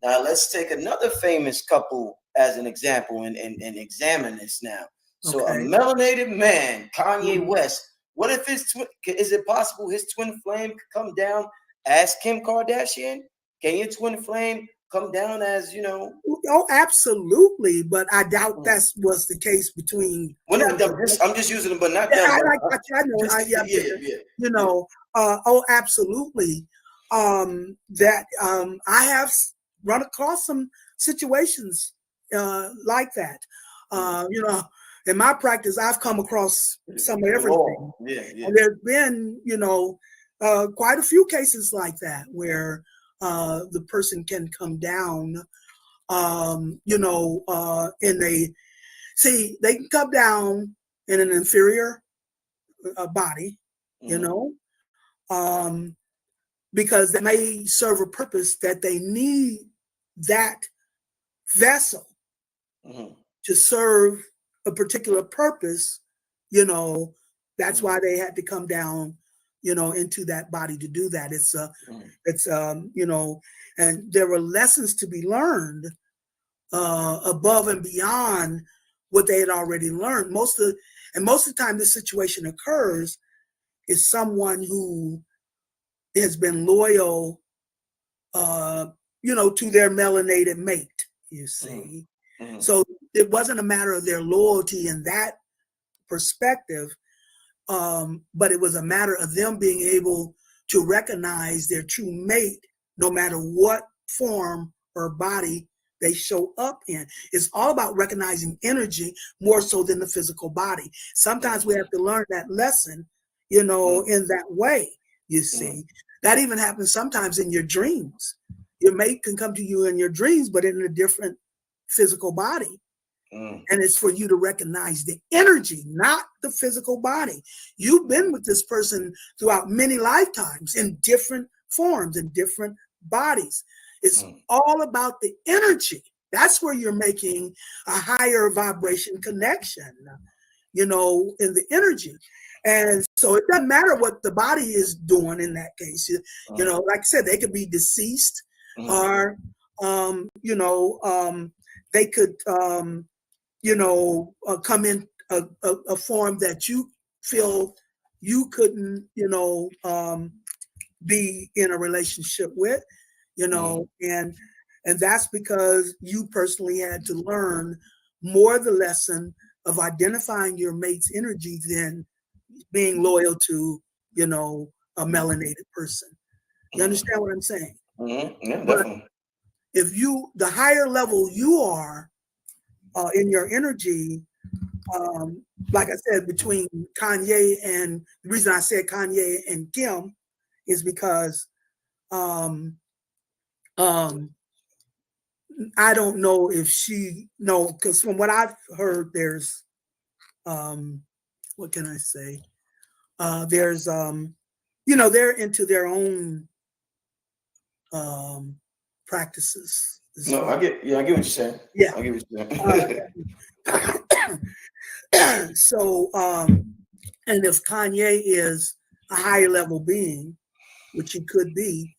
Now let's take another famous couple as an example and examine this now. So a melanated man, Kanye West. What if is it possible his twin flame could come down as Kim Kardashian? Can your twin flame come down as, you know? Oh, absolutely. But I doubt that was the case between. Well, not them. I'm just using them, but not them. I know. You know. Oh, absolutely. That I have run across some situations like that. You know, in my practice, I've come across some of everything. And there's been, you know, quite a few cases like that where the person can come down, you know, and they can come down in an inferior body, you know, because they may serve a purpose that they need that vessel to serve a particular purpose, you know. That's why they had to come down, you know, into that body to do that. It's you know, and there were lessons to be learned above and beyond what they had already learned. Most of the time this situation occurs is someone who has been loyal, you know, to their melanated mate, you see. So it wasn't a matter of their loyalty in that perspective, but it was a matter of them being able to recognize their true mate, no matter what form or body they show up in. It's all about recognizing energy more so than the physical body. Sometimes we have to learn that lesson, you know, in that way, you see. That even happens sometimes in your dreams. Your mate can come to you in your dreams, but in a different physical body. And it's for you to recognize the energy, not the physical body. You've been with this person throughout many lifetimes in different forms, in different bodies. It's all about the energy. That's where you're making a higher vibration connection, you know, in the energy. And so it doesn't matter what the body is doing in that case. You know, like I said, they could be deceased or, you know, they could, you know, come in a form that you feel you couldn't, you know, be in a relationship with, you know, and that's because you personally had to learn more the lesson of identifying your mate's energy than being loyal to, you know, a melanated person. You understand what I'm saying? Yeah, but definitely. If the higher level you are in your energy, like I said, between Kanye and the reason I said Kanye and Kim is because I don't know if because from what I've heard, there's what can I say? There's they're into their own practices. No, I get what you're saying. Yeah, I get what you're saying. So, and if Kanye is a higher level being, which he could be,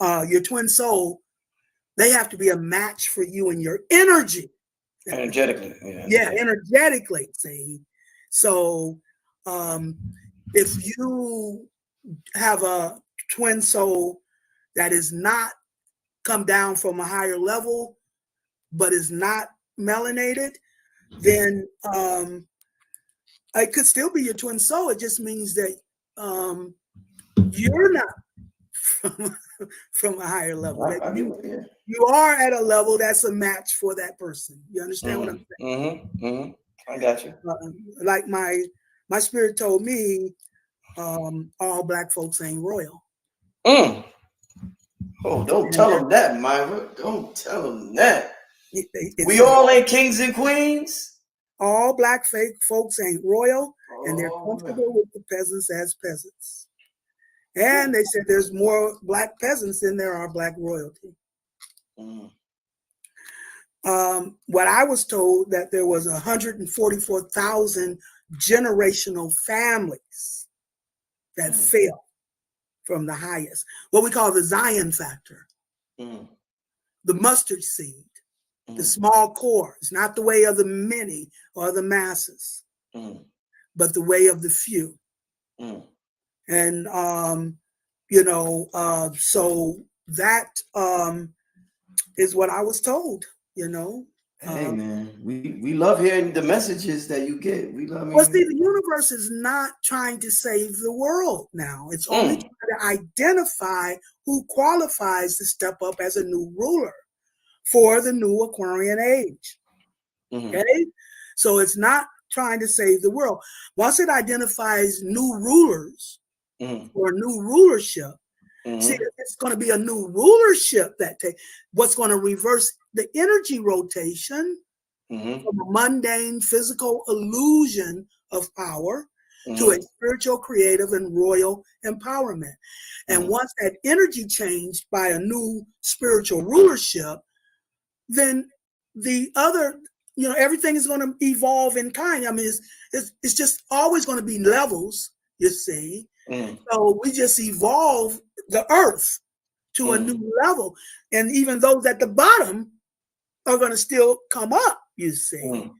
your twin soul, they have to be a match for you and your energy. Energetically. Yeah, energetically. See, so if you have a twin soul that is not come down from a higher level, but is not melanated, then it could still be your twin soul. It just means that you're not from a higher level. You are at a level that's a match for that person. You understand what I'm saying? I got you. Like my spirit told me, all Black folks ain't royal. Oh, don't tell them that, Myra. Don't tell them that. We all ain't kings and queens. All Black folks ain't royal, and they're comfortable with the peasants as peasants. And they said there's more Black peasants than there are Black royalty. What I was told that there was 144,000 generational families that fell from the highest, what we call the Zion factor, the mustard seed, the small core. It's not the way of the many or the masses, but the way of the few. And so that is what I was told. Hey man, we love hearing the messages that you get. We love. Well, see, the universe is not trying to save the world now. It's only trying to identify who qualifies to step up as a new ruler for the new Aquarian age. Okay, so it's not trying to save the world. Once it identifies new rulers or new rulership, see, it's going to be a new rulership what's going to reverse the energy rotation from a mundane physical illusion of power to a spiritual, creative, and royal empowerment. And once that energy changed by a new spiritual rulership, then the other, everything is going to evolve in kind. I mean, it's just always going to be levels, you see. So we just evolve the earth to a new level. And even those at the bottom are going to still come up, you see.